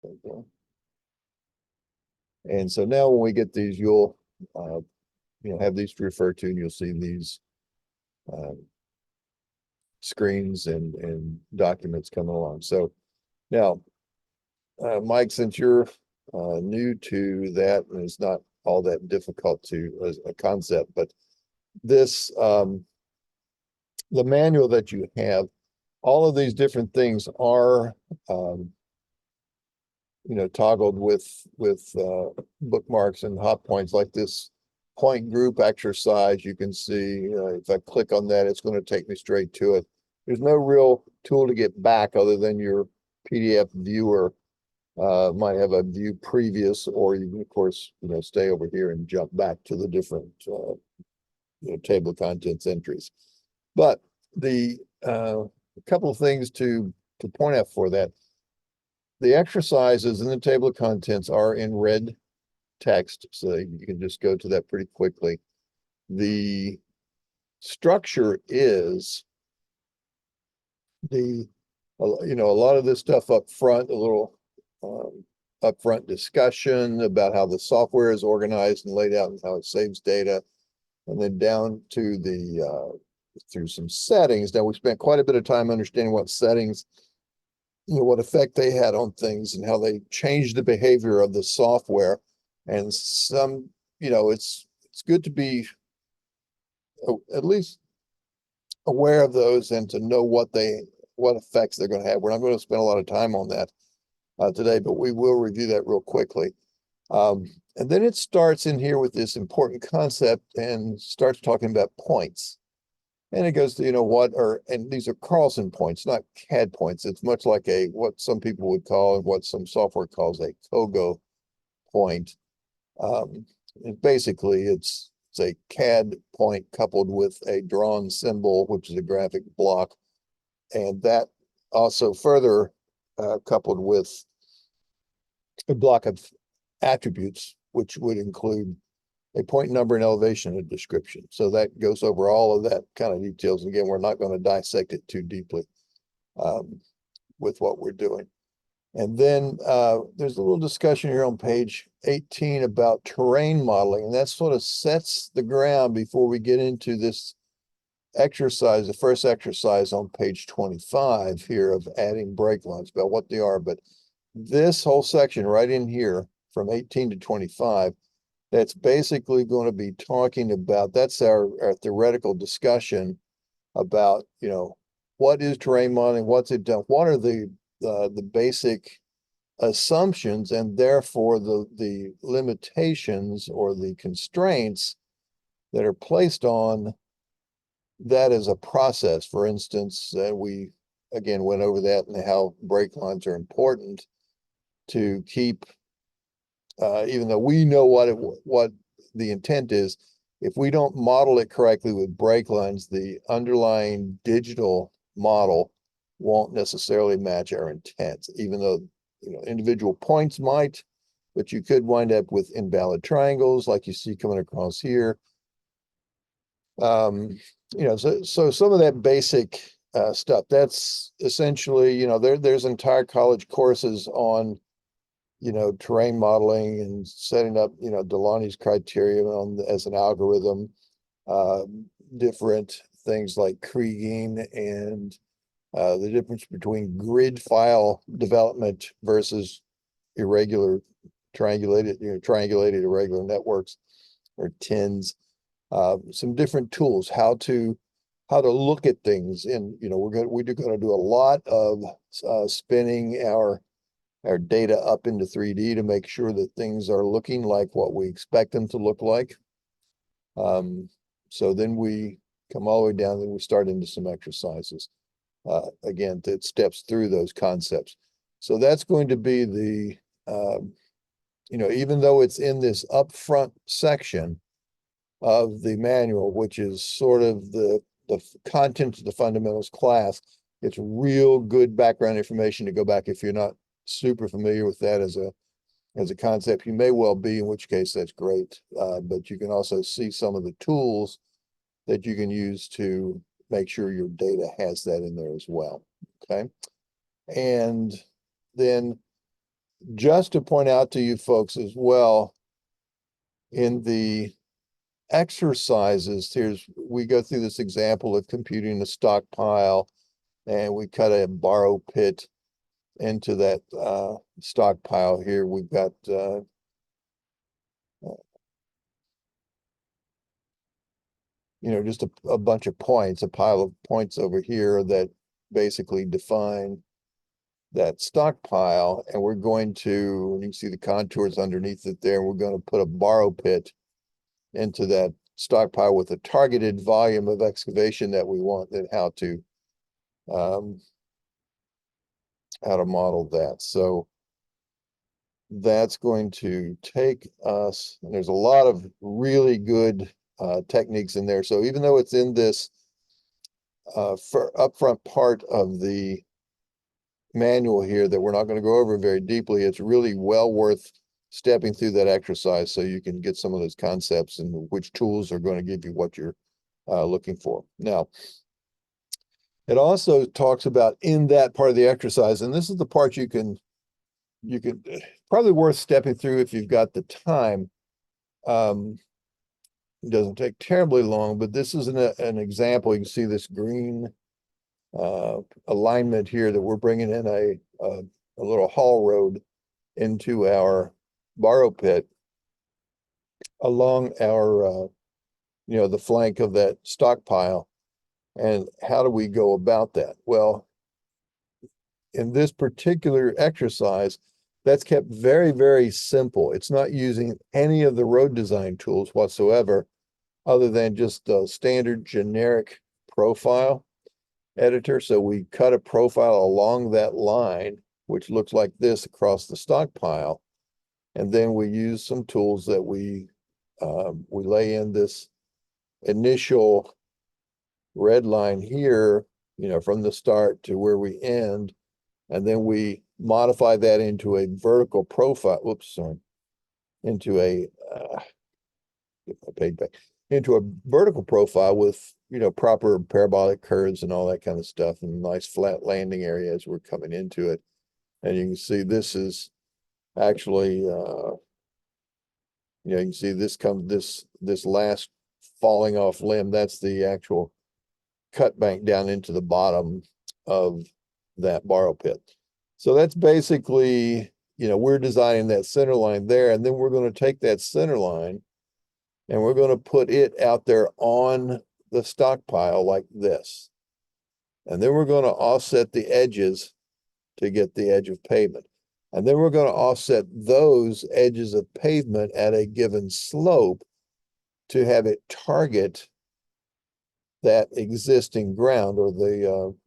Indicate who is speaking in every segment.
Speaker 1: Okay. And so now when we get these, you'll have these to refer to, and you'll see these uh, screens and documents coming along. So now, Mike, since you're new to that, and it's not all that difficult to as a concept, but this the manual that you have, all of these different things are toggled with bookmarks and hot points, like this point group exercise. You can see if I click on that, it's going to take me straight to it. There's no real tool to get back other than your PDF viewer. Might have a view previous, or you can, of course, stay over here and jump back to the different table of contents entries. But the couple of things to point out for that: the exercises in the table of contents are in red text, so you can just go to that pretty quickly. The structure is a lot of this stuff up front, a little upfront discussion about how the software is organized and laid out and how it saves data, and then down to the through some settings. Now, we spent quite a bit of time understanding what settings, what effect they had on things and how they changed the behavior of the software. And some, it's good to be at least aware of those and to know what effects they're going to have. We're not going to spend a lot of time on that today, but we will review that real quickly. And then it starts in here with this important concept and starts talking about points. And it goes to, and these are Carlson points, not CAD points. It's much like what some people would call, and what some software calls, a COGO point. And basically it's a CAD point coupled with a drawn symbol, which is a graphic block. And that also further coupled with a block of attributes, which would include a point number, and elevation, and description. So that goes over all of that kind of details. Again, we're not going to dissect it too deeply with what we're doing. And then there's a little discussion here on page 18 about terrain modeling, and that sort of sets the ground before we get into this exercise, the first exercise on page 25 here of adding break lines, about what they are. But this whole section right in here from 18 to 25, that's basically going to be talking about, that's our theoretical discussion about, what is terrain modeling, what's it done, what are the basic assumptions, and therefore the limitations or the constraints that are placed on that as a process. For instance, we again went over that and how break lines are important to keep, even though we know what the intent is, if we don't model it correctly with break lines, the underlying digital model won't necessarily match our intent, even though individual points might, but you could wind up with invalid triangles like you see coming across here. So some of that basic stuff, that's essentially, there's entire college courses on terrain modeling and setting up, Delaunay's criteria as an algorithm, different things like Kriging, and the difference between grid file development versus irregular triangulated irregular networks, or TINs. Some different tools, how to look at things. And we're going to do a lot of spinning our data up into 3D to make sure that things are looking like what we expect them to look like. So then we come all the way down, and we start into some exercises. Again, that steps through those concepts. So that's going to be the, even though it's in this upfront section of the manual, which is sort of the content of the fundamentals class, it's real good background information to go back if you're not super familiar with that as a concept. You may well be, in which case that's great. But you can also see some of the tools that you can use to make sure your data has that in there as well. Okay. And then just to point out to you folks as well, in the exercises, we go through this example of computing a stockpile, and we cut a borrow pit into that stockpile here. We've got just a bunch of points, a pile of points over here that basically define that stockpile. And we're going to, you can see the contours underneath it there, we're going to put a borrow pit into that stockpile with a targeted volume of excavation that we want, and how to model that. So that's going to take us, and there's a lot of really good techniques in there. So even though it's in this upfront part of the manual here that we're not going to go over very deeply, it's really well worth stepping through that exercise so you can get some of those concepts and which tools are going to give you what you're looking for. Now, it also talks about in that part of the exercise, and this is the part you can probably worth stepping through if you've got the time. It doesn't take terribly long, but this is an example. You can see this green alignment here that we're bringing in a little haul road into our borrow pit along our the flank of that stockpile. And how do we go about that? Well, in this particular exercise, that's kept very, very simple. It's not using any of the road design tools whatsoever, other than just a standard generic profile editor. So we cut a profile along that line, which looks like this across the stockpile. And then we use some tools that we lay in this initial red line here, from the start to where we end. And then we modify that into a vertical profile. Whoops, sorry. Into a, get my page back, into a vertical profile with, proper parabolic curves and all that kind of stuff, and nice flat landing area as we're coming into it. And you can see this is actually, you can see this last falling off limb, that's the actual cut bank down into the bottom of that borrow pit. So that's basically, we're designing that center line there, and then we're going to take that center line and we're going to put it out there on the stockpile like this. And then we're going to offset the edges to get the edge of pavement. And then we're going to offset those edges of pavement at a given slope to have it target that existing ground, or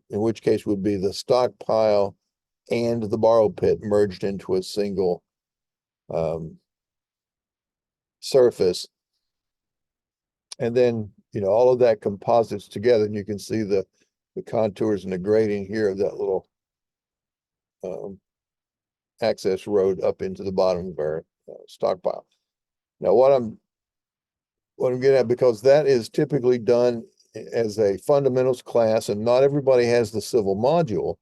Speaker 1: in which case would be the stockpile and the borrow pit merged into a single surface. And then, all of that composites together, and you can see the contours and the grading here of that little access road up into the bottom of our stockpile. Now, what I'm getting at, because that is typically done as a fundamentals class, and not everybody has the civil module.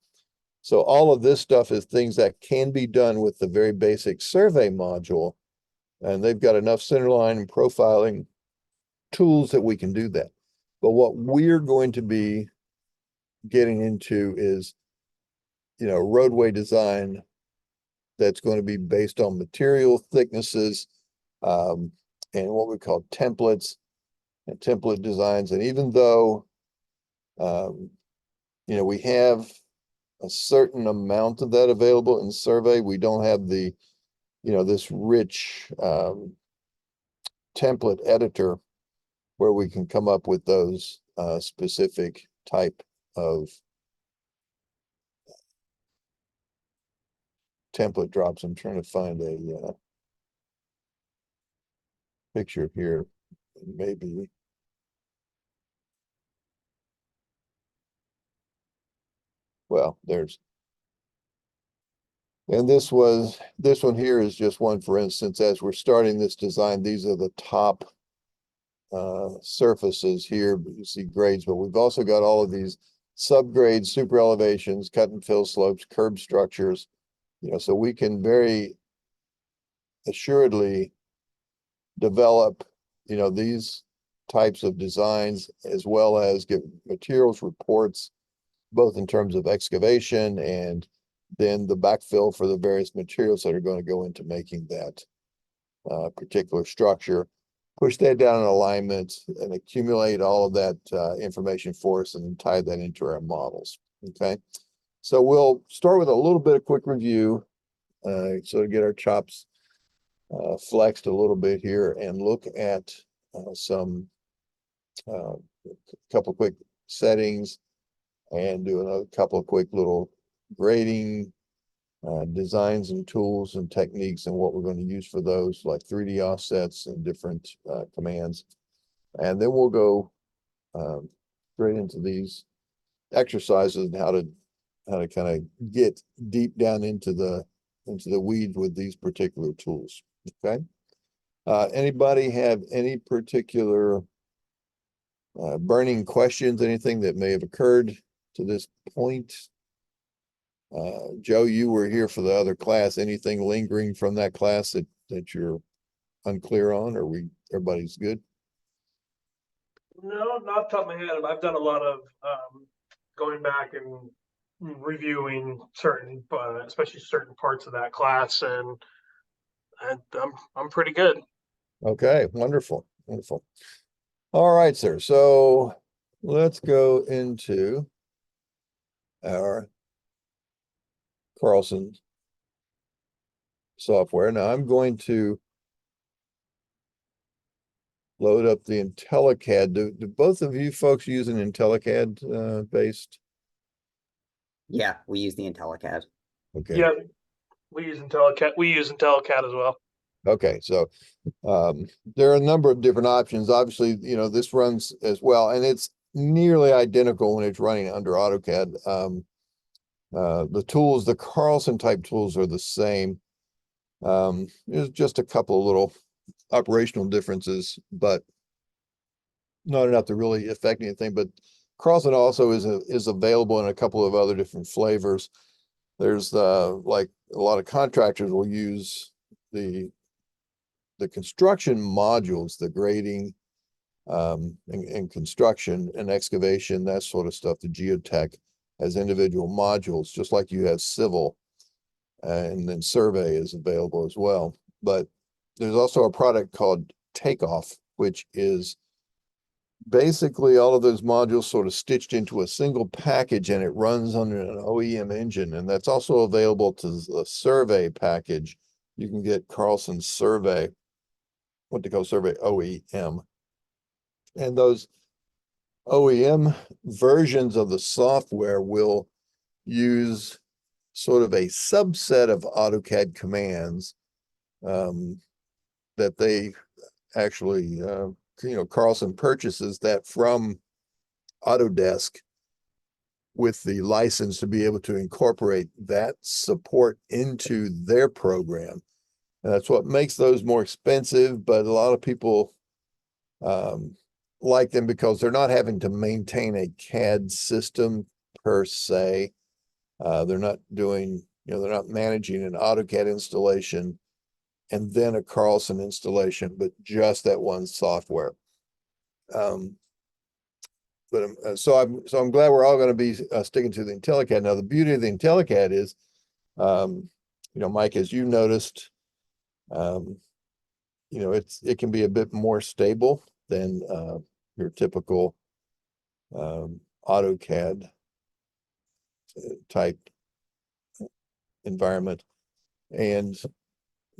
Speaker 1: So all of this stuff is things that can be done with the very basic survey module, and they've got enough centerline and profiling tools that we can do that. But what we're going to be getting into is, roadway design that's going to be based on material thicknesses, and what we call templates and template designs. And even though, we have a certain amount of that available in survey, we don't have the, this rich template editor where we can come up with those specific type of template drops. I'm trying to find a picture here, maybe. Well, and this one here is just one, for instance, as we're starting this design, these are the top surfaces here, but you see grades, but we've also got all of these subgrades, super elevations, cut and fill slopes, curb structures, So we can very assuredly develop, these types of designs, as well as get materials reports, both in terms of excavation and then the backfill for the various materials that are going to go into making that particular structure, push that down in alignment and accumulate all of that information for us and tie that into our models. Okay. So we'll start with a little bit of quick review. So to get our chops flexed a little bit here and look at some couple of quick settings and do another couple of quick little grading designs and tools and techniques and what we're going to use for those, like 3D offsets and different commands. And then we'll go straight into these exercises and how to kind of get deep down into the weeds with these particular tools. Okay. Anybody have any particular burning questions, anything that may have occurred to this point? Joe, you were here for the other class. Anything lingering from that class that you're unclear on, or everybody's good?
Speaker 2: No, not off the top of my head. I've done a lot of going back and reviewing certain, especially certain parts of that class, and I'm pretty good.
Speaker 1: Okay, wonderful, wonderful. All right, sir. So let's go into our Carlson software. Now I'm going to load up the IntelliCAD. Do both of you folks use an IntelliCAD based?
Speaker 3: Yeah, we use the IntelliCAD.
Speaker 1: Okay.
Speaker 2: Yeah, we use IntelliCAD. We use IntelliCAD as well.
Speaker 1: Okay, so there are a number of different options. Obviously, this runs as well, and it's nearly identical when it's running under AutoCAD. The tools, the Carlson type tools, are the same. There's just a couple of little operational differences, but not enough to really affect anything. But Carlson also is available in a couple of other different flavors. There's like a lot of contractors will use the construction modules, the grading and construction and excavation, that sort of stuff, the geotech, as individual modules, just like you have civil, and then survey is available as well. But there's also a product called Takeoff, which is basically all of those modules sort of stitched into a single package, and it runs under an OEM engine. And that's also available to the survey package. You can get Carlson Survey, what they call Survey OEM. And those OEM versions of the software will use sort of a subset of AutoCAD commands that they actually, Carlson purchases that from Autodesk with the license to be able to incorporate that support into their program. And that's what makes those more expensive, but a lot of people like them because they're not having to maintain a CAD system per se. They're not doing, they're not managing an AutoCAD installation and then a Carlson installation, but just that one software. So I'm glad we're all going to be sticking to the IntelliCAD. Now, the beauty of the IntelliCAD is, Mike, as you noticed, it can be a bit more stable than your typical AutoCAD type environment. And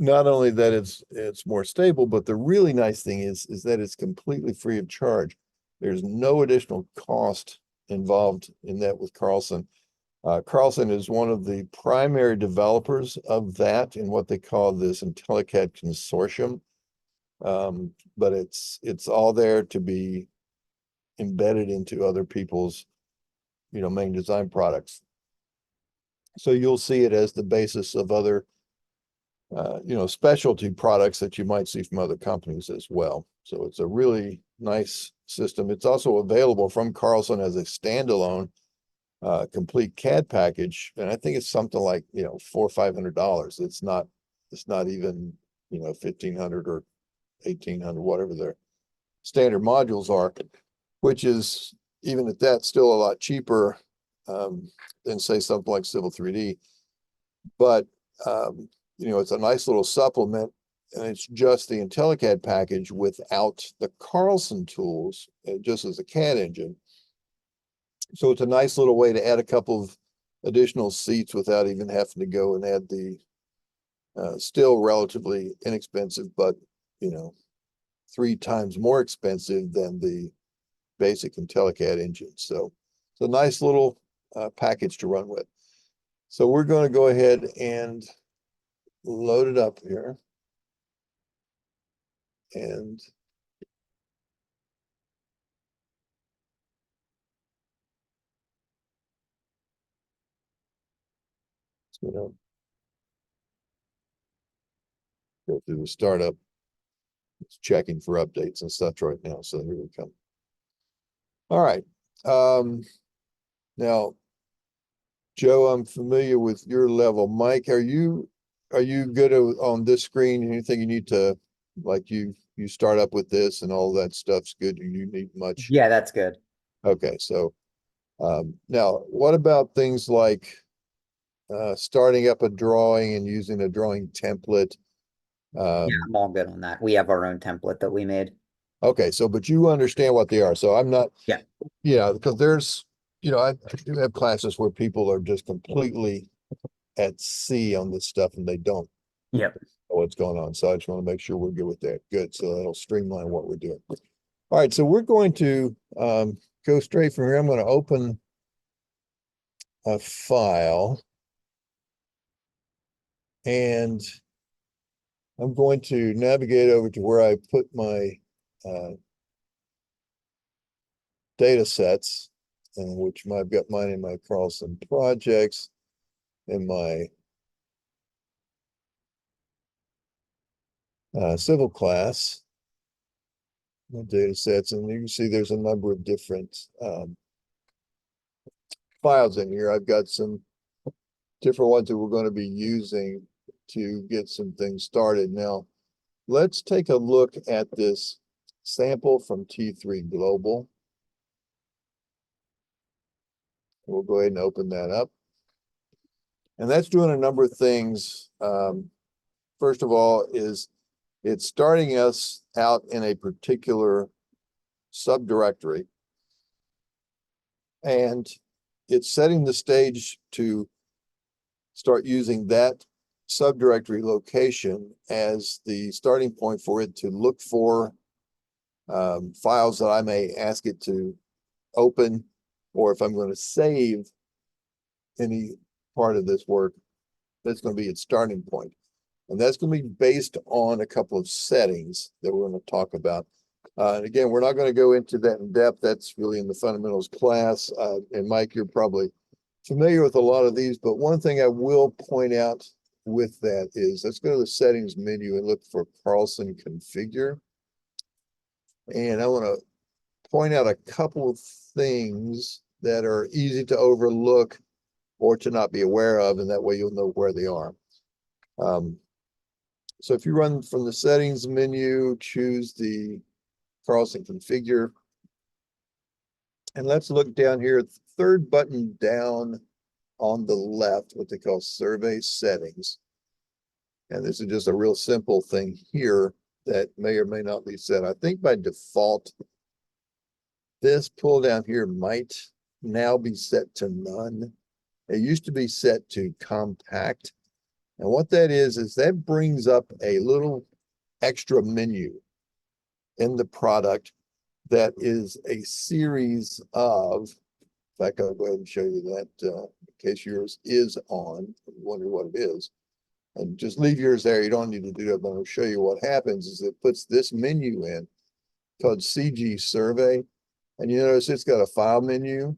Speaker 1: not only that it's more stable, but the really nice thing is that it's completely free of charge. There's no additional cost involved in that with Carlson. Carlson is one of the primary developers of that in what they call this IntelliCAD consortium. But it's all there to be embedded into other people's, main design products. So you'll see it as the basis of other, specialty products that you might see from other companies as well. So it's a really nice system. It's also available from Carlson as a standalone complete CAD package, and I think it's something like, you know, $400 or $500. It's not even, you know, 1,500 or 1,800, whatever their standard modules are, which is, even at that, still a lot cheaper than say something like Civil 3D. But you know, it's a nice little supplement, and it's just the IntelliCAD package without the Carlson tools, just as a CAD engine. So it's a nice little way to add a couple of additional seats without even having to go and add the still relatively inexpensive, but, you know, 3 times more expensive than the basic IntelliCAD engine. So it's a nice little package to run with. So we're going to go ahead and load it up here. And you know, go through the startup. It's checking for updates and such right now. So here we come. All right. Now, Joe, I'm familiar with your level. Mike, are you good on this screen? Anything you need to, like, you start up with this and all that stuff's good? Do you need much?
Speaker 3: Yeah, that's good.
Speaker 1: Okay, so now what about things like starting up a drawing and using a drawing template?
Speaker 3: Yeah, I'm all good on that. We have our own template that we made.
Speaker 1: Okay, so but you understand what they are. So I'm not,
Speaker 3: Yeah.
Speaker 1: yeah, because there's, you know, I do have classes where people are just completely at sea on this stuff and they don't
Speaker 3: Yep.
Speaker 1: know what's going on. So I just want to make sure we're good with that. Good. So that'll streamline what we're doing. All right, so we're going to go straight from here. I'm going to open a file, and I'm going to navigate over to where I put my data sets, which I've got mine in my Carlson projects and my civil class, my data sets, and you can see there's a number of different files in here. I've got some different ones that we're going to be using to get some things started. Now, let's take a look at this sample from T3 Global. We'll go ahead and open that up. And that's doing a number of things. First of all, it's starting us out in a particular subdirectory, and it's setting the stage to start using that subdirectory location as the starting point for it to look for files that I may ask it to open, or if I'm going to save any part of this work, that's going to be its starting point. And that's going to be based on a couple of settings that we're going to talk about. And again, we're not going to go into that in depth. That's really in the fundamentals class. And Mike, you're probably familiar with a lot of these, but one thing I will point out with that is, let's go to the settings menu and look for Carlson configure. And I want to point out a couple of things that are easy to overlook or to not be aware of, and that way you'll know where they are. So if you run from the settings menu, choose the Carlson configure. And let's look down here at the third button down on the left, what they call survey settings. And this is just a real simple thing here that may or may not be set. I think by default, this pull down here might now be set to none. It used to be set to compact. And what that is that brings up a little extra menu in the product that is a series of, in fact, I'll go ahead and show you that in case yours is on, you wonder what it is. And just leave yours there. You don't need to do that, but I'll show you what happens is it puts this menu in called CG Survey. And you notice it's got a file menu,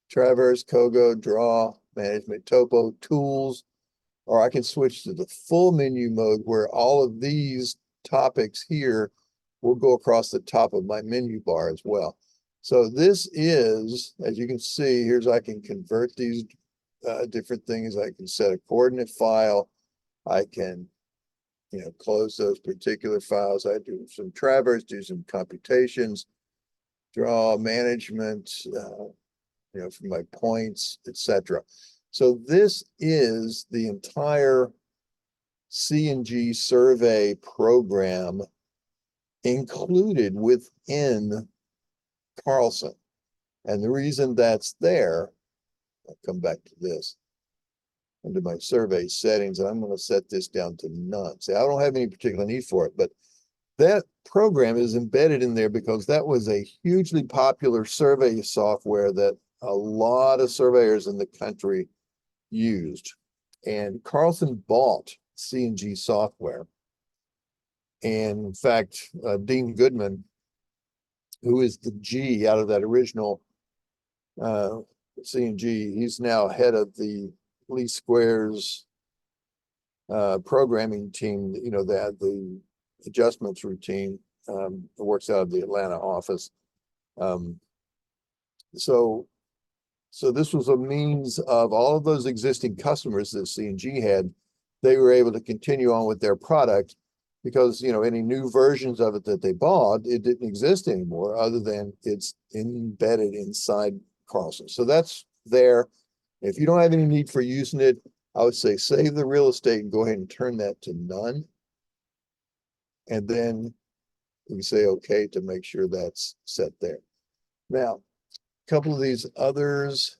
Speaker 1: Traverse, Kogo, Draw, Management, Topo, Tools, or I can switch to the full menu mode where all of these topics here will go across the top of my menu bar as well. So this is, as you can see, I can convert these different things. I can set a coordinate file. I can, close those particular files. I do some traverse, do some computations, draw management, for my points, etc. So this is the entire C&G survey program included within Carlson. And the reason that's there, I'll come back to this, under my survey settings, and I'm going to set this down to none. See, I don't have any particular need for it, but that program is embedded in there because that was a hugely popular survey software that a lot of surveyors in the country used. And Carlson bought C&G software. And in fact, Dean Goodman, who is the G out of that original C&G, he's now head of the Lee Squares programming team, the adjustments routine, works out of the Atlanta office. So this was a means of all of those existing customers that C&G had, they were able to continue on with their product because, any new versions of it that they bought, it didn't exist anymore other than it's embedded inside Carlson. So that's there. If you don't have any need for using it, I would say save the real estate and go ahead and turn that to none. And then we say okay to make sure that's set there. Now, a couple of these others.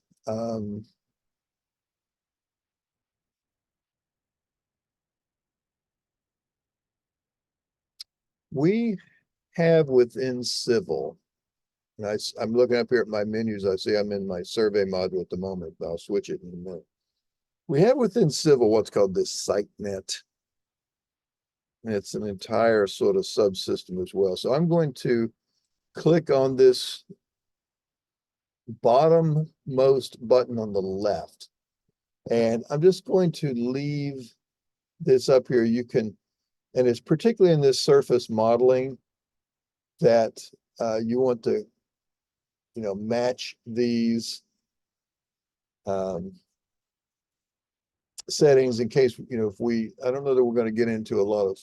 Speaker 1: We have within Civil, and I'm looking up here at my menus. I see I'm in my survey module at the moment, but I'll switch it in a minute. We have within Civil what's called this SiteNet. And it's an entire sort of subsystem as well. So I'm going to click on this bottommost button on the left. And I'm just going to leave this up here. You can, and it's particularly in this surface modeling that you want to, match these settings in case, if I don't know that we're going to get into a lot of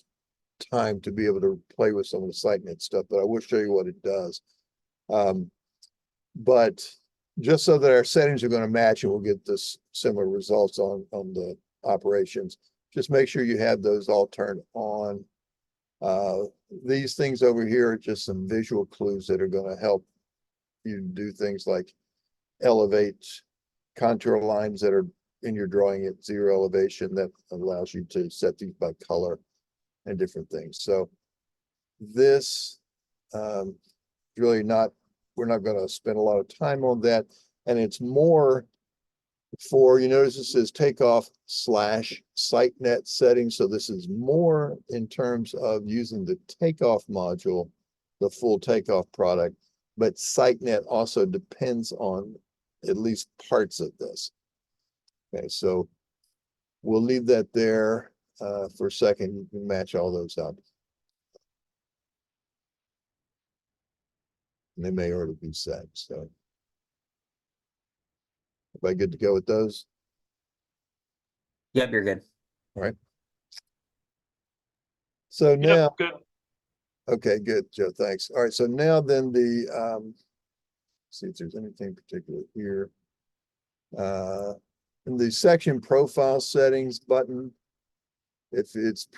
Speaker 1: time to be able to play with some of the SiteNet stuff, but I will show you what it does. But just so that our settings are going to match and we'll get this similar results on the operations, just make sure you have those all turned on. These things over here are just some visual clues that are going to help you do things like elevate contour lines that are in your drawing at 0 elevation. That allows you to set these by color and different things. So this really we're not going to spend a lot of time on that. And it's more for, you notice it says takeoff / SiteNet settings. So this is more in terms of using the takeoff module, the full takeoff product, but SiteNet also depends on at least parts of this. Okay, so we'll leave that there for a second. You can match all those up. And they may already be set. So everybody good to go with those?
Speaker 3: Yep, you're good.
Speaker 1: All right. So now,
Speaker 2: Good.
Speaker 1: okay, good, Joe, thanks. All right, so now then see if there's anything particular here. In the section profile settings button, if it's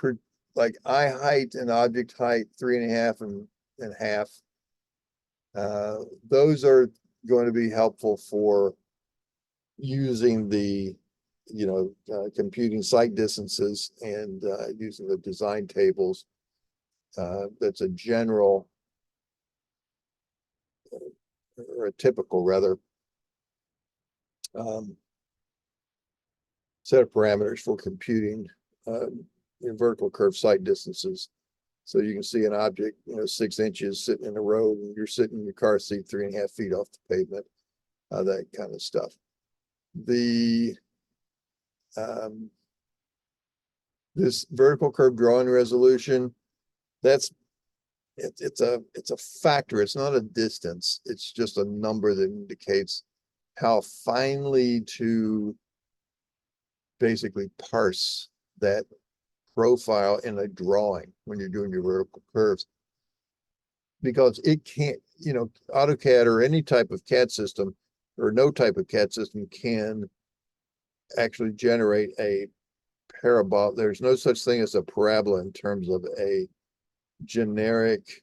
Speaker 1: like eye height and object height 3.5 and half, those are going to be helpful for using the computing site distances and using the design tables. That's a general or a typical rather set of parameters for computing vertical curve site distances. So you can see an object, 6 inches sitting in the road, and you're sitting in your car seat 3.5 feet off the pavement, that kind of stuff. This vertical curve drawing resolution, that's it's a factor. It's not a distance. It's just a number that indicates how finely to basically parse that profile in a drawing when you're doing your vertical curves. Because it can't, AutoCAD or any type of CAD system or no type of CAD system can actually generate a parabola. There's no such thing as a parabola in terms of a generic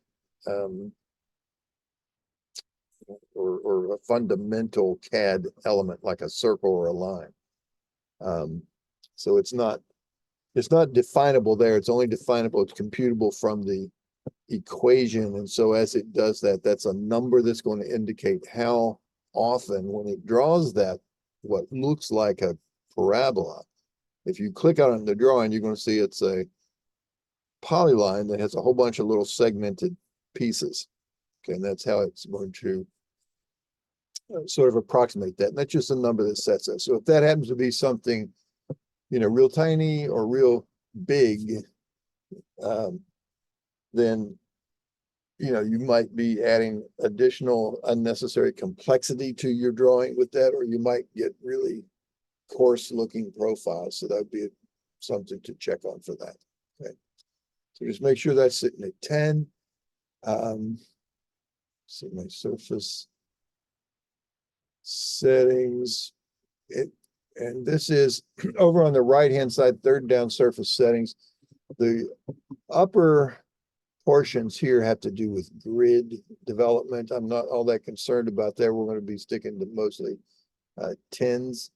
Speaker 1: or a fundamental CAD element like a circle or a line. So it's not definable there. It's only definable, it's computable from the equation. And so as it does that, that's a number that's going to indicate how often when it draws that, what looks like a parabola, if you click on it in the drawing, you're going to see it's a polyline that has a whole bunch of little segmented pieces. Okay, and that's how it's going to sort of approximate that. And that's just a number that sets it. So if that happens to be something, real tiny or real big, then, you might be adding additional unnecessary complexity to your drawing with that, or you might get really coarse looking profiles. So that would be something to check on for that. Okay. So just make sure that's sitting at 10. See my surface settings. And this is over on the right-hand side, third down, surface settings. The upper portions here have to do with grid development. I'm not all that concerned about that. We're going to be sticking to mostly tens.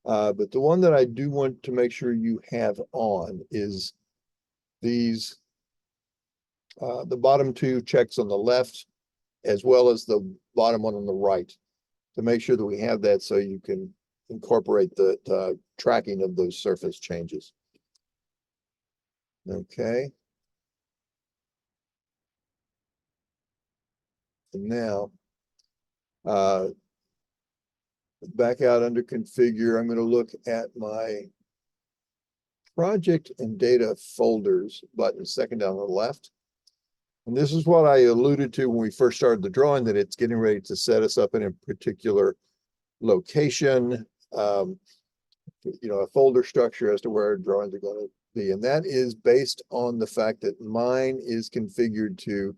Speaker 1: But the one that I do want to make sure you have on is these, the bottom two checks on the left, as well as the bottom one on the right, to make sure that we have that so you can incorporate the tracking of those surface changes. Okay. And now, back out under configure, I'm going to look at my project and data folders button, second down on the left. And this is what I alluded to when we first started the drawing, that it's getting ready to set us up in a particular location, a folder structure as to where our drawings are going to be. And that is based on the fact that mine is configured to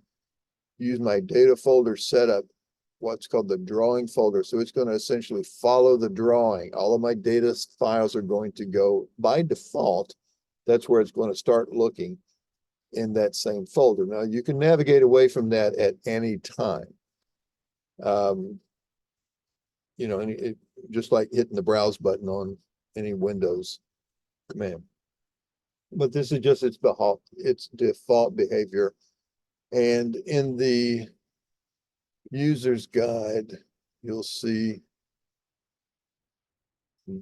Speaker 1: use my data folder setup, what's called the drawing folder. So it's going to essentially follow the drawing. All of my data files are going to go by default. That's where it's going to start looking, in that same folder. Now you can navigate away from that at any time. Just like hitting the browse button on any Windows command. But this is just its default behavior. And in the user's guide, you'll see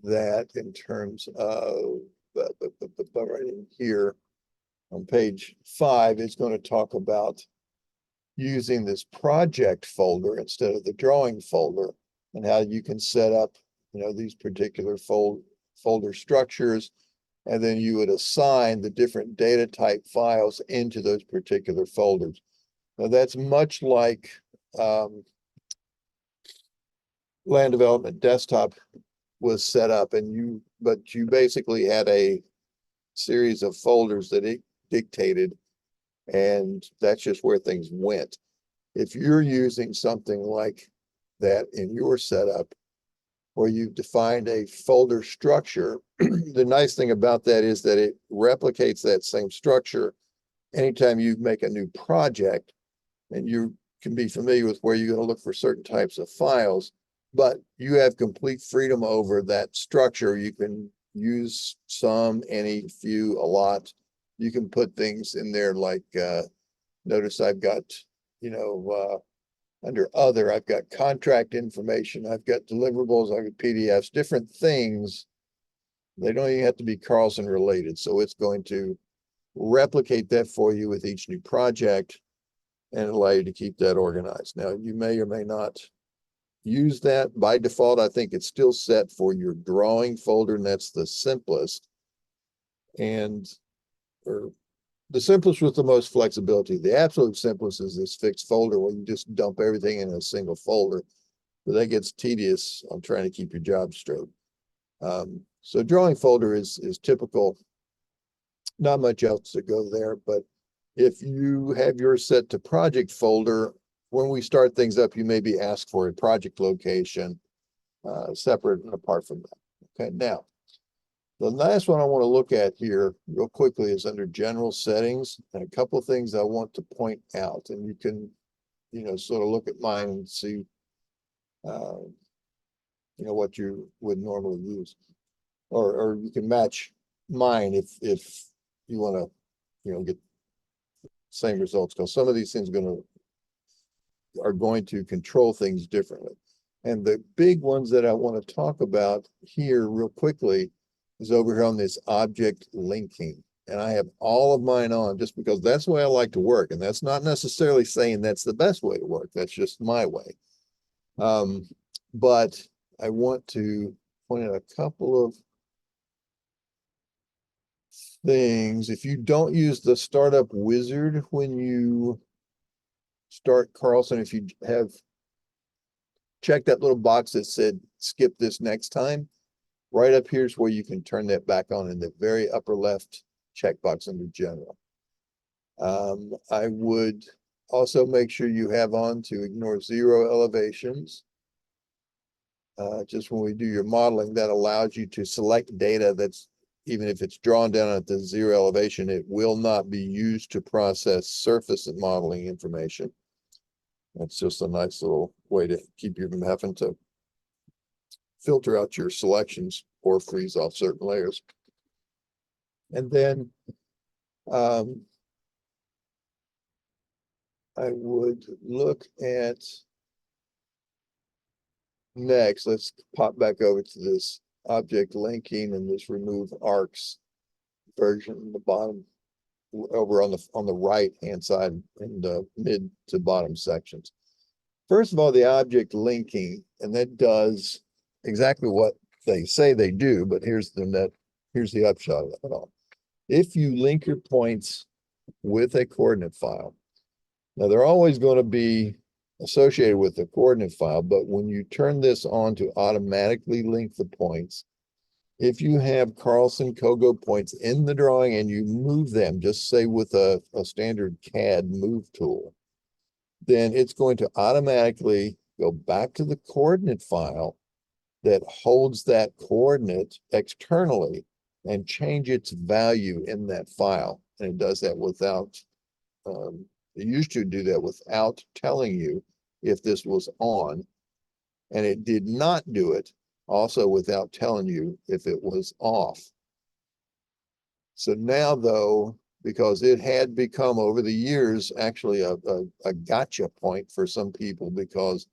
Speaker 1: that in terms of right in here on page 5, it's going to talk about using this project folder instead of the drawing folder, and how you can set up, these particular folder structures, and then you would assign the different data type files into those particular folders. Now that's much like land development desktop was set up, but you basically had a series of folders that it dictated, and that's just where things went. If you're using something like that in your setup, where you've defined a folder structure, the nice thing about that is that it replicates that same structure anytime you make a new project, and you can be familiar with where you're going to look for certain types of files, but you have complete freedom over that structure. You can use some, any, few, a lot. You can put things in there like, notice I've got, under other, I've got contract information, I've got deliverables, I've got PDFs, different things. They don't even have to be Carlson related. So it's going to replicate that for you with each new project and allow you to keep that organized. Now, you may or may not use that. By default, I think it's still set for your drawing folder, and that's the simplest. And, or the simplest with the most flexibility. The absolute simplest is this fixed folder where you just dump everything in a single folder. But that gets tedious on trying to keep your job straight. So drawing folder is typical. Not much else to go there, but if you have yours set to project folder, when we start things up, you may be asked for a project location separate and apart from that. Okay, now, the last one I want to look at here real quickly is under general settings, and a couple of things I want to point out, and you can, sort of look at mine and see, what you would normally use, or you can match mine if you want to, get same results, because some of these things are going to control things differently. And the big ones that I want to talk about here real quickly is over here on this object linking. And I have all of mine on just because that's the way I like to work. And that's not necessarily saying that's the best way to work. That's just my way. But I want to point out a couple of things. If you don't use the startup wizard when you start Carlson, if you have checked that little box that said skip this next time, right up here is where you can turn that back on in the very upper left checkbox under general. I would also make sure you have on to ignore zero elevations. Just when we do your modeling, that allows you to select data that's, even if it's drawn down at the zero elevation, it will not be used to process surface and modeling information. That's just a nice little way to keep you from having to filter out your selections or freeze off certain layers. And then I would look at next, let's pop back over to this object linking and this remove arcs version in the bottom over on the right hand side in the mid to bottom sections. First of all, the object linking, and that does exactly what they say they do, but here's the upshot of it all. If you link your points with a coordinate file, now they're always going to be associated with the coordinate file, but when you turn this on to automatically link the points, if you have Carlson Kogo points in the drawing and you move them, just say with a standard CAD move tool, then it's going to automatically go back to the coordinate file that holds that coordinate externally and change its value in that file. And it does that without, it used to do that without telling you if this was on, and it did not do it also without telling you if it was off. So now though, because it had become over the years actually a gotcha point for some people, because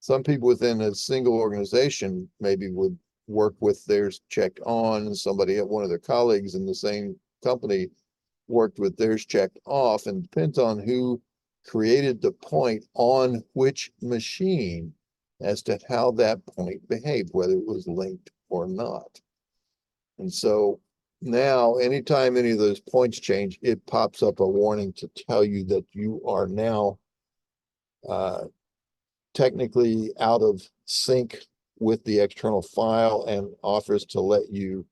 Speaker 1: some people within a single organization maybe would work with theirs checked on, somebody at one of their colleagues in the same company worked with theirs checked off, and depends on who created the point on which machine as to how that point behaved, whether it was linked or not. And so now anytime any of those points change, it pops up a warning to tell you that you are now technically out of sync with the external file, and offers to let you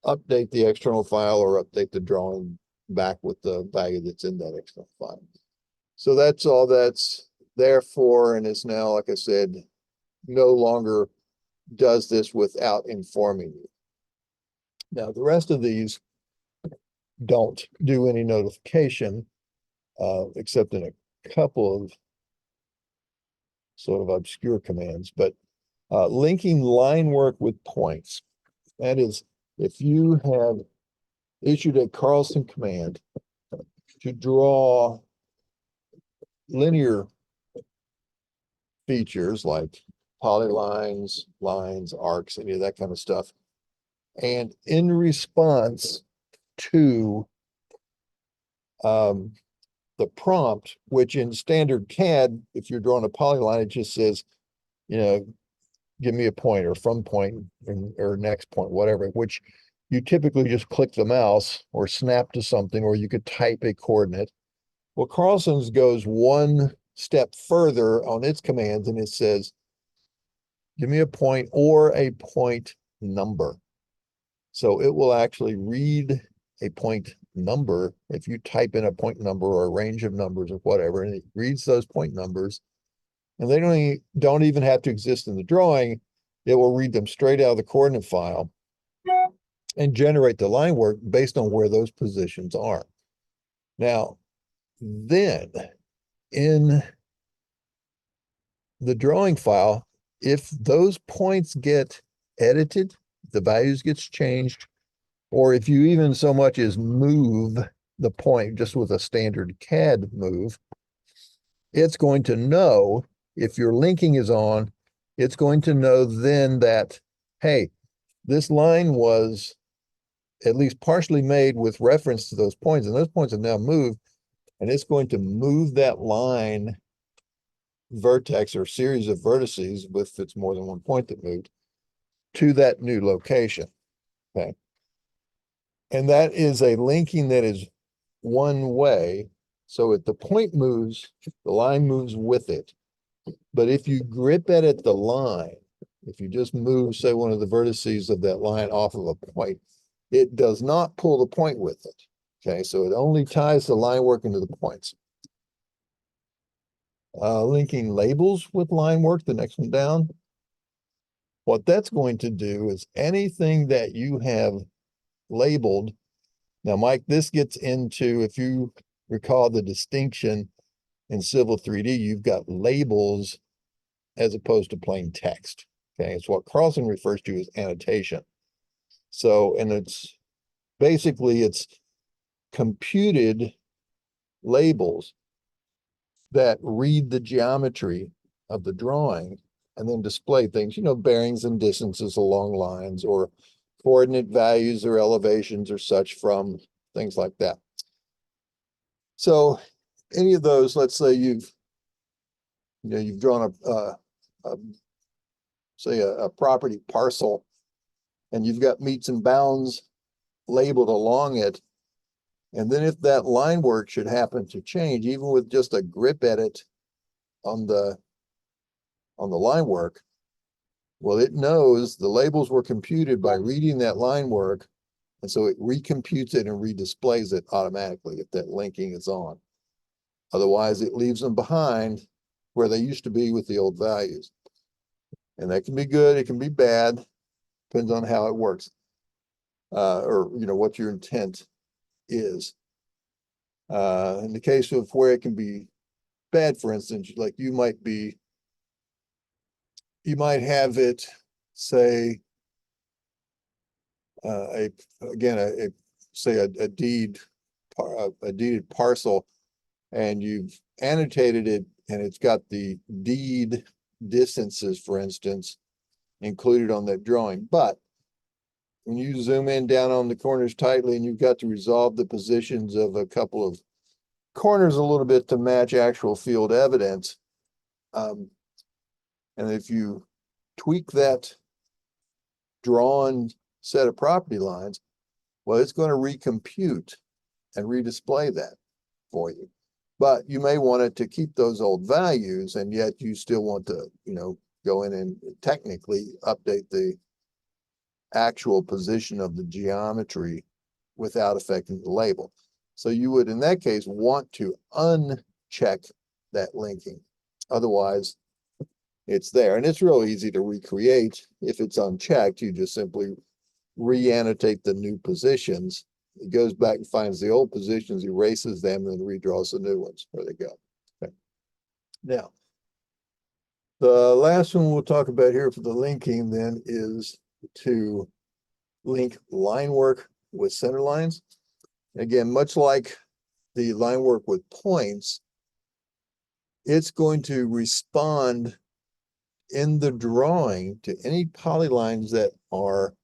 Speaker 1: update the external file or update the drawing back with the value that's in that external file. So that's all that's there for, and it's now, like I said, no longer does this without informing you. Now, the rest of these don't do any notification, except in a couple of sort of obscure commands, but linking line work with points. That is, if you have issued a Carlson command to draw linear features like polylines, lines, arcs, any of that kind of stuff, and in response to the prompt, which in standard CAD, if you're drawing a polyline, it just says, give me a point or from point or next point, whatever, which you typically just click the mouse or snap to something, or you could type a coordinate. Well, Carlson's goes one step further on its commands, and it says, give me a point or a point number. So it will actually read a point number if you type in a point number or a range of numbers or whatever, and it reads those point numbers. And they don't even have to exist in the drawing. It will read them straight out of the coordinate file and generate the line work based on where those positions are. Now, then in the drawing file, if those points get edited, the values gets changed, or if you even so much as move the point just with a standard CAD move, it's going to know if your linking is on, it's going to know then that, hey, this line was at least partially made with reference to those points, and those points have now moved, and it's going to move that line vertex or series of vertices, if it's more than one point that moved, to that new location. Okay. And that is a linking that is one way. So if the point moves, the line moves with it. But if you grip edit the line, if you just move, say, one of the vertices of that line off of a point, it does not pull the point with it. Okay, so it only ties the line work into the points. Linking labels with line work, the next one down. What that's going to do is anything that you have labeled. Now, Mike, this gets into, if you recall the distinction in Civil 3D, you've got labels as opposed to plain text. Okay, it's what Carlson refers to as annotation. So, and it's basically, it's computed labels that read the geometry of the drawing and then display things, you know, bearings and distances along lines, or coordinate values or elevations or such from things like that. So any of those, let's say you've drawn a property parcel, and you've got meets and bounds labeled along it. And then if that line work should happen to change, even with just a grip edit on the line work, well, it knows the labels were computed by reading that line work. And so it recomputes it and redisplays it automatically if that linking is on. Otherwise, it leaves them behind where they used to be with the old values. And that can be good, it can be bad, depends on how it works. Or, you know, what your intent is. In the case of where it can be bad, for instance, like you might have it say a deeded parcel, and you've annotated it, and it's got the deed distances, for instance, included on that drawing. But when you zoom in down on the corners tightly, and you've got to resolve the positions of a couple of corners a little bit to match actual field evidence, and if you tweak that drawn set of property lines, well, it's going to recompute and redisplay that for you. But you may want it to keep those old values, and yet you still want to, you know, go in and technically update the actual position of the geometry without affecting the label. So you would, in that case, want to uncheck that linking. Otherwise, it's there. And it's real easy to recreate. If it's unchecked, you just simply re-annotate the new positions. It goes back and finds the old positions, erases them, and then redraws the new ones where they go. Okay. Now, the last one we'll talk about here for the linking then is to link line work with center lines. Again, much like the line work with points, it's going to respond in the drawing to any polylines that are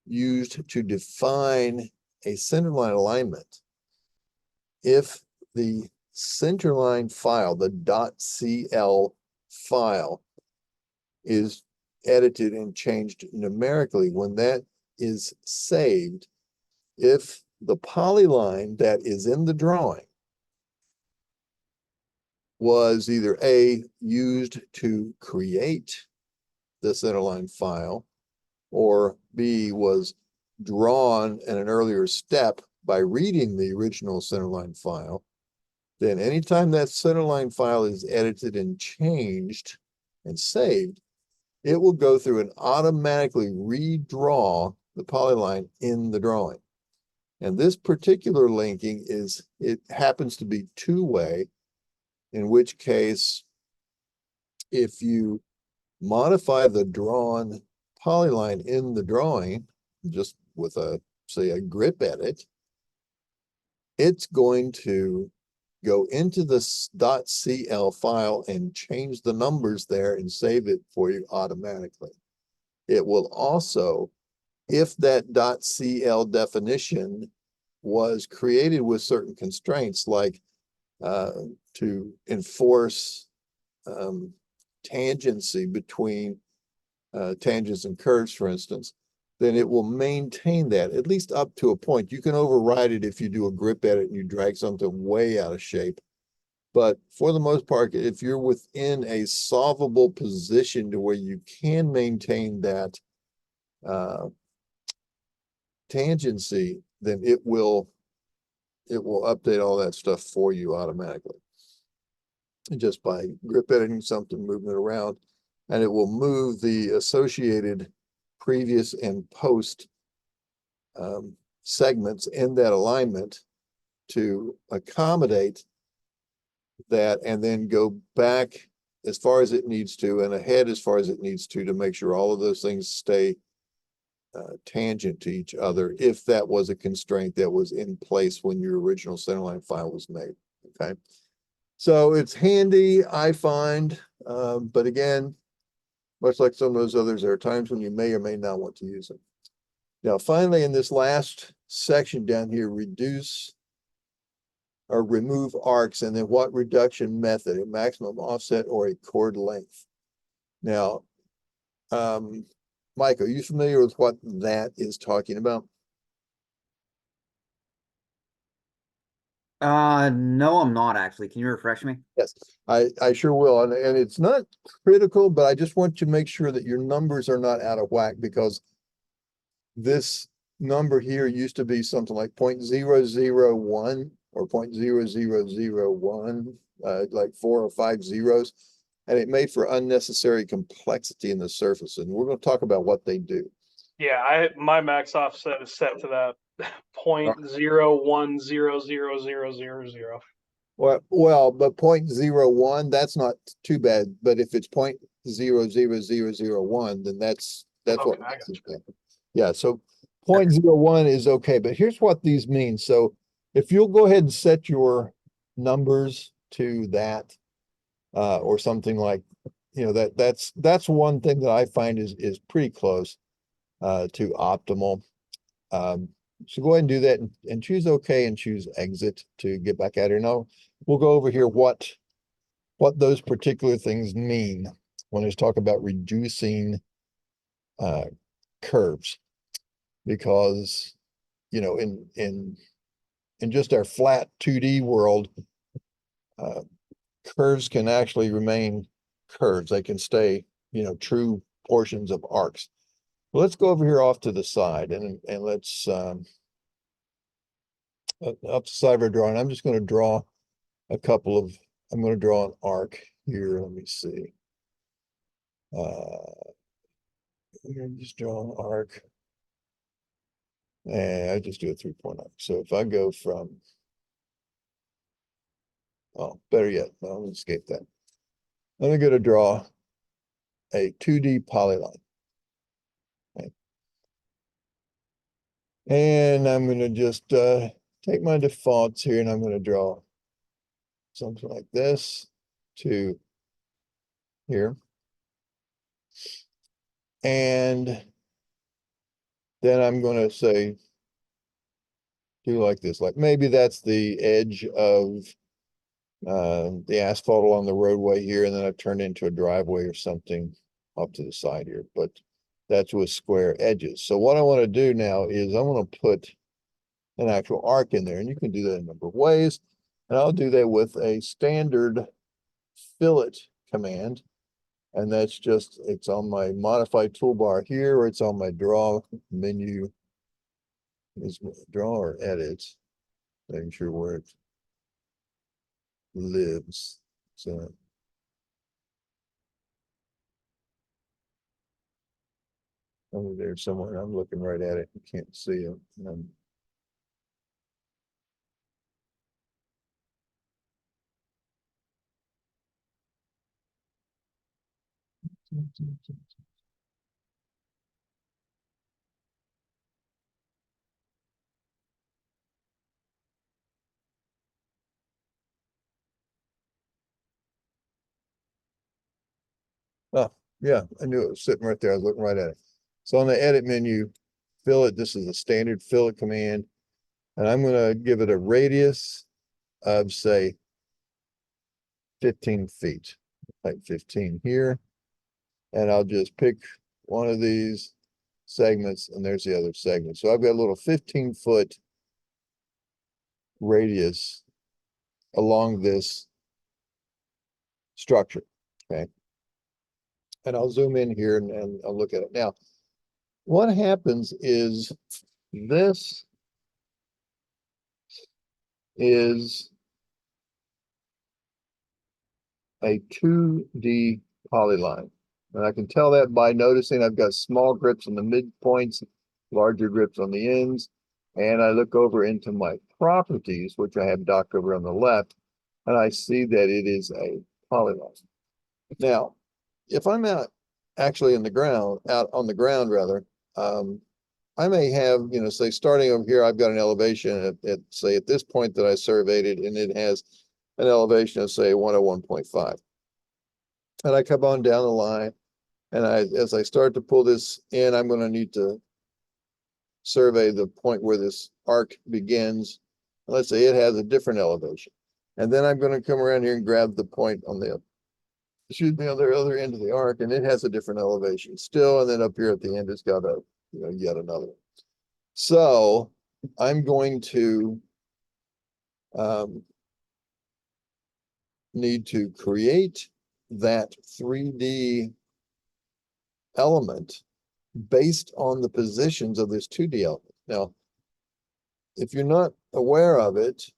Speaker 1: used to define a centerline alignment. If the centerline file, the .cl file, is edited and changed numerically, when that is saved if the polyline that is in the drawing was either A, used to create the centerline file, or B, was drawn in an earlier step by reading the original centerline file. Then anytime that centerline file is edited and changed and saved, it will go through and automatically redraw the polyline in the drawing. And this particular linking it happens to be two-way, in which case, if you modify the drawn polyline in the drawing, just with say a grip edit, it's going to go into the .cl file and change the numbers there and save it for you automatically. It will also, if that .cl definition was created with certain constraints, like to enforce tangency between tangents and curves, for instance, then it will maintain that at least up to a point. You can override it if you do a grip edit and you drag something way out of shape. But for the most part, if you're within a solvable position to where you can maintain that tangency, then it will update all that stuff for you automatically. And just by grip editing something, moving it around, and it will move the associated previous and post segments in that alignment to accommodate that, and then go back as far as it needs to and ahead as far as it needs to make sure all of those things stay tangent to each other, if that was a constraint that was in place when your original centerline file was made. Okay, so it's handy, I find, but again, much like some of those others, there are times when you may or may not want to use them. Now, finally, in this last section down here, reduce or remove arcs, and then what reduction method, a maximum offset or a chord length. Now, Mike, are you familiar with what that is talking about?
Speaker 3: No, I'm not actually. Can you refresh me?
Speaker 1: Yes, I sure will. And it's not critical, but I just want to make sure that your numbers are not out of whack, because this number here used to be something like 0.001 or 0.0001, like 4 or 5 zeros. And it made for unnecessary complexity in the surface. And we're going to talk about what they do.
Speaker 2: Yeah, my max offset is set to that 0.01000000.
Speaker 1: Well, but 0.01, that's not too bad. But if it's 0.00001, then that's
Speaker 2: Okay,
Speaker 1: what
Speaker 2: I
Speaker 1: makes
Speaker 2: got
Speaker 1: it bad. Yeah, so 0.01 is okay, but here's what these mean. So if you'll go ahead and set your numbers to that, or something like, that's one thing that I find is pretty close to optimal. So go ahead and do that and choose OK and choose exit to get back at it. Now we'll go over here what those particular things mean when it's talk about reducing curves, because in just our flat 2D world, curves can actually remain curves. They can stay, true portions of arcs. Well, let's go over here off to the side and let's up the side of our drawing. I'm just going to draw I'm going to draw an arc here. Let me see. Just draw an arc. And I just do a 3-point arc. So if I go from, better yet, I'll escape that. I'm going to draw a 2D polyline. Okay. And I'm going to just take my defaults here, and I'm going to draw something like this to here. And then I'm going to say, do like this, like maybe that's the edge of the asphalt along the roadway here, and then I've turned into a driveway or something off to the side here. But That's with square edges. So what I want to do now is I want to put an actual arc in there, and you can do that a number of ways. And I'll do that with a standard fillet command. And that's just, it's on my modified toolbar here, or it's on my draw menu. Is draw or edit, making sure where it lives. So over there somewhere. I'm looking right at it. You can't see it. Oh, yeah, I knew it was sitting right there. I was looking right at it. So on the edit menu, fillet, this is a standard fillet command. And I'm gonna give it a radius of say 15 feet. Type 15 here. And I'll just pick one of these segments, and there's the other segment. So I've got a little 15-foot radius along this structure. Okay. And I'll zoom in here and I'll look at it. Now, what happens is this is a 2D polyline. And I can tell that by noticing I've got small grips on the midpoints, larger grips on the ends. And I look over into my properties, which I have docked over on the left, and I see that it is a polyline. Now, if I'm out actually in the ground, out on the ground rather, I may have, you know, say starting over here, I've got an elevation at say at this point that I surveyed it, and it has an elevation of say 101.5. And I come on down the line, and as I start to pull this in, I'm going to need to survey the point where this arc begins. Let's say it has a different elevation. And then I'm going to come around here and grab the point on the, excuse me, on the other end of the arc, and it has a different elevation still. And then up here at the end, it's got a, you know, yet another. So I'm going to need to create that 3D element based on the positions of this 2D element. Now, if you're not aware of it,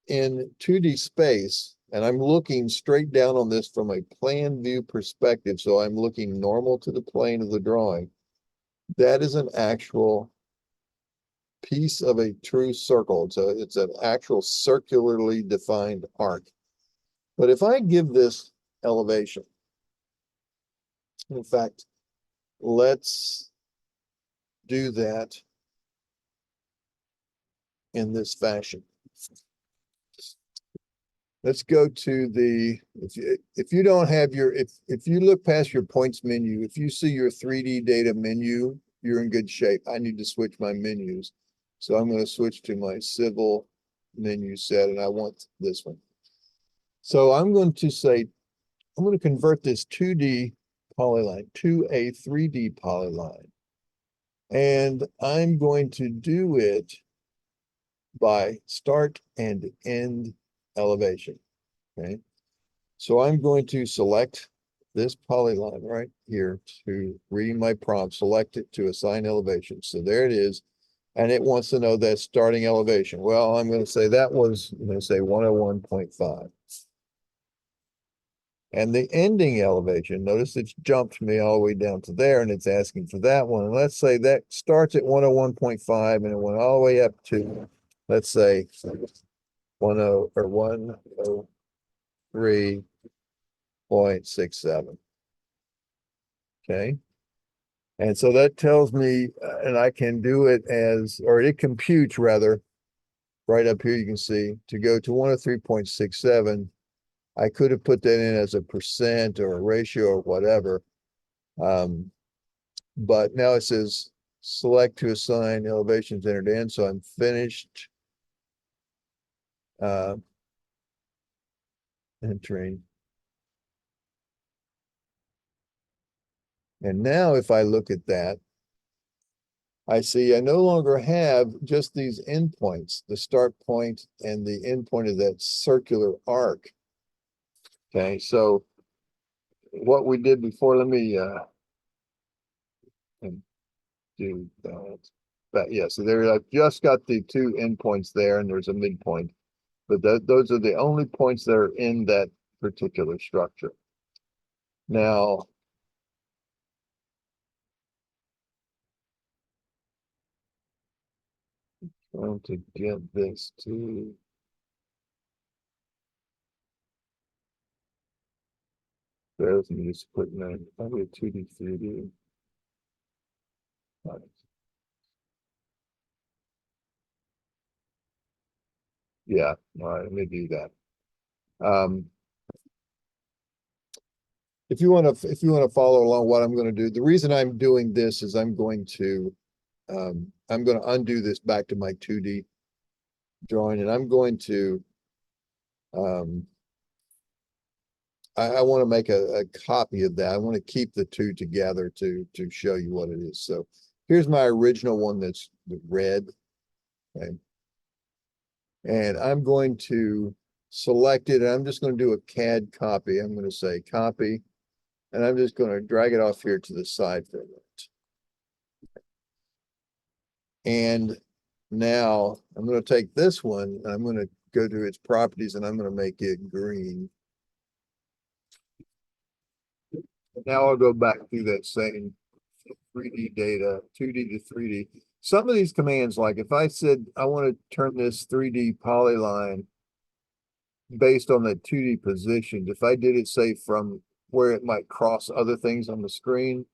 Speaker 1: in 2D space, and I'm looking straight down on this from a plan view perspective, so I'm looking normal to the plane of the drawing, that is an actual piece of a true circle. So it's an actual circularly defined arc. But if I give this elevation, in fact, let's do that in this fashion. Let's go to the, if you don't have your, if you look past your points menu, if you see your 3D data menu, you're in good shape. I need to switch my menus. So I'm going to switch to my civil menu set, and I want this one. So I'm going to say, I'm going to convert this 2D polyline to a 3D polyline. And I'm going to do it by start and end elevation. Okay. So I'm going to select this polyline right here to read my prompt, select it to assign elevation. So there it is. And it wants to know that starting elevation. Well, I'm going to say that was, I'm going to say 101.5. And the ending elevation, notice it's jumped me all the way down to there, and it's asking for that one. And let's say that starts at 101.5 and it went all the way up to, let's say 103.67. Okay. And so that tells me, and I can do it as, or it computes rather, right up here you can see, to go to 103.67. I could have put that in as a percent or a ratio or whatever. But now it says select to assign elevations entered in. So I'm finished entering. And now if I look at that, I see I no longer have just these endpoints, the start point and the end point of that circular arc. Okay, so what we did before, let me do that. But yeah, so there I've just got the two endpoints there and there's a midpoint. But those are the only points that are in that particular structure. Now, trying to get this to there's me just putting in probably a 2D, 3D. Right. Yeah, all right, let me do that. If you want to follow along what I'm going to do, the reason I'm doing this is I'm going to undo this back to my 2D drawing, and I'm going to I want to make a copy of that. I want to keep the two together to show you what it is. So here's my original one that's the red. Okay. And I'm going to select it, and I'm just going to do a CAD copy. I'm going to say copy, and I'm just going to drag it off here to the side for a minute. And now I'm going to take this one, and I'm going to go to its properties, and I'm going to make it green. Now I'll go back through that same 3D data, 2D to 3D. Some of these commands, like if I said I want to turn this 3D polyline based on the 2D positions, if I did it, say, from where it might cross other things on the screen,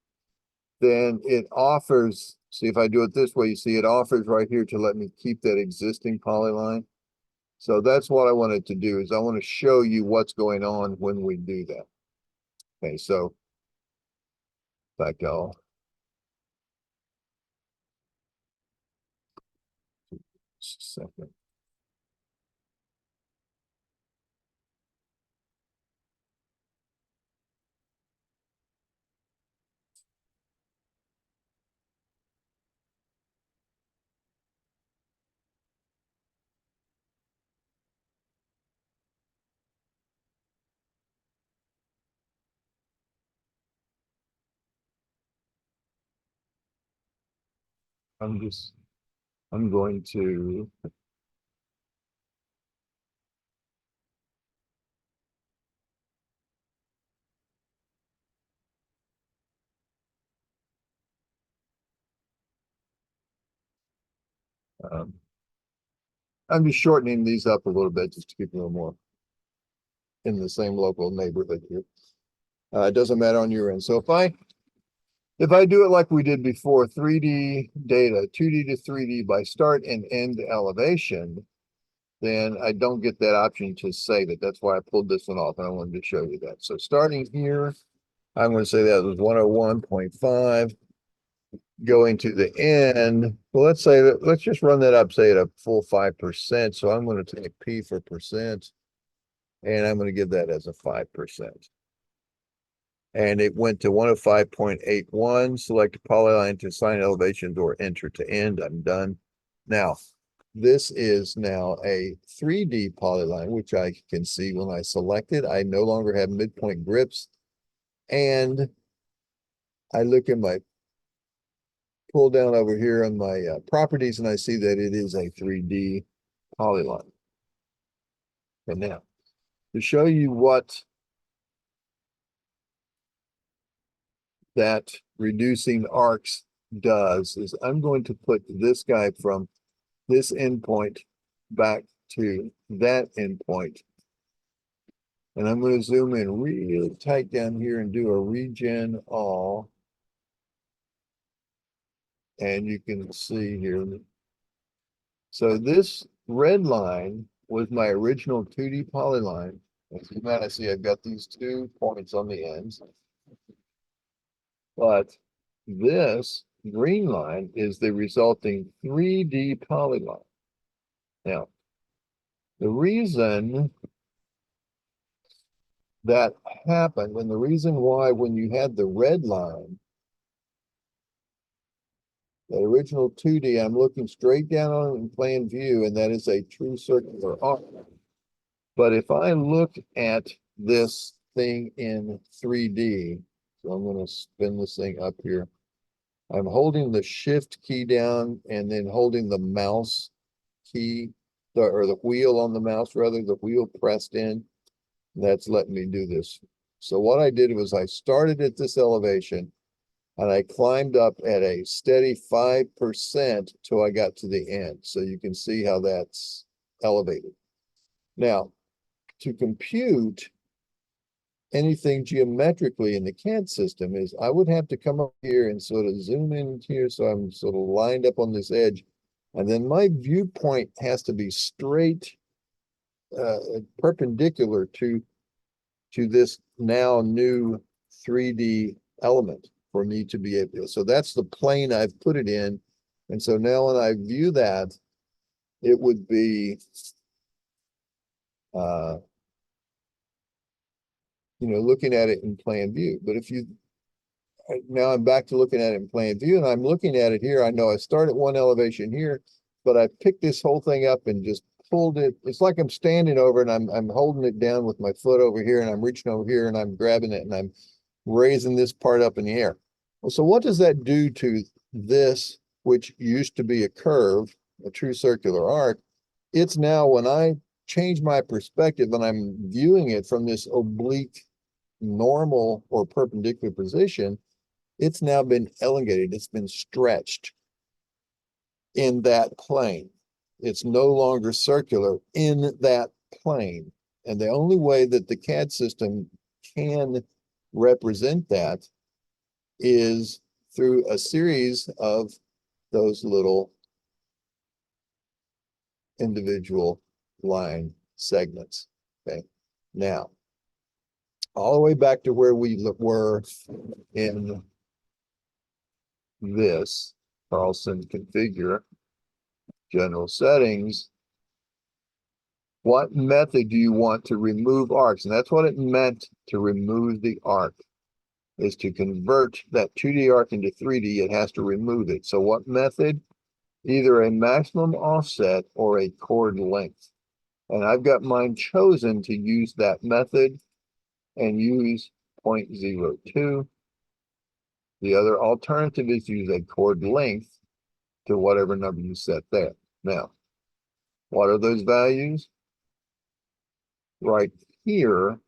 Speaker 1: then it offers, see if I do it this way, you see it offers right here to let me keep that existing polyline. So that's what I wanted to do, is I want to show you what's going on when we do that. Okay, so in fact, I'll just a second. I'm going to I'm just shortening these up a little bit just to keep a little more in the same local neighborhood here. It doesn't matter on your end. So if I do it like we did before, 3D data, 2D to 3D by start and end elevation, then I don't get that option to save it. That's why I pulled this one off, and I wanted to show you that. So starting here, I'm going to say that was 101.5. Going to the end, well, let's say that, let's just run that up, say at a full 5%. So I'm going to take P for percent, and I'm going to give that as a 5%. And it went to 105.81. Select a polyline to assign elevations or enter to end. I'm done. Now, this is now a 3D polyline, which I can see when I select it. I no longer have midpoint grips. And I look in my pull down over here on my properties, and I see that it is a 3D polyline. And now, to show you what that reducing arcs does, is I'm going to put this guy from this endpoint back to that endpoint. And I'm going to zoom in real tight down here and do a regen all. And you can see here. So this red line was my original 2D polyline. As you might see, I've got these 2 points on the ends. But this green line is the resulting 3D polyline. Now, the reason that happened, and the reason why when you had the red line, That original 2D, I'm looking straight down on it in plan view, and that is a true circular arc. But if I look at this thing in 3D, so I'm going to spin this thing up here. I'm holding the shift key down and then holding the mouse key, or the wheel on the mouse, rather, the wheel pressed in. That's letting me do this. So what I did was I started at this elevation and I climbed up at a steady 5% till I got to the end. So you can see how that's elevated. Now, to compute anything geometrically in the CAD system is I would have to come up here and sort of zoom in here. So I'm sort of lined up on this edge. And then my viewpoint has to be straight, perpendicular to this now new 3D element for me to be able to. So that's the plane I've put it in. And so now when I view that, it would be, looking at it in plan view. But if you, now I'm back to looking at it in plan view, and I'm looking at it here. I know I start at one elevation here, but I picked this whole thing up and just pulled it. It's like I'm standing over and I'm holding it down with my foot over here, and I'm reaching over here and I'm grabbing it and I'm raising this part up in the air. Well, so what does that do to this, which used to be a curve, a true circular arc? It's now, when I change my perspective and I'm viewing it from this oblique, normal or perpendicular position, it's now been elongated. It's been stretched in that plane. It's no longer circular in that plane. And the only way that the CAD system can represent that is through a series of those little individual line segments. Okay. Now, all the way back to where we were in this Carlson configure, general settings. What method do you want to remove arcs? And that's what it meant to remove the arc, is to convert that 2D arc into 3D. It has to remove it. So what method? Either a maximum offset or a chord length. And I've got mine chosen to use that method and use 0.02. The other alternative is use a chord length to whatever number you set there. Now, what are those values? Right here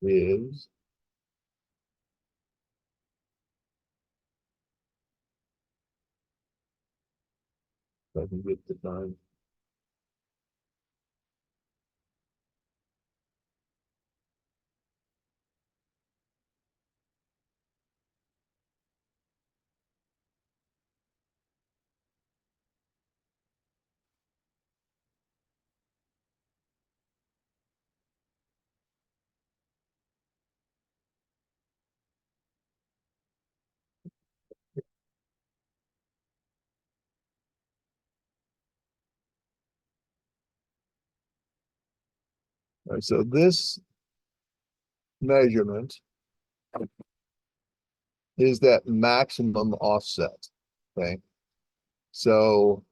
Speaker 1: is I can get the time. All right, so this measurement is that maximum offset. Okay. So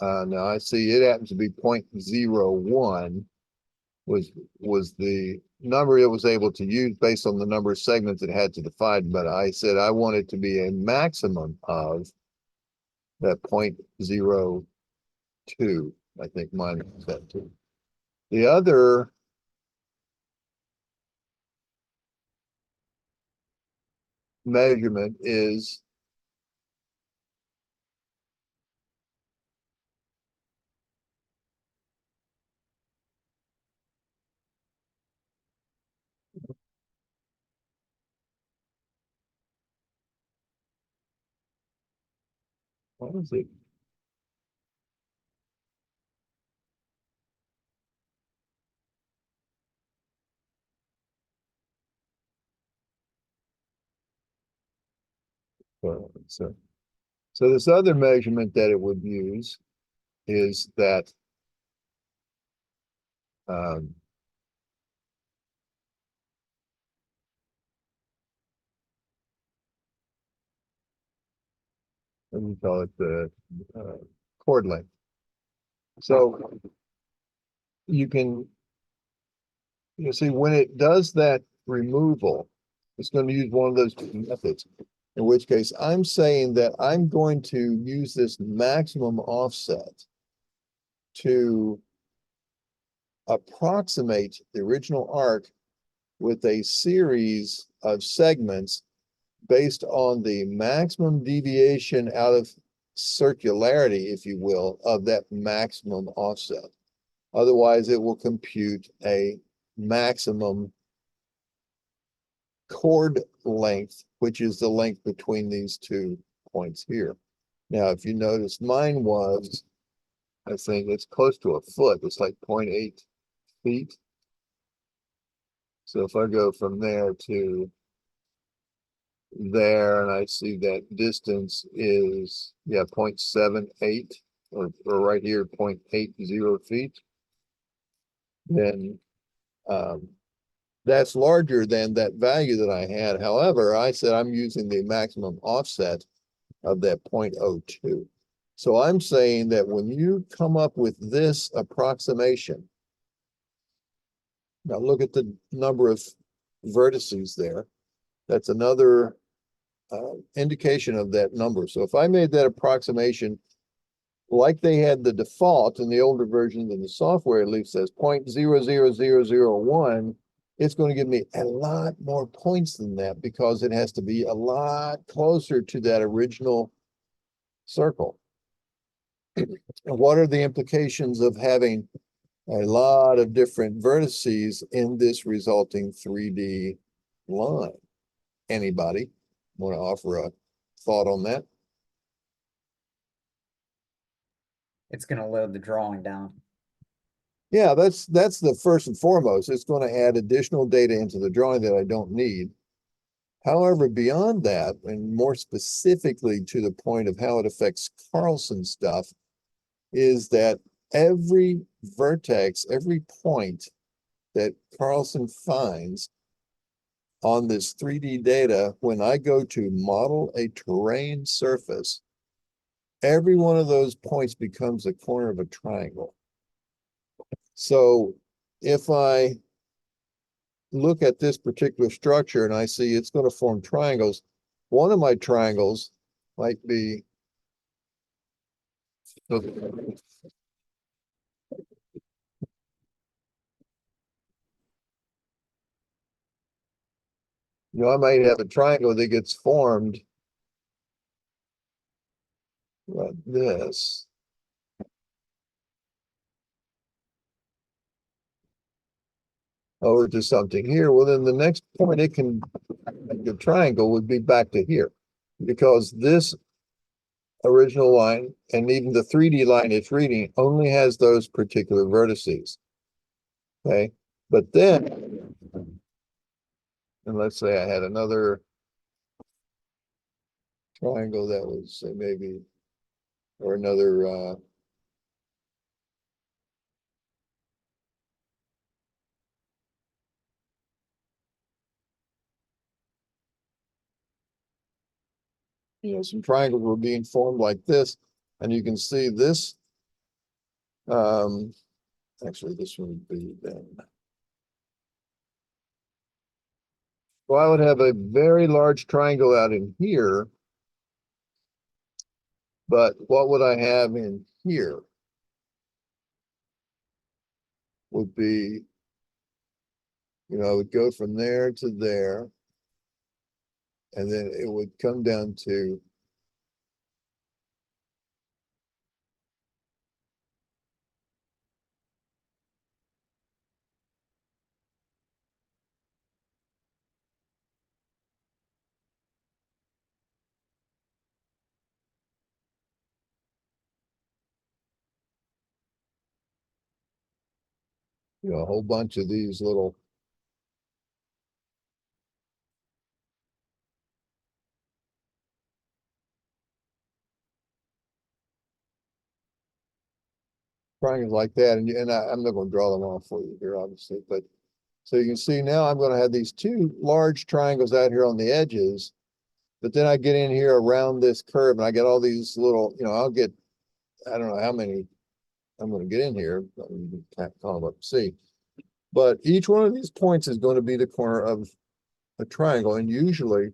Speaker 1: now I see it happens to be 0.01 was the number it was able to use based on the number of segments it had to define. But I said I want it to be a maximum of that 0.02. I think mine is that too. The other measurement is what is it? So this other measurement that it would use is that um, what do you call it, the chord length. So you can, you see, when it does that removal, it's going to use one of those two methods. In which case, I'm saying that I'm going to use this maximum offset to approximate the original arc with a series of segments based on the maximum deviation out of circularity, if you will, of that maximum offset. Otherwise, it will compute a maximum chord length, which is the length between these 2 points here. Now, if you notice, mine was, I think it's close to a foot. It's like 0.8 feet. So if I go from there to there, and I see that distance is, yeah, 0.78, or right here, 0.80 feet, then that's larger than that value that I had. However, I said I'm using the maximum offset of that 0.02. So I'm saying that when you come up with this approximation, now look at the number of vertices there. That's another indication of that number. So if I made that approximation like they had the default in the older version than the software at least says 0.00001, it's going to give me a lot more points than that because it has to be a lot closer to that original circle. And what are the implications of having a lot of different vertices in this resulting 3D line? Anybody want to offer a thought on that?
Speaker 3: It's gonna load the drawing down.
Speaker 1: Yeah, that's the first and foremost. It's going to add additional data into the drawing that I don't need. However, beyond that, and more specifically to the point of how it affects Carlson stuff, is that every vertex, every point that Carlson finds on this 3D data, when I go to model a terrain surface, every one of those points becomes a corner of a triangle. So if I look at this particular structure and I see it's going to form triangles, one of my triangles might be, I might have a triangle that gets formed like this. Over to something here. Well, then the next point it can make a triangle would be back to here, because this original line and even the 3D line it's reading only has those particular vertices. Okay, but then, and let's say I had another triangle that was say maybe, or another some triangles were being formed like this, and you can see this. Actually, this would be then. Well, I would have a very large triangle out in here, but what would I have in here? Would be, I would go from there to there, and then it would come down to a whole bunch of these little triangles like that, and I'm not gonna draw them all for you here, obviously, but so you can see now I'm gonna have these two large triangles out here on the edges, but then I get in here around this curve and I get all these little, I'll get, I don't know how many I'm gonna get in here, but you can call them up and see. But each one of these points is going to be the corner of a triangle, and usually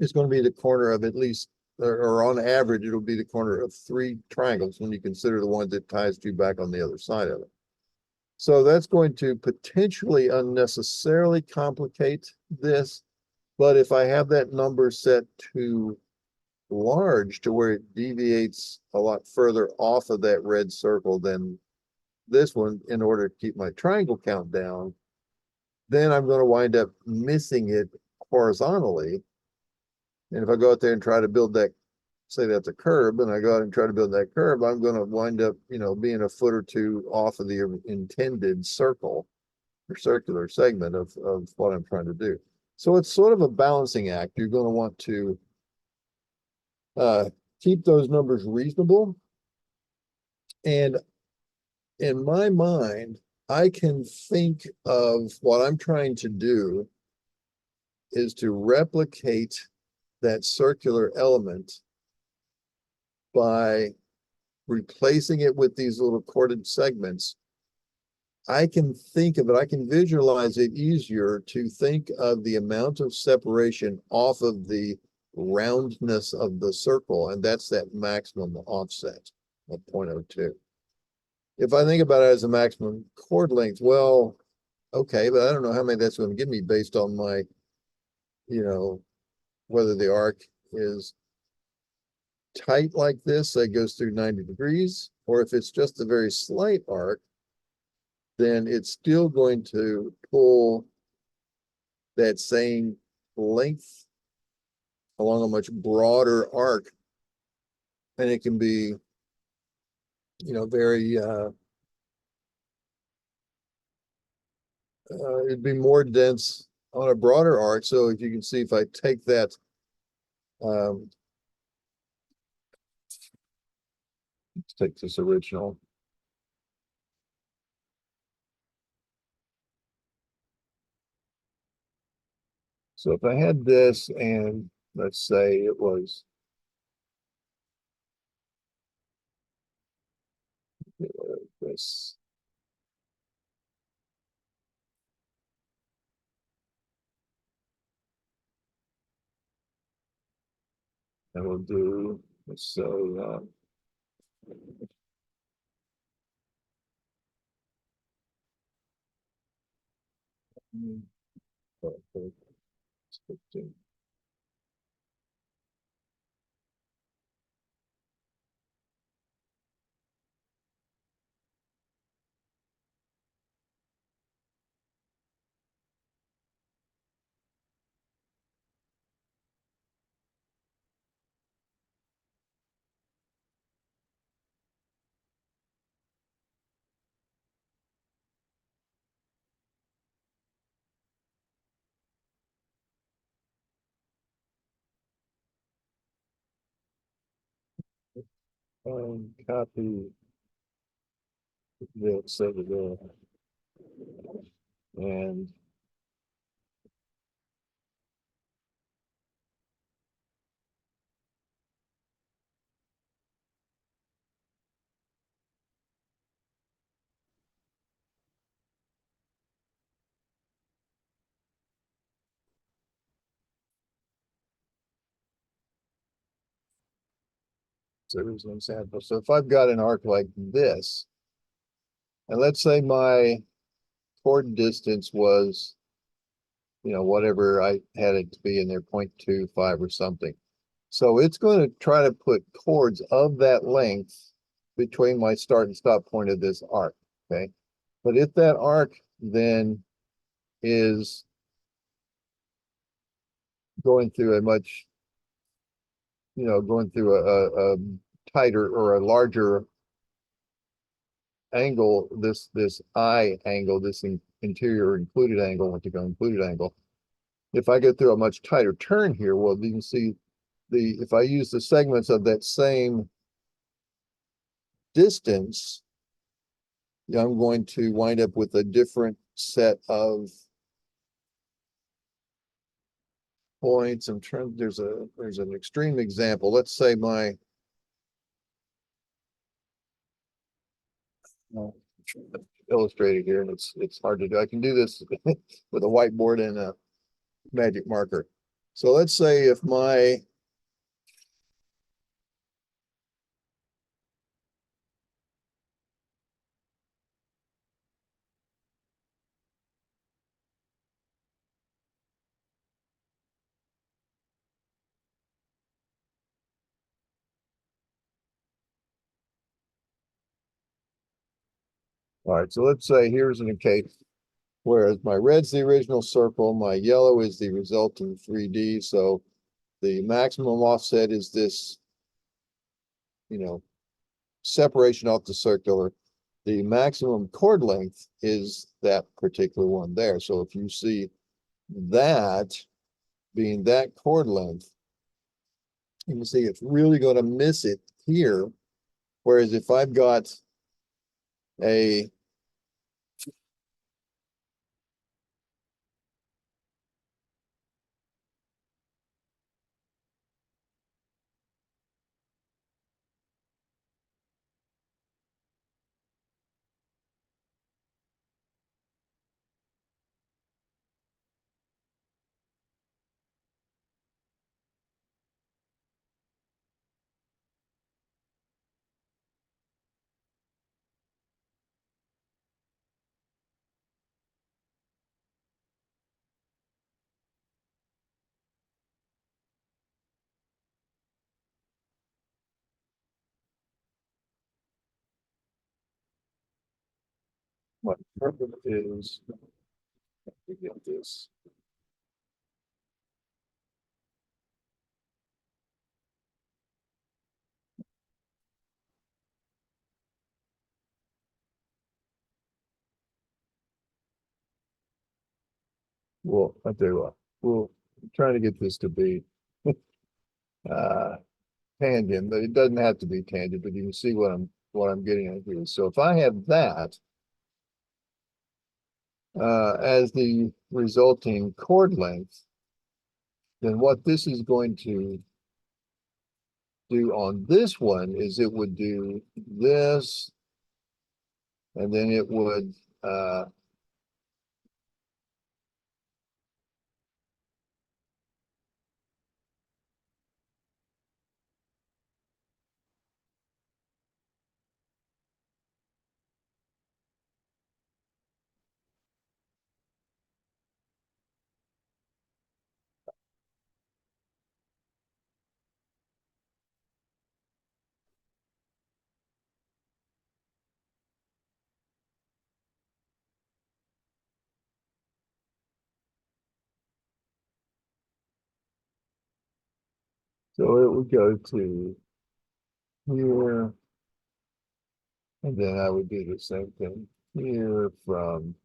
Speaker 1: it's going to be the corner of at least, or on average, it'll be the corner of 3 triangles when you consider the one that ties 2 back on the other side of it. So that's going to potentially unnecessarily complicate this. But if I have that number set to large to where it deviates a lot further off of that red circle than this one in order to keep my triangle count down, then I'm going to wind up missing it horizontally. And if I go out there and try to build that, say that's a curb, and I go out and try to build that curb, I'm going to wind up, being a foot or 2 off of the intended circle or circular segment of what I'm trying to do. So it's sort of a balancing act. You're going to want to keep those numbers reasonable. And in my mind, I can think of what I'm trying to do is to replicate that circular element by replacing it with these little corded segments. I can think of it, I can visualize it easier to think of the amount of separation off of the roundness of the circle, and that's that maximum offset of 0.02. If I think about it as a maximum chord length, well, okay, but I don't know how many that's going to give me based on my, whether the arc is tight like this, that goes through 90 degrees, or if it's just a very slight arc, then it's still going to pull that same length along a much broader arc. And it can be, very, it'd be more dense on a broader arc. So if you can see, if I take that, let's take this original. So if I had this, and let's say it was this, and we'll do, let's say, copy this over there, and so here's an example. So if I've got an arc like this, and let's say my chord distance was, whatever I had it to be in there, 0.25 or something. So it's going to try to put chords of that length between my start and stop point of this arc, okay? But if that arc then is going through a much, going through a tighter or a larger angle, this eye angle, this interior included angle, what you call included angle, if I go through a much tighter turn here, well, you can see if I use the segments of that same distance, I'm going to wind up with a different set of points. I'm trying, there's an extreme example. Let's say my illustrated here, and it's hard to do. I can do this with a whiteboard and a magic marker. So let's say if my all right, so let's say here's in a case whereas my red's the original circle, my yellow is the resulting 3D. So the maximum offset is this, separation off the circular. The maximum chord length is that particular one there. So if you see that being that chord length, you can see it's really going to miss it here. Whereas if I've got a what purpose is to get this. Well, I tell you what, we'll try to get this to be uh tangent, but it doesn't have to be tangent, but you can see what I'm getting at here. So if I have that as the resulting chord length, then what this is going to do on this one is it would do this, and then it would so it would go to here, and then I would do the same thing here from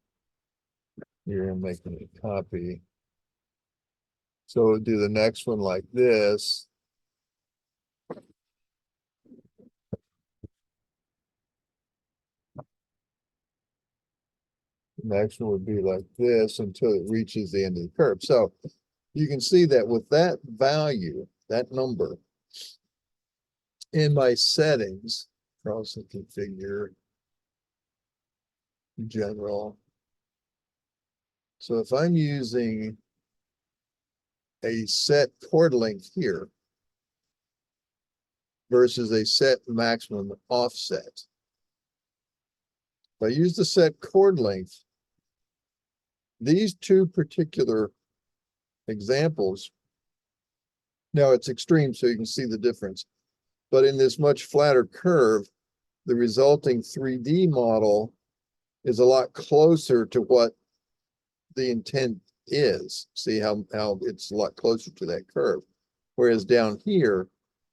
Speaker 1: here and making a copy. So it would do the next one like this. The next one would be like this until it reaches the end of the curve. So you can see that with that value, that number, in my settings, Carlson configure general. So if I'm using a set chord length here versus a set maximum offset, if I use the set chord length, these two particular examples, now it's extreme so you can see the difference, but in this much flatter curve, the resulting 3D model is a lot closer to what the intent is. See how it's a lot closer to that curve. Whereas down here,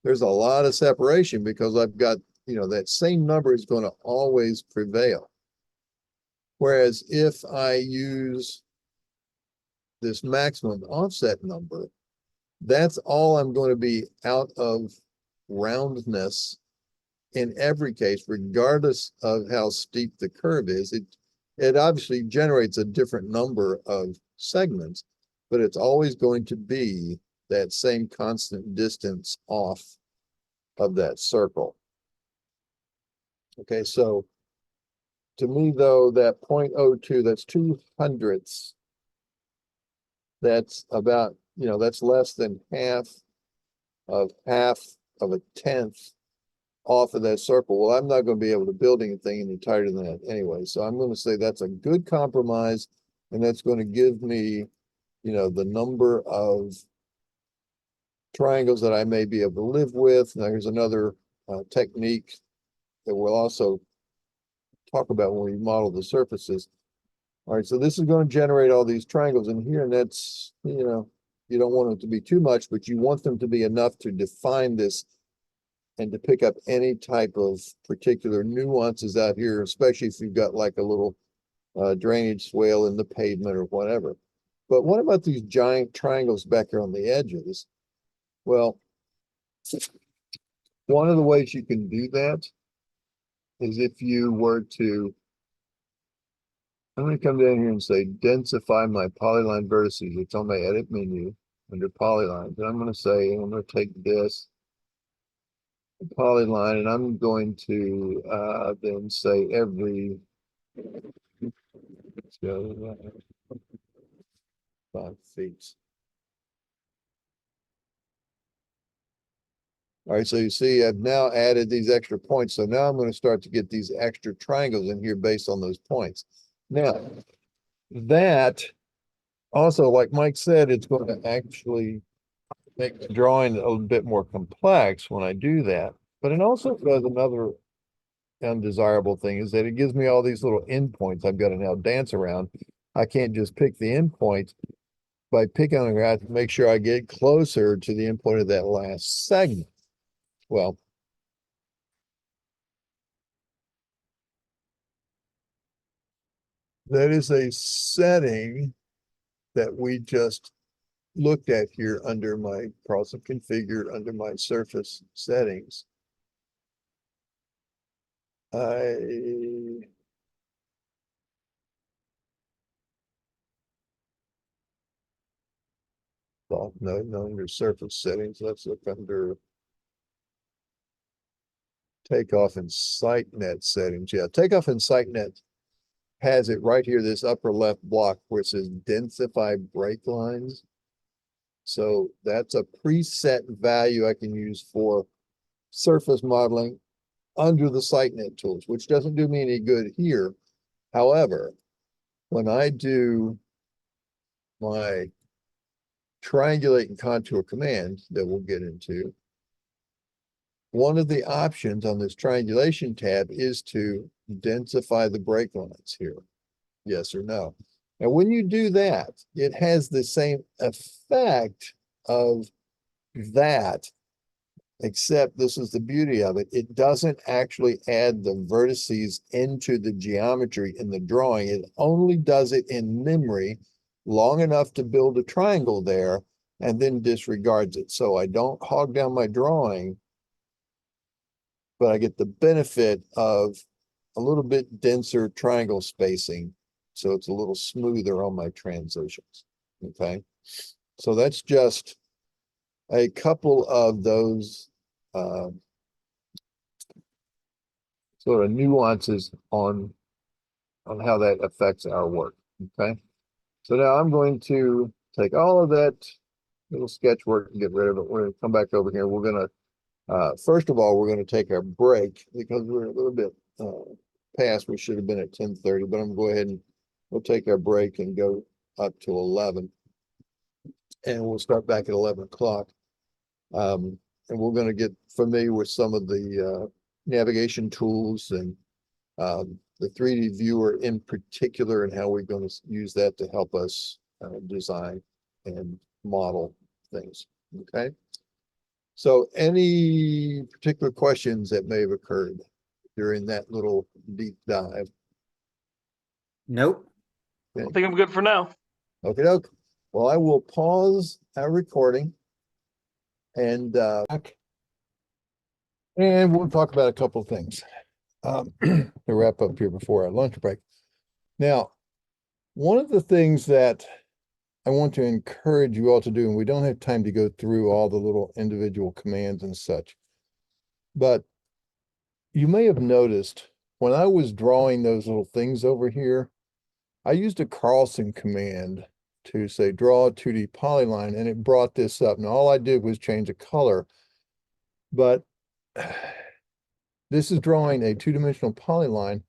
Speaker 1: there's a lot of separation because I've got, that same number is going to always prevail. Whereas if I use this maximum offset number, that's all I'm going to be out of roundness in every case, regardless of how steep the curve is, it obviously generates a different number of segments, but it's always going to be that same constant distance off of that circle. Okay, so to me though, that 0.02, that's 200ths. That's about, that's less than half of a tenth off of that circle. Well, I'm not going to be able to build anything any tighter than that anyway. So I'm going to say that's a good compromise, and that's going to give me, the number of triangles that I may be able to live with. Now, here's another technique that we'll also talk about when we model the surfaces. All right, so this is going to generate all these triangles in here, and that's, you don't want them to be too much, but you want them to be enough to define this and to pick up any type of particular nuances out here, especially if you've got like a little drainage swale in the pavement or whatever. But what about these giant triangles back here on the edges? Well, one of the ways you can do that is if you were to, I'm going to come down here and say densify my polyline vertices. It's on my edit menu under polylines. And I'm going to say, I'm going to take this polyline and I'm going to then say every, let's go 5 feet. All right, so you see I've now added these extra points. So now I'm going to start to get these extra triangles in here based on those points. Now, that also, like Mike said, it's going to actually make the drawing a little bit more complex when I do that. But it also does another undesirable thing, is that it gives me all these little endpoints I've got to now dance around. I can't just pick the endpoint. By picking on it, I have to make sure I get closer to the endpoint of that last segment. Well, that is a setting that we just looked at here under my Carlson configure, under my surface settings. Well, no, under surface settings. Let's look under takeoff and site net settings. Yeah, takeoff and site net has it right here, this upper left block where it says densify break lines. So that's a preset value I can use for surface modeling under the site net tools, which doesn't do me any good here. However, when I do my triangulate and contour command that we'll get into, one of the options on this triangulation tab is to densify the break lines here. Yes or no. And when you do that, it has the same effect of that, except this is the beauty of it. It doesn't actually add the vertices into the geometry in the drawing. It only does it in memory long enough to build a triangle there and then disregards it. So I don't hog down my drawing, but I get the benefit of a little bit denser triangle spacing. So it's a little smoother on my transitions. Okay. So that's just a couple of those sort of nuances on how that affects our work. Okay. So now I'm going to take all of that little sketch work and get rid of it. We're going to come back over here. We're going to, first of all, we're going to take our break because we're a little bit past. We should have been at 10:30, but I'm going to go ahead and we'll take our break and go up to 11. And we'll start back at 11 o'clock. And we're going to get familiar with some of the navigation tools and the 3D viewer in particular, and how we're going to use that to help us design and model things. Okay. So any particular questions that may have occurred during that little deep dive?
Speaker 3: Nope.
Speaker 2: I think I'm good for now.
Speaker 1: Okay, doke. Well, I will pause our recording and And we'll talk about a couple of things to wrap up here before our lunch break. Now, one of the things that I want to encourage you all to do, and we don't have time to go through all the little individual commands and such, but you may have noticed when I was drawing those little things over here, I used a Carlson command to say draw a 2D polyline, and it brought this up. And all I did was change a color, but this is drawing a two-dimensional polyline,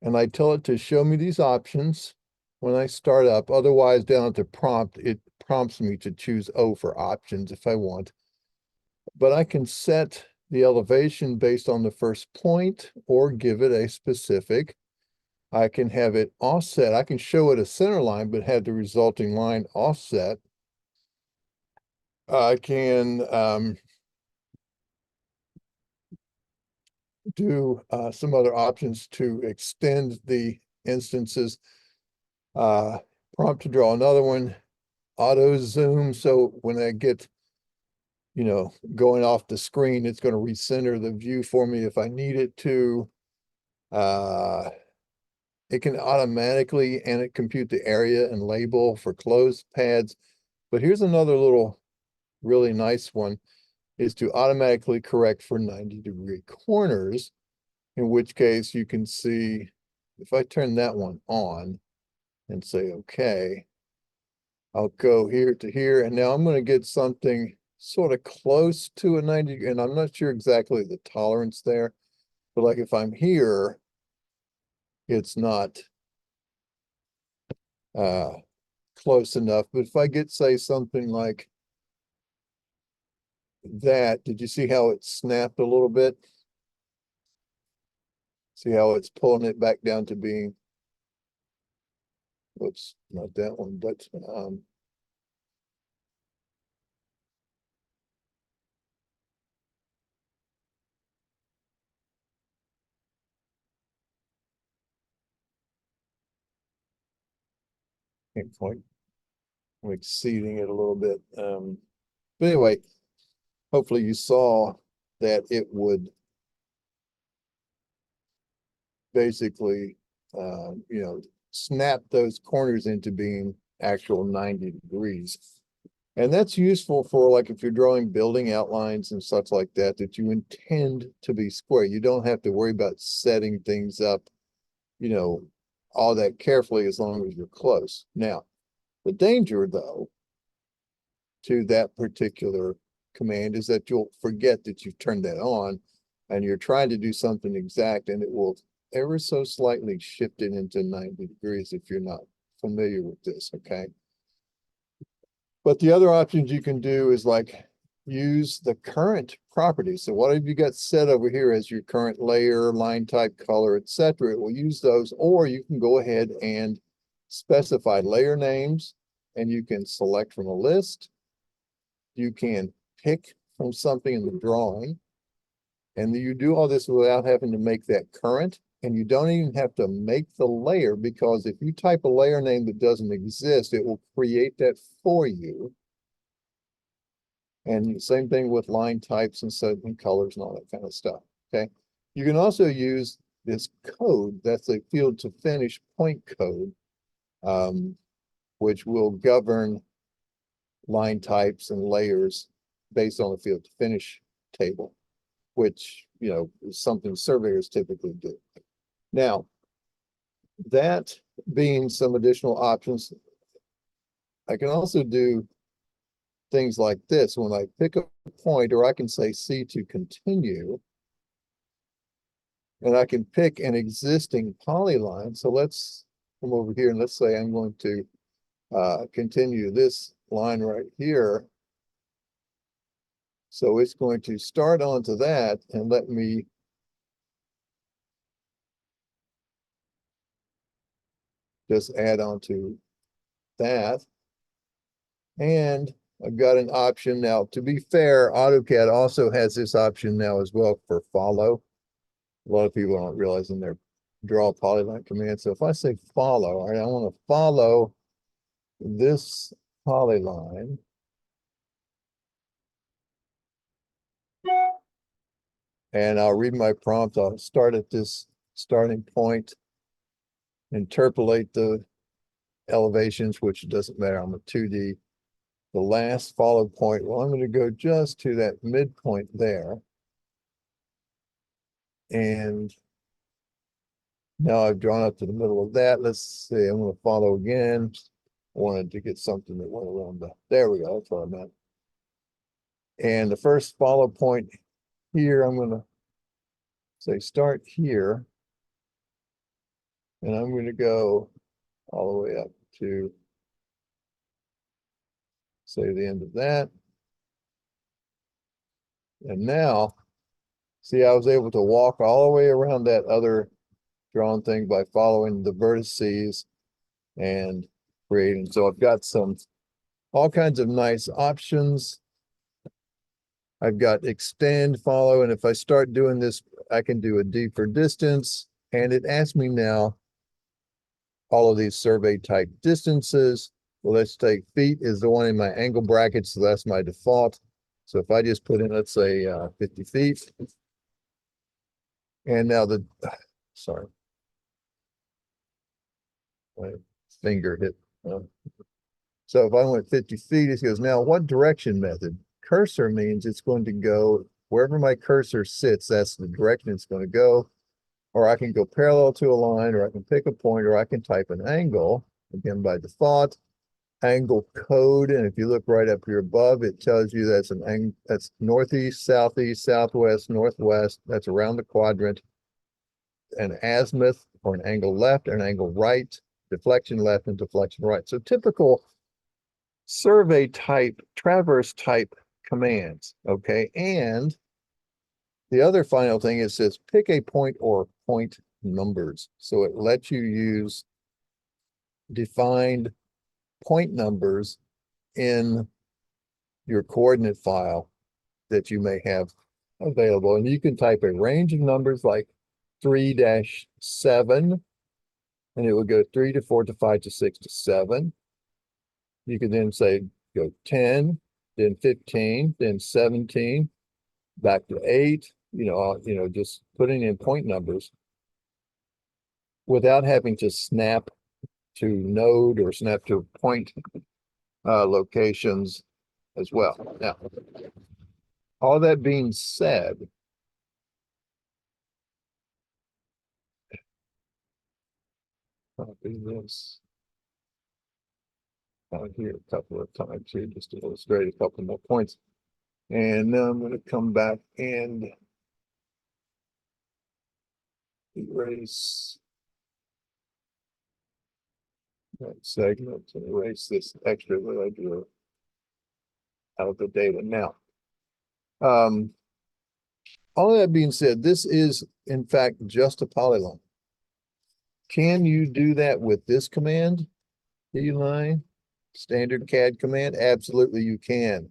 Speaker 1: and I tell it to show me these options when I start up. Otherwise, down at the prompt, it prompts me to choose O for options if I want. But I can set the elevation based on the first point or give it a specific. I can have it offset. I can show it a center line, but have the resulting line offset. I can do some other options to extend the instances. Prompt to draw another one, auto zoom. So when I get, going off the screen, it's going to recenter the view for me if I need it to. It can automatically compute the area and label for closed pads. But here's another little really nice one, is to automatically correct for 90-degree corners, in which case you can see if I turn that one on and say, okay, I'll go here to here. And now I'm going to get something sort of close to a 90, and I'm not sure exactly the tolerance there, but like if I'm here, it's not close enough. But if I get, say, something like that, did you see how it snapped a little bit? See how it's pulling it back down to being, whoops, not that one, but can't quite, I'm exceeding it a little bit. But anyway, hopefully you saw that it would basically, snap those corners into being actual 90 degrees. And that's useful for, like, if you're drawing building outlines and such like that, that you intend to be square. You don't have to worry about setting things up, all that carefully as long as you're close. Now, the danger, though, to that particular command is that you'll forget that you've turned that on and you're trying to do something exact, and it will ever so slightly shift it into 90 degrees if you're not familiar with this, okay? But the other options you can do is like use the current properties. So what have you got set over here as your current layer, line type, color, etc.? It will use those, or you can go ahead and specify layer names, and you can select from a list. You can pick from something in the drawing, and you do all this without having to make that current. And you don't even have to make the layer, because if you type a layer name that doesn't exist, it will create that for you. And same thing with line types and certain colors and all that kind of stuff, okay? You can also use this code, that's a field to finish point code, which will govern line types and layers based on the field to finish table, which, is something surveyors typically do. Now, that being some additional options, I can also do things like this. When I pick a point, or I can say C to continue, and I can pick an existing polyline. So let's come over here and let's say I'm going to continue this line right here. So it's going to start onto that and let me just add on to that. And I've got an option now. To be fair, AutoCAD also has this option now as well for follow. A lot of people don't realize in their draw polyline command. So if I say follow, all right, I want to follow this polyline. And I'll read my prompt. I'll start at this starting point, interpolate the elevations, which doesn't matter. I'm a 2D. The last follow point, well, I'm going to go just to that midpoint there. And now I've drawn up to the middle of that. Let's see, I'm going to follow again. I wanted to get something that went around the, there we go, that's what I meant. And the first follow point here, I'm going to say start here. And I'm going to go all the way up to, say, the end of that. And now, see, I was able to walk all the way around that other drawn thing by following the vertices and creating. So I've got all kinds of nice options. I've got extend, follow, and if I start doing this, I can do a deeper distance. And it asks me now all of these survey type distances. Well, let's take feet is the one in my angle bracket, so that's my default. So if I just put in, let's say 50 feet. And now sorry. My finger hit. So if I went 50 feet, it goes, now what direction method? Cursor means it's going to go wherever my cursor sits, that's the direction it's going to go. Or I can go parallel to a line, or I can pick a point, or I can type an angle, again by default, angle code. And if you look right up here above, it tells you that's an angle, that's northeast, southeast, southwest, northwest, that's around the quadrant. An azimuth, or an angle left, or an angle right, deflection left and deflection right. So typical survey type, traverse type commands, okay? And the other final thing, it says pick a point or point numbers. So it lets you use defined point numbers in your coordinate file that you may have available. And you can type a range of numbers like 3-7, and it would go 3 to 4 to 5 to 6 to 7. You can then say go 10, then 15, then 17, back to 8, just putting in point numbers without having to snap to node or snap to point locations as well. Now, all that being said, copy this out here a couple of times here just to illustrate a couple more points. And now I'm going to come back and erase that segment and erase this extra that I drew out of the data. Now, all that being said, this is in fact just a polyline. Can you do that with this command? P-line, standard CAD command? Absolutely you can.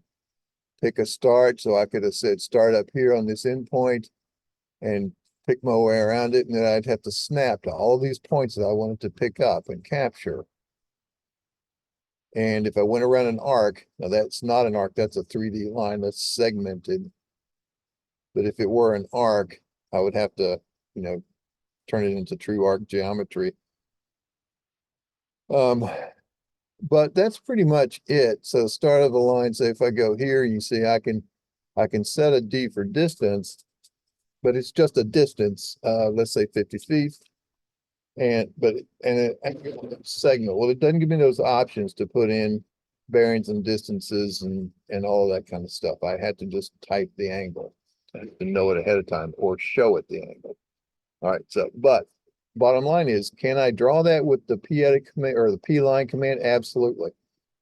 Speaker 1: Pick a start, so I could have said start up here on this endpoint and pick my way around it, and then I'd have to snap to all these points that I wanted to pick up and capture. And if I went around an arc, now that's not an arc, that's a 3D line that's segmented. But if it were an arc, I would have to, turn it into true arc geometry. But that's pretty much it. So start of the line, say if I go here, you see I can set a D for distance, but it's just a distance, let's say 50 feet. And segment. Well, it doesn't give me those options to put in bearings and distances and all that kind of stuff. I had to just type the angle to know it ahead of time or show it the angle. All right, so but bottom line is, can I draw that with the p-edit command or the p-line command? Absolutely.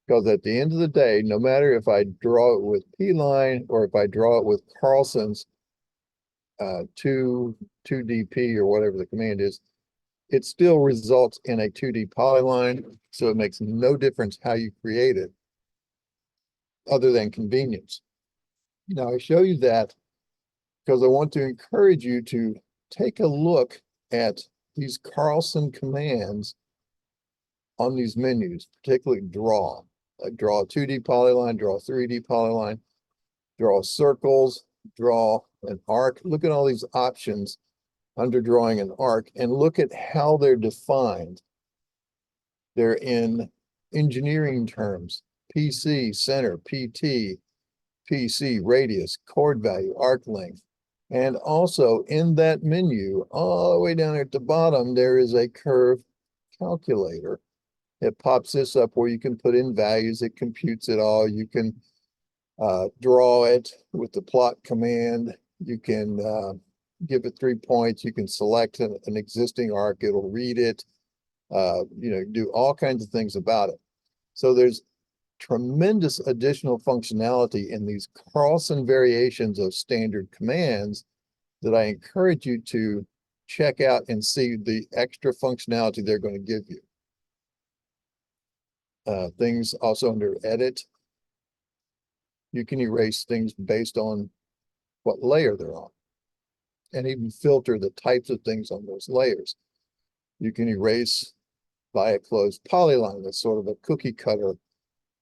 Speaker 1: Because at the end of the day, no matter if I draw it with p-line or if I draw it with Carlson's 2DP or whatever the command is, it still results in a 2D polyline. So it makes no difference how you create it other than convenience. Now I show you that because I want to encourage you to take a look at these Carlson commands on these menus, particularly draw. Like draw a 2D polyline, draw a 3D polyline, draw circles, draw an arc. Look at all these options under drawing an arc and look at how they're defined. They're in engineering terms, PC, center, PT, PC, radius, chord value, arc length. And also in that menu, all the way down at the bottom, there is a curve calculator. It pops this up where you can put in values. It computes it all. You can draw it with the plot command. You can give it 3 points. You can select an existing arc. It'll read it. Do all kinds of things about it. So there's tremendous additional functionality in these Carlson variations of standard commands that I encourage you to check out and see the extra functionality they're going to give you. Things also under edit. You can erase things based on what layer they're on, and even filter the types of things on those layers. You can erase by a closed polyline. That's sort of a cookie cutter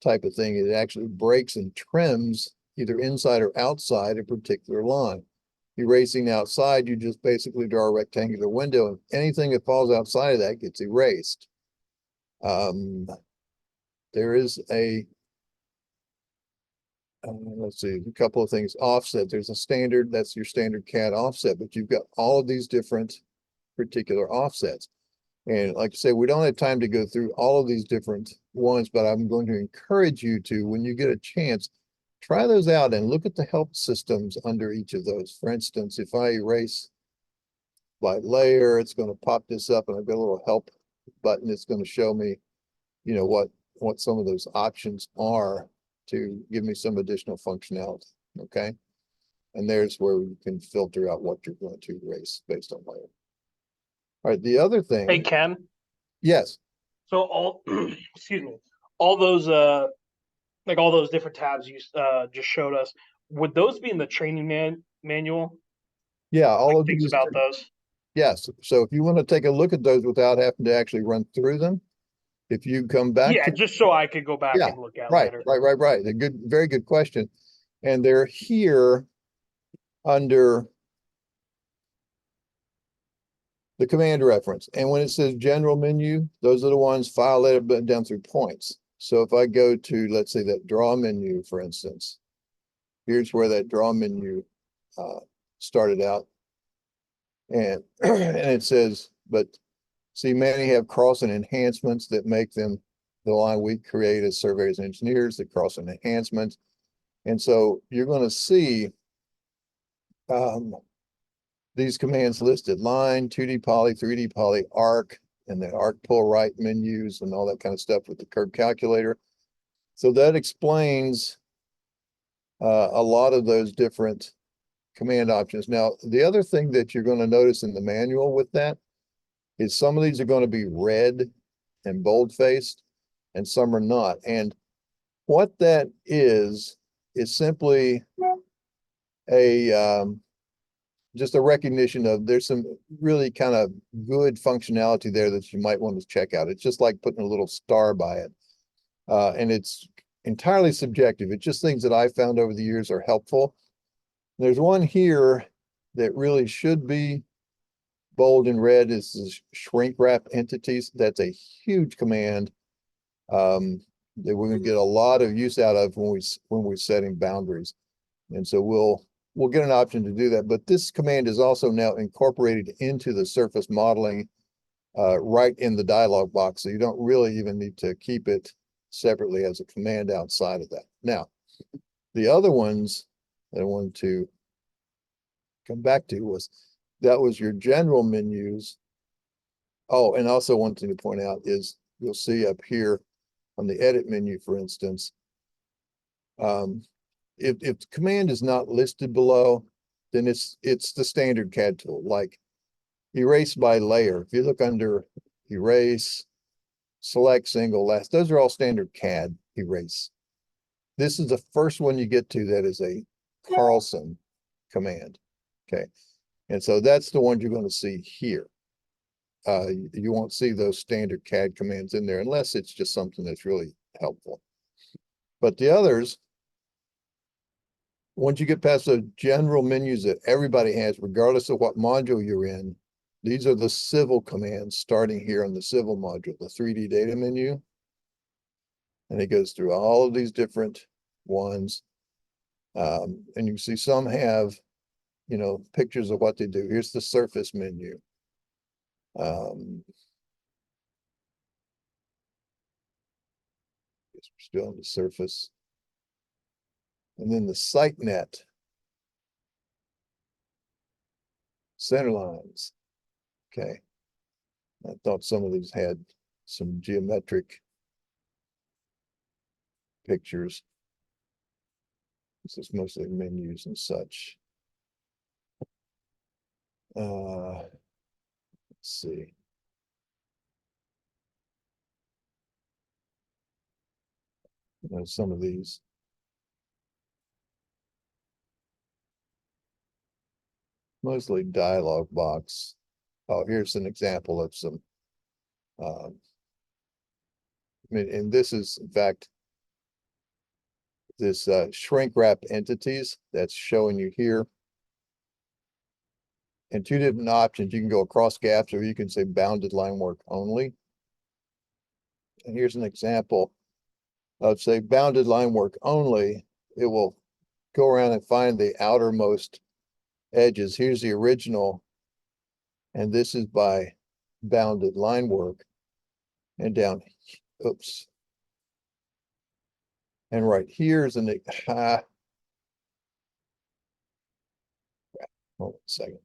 Speaker 1: type of thing. It actually breaks and trims either inside or outside a particular line. Erasing outside, you just basically draw a rectangular window, and anything that falls outside of that gets erased. There is a, let's see, a couple of things. Offset, there's a standard, that's your standard CAD offset, but you've got all of these different particular offsets. And like I say, we don't have time to go through all of these different ones, but I'm going to encourage you to, when you get a chance, try those out and look at the help systems under each of those. For instance, if I erase by layer, it's going to pop this up and I've got a little help button. It's going to show me, what some of those options are to give me some additional functionality. Okay. And there's where you can filter out what you're going to erase based on layer. All right. The other thing.
Speaker 2: Hey, Ken.
Speaker 1: Yes.
Speaker 2: So all, excuse me, all those, like all those different tabs you just showed us, would those be in the training manual?
Speaker 1: Yeah. All of
Speaker 2: Things
Speaker 1: these.
Speaker 2: about those.
Speaker 1: Yes. So if you want to take a look at those without having to actually run through them, if you come back
Speaker 2: Yeah,
Speaker 1: to,
Speaker 2: just so I could go back
Speaker 1: yeah,
Speaker 2: and look at
Speaker 1: right,
Speaker 2: later.
Speaker 1: right. A good, very good question. And they're here under the command reference. And when it says general menu, those are the ones file edit down through points. So if I go to, let's say, that draw menu, for instance, here's where that draw menu started out. And, and it says, but see, many have Carlson enhancements that make them the line we create as surveyors and engineers, the Carlson enhancements. And so you're going to see these commands listed: line, 2D poly, 3D poly, arc, and the arc pull right menus and all that kind of stuff with the curve calculator. So that explains a lot of those different command options. Now, the other thing that you're going to notice in the manual with that is some of these are going to be red and bold-faced, and some are not. And what that is simply a just a recognition of there's some really kind of good functionality there that you might want to check out. It's just like putting a little star by it. And it's entirely subjective. It's just things that I found over the years are helpful. There's one here that really should be bold and red, is the shrink wrap entities. That's a huge command that we're going to get a lot of use out of when we're setting boundaries. And so we'll get an option to do that. But this command is also now incorporated into the surface modeling right in the dialog box. So you don't really even need to keep it separately as a command outside of that. Now, the other ones that I wanted to come back to was your general menus. Oh, and also one thing to point out is you'll see up here on the edit menu, for instance, if the command is not listed below, then it's the standard CAD tool, like erase by layer. If you look under erase, select single last, those are all standard CAD erase. This is the first one you get to that is a Carlson command. Okay. And so that's the one you're going to see here. You won't see those standard CAD commands in there unless it's just something that's really helpful. But the others, once you get past the general menus that everybody has, regardless of what module you're in, these are the civil commands starting here on the civil module, the 3D data menu. And it goes through all of these different ones. And you see some have, you know, pictures of what they do. Here's the surface menu. Guess we're still on the surface. And then the site net. Center lines. Okay. I thought some of these had some geometric pictures. This is mostly menus and such. Let's see. You know, some of these. Mostly dialog box. Oh, here's an example of some. I mean, and this is, in fact, this shrink wrap entities that's showing you here. And two different options. You can go across gaps or you can say bounded line work only. And here's an example of, say, bounded line work only. It will go around and find the outermost edges. Here's the original. And this is by bounded line work. And down, oops. And right here is an, hold on a second.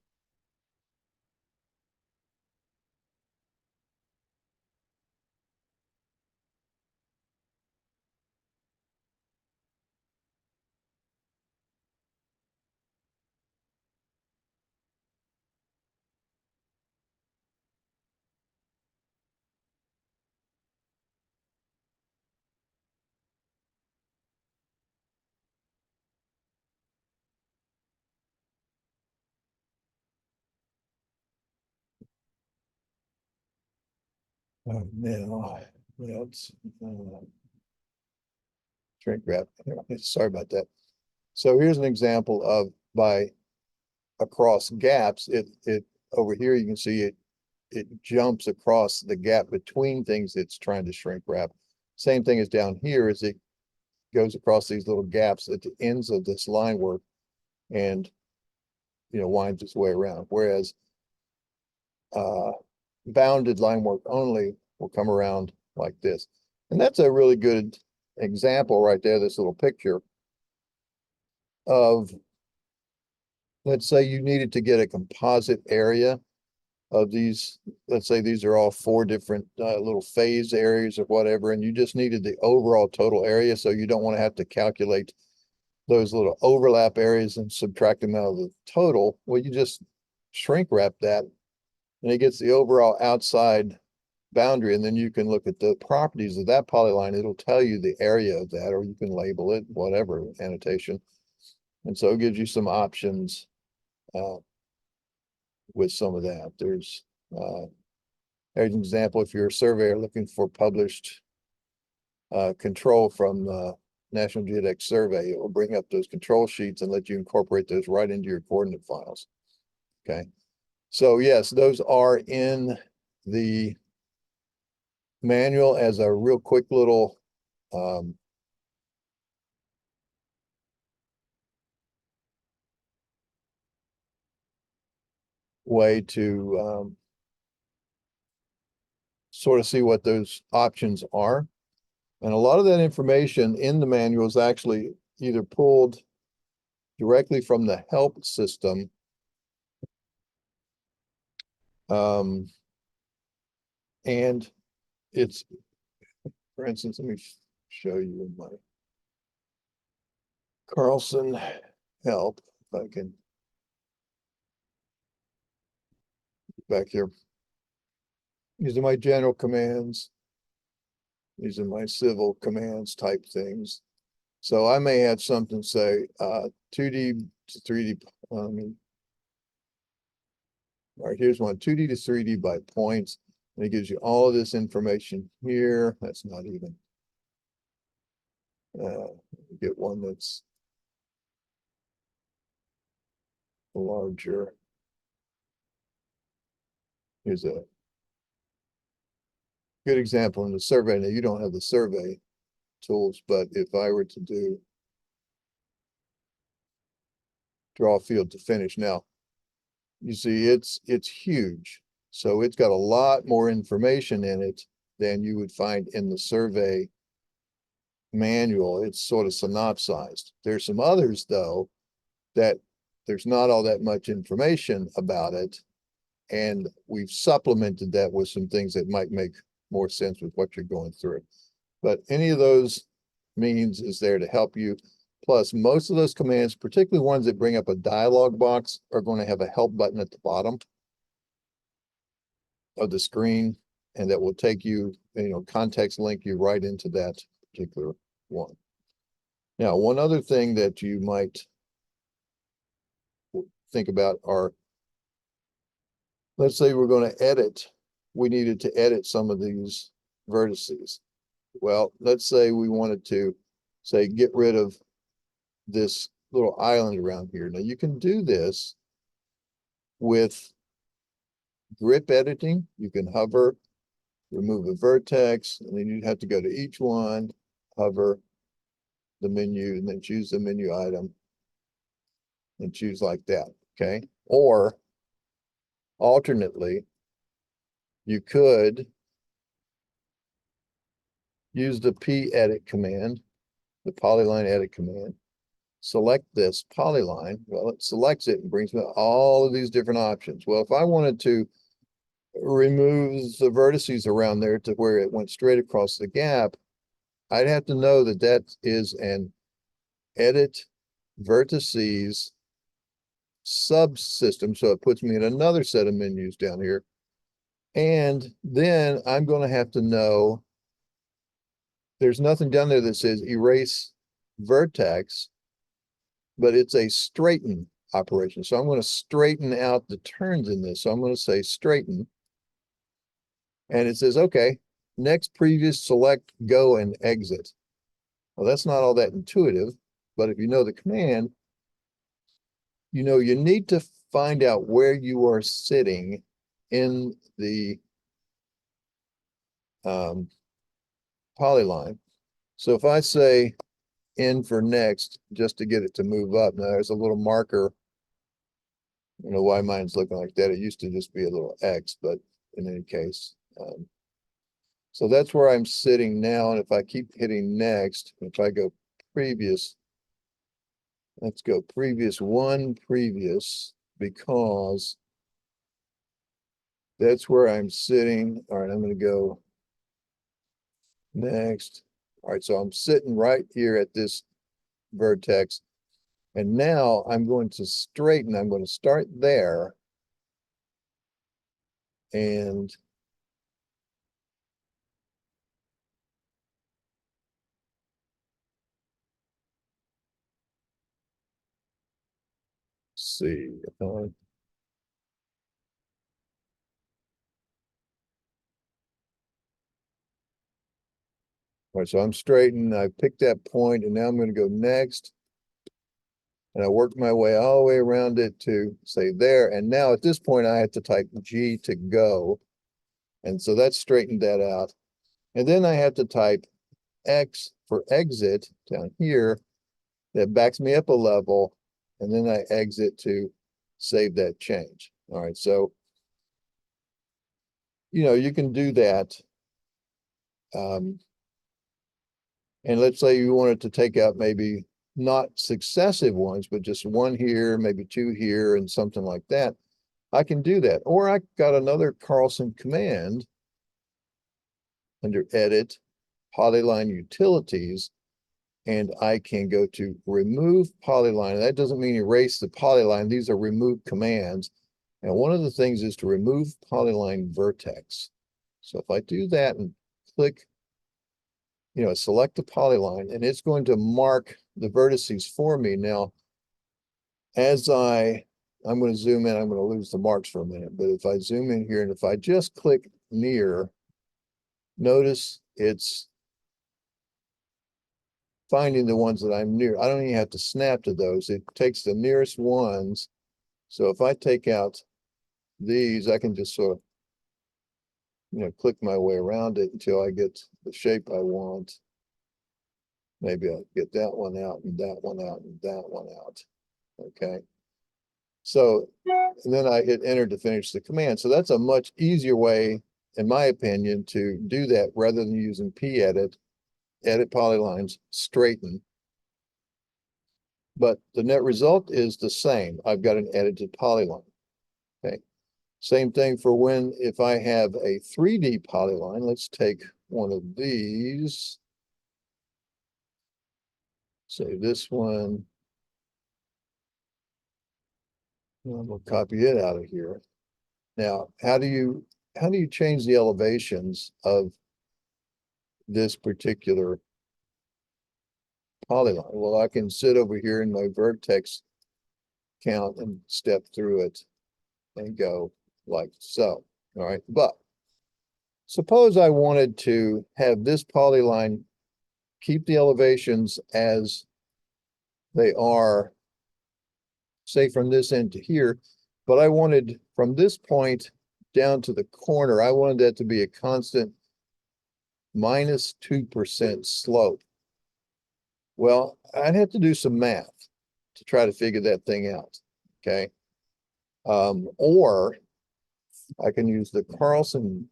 Speaker 1: Now, it's shrink wrap. Sorry about that. So here's an example of by across gaps. It over here you can see it jumps across the gap between things it's trying to shrink wrap. Same thing as down here as it goes across these little gaps at the ends of this line work and, you know, winds its way around. Whereas bounded line work only will come around like this. And that's a really good example right there, this little picture of, let's say you needed to get a composite area of these, let's say these are all 4 different little phase areas or whatever, and you just needed the overall total area. So you don't want to have to calculate those little overlap areas and subtract them out of the total. Well, you just shrink wrap that and it gets the overall outside boundary. And then you can look at the properties of that polyline. It'll tell you the area of that, or you can label it, whatever annotation. And so it gives you some options with some of that. There's an example, if you're a surveyor looking for published control from National Geodetic Survey, it will bring up those control sheets and let you incorporate those right into your coordinate files. Okay. So yes, those are in the manual as a real quick little way to sort of see what those options are. And a lot of that information in the manual is actually either pulled directly from the help system. And it's, for instance, let me show you my Carlson help, if I can back here. These are my general commands. These are my civil commands type things. So I may have something say 2D to 3D. All right, here's one, 2D to 3D by points. And it gives you all of this information here. That's not even. Get one that's larger. Here's a good example in the survey. Now you don't have the survey tools, but if I were to do draw field to finish now, you see it's huge. So it's got a lot more information in it than you would find in the survey manual. It's sort of synopsized. There's some others though that there's not all that much information about it. And we've supplemented that with some things that might make more sense with what you're going through. But any of those means is there to help you. Plus, most of those commands, particularly ones that bring up a dialog box, are going to have a help button at the bottom of the screen, and that will take you, context link you right into that particular one. Now, one other thing that you might think about are, let's say we're going to edit, we needed to edit some of these vertices. Well, let's say we wanted to say, get rid of this little island around here. Now you can do this with grip editing. You can hover, remove a vertex, and then you'd have to go to each one, hover the menu, and then choose the menu item and choose like that, okay? Or alternately, you could use the p-edit command, the polyline edit command, select this polyline. Well, it selects it and brings me all of these different options. Well, if I wanted to remove the vertices around there to where it went straight across the gap, I'd have to know that that is an edit vertices subsystem. So it puts me in another set of menus down here. And then I'm going to have to know there's nothing down there that says erase vertex, but it's a straighten operation. So I'm going to straighten out the turns in this. So I'm going to say straighten. And it says, okay, next, previous, select, go, and exit. Well, that's not all that intuitive, but if you know the command, you need to find out where you are sitting in the polyline. So if I say N for next, just to get it to move up, now there's a little marker. I don't know why mine's looking like that. It used to just be a little X, but in any case. So that's where I'm sitting now. And if I keep hitting next, if I go previous, let's go previous one, previous, because that's where I'm sitting. All right, I'm going to go next. All right, so I'm sitting right here at this vertex. And now I'm going to straighten. I'm going to start there. And see. All right, so I'm straightened. I picked that point, and now I'm going to go next. And I worked my way all the way around it to say there. And now at this point, I have to type G to go. And so that straightened that out. And then I have to type X for exit down here. That backs me up a level. And then I exit to save that change. All right, so, you can do that. And let's say you wanted to take out maybe not successive ones, but just one here, maybe two here, and something like that. I can do that. Or I got another Carlson command under edit, polyline utilities, and I can go to remove polyline. That doesn't mean erase the polyline. These are remove commands. And one of the things is to remove polyline vertex. So if I do that and click, select the polyline, and it's going to mark the vertices for me. Now, as I'm going to zoom in, I'm going to lose the marks for a minute, but if I zoom in here and if I just click near, notice it's finding the ones that I'm near. I don't even have to snap to those. It takes the nearest ones So if I take out these, I can just sort of, click my way around it until I get the shape I want. Maybe I'll get that one out and that one out and that one out. Okay. So and then I hit enter to finish the command. So that's a much easier way, in my opinion, to do that rather than using pedit, edit polylines, straighten. But the net result is the same. I've got an edited polyline. Okay. Same thing for if I have a 3D polyline, let's take one of these. Say this one. And we'll copy it out of here. Now, how do you change the elevations of this particular polyline? Well, I can sit over here in my vertex count and step through it and go like so. All right. But suppose I wanted to have this polyline keep the elevations as they are, say from this end to here, but I wanted from this point down to the corner, I wanted that to be a constant -2% slope. Well, I'd have to do some math to try to figure that thing out. Okay. Or I can use the Carlson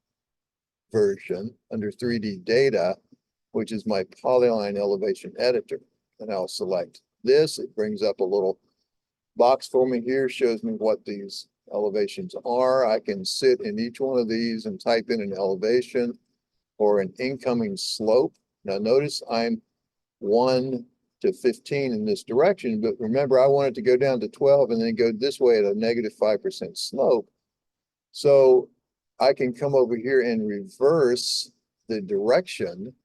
Speaker 1: version under 3D data, which is my polyline elevation editor. And I'll select this. It brings up a little box for me here, shows me what these elevations are. I can sit in each one of these and type in an elevation or an incoming slope. Now notice I'm 1 to 15 in this direction, but remember I want it to go down to 12 and then go this way at a -5% slope. So I can come over here and reverse the direction,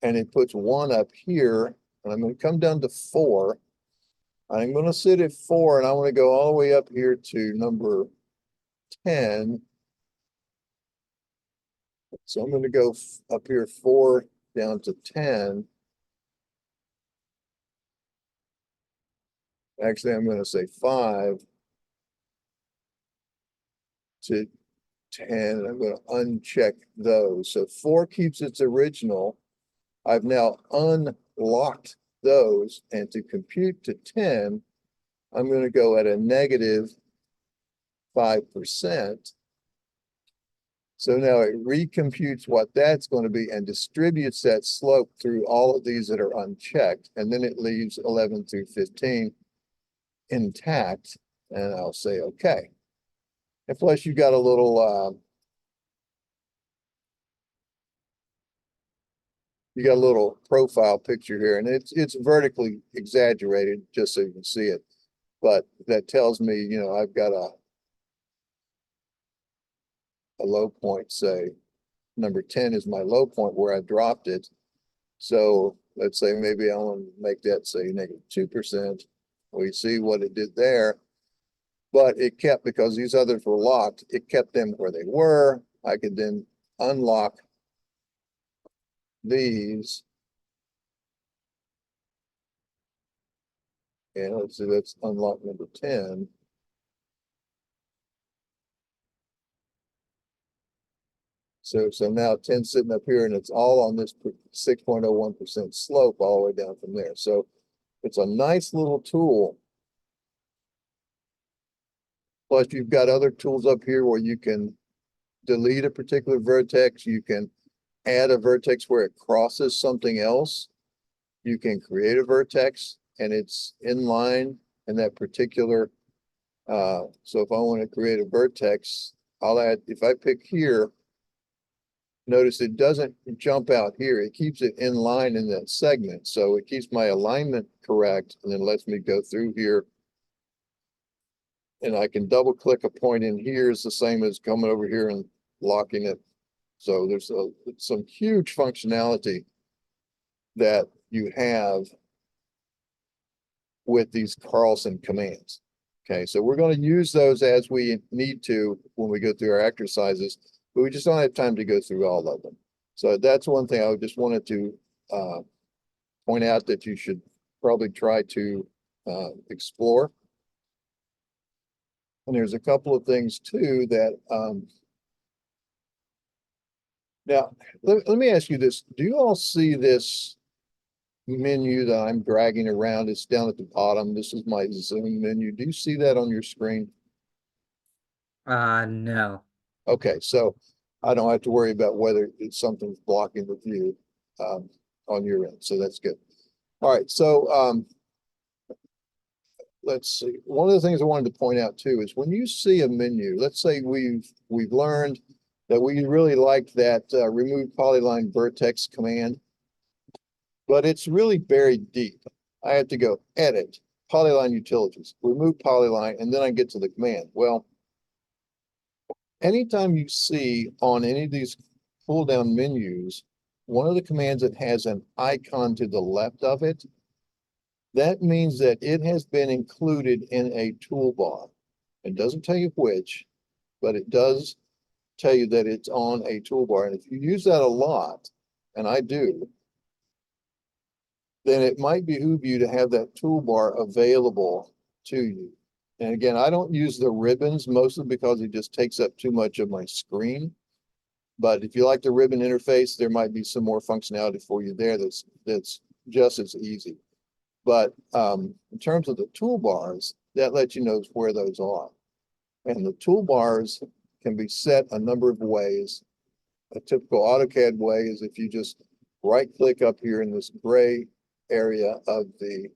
Speaker 1: and it puts 1 up here, and I'm going to come down to 4. I'm going to sit at 4, and I want to go all the way up here to number 10. So I'm going to go up here 4 down to 10. Actually, I'm going to say 5 to 10. And I'm going to uncheck those. So 4 keeps its original. I've now unlocked those, and to compute to 10, I'm going to go at a -5%. So now it recomputes what that's going to be and distributes that slope through all of these that are unchecked. And then it leaves 11 through 15 intact. And I'll say, okay. And plus you got a little, profile picture here, and it's vertically exaggerated just so you can see it. But that tells me, I've got a low point, say number 10 is my low point where I dropped it. So let's say maybe I want to make that say -2%. We see what it did there, but it kept, because these others were locked, it kept them where they were. I could then unlock these. And let's see, let's unlock number 10. So now 10 sitting up here, and it's all on this 6.01% slope all the way down from there. So it's a nice little tool. Plus you've got other tools up here where you can delete a particular vertex. You can add a vertex where it crosses something else. You can create a vertex and it's in line in that particular. So if I want to create a vertex, I'll add, if I pick here, notice it doesn't jump out here. It keeps it in line in that segment. So it keeps my alignment correct and then lets me go through here. And I can double click a point in here. It's the same as coming over here and locking it. So there's some huge functionality that you have with these Carlson commands. Okay, so we're going to use those as we need to when we go through our exercises, but we just don't have time to go through all of them. So that's one thing I just wanted to point out that you should probably try to explore. And there's a couple of things too that, now, let me ask you this. Do you all see this menu that I'm dragging around? It's down at the bottom. This is my Zoom menu. Do you see that on your screen?
Speaker 3: No.
Speaker 1: Okay, so I don't have to worry about whether it's something's blocking the view on your end. So that's good. All right, so let's see. One of the things I wanted to point out too is when you see a menu, let's say we've learned that we really like that remove polyline vertex command, but it's really buried deep. I have to go edit, polyline utilities, remove polyline, and then I get to the command. Well, anytime you see on any of these pull down menus, one of the commands that has an icon to the left of it, that means that it has been included in a toolbar. It doesn't tell you which, but it does tell you that it's on a toolbar. And if you use that a lot, and I do, then it might behoove you to have that toolbar available to you. And again, I don't use the ribbons mostly because it just takes up too much of my screen. But if you like the ribbon interface, there might be some more functionality for you there that's just as easy. But in terms of the toolbars, that lets you know where those are. And the toolbars can be set a number of ways. A typical AutoCAD way is if you just right click up here in this gray area of the,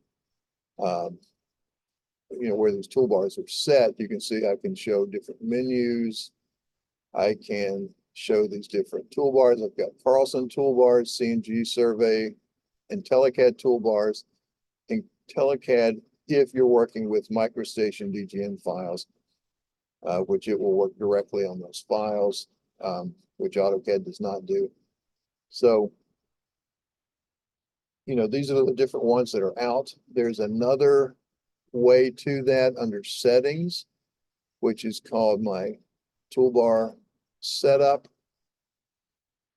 Speaker 1: where these toolbars are set, you can see I can show different menus. I can show these different toolbars. I've got Carlson toolbars, CNG survey, IntelliCAD toolbars. IntelliCAD, if you're working with MicroStation DGN files, which it will work directly on those files, which AutoCAD does not do. So, these are the different ones that are out. There's another way to that under settings, which is called my toolbar setup.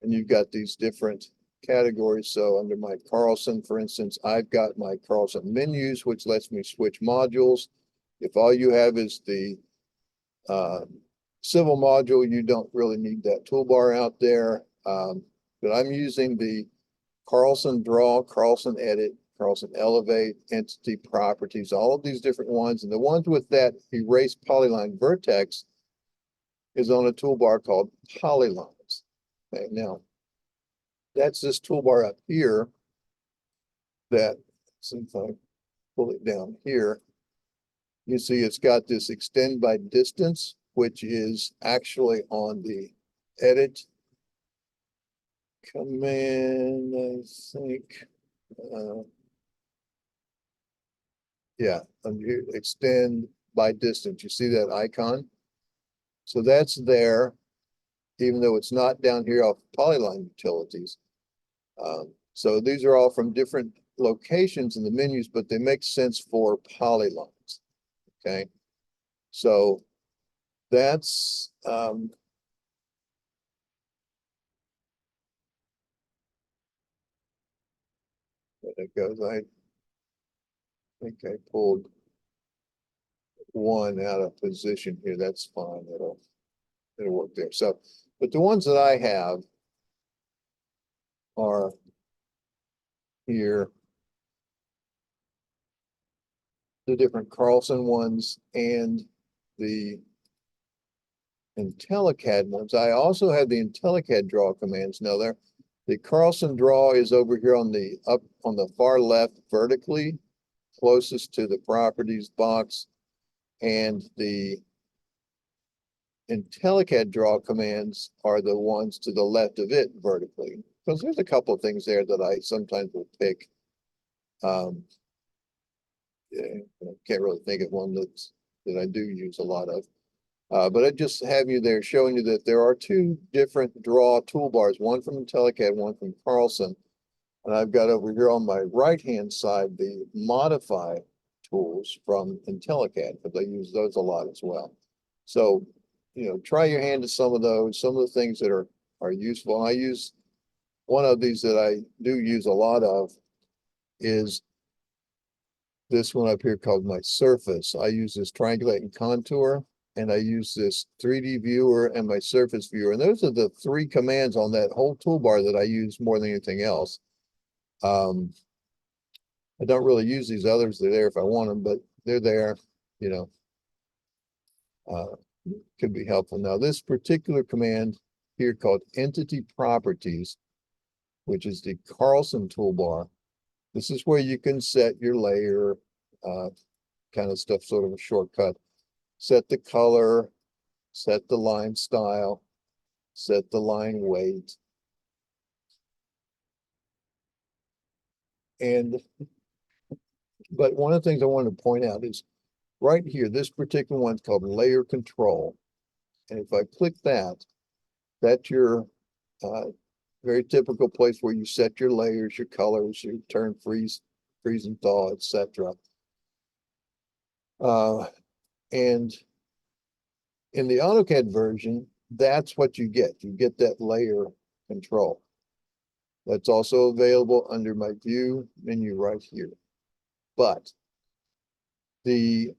Speaker 1: And you've got these different categories. So under my Carlson, for instance, I've got my Carlson menus, which lets me switch modules. If all you have is the civil module, you don't really need that toolbar out there. But I'm using the Carlson Draw, Carlson Edit, Carlson Elevate, Entity Properties, all of these different ones. And the ones with that erase polyline vertex is on a toolbar called Polylines. Okay, now that's this toolbar up here that, since I pull it down here, you see it's got this extend by distance, which is actually on the edit command, I think. Yeah, under extend by distance. You see that icon? So that's there, even though it's not down here off polyline utilities. So these are all from different locations in the menus, but they make sense for polylines. Okay, so that's there it goes. I think I pulled one out of position here. That's fine. It'll work there. So, but the ones that I have are here, the different Carlson ones and the IntelliCAD ones. I also have the IntelliCAD draw commands. Now there, the Carlson draw is over here on the up on the far left vertically, closest to the properties box, and the IntelliCAD draw commands are the ones to the left of it vertically. Because there's a couple of things there that I sometimes will pick. Yeah, I can't really think of one that I do use a lot of. But I just have you there showing you that there are two different draw toolbars, one from IntelliCAD, one from Carlson. And I've got over here on my right-hand side, the modify tools from IntelliCAD, because I use those a lot as well. So, try your hand to some of those, some of the things that are useful. And I use one of these that I do use a lot of is this one up here called my surface. I use this triangulate and contour. and I use this 3D viewer and my surface viewer. And those are the three commands on that whole toolbar that I use more than anything else. I don't really use these others. They're there if I want them, but they're there, you know. Could be helpful. Now, this particular command here called Entity Properties, which is the Carlson toolbar. This is where you can set your layer, kind of stuff, sort of a shortcut. Set the color, set the line style, set the line weight. But one of the things I wanted to point out is right here, this particular one's called Layer Control. And if I click that, that's your very typical place where you set your layers, your colors, your turn, freeze and thaw, etc. And in the AutoCAD version, that's what you get. You get that layer control. That's also available under my view menu right here. But the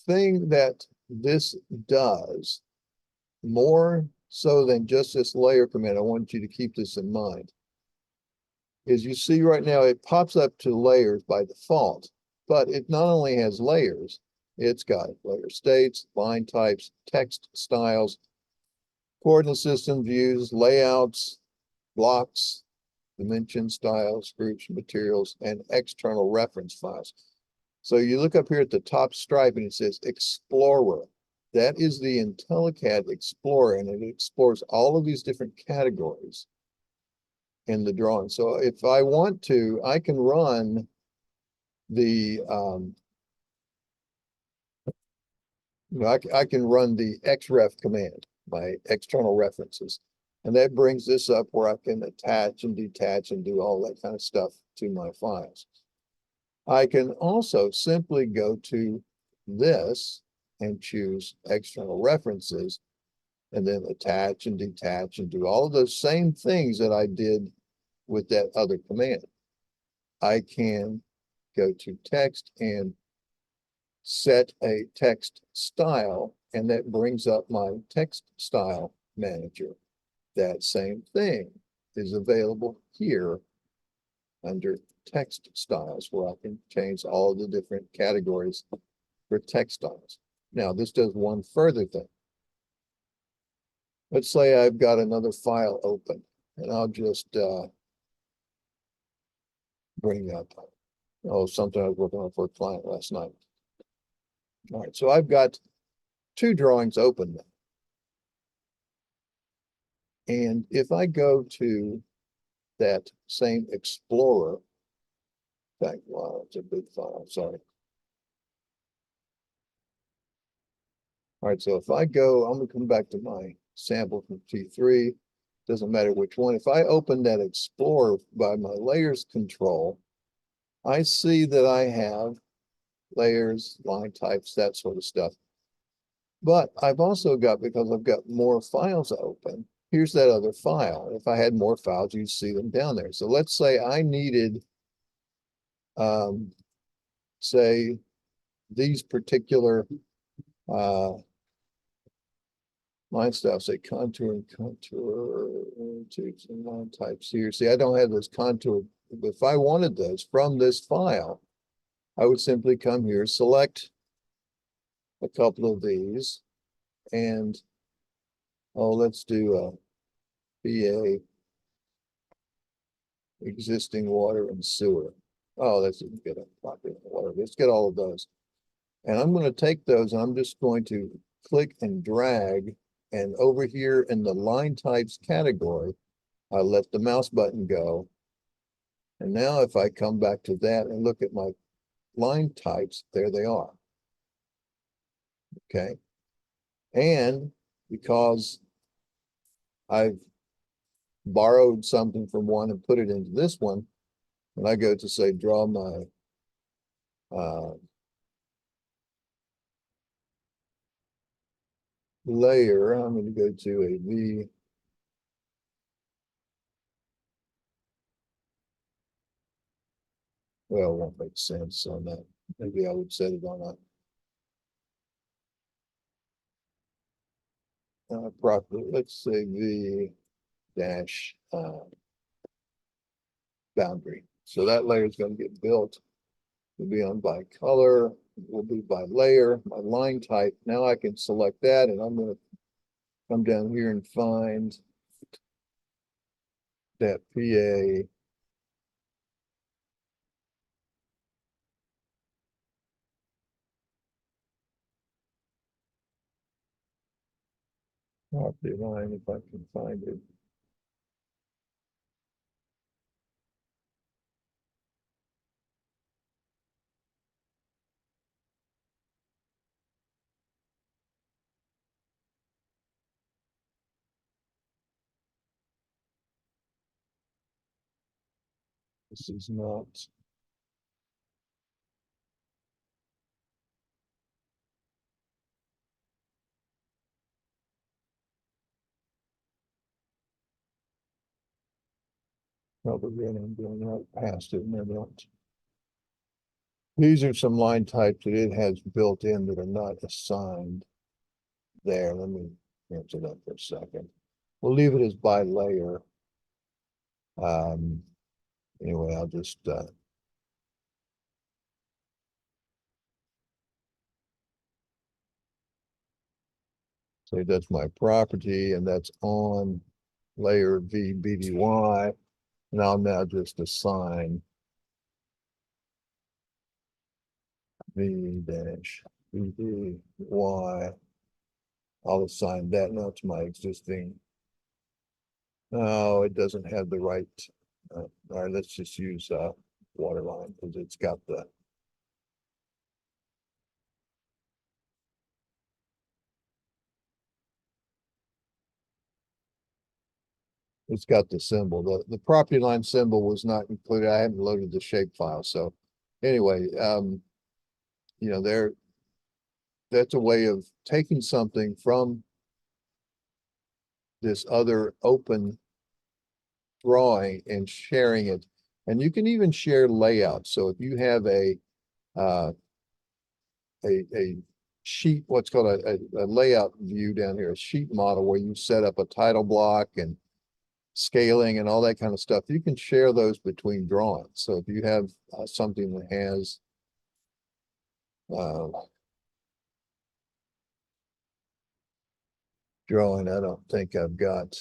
Speaker 1: thing that this does, more so than just this layer command, I want you to keep this in mind, is you see right now it pops up to layers by default, but it not only has layers, it's got layer states, line types, text styles, coordinate system views, layouts, blocks, dimension styles, groups, materials, and external reference files. So you look up here at the top stripe and it says Explorer. That is the IntelliCAD Explorer, and it explores all of these different categories in the drawing. So if I want to, I can run the, I can run the XREF command, my external references. And that brings this up where I can attach and detach and do all that kind of stuff to my files. I can also simply go to this and choose external references and then attach and detach and do all of those same things that I did with that other command. I can go to text and set a text style, and that brings up my text style manager. That same thing is available here under text styles, where I can change all of the different categories for text styles. Now, this does one further thing. Let's say I've got another file open, and I'll just bring up, something I was working on for a client last night. All right, so I've got two drawings open now. And if I go to that same Explorer, in fact, wow, it's a big file, sorry. All right, so if I go, I'm gonna come back to my sample from T3, doesn't matter which one. If I open that Explorer by my layers control, I see that I have layers, line types, that sort of stuff. But I've also got, because I've got more files open, here's that other file. If I had more files, you'd see them down there. So let's say I needed, say, these particular line styles, say contour and contour tubes and line types here. See, I don't have those contour, but if I wanted those from this file, I would simply come here, select a couple of these, and let's do a BA existing water and sewer. Oh, that's a good property water. Let's get all of those. And I'm going to take those and I'm just going to click and drag. And over here in the line types category, I let the mouse button go. And now if I come back to that and look at my line types, there they are. Okay. And because I've borrowed something from one and put it into this one, when I go to say draw my layer, I'm going to go to a V. Well, it won't make sense on that. Maybe I would set it on property, let's say the dash, boundary. So that layer is gonna get built. Will be on by color, will be by layer, my line type. Now I can select that and I'm gonna come down here and find that PA. Property line, if I can find it. This is not. Probably I'm going right past it and I don't. These are some line types that it has built in that are not assigned there. Let me answer that for a second. We'll leave it as by layer. Anyway, I'll just, say that's my property and that's on layer V BDY. And I'll now just assign V dash BDY. I'll assign that now to my existing. No, it doesn't have the right. All right, let's just use water line because it's got the. It's got the symbol. The property line symbol was not included. I haven't loaded the shape file. So anyway, you know, that's a way of taking something from this other open drawing and sharing it. And you can even share layout. So if you have a sheet, what's called a layout view down here, a sheet model where you set up a title block and scaling and all that kind of stuff, you can share those between drawings. So if you have something that has drawing, I don't think I've got.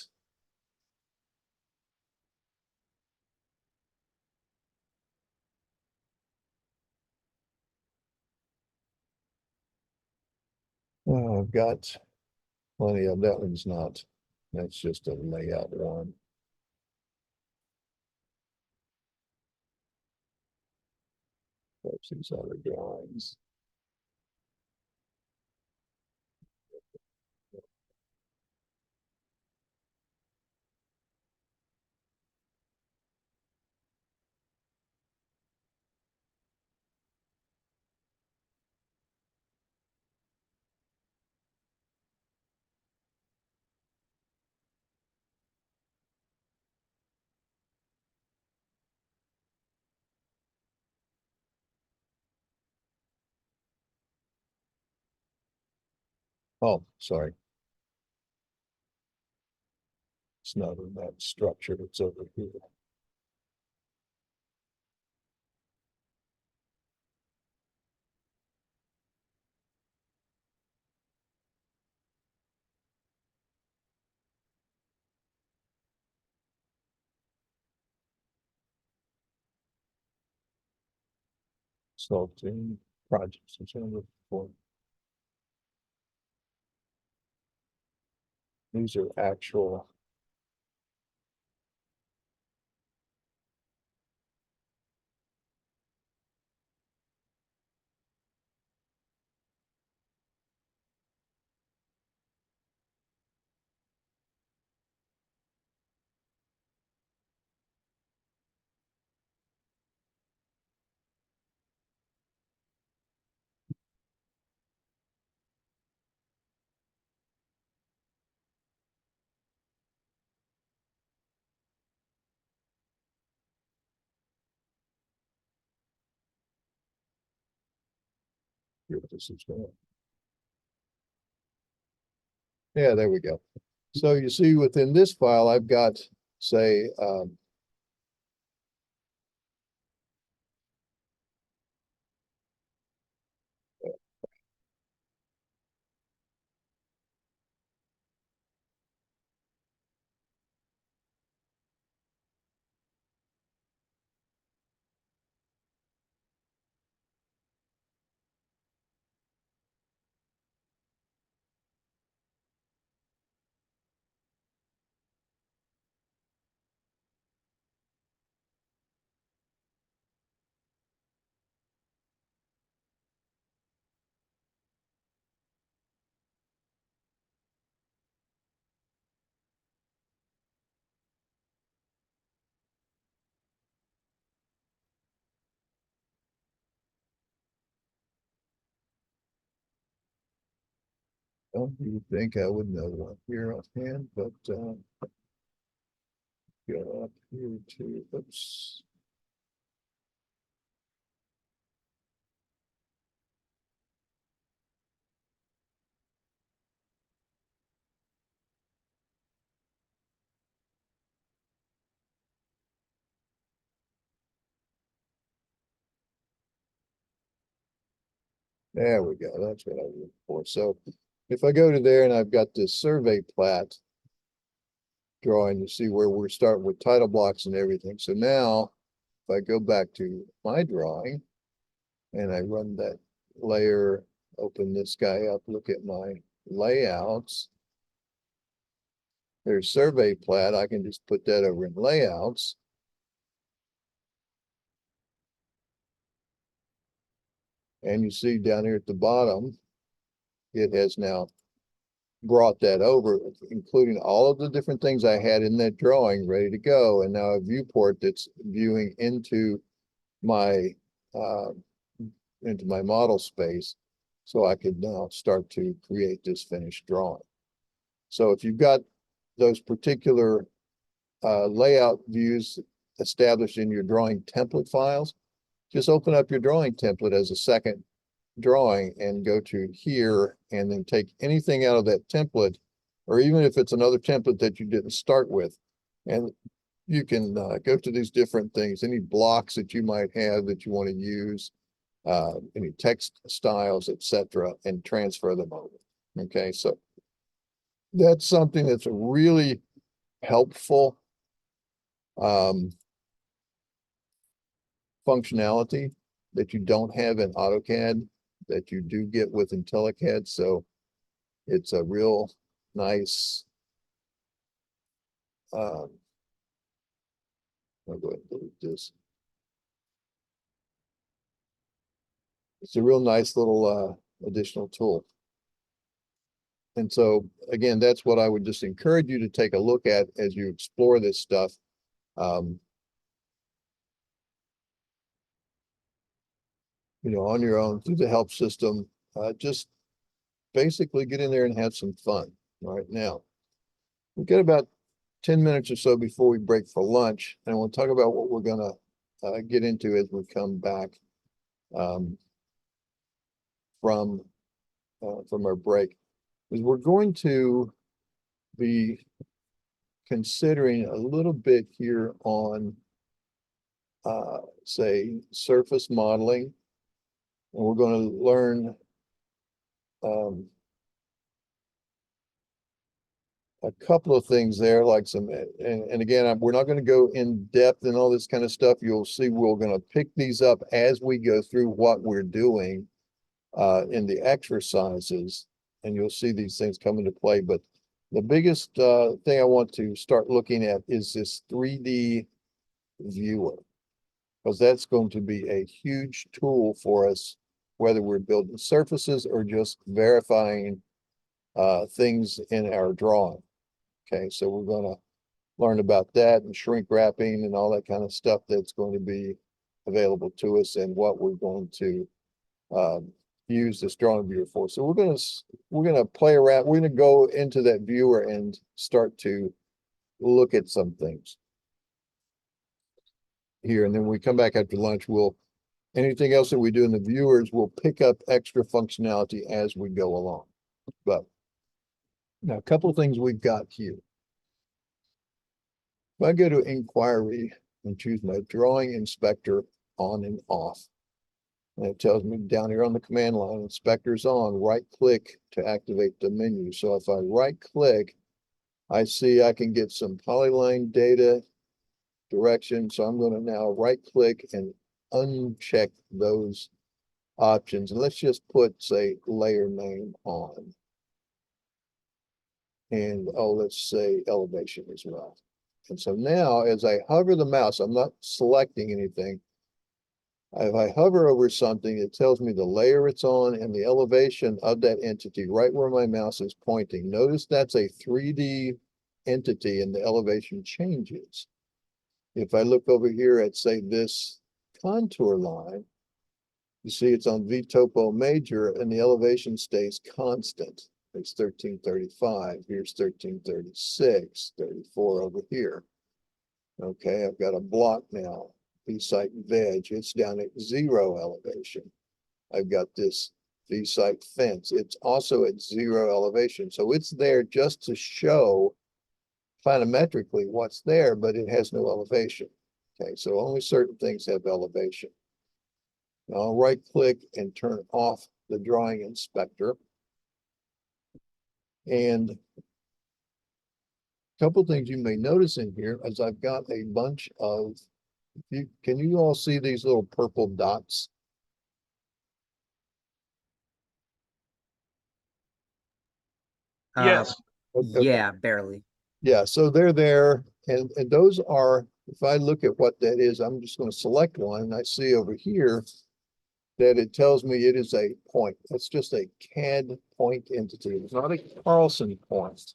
Speaker 1: Oh, I've got plenty of that one's not. That's just a layout one. What's these other drawings? Oh, sorry. It's not in that structure. It's over here. Consulting projects. Which I'm looking for. These are actual. Here, this is going. Yeah, there we go. So you see within this file, I've got, say, don't you think I would know one here offhand, but go up here to, oops. There we go. That's what I was looking for. So if I go to there and I've got this survey plat drawing, you see where we're starting with title blocks and everything. So now if I go back to my drawing and I run that layer, open this guy up, look at my layouts. There's survey plat. I can just put that over in layouts. And you see down here at the bottom, it has now brought that over, including all of the different things I had in that drawing ready to go. And now a viewport that's viewing into my model space. So I could now start to create this finished drawing. So if you've got those particular layout views established in your drawing template files, just open up your drawing template as a second drawing and go to here and then take anything out of that template, or even if it's another template that you didn't start with. And you can go to these different things, any blocks that you might have that you want to use, any text styles, etc., and transfer them over. Okay, so that's something that's a really helpful functionality that you don't have in AutoCAD that you do get with IntelliCAD. So it's a real nice, I'll go ahead and delete this. It's a real nice little additional tool. And so again, that's what I would just encourage you to take a look at as you explore this stuff. You know, on your own through the help system, just basically get in there and have some fun. Right now, we've got about 10 minutes or so before we break for lunch, and we'll talk about what we're gonna get into as we come back from our break. Is we're going to be considering a little bit here on say surface modeling, and we're going to learn a couple of things there, like some, and again, we're not going to go in depth and all this kind of stuff. You'll see we're going to pick these up as we go through what we're doing in the exercises, and you'll see these things come into play. But the biggest thing I want to start looking at is this 3D viewer, because that's going to be a huge tool for us, whether we're building surfaces or just verifying things in our drawing. Okay, so we're going to learn about that and shrink wrapping and all that kind of stuff that's going to be available to us, and what we're going to use this drawing viewer for. So we're gonna play around. We're gonna go into that viewer and start to look at some things here, and then when we come back after lunch, anything else that we do in the viewers, we'll pick up extra functionality as we go along. But Now, a couple of things we've got here. If I go to inquiry and choose my drawing inspector on and off, and it tells me down here on the command line, inspector's on, right click to activate the menu. So if I right click, I see I can get some polyline data direction. So I'm going to now right click and uncheck those options. And let's just put, say, layer name on. And let's say elevation as well. And so now as I hover the mouse, I'm not selecting anything. If I hover over something, it tells me the layer it's on and the elevation of that entity right where my mouse is pointing. Notice that's a 3D entity and the elevation changes. If I look over here at, say, this contour line, you see it's on V topo major and the elevation stays constant. It's 1335. Here's 1336, 34 over here. Okay, I've got a block now. V-site veg, it's down at 0 elevation. I've got this V-site fence. It's also at 0 elevation. So it's there just to show planimetrically what's there, but it has no elevation. Okay, so only certain things have elevation. Now I'll right click and turn off the drawing inspector. And a couple things you may notice in here is I've got a bunch of, can you all see these little purple dots?
Speaker 2: Yes.
Speaker 3: Yeah, barely.
Speaker 1: Yeah, so they're there, and those are, if I look at what that is, I'm just going to select one, and I see over here that it tells me it is a point. That's just a CAD point entity. It's not a Carlson point,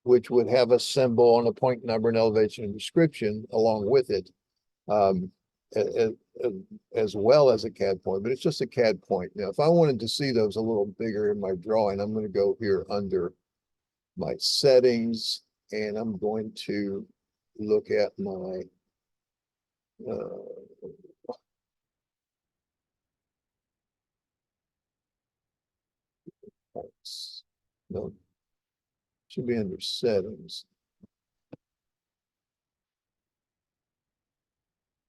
Speaker 1: which would have a symbol and a point number and elevation and description along with it, as well as a CAD point, but it's just a CAD point. Now, if I wanted to see those a little bigger in my drawing, I'm going to go here under my settings, and I'm going to look at my no, should be under settings.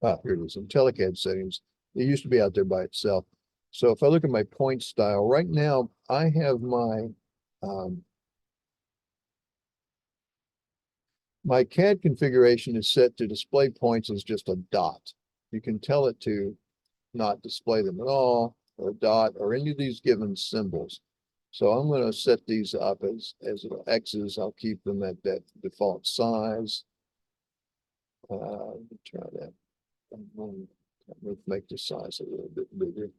Speaker 1: Here it is, in telecad settings. It used to be out there by itself. So if I look at my point style, right now I have my my CAD configuration is set to display points as just a dot. You can tell it to not display them at all, or a dot, or any of these given symbols. So I'm going to set these up as X's. I'll keep them at that default size. Try that. Let's make the size a little bit bigger.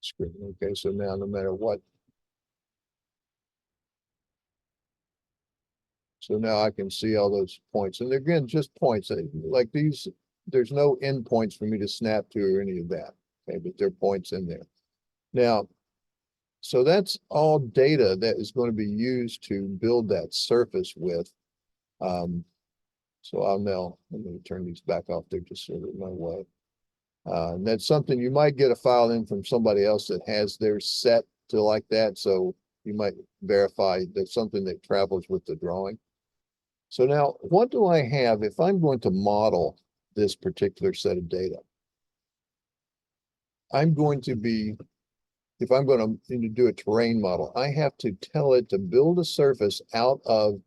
Speaker 1: Screen. Okay, so now no matter what. So now I can see all those points. And again, just points. Like these, there's no endpoints for me to snap to or any of that. Okay, but there are points in there. Now, so that's all data that is going to be used to build that surface with. So I'm going to turn these back off there just so that my way. And that's something you might get a file in from somebody else that has theirs set to like that. So you might verify that's something that travels with the drawing. So now what do I have if I'm going to model this particular set of data? I'm going to be, if I'm going to do a terrain model, I have to tell it to build a surface out of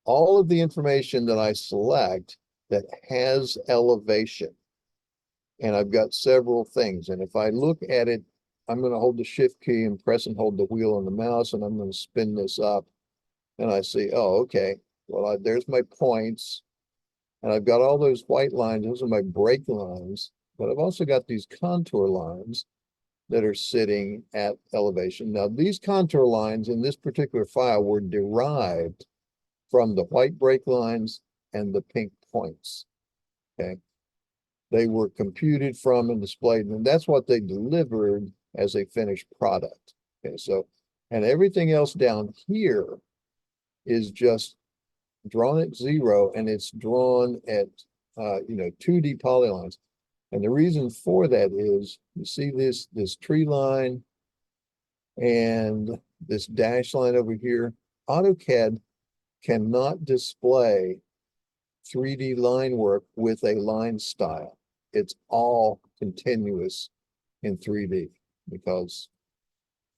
Speaker 1: all of the information that I select that has elevation. And I've got several things. And if I look at it, I'm going to hold the shift key and press and hold the wheel on the mouse, and I'm going to spin this up. And I see, oh, okay, well, there's my points. And I've got all those white lines. Those are my break lines. But I've also got these contour lines that are sitting at elevation. Now, these contour lines in this particular file were derived from the white break lines and the pink points. Okay. they were computed from and displayed, and that's what they delivered as a finished product. Okay, so, and everything else down here is just drawn at 0, and it's drawn at 2D polylines. And the reason for that is, you see this tree line and this dash line over here. AutoCAD cannot display 3D line work with a line style. It's all continuous in 3D because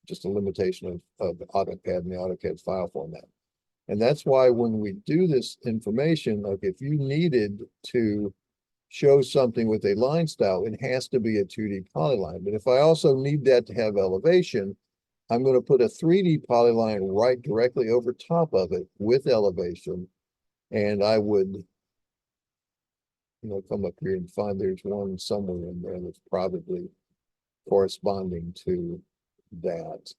Speaker 1: just a limitation of AutoCAD and the AutoCAD file format. And that's why when we do this information, like if you needed to show something with a line style, it has to be a 2D polyline. But if I also need that to have elevation, I'm going to put a 3D polyline right directly over top of it with elevation. And I would, come up here and find there's one somewhere in there that's probably corresponding to that.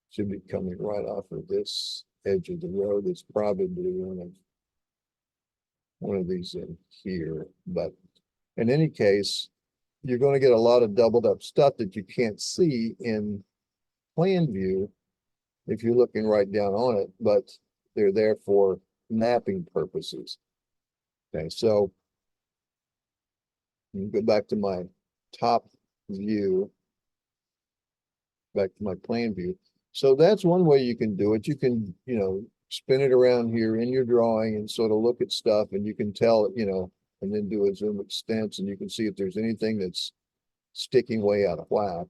Speaker 1: Should be coming right off of this edge of the road. It's probably one of these in here. But in any case, you're going to get a lot of doubled up stuff that you can't see in plan view if you're looking right down on it, but they're there for mapping purposes. Okay, so you go back to my top view, back to my plan view. So that's one way you can do it. You can, spin it around here in your drawing and sort of look at stuff, and you can tell, and then do a zoom extents, and you can see if there's anything that's sticking way out of whack.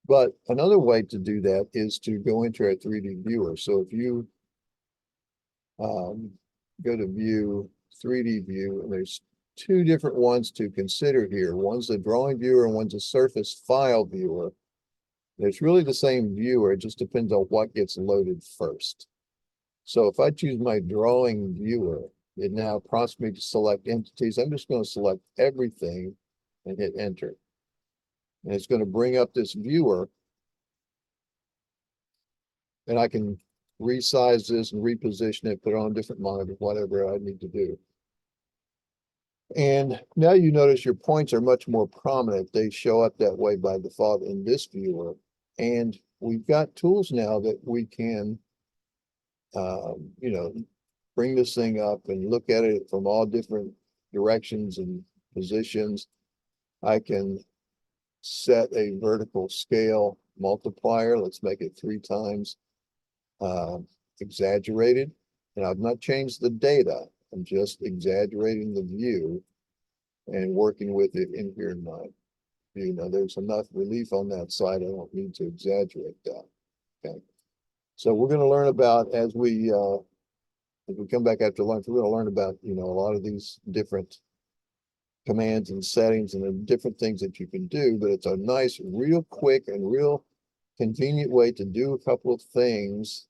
Speaker 1: But another way to do that is to go into our 3D viewer. So if you go to view, 3D view, and there's two different ones to consider here. One's the drawing viewer and one's a surface file viewer. It's really the same viewer, it just depends on what gets loaded first. So if I choose my drawing viewer, it now prompts me to select entities. I'm just going to select everything and hit enter. And it's going to bring up this viewer. And I can resize this and reposition it, put it on a different monitor, whatever I need to do. And now you notice your points are much more prominent. They show up that way by default in this viewer. And we've got tools now that we can, bring this thing up and look at it from all different directions and positions. I can set a vertical scale multiplier. Let's make it 3 times exaggerated. And I've not changed the data. I'm just exaggerating the view and working with it in here in my view. Now there's enough relief on that side. I don't need to exaggerate that. Okay. So we're going to learn about, as we come back after lunch, we're going to learn about, a lot of these different commands and settings and the different things that you can do, but it's a nice, real quick and real convenient way to do a couple of things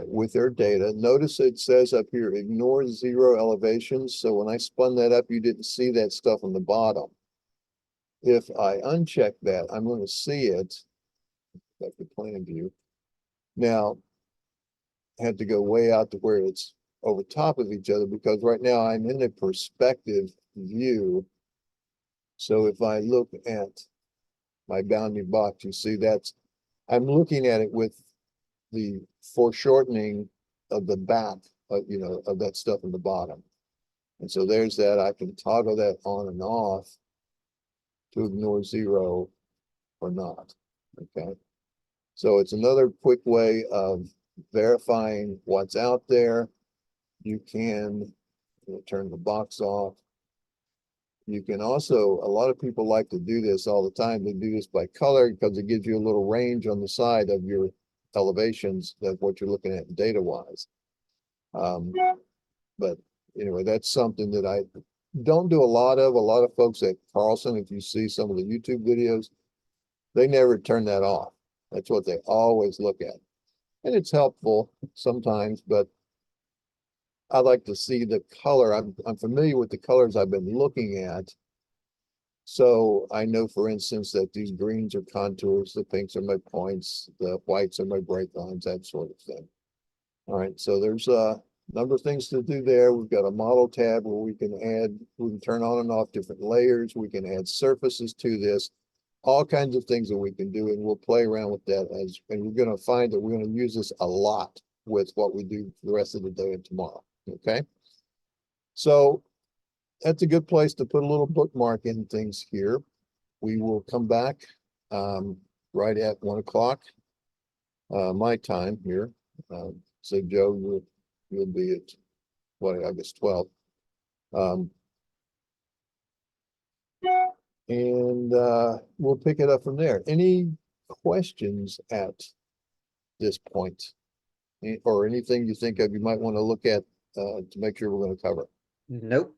Speaker 1: with their data. Notice it says up here, ignore 0 elevations. So when I spun that up, you didn't see that stuff on the bottom. If I uncheck that, I'm going to see it. Back to plan view. Now, I had to go way out to where it's over top of each other because right now I'm in a perspective view. So if I look at my bounding box, you see I'm looking at it with the foreshortening of the back of that stuff in the bottom. And so there's that. I can toggle that on and off to ignore 0 or not. Okay. So it's another quick way of verifying what's out there. You can turn the box off. You can also, a lot of people like to do this all the time. They do this by color because it gives you a little range on the side of your elevations of what you're looking at data wise. But anyway, that's something that I don't do a lot of. A lot of folks at Carlson, if you see some of the YouTube videos, they never turn that off. That's what they always look at. And it's helpful sometimes, but I like to see the color. I'm familiar with the colors I've been looking at. So I know, for instance, that these greens are contours, the pinks are my points, the whites are my break lines, that sort of thing. All right, so there's number of things to do there. We've got a model tab where we can turn on and off different layers. We can add surfaces to this, all kinds of things that we can do, and we'll play around with that and we're going to find that we're going to use this a lot with what we do for the rest of the day and tomorrow. Okay. So that's a good place to put a little bookmark in things here. We will come back right at 1 o'clock my time here. So Joe, you'll be at what, I guess 12. And we'll pick it up from there. Any questions at this point? Or anything you think of you might want to look at to make sure we're going to cover?
Speaker 3: Nope.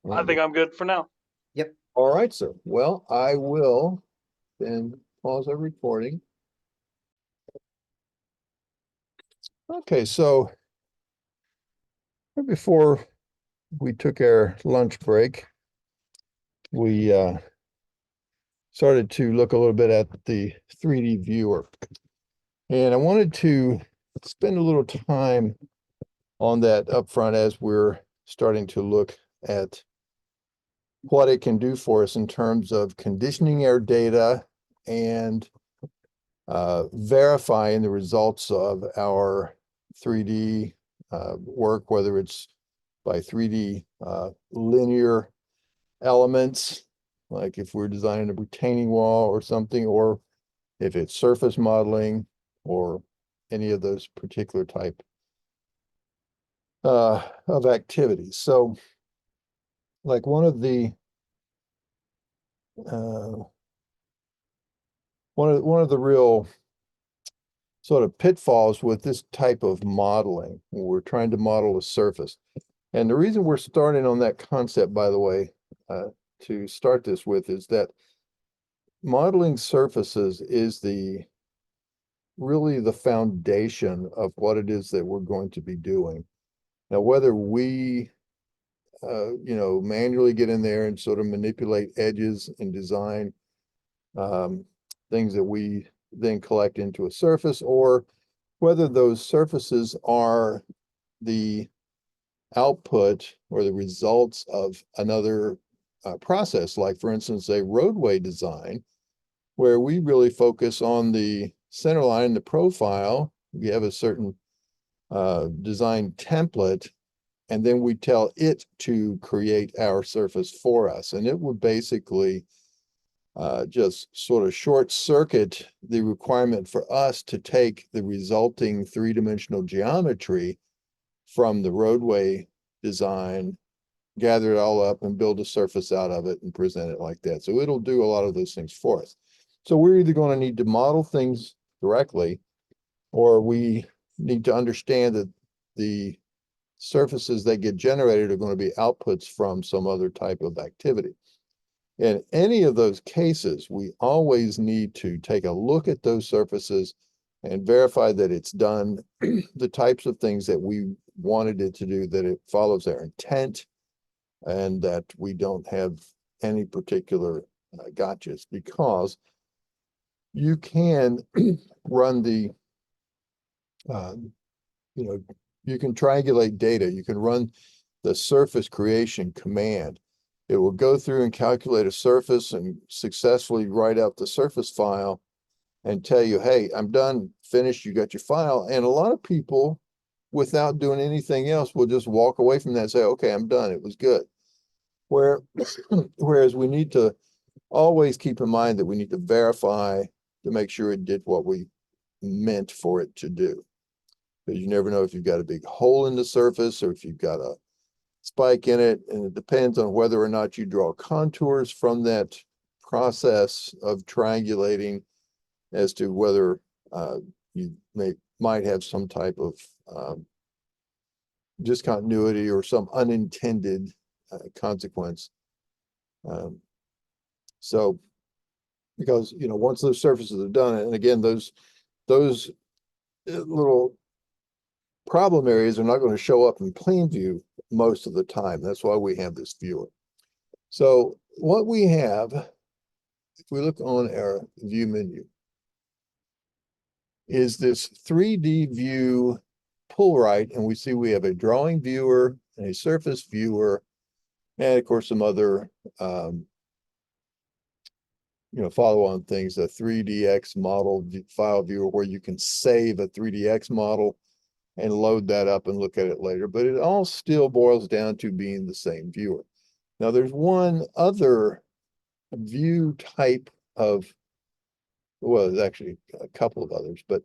Speaker 2: I think I'm good for now.
Speaker 3: Yep.
Speaker 1: All right, sir. Well, I will then pause our recording. Okay, so before we took our lunch break, we started to look a little bit at the 3D viewer. And I wanted to spend a little time on that up front as we're starting to look at what it can do for us in terms of conditioning our data and verifying the results of our 3D work, whether it's by 3D linear elements, like if we're designing a retaining wall or something, or if it's surface modeling or any of those particular type of activities. So like one of the real sort of pitfalls with this type of modeling, when we're trying to model a surface. And the reason we're starting on that concept, by the way, to start this with, is that modeling surfaces is really the foundation of what it is that we're going to be doing. Now, whether we manually get in there and sort of manipulate edges and design things that we then collect into a surface, or whether those surfaces are the output or the results of another process, like for instance, a roadway design, where we really focus on the center line, the profile. We have a certain design template, and then we tell it to create our surface for us. And it would basically just sort of short circuit the requirement for us to take the resulting three-dimensional geometry from the roadway design, gather it all up and build a surface out of it and present it like that. So it'll do a lot of those things for us. So we're either going to need to model things directly, or we need to understand that the surfaces that get generated are going to be outputs from some other type of activity. In any of those cases, we always need to take a look at those surfaces and verify that it's done the types of things that we wanted it to do, that it follows our intent, and that we don't have any particular gotchas, because you can run the, you can triangulate data. You can run the surface creation command. It will go through and calculate a surface and successfully write out the surface file and tell you, hey, I'm done, finished, you got your file. And a lot of people, without doing anything else, will just walk away from that and say, okay, I'm done, it was good. Whereas we need to always keep in mind that we need to verify to make sure it did what we meant for it to do. Because you never know if you've got a big hole in the surface or if you've got a spike in it, and it depends on whether or not you draw contours from that process of triangulating as to whether you might have some type of discontinuity or some unintended consequence. So, because once those surfaces are done, and again, those little problem areas are not going to show up in plain view most of the time. That's why we have this viewer. So what we have, if we look on our view menu, is this 3D view pull right, and we see we have a drawing viewer and a surface viewer, and of course some other follow-on things, a 3DX model file viewer where you can save a 3DX model and load that up and look at it later, but it all still boils down to being the same viewer. Now there's one other view type of, well, there's actually a couple of others, but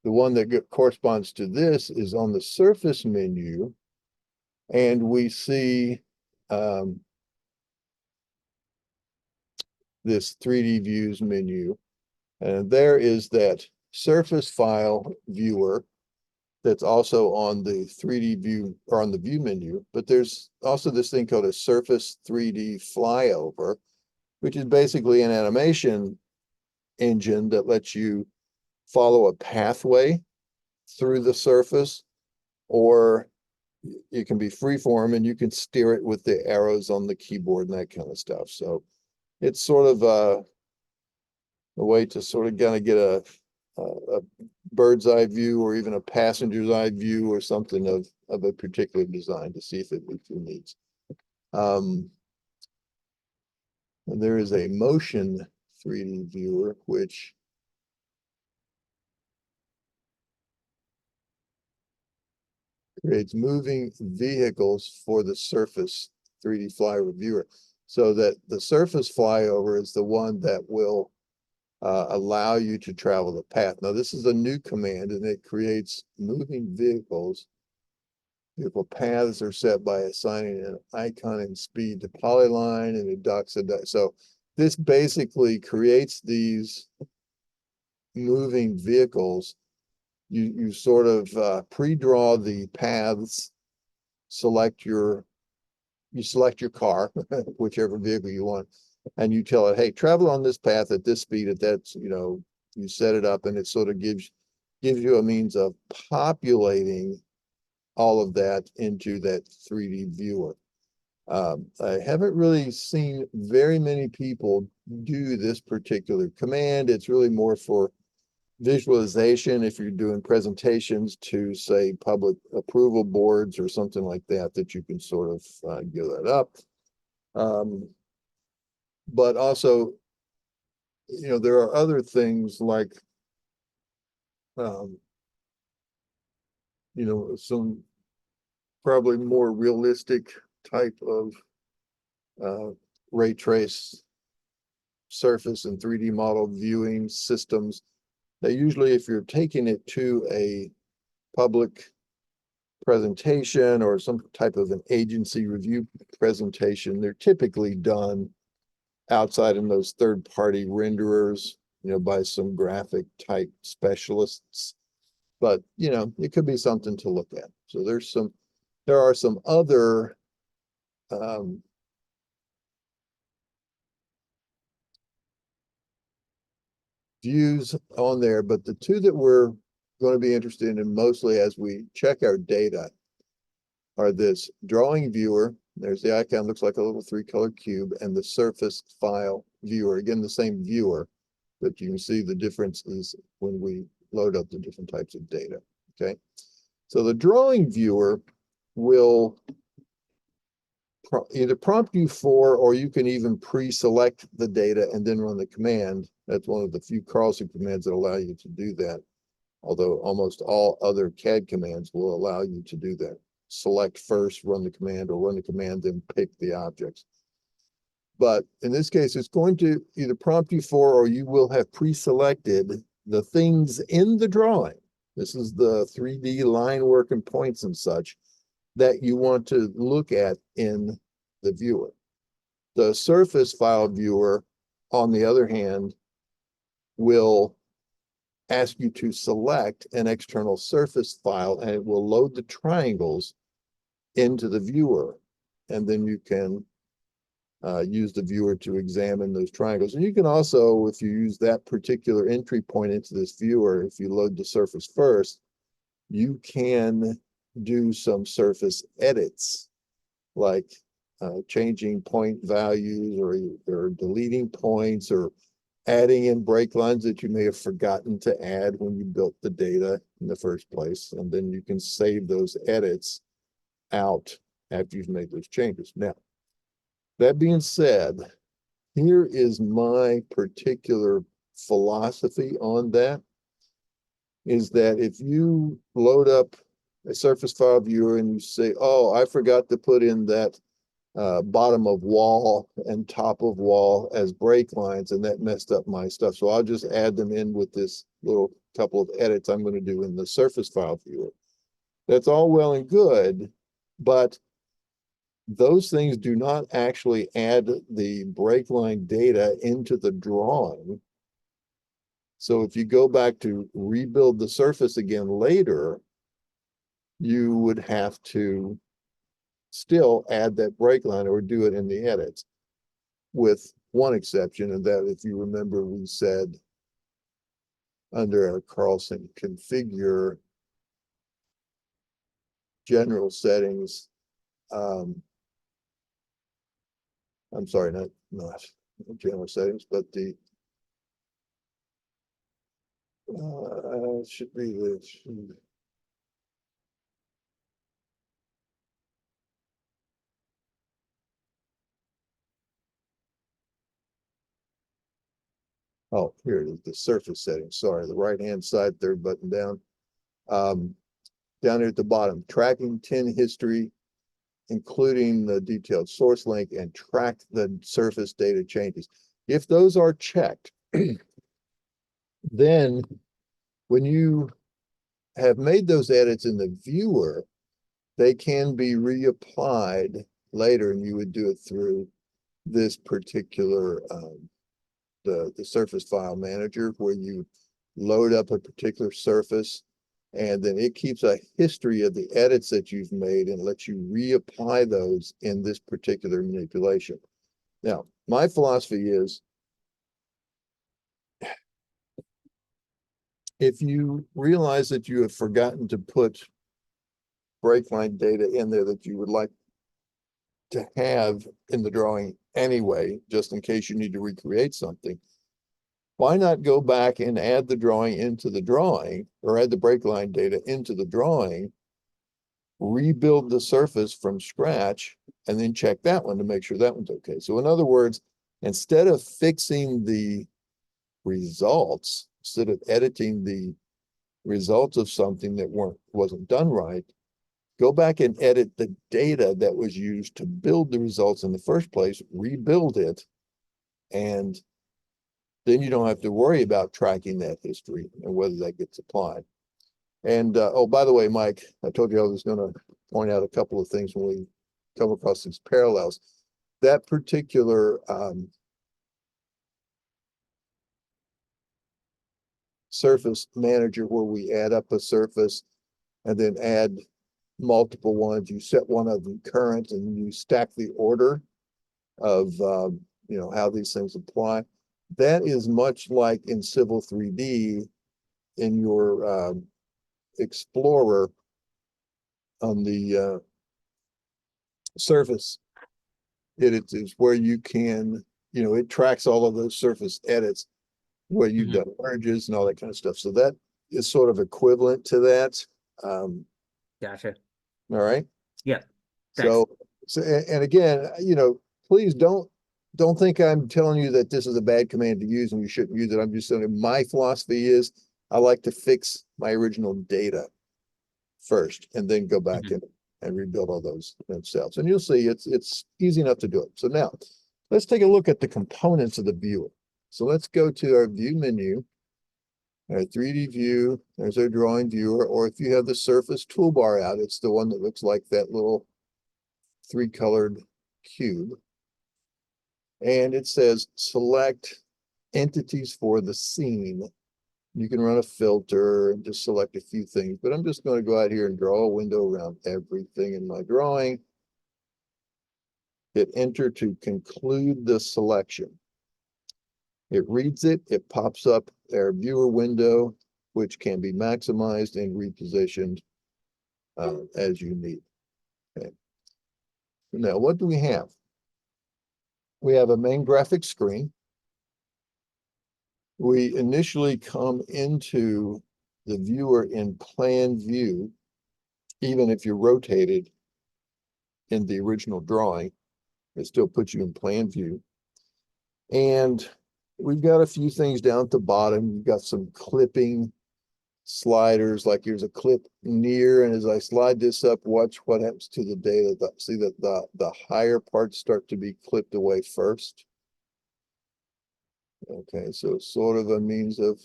Speaker 1: the one that corresponds to this is on the surface menu, and we see this 3D views menu, and there is that surface file viewer that's also on the 3D view or on the view menu, but there's also this thing called a surface 3D flyover, which is basically an animation engine that lets you follow a pathway through the surface, or it can be freeform and you can steer it with the arrows on the keyboard and that kind of stuff. So it's sort of a way to sort of kind of get a bird's eye view or even a passenger's eye view or something of a particular design to see if it meets your needs. And there is a motion 3D viewer, which creates moving vehicles for the surface 3D flyover viewer, so that the surface flyover is the one that will allow you to travel the path. Now, this is a new command, and it creates moving vehicles. Vehicle paths are set by assigning an icon and speed to polyline, and it docks a. So this basically creates these moving vehicles. You sort of pre-draw the paths, select your car, whichever vehicle you want, and you tell it, hey, travel on this path at this speed at that, you set it up, and it sort of gives you a means of populating all of that into that 3D viewer. I haven't really seen very many people do this particular command. It's really more for visualization if you're doing presentations to, say, public approval boards or something like that, that you can sort of give that up. But also, there are other things like, some probably more realistic type of ray trace surface and 3D model viewing systems. That usually, if you're taking it to a public presentation or some type of an agency review presentation, they're typically done outside in those third-party renderers, by some graphic type specialists. But, it could be something to look at. So there are some other views on there, but the two that we're going to be interested in mostly as we check our data are this drawing viewer. There's the icon, looks like a little 3-color cube, and the surface file viewer. Again, the same viewer, but you can see the differences when we load up the different types of data. Okay, so the drawing viewer will either prompt you for, or you can even pre-select the data and then run the command. That's one of the few Carlson commands that allow you to do that, although almost all other CAD commands will allow you to do that. Select first, run the command, or run the command, then pick the objects. But in this case, it's going to either prompt you for, or you will have pre-selected the things in the drawing. This is the 3D line work and points and such that you want to look at in the viewer. The surface file viewer, on the other hand, will ask you to select an external surface file, and it will load the triangles into the viewer. And then you can use the viewer to examine those triangles. And you can also, if you use that particular entry point into this viewer, if you load the surface first, you can do some surface edits, like changing point values or deleting points or adding in break lines that you may have forgotten to add when you built the data in the first place. And then you can save those edits out after you've made those changes. Now, that being said, here is my particular philosophy on that, is that if you load up a Surface file viewer and you say, oh, I forgot to put in that bottom of wall and top of wall as break lines, and that messed up my stuff. So I'll just add them in with this little couple of edits I'm going to do in the Surface file viewer. That's all well and good, but those things do not actually add the break line data into the drawing. So if you go back to rebuild the surface again later, you would have to still add that break line or do it in the edits, with one exception, and that, if you remember, we said under our Carlson configure general settings, I'm sorry, not general settings, but the should be this. Oh, here it is, the surface settings. Sorry, the right-hand side, third button down. Down here at the bottom, tracking 10 history, including the detailed source link, and track the surface data changes. If those are checked, then when you have made those edits in the viewer, they can be reapplied later, and you would do it through this particular the surface file manager, where you load up a particular surface, and then it keeps a history of the edits that you've made and lets you reapply those in this particular manipulation. Now, my philosophy is, if you realize that you have forgotten to put break line data in there that you would like to have in the drawing anyway, just in case you need to recreate something, why not go back and add the drawing into the drawing, or add the break line data into the drawing, rebuild the surface from scratch, and then check that one to make sure that one's okay. So in other words, instead of fixing the results, instead of editing the results of something that wasn't done right, go back and edit the data that was used to build the results in the first place, rebuild it, and then you don't have to worry about tracking that history and whether that gets applied. And oh, by the way, Mike, I told you I was going to point out a couple of things when we come across these parallels. That particular surface manager, where we add up a surface and then add multiple ones, you set one of them current and you stack the order of how these things apply. That is much like in Civil 3D in your Explorer on the surface. It is where you can, it tracks all of those surface edits where you've done merges and all that kind of stuff. So that is sort of equivalent to that.
Speaker 3: Gotcha.
Speaker 1: All right.
Speaker 3: Yeah.
Speaker 1: So and again, please don't think I'm telling you that this is a bad command to use and you shouldn't use it. I'm just saying my philosophy is I like to fix my original data first and then go back and rebuild all those themselves. And you'll see it's easy enough to do it. So now let's take a look at the components of the viewer. So let's go to our view menu, our 3D view. There's our drawing viewer, or if you have the surface toolbar out, it's the one that looks like that little 3-colored cube. And it says select entities for the scene. You can run a filter and just select a few things, but I'm just going to go out here and draw a window around everything in my drawing. Hit enter to conclude the selection. It reads it, it pops up our viewer window, which can be maximized and repositioned as you need. Okay. Now, what do we have? We have a main graphics screen. we initially come into the viewer in plan view, even if you're rotated in the original drawing, it still puts you in plan view. And we've got a few things down at the bottom. You've got some clipping sliders, like here's a clip near, and as I slide this up, watch what happens to the data. See that the higher parts start to be clipped away first. Okay, so it's sort of a means of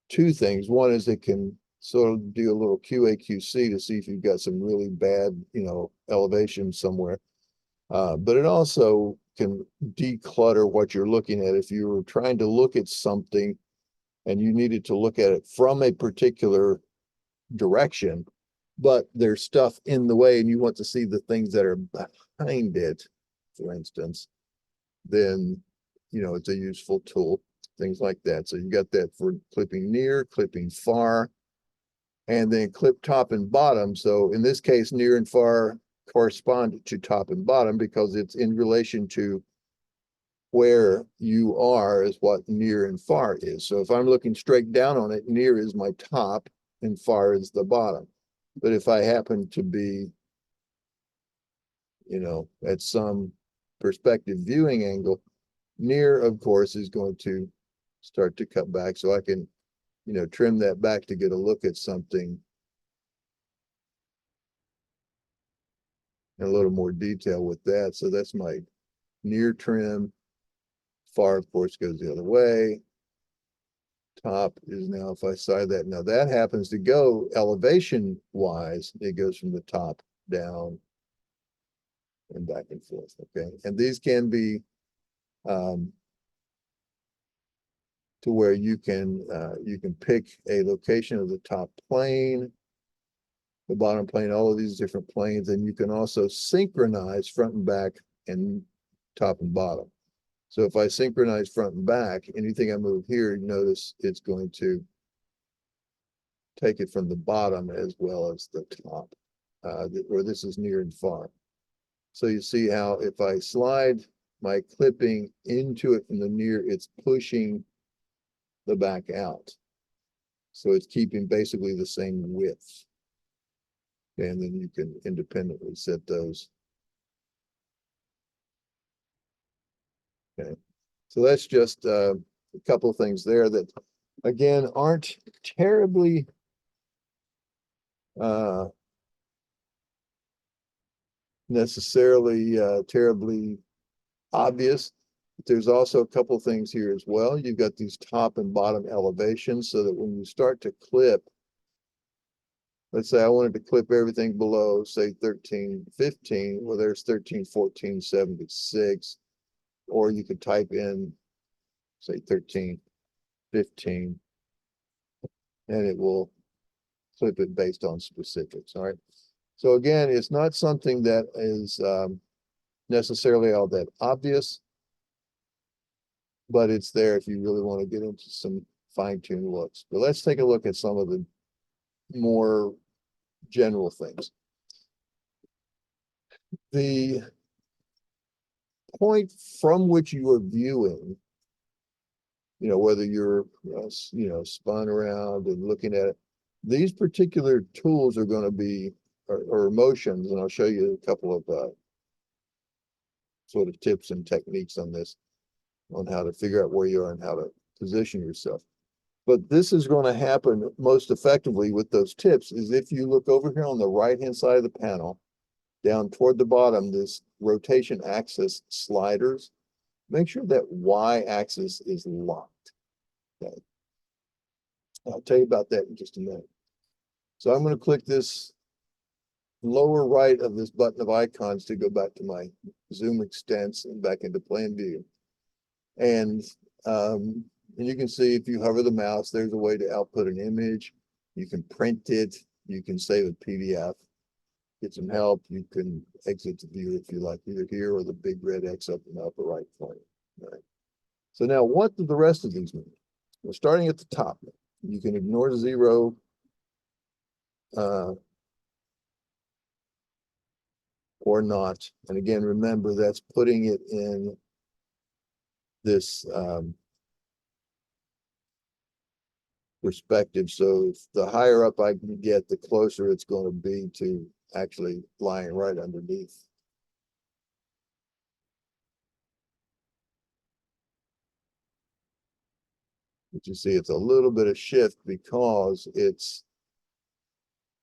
Speaker 1: two things. One is it can sort of do a little QA/QC to see if you've got some really bad, elevation somewhere. But it also can declutter what you're looking at. If you were trying to look at something and you needed to look at it from a particular direction, but there's stuff in the way and you want to see the things that are behind it, for instance, then, it's a useful tool, things like that. So you got that for clipping near, clipping far, and then clip top and bottom. So in this case, near and far correspond to top and bottom because it's in relation to where you are is what near and far is. So if I'm looking straight down on it, near is my top and far is the bottom. But if I happen to be, at some perspective viewing angle, near, of course, is going to start to cut back. So I can, trim that back to get a look at something in a little more detail with that. So that's my near trim. Far, of course, goes the other way. Top is now, if I side that, now that happens to go elevation wise, it goes from the top down and back and forth. Okay. And these can be to where you can pick a location of the top plane, the bottom plane, all of these different planes, and you can also synchronize front and back and top and bottom. So if I synchronize front and back, anything I move here, notice it's going to take it from the bottom as well as the top, or this is near and far. So you see how if I slide my clipping into it from the near, it's pushing the back out. So it's keeping basically the same width. And then you can independently set those. Okay. So that's just a couple of things there that, again, aren't terribly necessarily terribly obvious. There's also a couple of things here as well. You've got these top and bottom elevations so that when you start to clip, let's say I wanted to clip everything below, say 1315, well, there's 131476, or you could type in, say 1315, and it will clip it based on specifics. All right. So again, it's not something that is necessarily all that obvious, but it's there if you really want to get into some fine-tuned looks. But let's take a look at some of the more general things. The point from which you are viewing, whether you're, spun around and looking at it, these particular tools are going to be, or motions, and I'll show you a couple of sort of tips and techniques on this, on how to figure out where you are and how to position yourself. But this is going to happen most effectively with those tips is if you look over here on the right-hand side of the panel, down toward the bottom, this rotation axis sliders, make sure that Y-axis is locked. Okay. I'll tell you about that in just a minute. So I'm going to click this lower right of this button of icons to go back to my zoom extents and back into plan view. And you can see if you hover the mouse, there's a way to output an image. You can print it. You can save a PDF. Get some help. You can exit the view if you like, either here or the big red X up in the upper right corner. All right. So now what do the rest of these mean? We're starting at the top. You can ignore 0. Or not. And again, remember that's putting it in this perspective. So if the higher up I can get, the closer it's going to be to actually lying right underneath. But you see, it's a little bit of shift because it's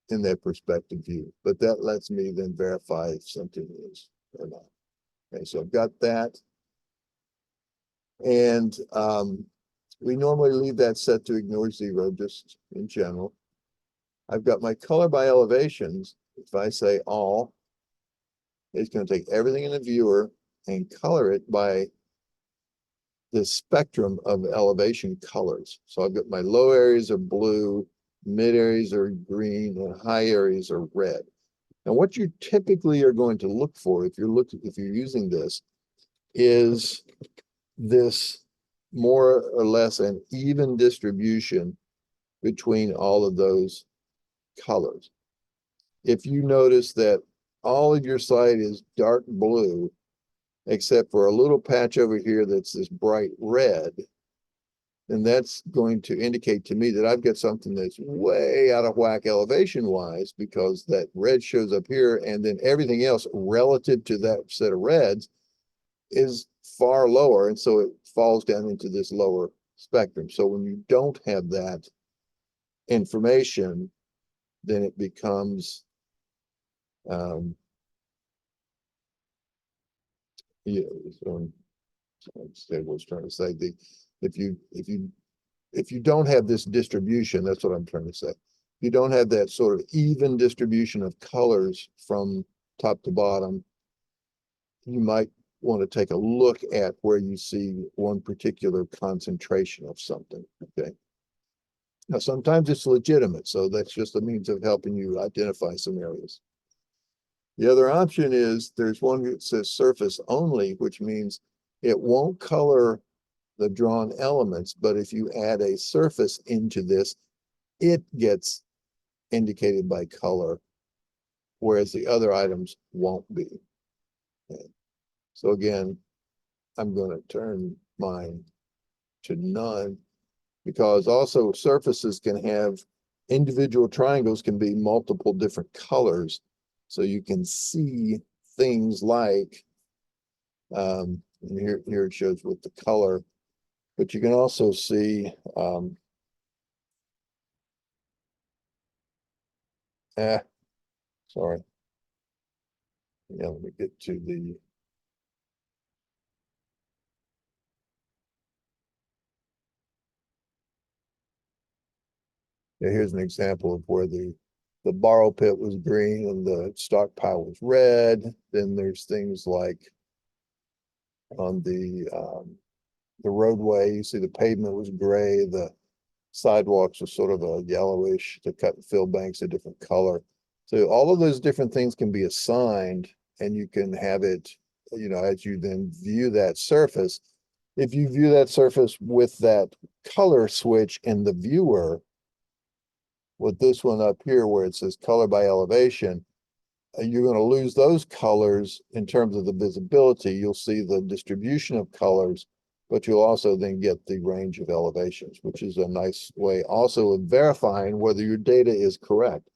Speaker 1: in that perspective view, but that lets me then verify if something is or not. Okay, so I've got that. And we normally leave that set to ignore zero, just in general. I've got my color by elevations. If I say all, it's going to take everything in the viewer and color it by the spectrum of elevation colors. So I've got my low areas are blue, mid areas are green, and high areas are red. And what you typically are going to look for if you're using this is this more or less an even distribution between all of those colors. If you notice that all of your site is dark blue, except for a little patch over here that's this bright red, then that's going to indicate to me that I've got something that's way out of whack elevation wise, because that red shows up here and then everything else relative to that set of reds is far lower. And so it falls down into this lower spectrum. So when you don't have that information, then it becomes yeah, so I was trying to say if you don't have this distribution, that's what I'm trying to say. You don't have that sort of even distribution of colors from top to bottom, you might want to take a look at where you see one particular concentration of something. Okay. Now, sometimes it's legitimate, so that's just a means of helping you identify some areas. The other option is there's one that says surface only, which means it won't color the drawn elements, but if you add a surface into this, it gets indicated by color, whereas the other items won't be. Okay. So again, I'm going to turn mine to none, because also surfaces can have individual triangles can be multiple different colors. So you can see things like, and here it shows with the color, but you can also see, sorry. Yeah, let me get to the, yeah, here's an example of where the borrow pit was green and the stockpile was red. Then there's things like on the roadway, you see the pavement was gray, the sidewalks were sort of a yellowish, the cut and fill banks a different color. So all of those different things can be assigned, and you can have it, you know, as you then view that surface. If you view that surface with that color switch in the viewer, with this one up here where it says color by elevation, you're going to lose those colors in terms of the visibility. You'll see the distribution of colors, but you'll also then get the range of elevations, which is a nice way also of verifying whether your data is correct.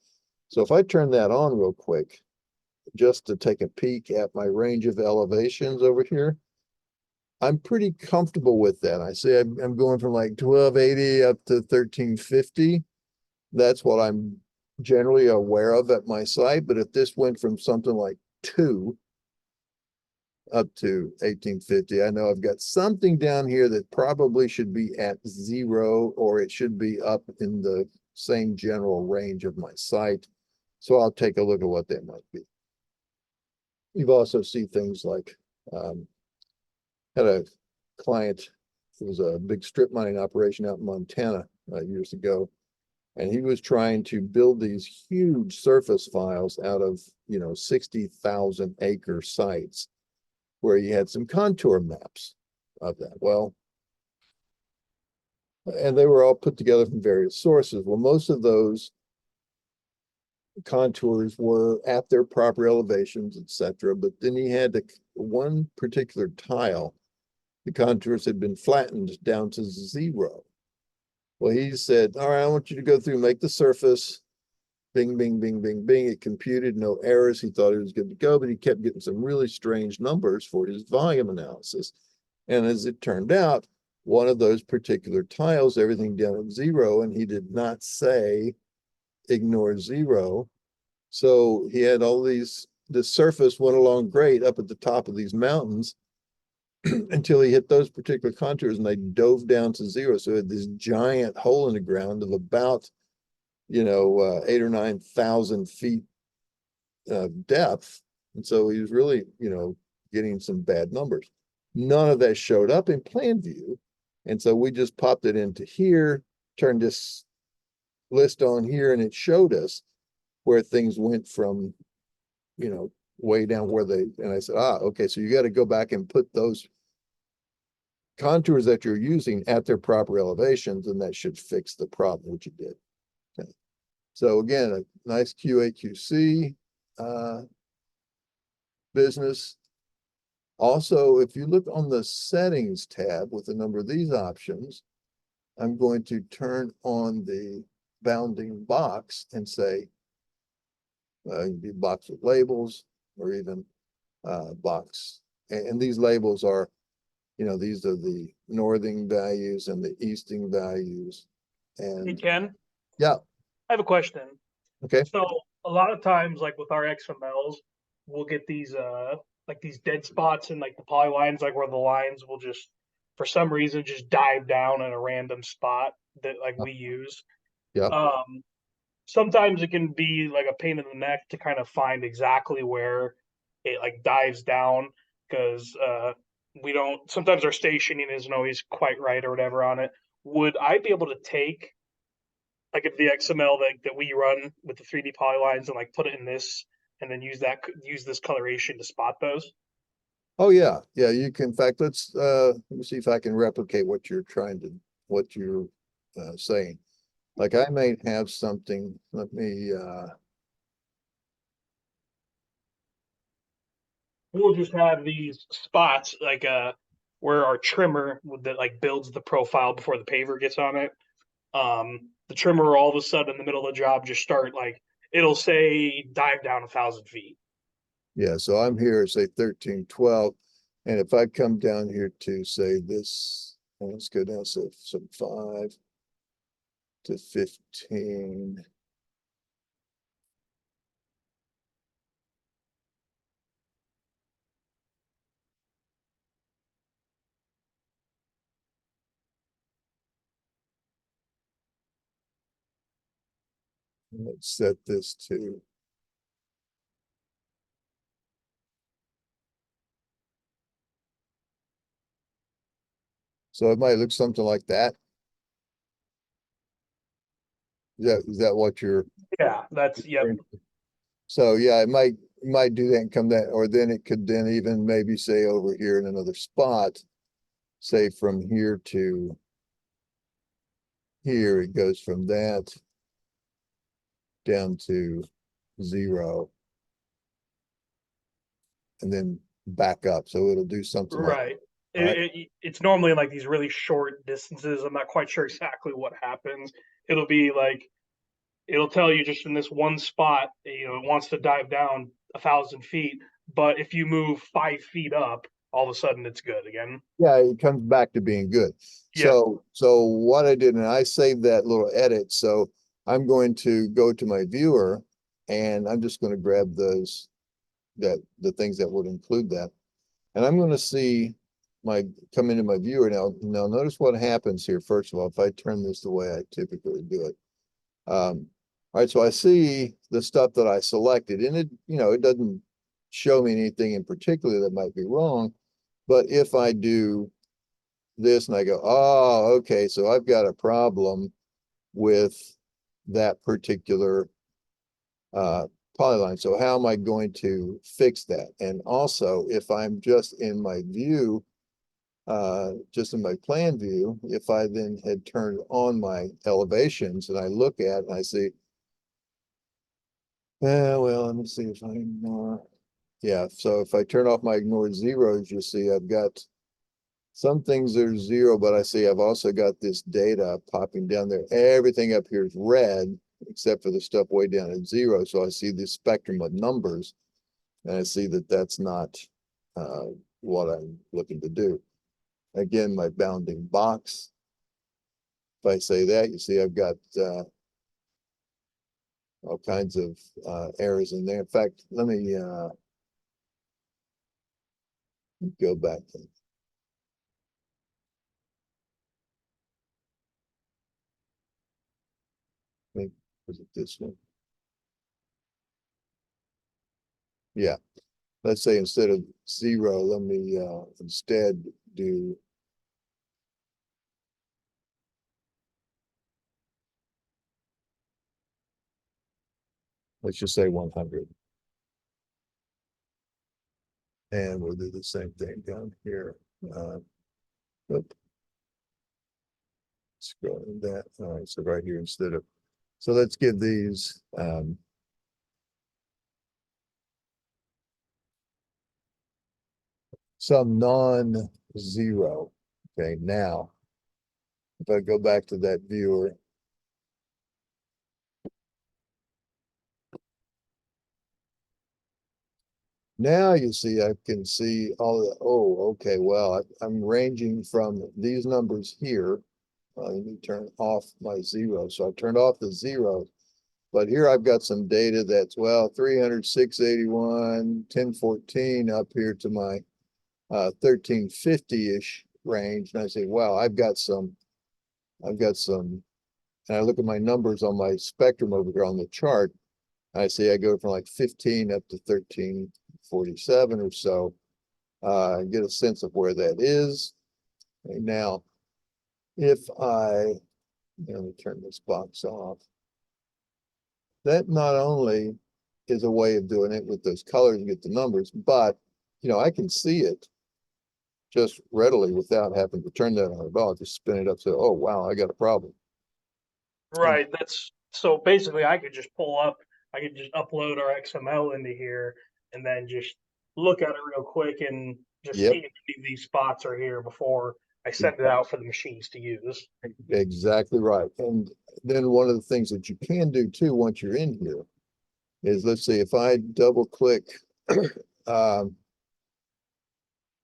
Speaker 1: So if I turn that on real quick, just to take a peek at my range of elevations over here, I'm pretty comfortable with that. I say I'm going from like 1280 up to 1350. That's what I'm generally aware of at my site. But if this went from something like 2 up to 1850, I know I've got something down here that probably should be at 0, or it should be up in the same general range of my site. So I'll take a look at what that might be. You've also seen things like, had a client, it was a big strip mining operation out in Montana years ago. And he was trying to build these huge surface files out of, 60,000 acre sites where he had some contour maps of that. Well, and they were all put together from various sources. Well, most of those contours were at their proper elevations, etc. But then he had one particular tile, the contours had been flattened down to 0. Well, he said, all right, I want you to go through, make the surface. Bing, bing, bing, bing, bing. It computed, no errors. He thought it was good to go, but he kept getting some really strange numbers for his volume analysis. And as it turned out, one of those particular tiles, everything down at 0, and he did not say ignore 0. So he had all these, the surface went along great up at the top of these mountains until he hit those particular contours and they dove down to 0. So it had this giant hole in the ground of about, 8 or 9,000 feet depth. And so he was really, getting some bad numbers. None of that showed up in plan view. And so we just popped it into here, turned this list on here, and it showed us where things went from, way down where and I said, okay, so you got to go back and put those contours that you're using at their proper elevations, and that should fix the problem, which it did. Okay. So again, a nice QA/QC business. Also, if you look on the settings tab with a number of these options, I'm going to turn on the bounding box and say, be box with labels, or even box. And these labels are, these are the northing values and the easting values.
Speaker 2: Hey,
Speaker 1: And
Speaker 2: Ken,
Speaker 1: yeah,
Speaker 2: I have a question.
Speaker 1: okay.
Speaker 2: So a lot of times, like with our XMLs, we'll get these like these dead spots in like the polylines, like where the lines will just for some reason just dive down in a random spot that like we use.
Speaker 1: Yeah.
Speaker 2: Sometimes it can be like a pain in the neck to kind of find exactly where it like dives down because we don't sometimes our stationing isn't always quite right or whatever on it. Would I be able to take like the XML that we run with the 3D polylines and like put it in this and then use this coloration to spot those?
Speaker 1: Oh yeah. Yeah, you can. In fact, let me see if I can replicate what you're saying. Like I may have something, let me,
Speaker 2: We'll just have these spots like where our trimmer that like builds the profile before the paver gets on it. The trimmer will all of a sudden in the middle of the job just start like it'll say dive down 1,000 feet.
Speaker 1: yeah, so I'm here, say 13, 12. And if I come down here to say this, let's go down, so some 5 to 15. Let's set this to, so it might look something like that. Is that what you're?
Speaker 2: Yeah, that's yep.
Speaker 1: So yeah, it might do that and come that, or then it could then even maybe say over here in another spot, say from here to here, it goes from that down to 0 and then back up. So it'll do something like,
Speaker 2: Right.
Speaker 1: right?
Speaker 2: It's normally in like these really short distances. I'm not quite sure exactly what happens. It'll be like it'll tell you just in this one spot, it wants to dive down 1,000 feet, but if you move 5 feet up, all of a sudden it's good again.
Speaker 1: Yeah, it comes back to being good.
Speaker 2: Yeah.
Speaker 1: So what I did, and I saved that little edit. So I'm going to go to my viewer and I'm just going to grab the things that would include that. And I'm going to see come into my viewer now. Now notice what happens here. First of all, if I turn this the way I typically do it. All right, so I see the stuff that I selected, and it doesn't show me anything in particular that might be wrong. But if I do this and I go, oh, okay, so I've got a problem with that particular polyline. So how am I going to fix that? And also, if I'm just in my view, just in my plan view, if I then had turned on my elevations and I look at and I see, well, let me see if I ignore. Yeah, so if I turn off my ignored zeros, you see I've got Some things are zero, but I see I've also got this data popping down there. Everything up here is red, except for the stuff way down at zero. So I see this spectrum of numbers, and I see that that's not what I'm looking to do. Again, my bounding box. If I say that, you see I've got all kinds of errors in there. In fact, let me go back. I think, was it this one? Yeah. Let's say instead of zero, let me instead do let's just say 100. And we'll do the same thing down here. Oop. Scrolling that. All right, so right here instead of, so let's give these some non-zero. Okay, now, if I go back to that viewer, now you see, I can see all the, oh, okay, well, I'm ranging from these numbers here. Let me turn off my zero. So I turned off the zero, but here I've got some data that's, well, 300, 681, 1014 up here to my 1350-ish range. And I say, wow, I've got some, and I look at my numbers on my spectrum over here on the chart. I see I go from like 15 up to 1347 or so. Get a sense of where that is. Okay, now, if let me turn this box off. That not only is a way of doing it with those colors and get the numbers, but I can see it just readily without having to turn that on at all. Just spin it up, so oh wow, I got a problem.
Speaker 2: Right. That's so basically I could just I could just upload our XML into here and then just look at it real quick and just
Speaker 1: Yep,
Speaker 2: see if any of these spots are here before I send it out for the machines to use.
Speaker 1: exactly right. And then one of the things that you can do too, once you're in here, is let's see if I double click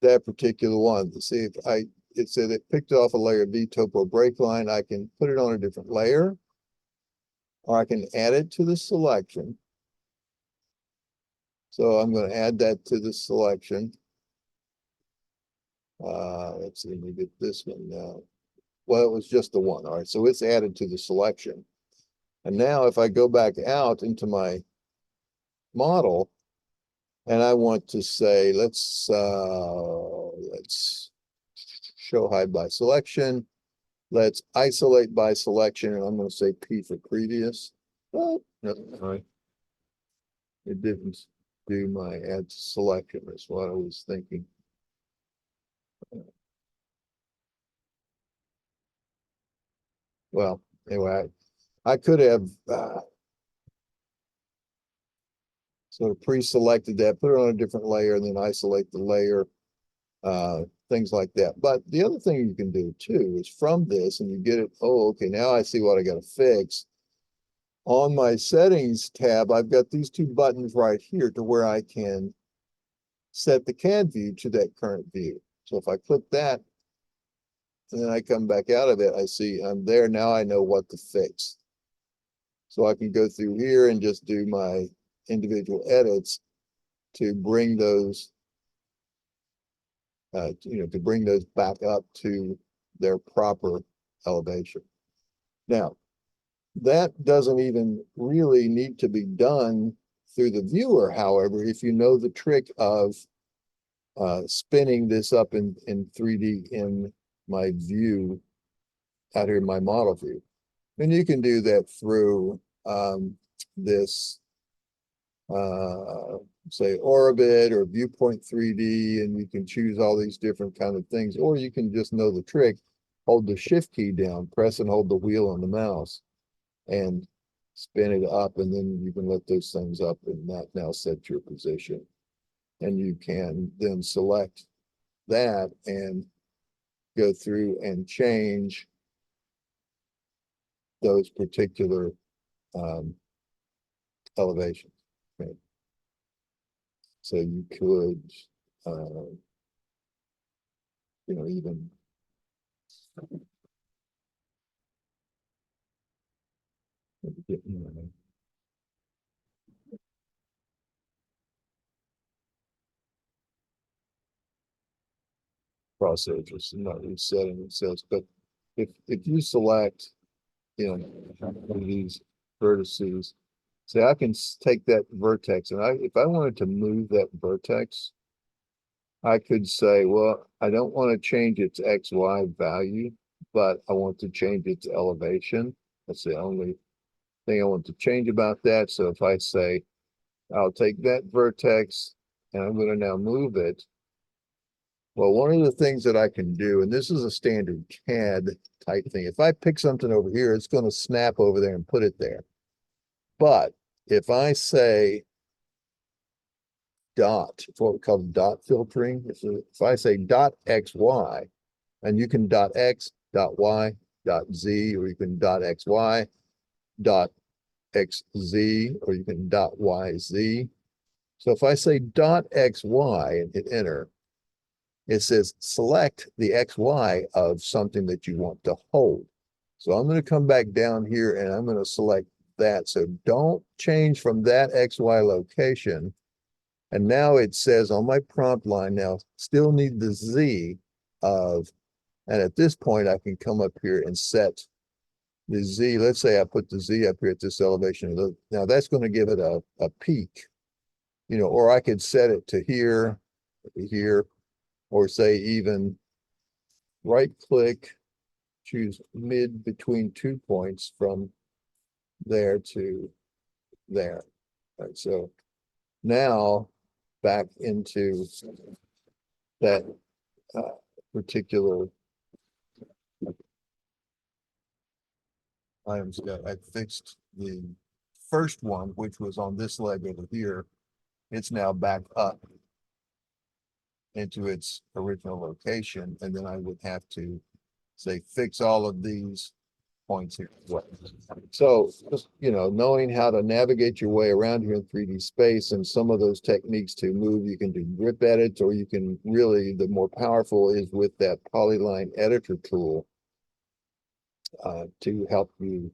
Speaker 1: that particular one to see if it said it picked off a layer B topo break line. I can put it on a different layer, or I can add it to the selection. So I'm going to add that to the selection. Let's see, let me get this one now. Well, it was just the one. All right, so it's added to the selection. And now if I go back out into my model and I want to say, let's show hide by selection. Let's isolate by selection. And I'm going to say P for previous. Oh, no, all right. It didn't do my add to selection. That's what I was thinking. Well, anyway, I could have sort of pre-selected that, put it on a different layer, and then isolate the layer, things like that. But the other thing you can do too is from this, and you get it, oh, okay, now I see what I got to fix. On my settings tab, I've got these two buttons right here to where I can set the CAD view to that current view. So if I click that, and then I come back out of it, I see I'm there. Now I know what to fix. So I can go through here and just do my individual edits to bring those, to bring those back up to their proper elevation. Now, that doesn't even really need to be done through the viewer. However, if you know the trick of spinning this up in 3D in my view, out here in my model view, then you can do that through this say orbit or viewpoint 3D, and you can choose all these different kind of things, or you can just know the trick, hold the shift key down, press and hold the wheel on the mouse and spin it up, and then you can let those things up, and that now set your position. And you can then select that and go through and change those particular elevations. Okay. So you could, even cross edges, not resetting it says, but if you select, one of these vertices, say I can take that vertex and if I wanted to move that vertex, I could say, well, I don't want to change its XY value, but I want to change its elevation. That's the only thing I want to change about that. So if I say, I'll take that vertex and I'm going to now move it. Well, one of the things that I can do, and this is a standard CAD type thing, if I pick something over here, it's going to snap over there and put it there. But if I say dot, it's what we call dot filtering. If I say dot XY, and you can dot X, dot Y, dot Z, or you can dot XY, dot XZ, or you can dot YZ. So if I say dot XY and hit enter, it says select the XY of something that you want to hold. So I'm going to come back down here and I'm going to select that. So don't change from that XY location. And now it says on my prompt line now, still need the Z of, and at this point I can come up here and set the Z. Let's say I put the Z up here at this elevation. Now that's going to give it a peak, or I could set it to here, or say even right click, choose mid between 2 points from there to there. All right, so now back into that particular items. I fixed the first one, which was on this leg over here. It's now back up into its original location, and then I would have to say fix all of these points here. So just knowing how to navigate your way around here in 3D space, and some of those techniques to move, you can do grip edits, or you can really, the more powerful is with that polyline editor tool to help you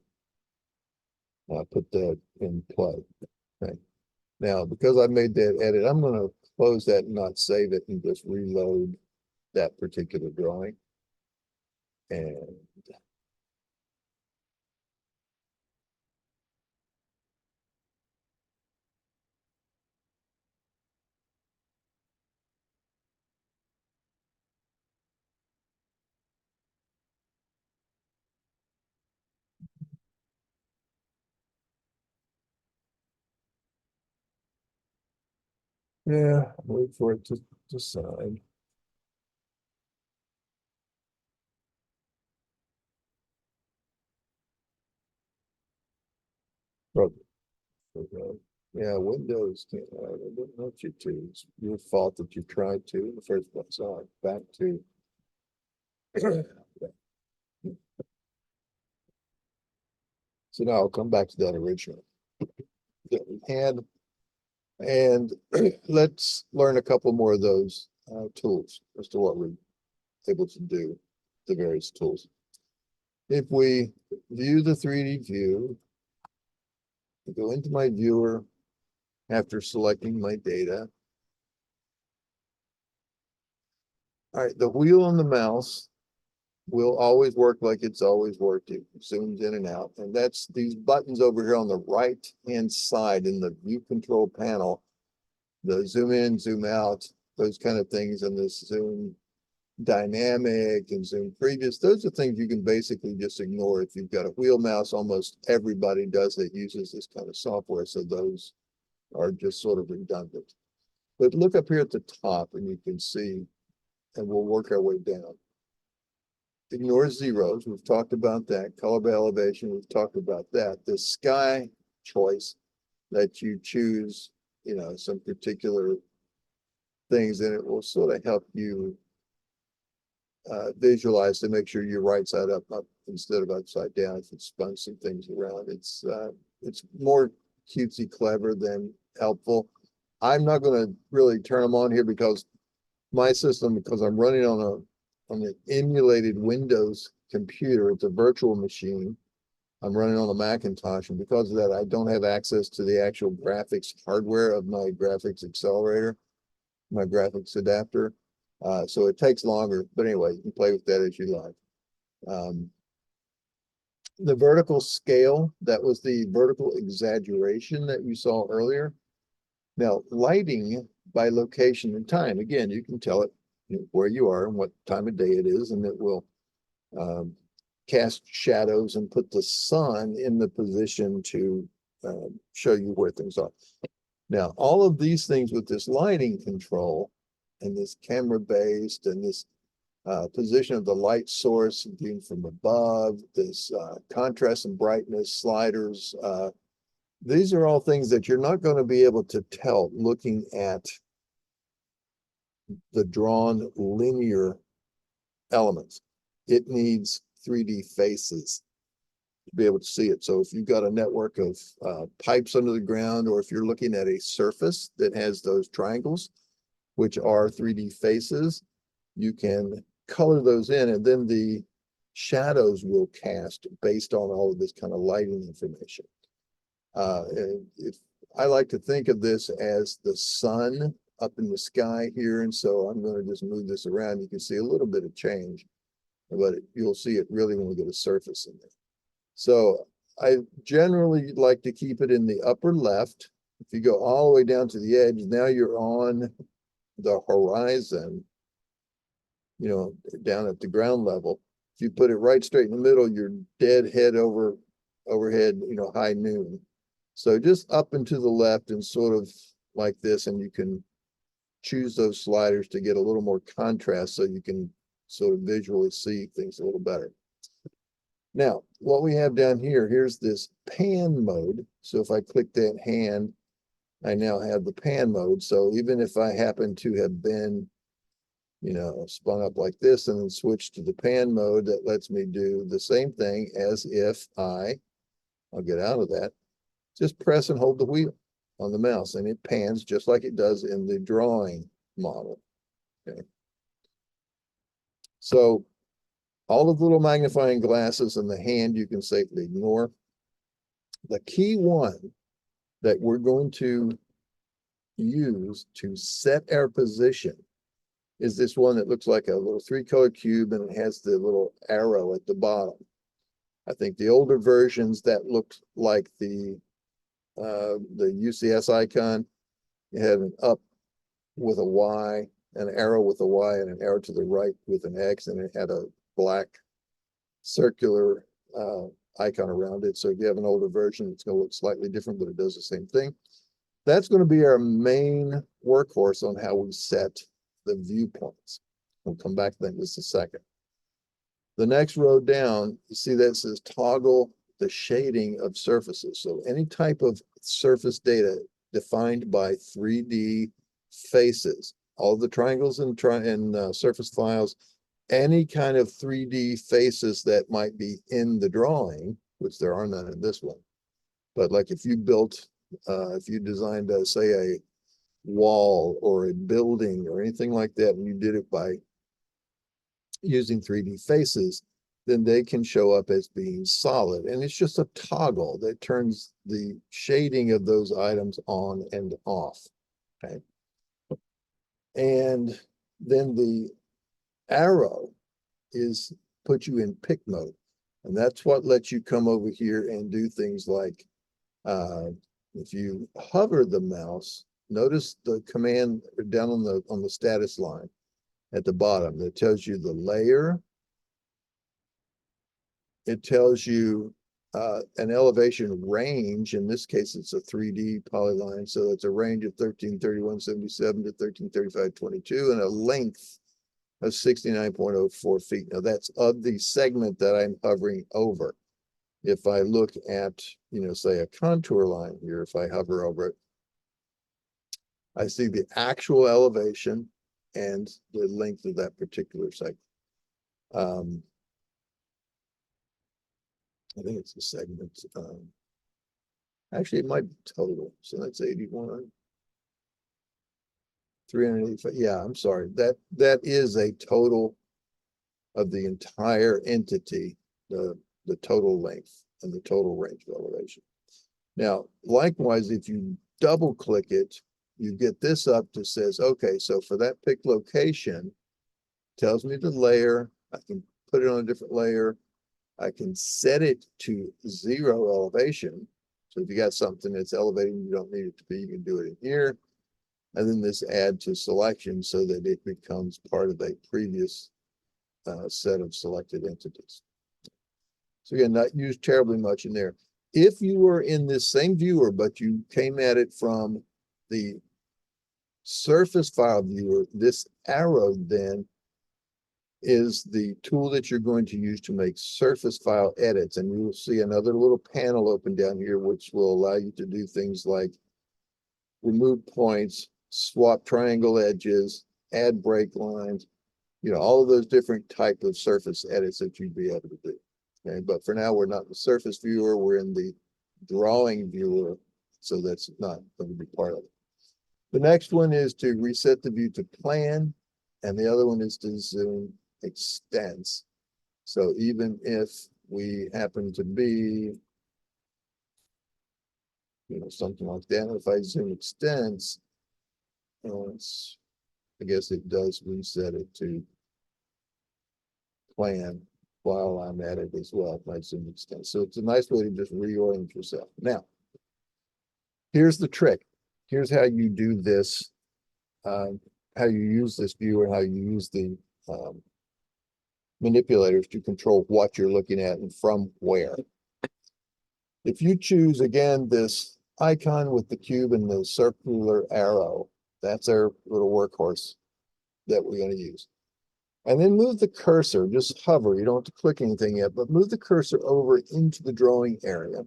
Speaker 1: put that in play. Okay. Now, because I made that edit, I'm going to close that and not save it and just reload that particular drawing. And yeah, wait for it to sign. Okay. Yeah, Windows can't. I didn't want you to. It's your fault that you tried to in the first place. All right, back to. So now I'll come back to that original that we had, and let's learn a couple more of those tools as to what we're able to do, the various tools. If we view the 3D view, I go into my viewer after selecting my data. All right, the wheel on the mouse will always work like it's always worked. It zooms in and out. And that's these buttons over here on the right hand side in the view control panel, the zoom in, zoom out, those kind of things, and this zoom dynamic and zoom previous. Those are things you can basically just ignore. If you've got a wheel mouse, almost everybody does that uses this kind of software. So those are just sort of redundant. But look up here at the top and you can see, and we'll work our way down. Ignore zeros. We've talked about that. Color by elevation. We've talked about that. The sky choice that you choose, some particular things, and it will sort of help you visualize to make sure you're right side up instead of upside down. If it's spun some things around, it's more cutesy clever than helpful. I'm not going to really turn them on here because my system, because I'm running on an emulated Windows computer, it's a virtual machine. I'm running on a Macintosh, and because of that, I don't have access to the actual graphics hardware of my graphics accelerator, my graphics adapter. So it takes longer, but anyway, you can play with that as you like. The vertical scale, that was the vertical exaggeration that you saw earlier. Now, lighting by location and time, again, you can tell it where you are and what time of day it is, and it will cast shadows and put the sun in the position to show you where things are. Now, all of these things with this lighting control and this camera based and this position of the light source being from above, this contrast and brightness sliders, these are all things that you're not going to be able to tell looking at the drawn linear elements. It needs 3D faces to be able to see it. So if you've got a network of pipes under the ground, or if you're looking at a surface that has those triangles, which are 3D faces, you can color those in, and then the shadows will cast based on all of this kind of lighting information. If I like to think of this as the sun up in the sky here, and so I'm going to just move this around. You can see a little bit of change, but you'll see it really when we get a surface in there. So I generally like to keep it in the upper left. If you go all the way down to the edge, now you're on the horizon, you know, down at the ground level. If you put it right straight in the middle, you're dead head overhead, you know, high noon. So just up and to the left and sort of like this, and you can choose those sliders to get a little more contrast so you can sort of visually see things a little better. Now, what we have down here, here's this pan mode. So if I click that hand, I now have the pan mode. So even if I happen to have been, you know, spun up like this and then switch to the pan mode, that lets me do the same thing as if I'll get out of that, just press and hold the wheel on the mouse, and it pans just like it does in the drawing model. Okay. So all of the little magnifying glasses in the hand you can safely ignore. The key one that we're going to use to set our position is this one that looks like a little 3-color cube, and it has the little arrow at the bottom. I think the older versions that looked like the UCS icon, it had an up with a Y, an arrow with a Y, and an arrow to the right with an X, and it had a black circular icon around it. So if you have an older version, it's going to look slightly different, but it does the same thing. That's going to be our main workhorse on how we set the viewpoints. We'll come back to that in just a second. The next row down, you see that says toggle the shading of surfaces. So any type of surface data defined by 3D faces, all the triangles and surface files, any kind of 3D faces that might be in the drawing, which there are none in this one. But like if you built, if you designed, say, a wall or a building or anything like that, and you did it by using 3D faces, then they can show up as being solid. And it's just a toggle that turns the shading of those items on and off. Okay. And then the arrow is put you in pick mode. And that's what lets you come over here and do things like, if you hover the mouse, notice the command down on the status line at the bottom that tells you the layer. It tells you an elevation range. In this case, it's a 3D polyline. So it's a range of 1331.77 to 1335.22 and a length of 69.04 feet. Now that's of the segment that I'm hovering over. If I look at, you know, say a contour line here, if I hover over it, I see the actual elevation and the length of that particular segment. I think it's a segment. Actually, it might be total. So that's 81. 385. Yeah, I'm sorry. That is a total of the entire entity, the total length and the total range of elevation. Now, likewise, if you double click it, you get this up that says, okay, so for that pick location, tells me the layer. I can put it on a different layer. I can set it to 0 elevation. So if you got something that's elevated, you don't need it to be, you can do it in here. And then this add to selection so that it becomes part of a previous set of selected entities. So again, not used terribly much in there. If you were in this same viewer, but you came at it from the surface file viewer, this arrow then is the tool that you're going to use to make surface file edits. And you will see another little panel open down here, which will allow you to do things like remove points, swap triangle edges, add break lines, all of those different type of surface edits that you'd be able to do. Okay, but for now, we're not in the surface viewer, we're in the drawing viewer, so that's not going to be part of it. The next one is to reset the view to plan, and the other one is to zoom extents. So even if we happen to be, something like that, if I zoom extents, I guess it does reset it to plan while I'm at it as well, if I zoom extents. So it's a nice way to just reorient yourself. Now, here's the trick. Here's how you do this, how you use this viewer, how you use the manipulators to control what you're looking at and from where. If you choose, again, this icon with the cube and the circular arrow, that's our little workhorse that we're going to use. And then move the cursor, just hover, you don't have to click anything yet, but move the cursor over into the drawing area.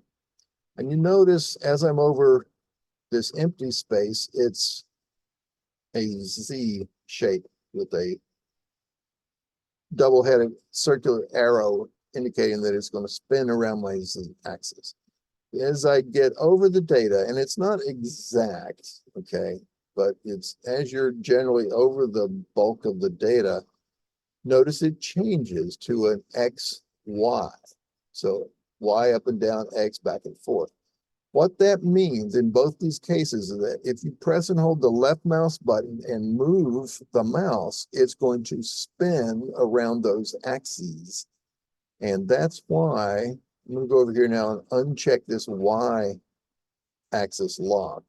Speaker 1: And you notice as I'm over this empty space, it's a Z shape with a double-headed circular arrow indicating that it's going to spin around my Z axis. As I get over the data, and it's not exact, okay, but it's as you're generally over the bulk of the data, notice it changes to an X, Y. So Y up and down, X back and forth. What that means in both these cases is that if you press and hold the left mouse button and move the mouse, it's going to spin around those axes. And that's why I'm going to go over here now and uncheck this Y axis lock.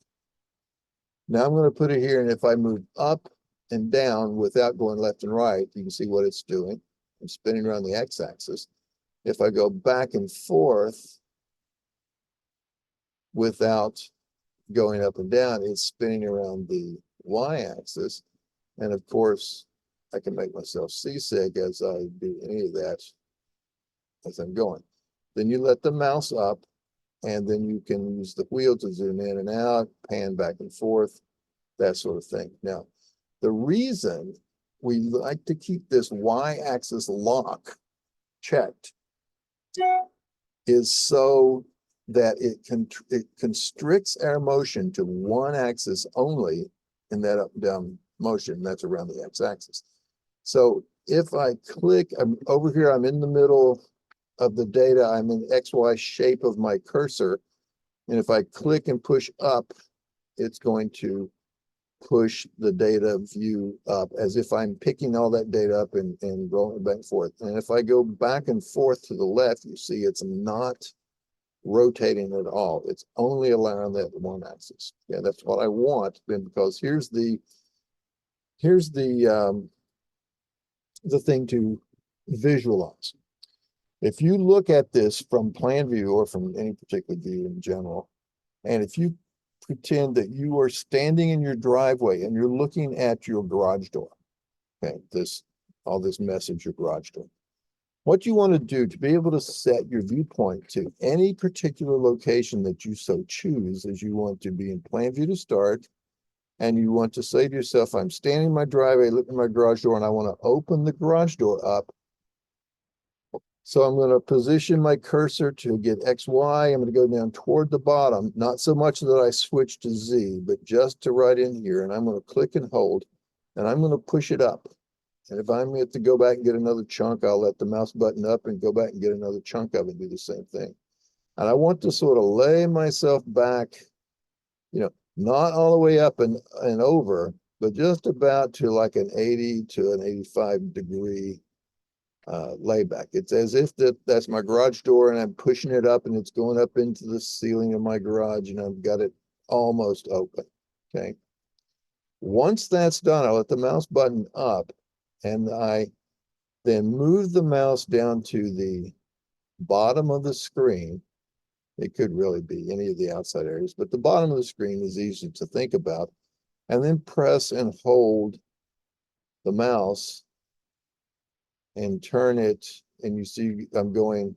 Speaker 1: Now I'm going to put it here, and if I move up and down without going left and right, you can see what it's doing. I'm spinning around the X axis. If I go back and forth without going up and down, it's spinning around the Y axis. And of course, I can make myself seasick as I do any of that as I'm going. Then you let the mouse up, and then you can use the wheel to zoom in and out, pan back and forth, that sort of thing. Now, the reason we like to keep this Y-axis lock checked is so that it constricts our motion to one axis only in that up and down motion. That's around the X-axis. So if I click, I'm over here, I'm in the middle of the data, I'm in XY shape of my cursor. And if I click and push up, it's going to push the data view up as if I'm picking all that data up and rolling back and forth. And if I go back and forth to the left, you see it's not rotating at all. It's only allowing that one axis. Yeah, that's what I want. Then because here's the thing to visualize. If you look at this from plan view or from any particular view in general, and if you pretend that you are standing in your driveway and you're looking at your garage door, okay, all this message, your garage door. What you want to do to be able to set your viewpoint to any particular location that you so choose is you want to be in plan view to start, and you want to say to yourself, I'm standing in my driveway, looking at my garage door, and I want to open the garage door up So I'm going to position my cursor to get X, Y. I'm going to go down toward the bottom, not so much that I switch to Z, but just to right in here. And I'm going to click and hold, and I'm going to push it up. And if I'm going to go back and get another chunk, I'll let the mouse button up and go back and get another chunk of it and do the same thing. And I want to sort of lay myself back, you know, not all the way up and over, but just about to like an 80 to an 85 degree layback. It's as if that's my garage door and I'm pushing it up and it's going up into the ceiling of my garage and I've got it almost open. Okay. Once that's done, I let the mouse button up and I then move the mouse down to the bottom of the screen. It could really be any of the outside areas, but the bottom of the screen is easy to think about. And then press and hold the mouse and turn it, and you see I'm going,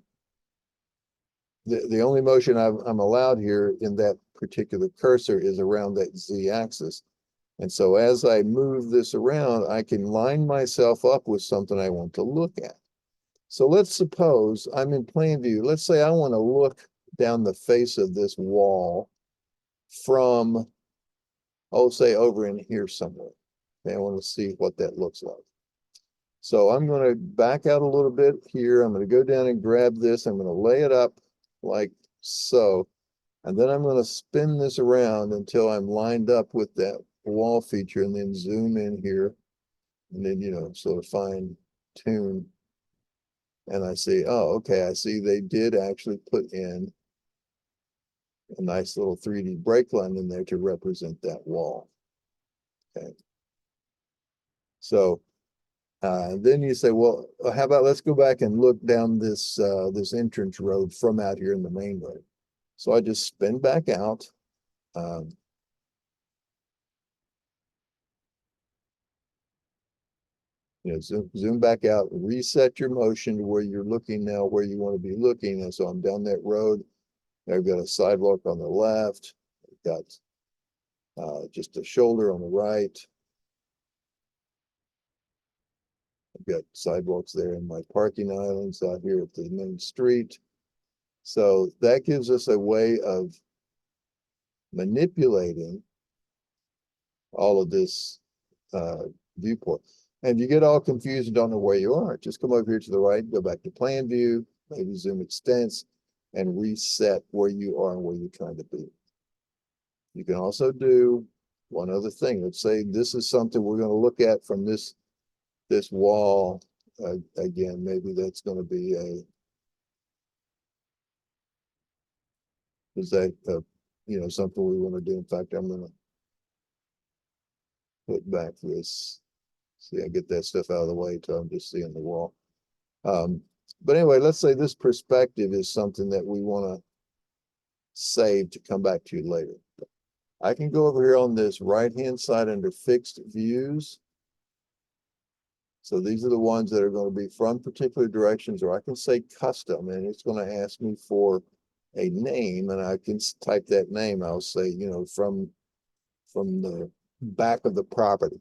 Speaker 1: the only motion I'm allowed here in that particular cursor is around that Z axis. And so as I move this around, I can line myself up with something I want to look at. So let's suppose I'm in plain view. Let's say I want to look down the face of this wall from, oh, say over in here somewhere. Okay, I want to see what that looks like. So I'm going to back out a little bit here. I'm going to go down and grab this. I'm going to lay it up like so. And then I'm going to spin this around until I'm lined up with that wall feature and then zoom in here. And then, you know, sort of fine tune. And I see, oh, okay, I see they did actually put in a nice little 3D break line in there to represent that wall. Okay. So then you say, well, how about let's go back and look down this this entrance road from out here in the main road. So I just spin back out. You know, zoom back out, reset your motion to where you're looking now, where you want to be looking. And so I'm down that road. I've got a sidewalk on the left. I've got just a shoulder on the right. I've got sidewalks there in my parking islands out here at the main street. So that gives us a way of manipulating all of this viewport. And you get all confused and don't know where you are, just come over here to the right, go back to plan view, maybe zoom extents, and reset where you are and where you're trying to be. You can also do one other thing. Let's say this is something we're going to look at from this wall. Again, maybe that's going to be is that you know, something we want to do. In fact, I'm going to put back this. See, I get that stuff out of the way till I'm just seeing the wall. But anyway, let's say this perspective is something that we want to save to come back to later. I can go over here on this right-hand side under fixed views. So these are the ones that are going to be from particular directions, or I can say custom, and it's going to ask me for a name, and I can type that name. I'll say, you know, from the back of the property.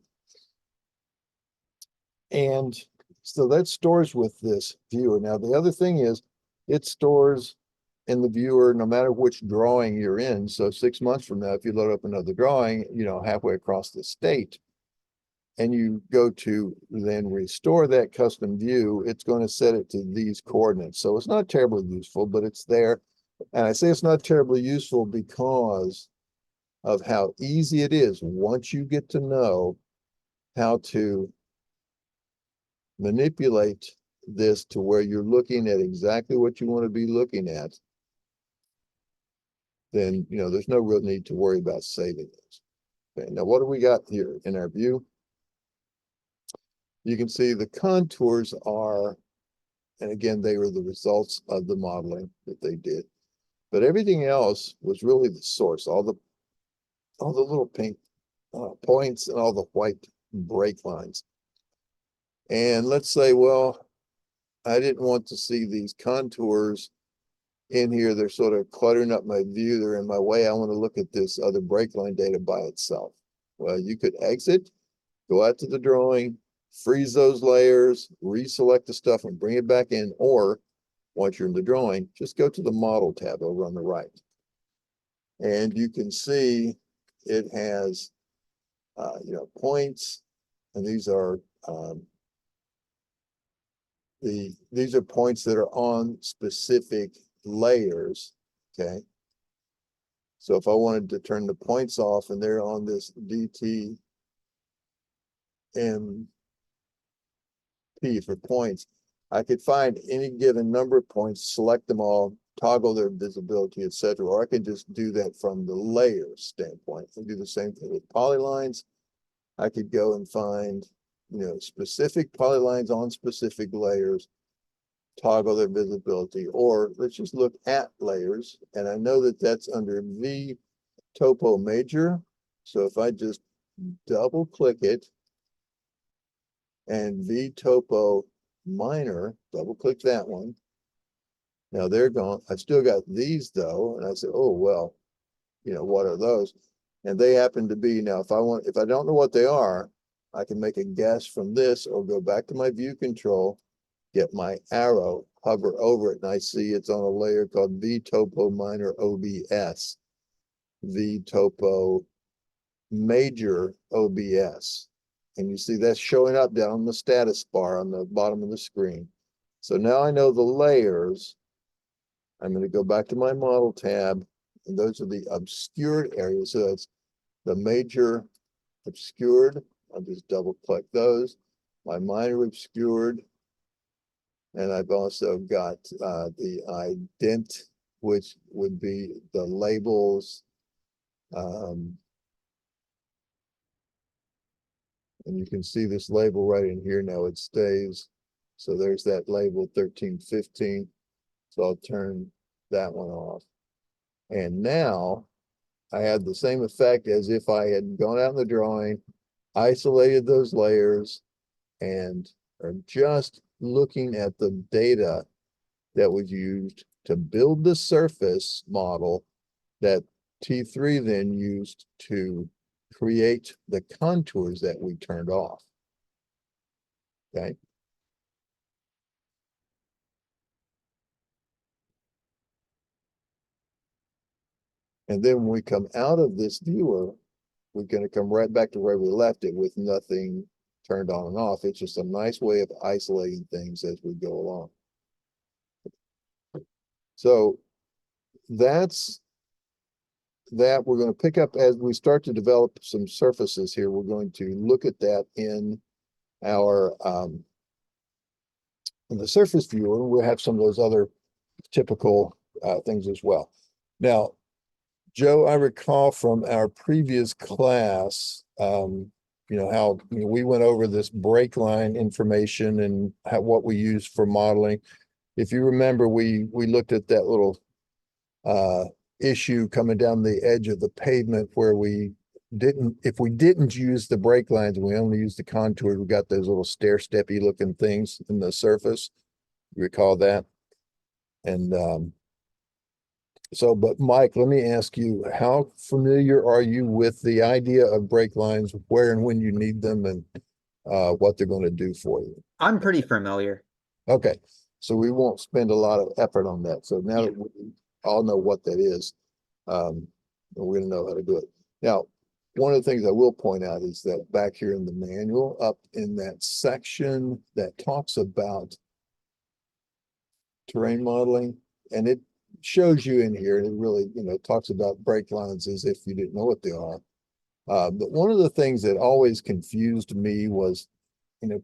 Speaker 1: And so that stores with this viewer. Now, the other thing is it stores in the viewer no matter which drawing you're in. So 6 months from now, if you load up another drawing, you know, halfway across the state, and you go to then restore that custom view, it's going to set it to these coordinates. So it's not terribly useful, but it's there. And I say it's not terribly useful because of how easy it is once you get to know how to manipulate this to where you're looking at exactly what you want to be looking at, then, you know, there's no real need to worry about saving this. Okay, now what do we got here in our view? You can see the contours are, and again, they were the results of the modeling that they did, but everything else was really the source, all the little pink points and all the white break lines. And let's say, well, I didn't want to see these contours in here. They're sort of cluttering up my view. They're in my way. I want to look at this other break line data by itself. Well, you could exit, go out to the drawing, freeze those layers, reselect the stuff and bring it back in, or once you're in the drawing, just go to the model tab over on the right. And you can see it has, points, and these are these are points that are on specific layers, okay? So if I wanted to turn the points off and they're on this DTMP for points, I could find any given number of points, select them all, toggle their visibility, etc. Or I could just do that from the layer standpoint and do the same thing with polylines. I could go and find, specific polylines on specific layers, toggle their visibility, or let's just look at layers. And I know that that's under V Topo Major. So if I just double click it and V Topo Minor, double click that one. Now they're gone. I still got these though. And I said, oh, well, what are those? And they happen to be, now, if I don't know what they are, I can make a guess from this or go back to my view control, get my arrow, hover over it, and I see it's on a layer called V Topo Minor OBS, V Topo Major OBS. And you see that's showing up down on the status bar on the bottom of the screen. So now I know the layers. I'm going to go back to my model tab, and those are the obscured areas. So that's the major obscured. I'll just double click those. My minor obscured. And I've also got the ident, which would be the labels. And you can see this label right in here now, it stays. So there's that label 1315. So I'll turn that one off. And now I have the same effect as if I had gone out in the drawing, isolated those layers, and are just looking at the data that was used to build the surface model that T3 then used to create the contours that we turned off. Okay. And then when we come out of this viewer, we're going to come right back to where we left it with nothing turned on and off. It's just a nice way of isolating things as we go along. So that's that. We're going to pick up as we start to develop some surfaces here. We're going to look at that in our in the surface viewer. We'll have some of those other typical things as well. Now, Joe, I recall from our previous class, how we went over this break line information and what we use for modeling. If you remember, we looked at that little issue coming down the edge of the pavement where if we didn't use the break lines and we only used the contours, we got those little stair-steppy looking things in the surface. You recall that? And but Mike, let me ask you, how familiar are you with the idea of break lines, where and when you need them, and what they're going to do for you?
Speaker 3: I'm pretty familiar.
Speaker 1: Okay, so we won't spend a lot of effort on that. So now that we all know what that is, we're going to know how to do it. Now, one of the things I will point out is that back here in the manual, up in that section that talks about terrain modeling, and it shows you in here, and it really, talks about break lines as if you didn't know what they are. But one of the things that always confused me was,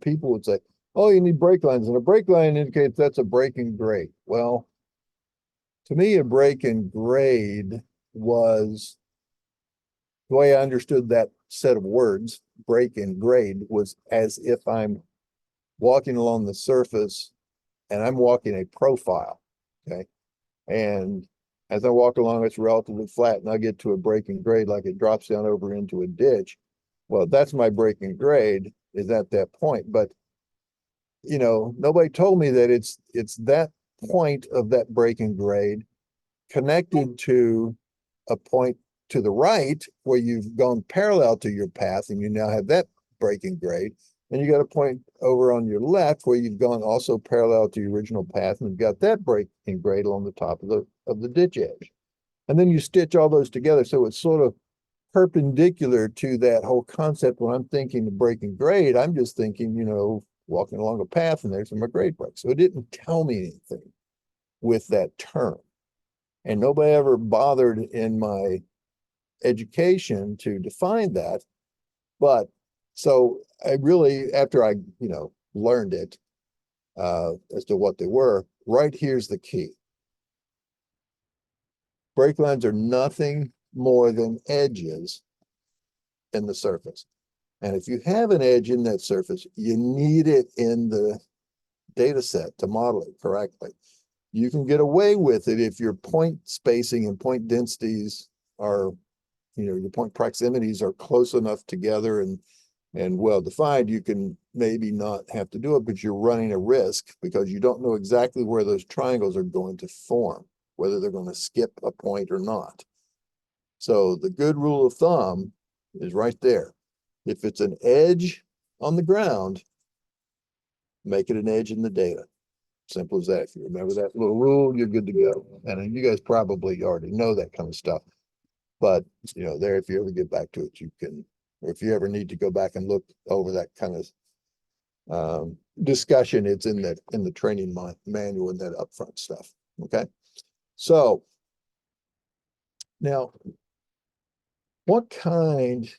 Speaker 1: people would say, oh, you need break lines, and a break line indicates that's a break in grade. Well, to me, a break in grade was, the way I understood that set of words, break in grade, was as if I'm walking along the surface and I'm walking a profile, okay? And as I walk along, it's relatively flat, and I get to a break in grade, like it drops down over into a ditch. Well, that's my break in grade, is at that point. But, nobody told me that it's that point of that break in grade connected to a point to the right where you've gone parallel to your path, and you now have that break in grade. And you got a point over on your left where you've gone also parallel to your original path and you've got that breaking grade along the top of the ditch edge. And then you stitch all those together. So it's sort of perpendicular to that whole concept. When I'm thinking of breaking grade, I'm just thinking, walking along a path and there's a grade break. So it didn't tell me anything with that term. And nobody ever bothered in my education to define that. But so I really, after I, learned it as to what they were, right here's the key. Break lines are nothing more than edges in the surface. And if you have an edge in that surface, you need it in the data set to model it correctly. You can get away with it if your point spacing and point densities are, your point proximities are close enough together and well defined. You can maybe not have to do it, but you're running a risk because you don't know exactly where those triangles are going to form, whether they're going to skip a point or not. So the good rule of thumb is right there. If it's an edge on the ground, make it an edge in the data. Simple as that. If you remember that little rule, you're good to go. And you guys probably already know that kind of stuff. But, there, if you ever get back to it, you can, or if you ever need to go back and look over that kind of discussion, it's in the training manual and that upfront stuff. Okay. So now, what kind,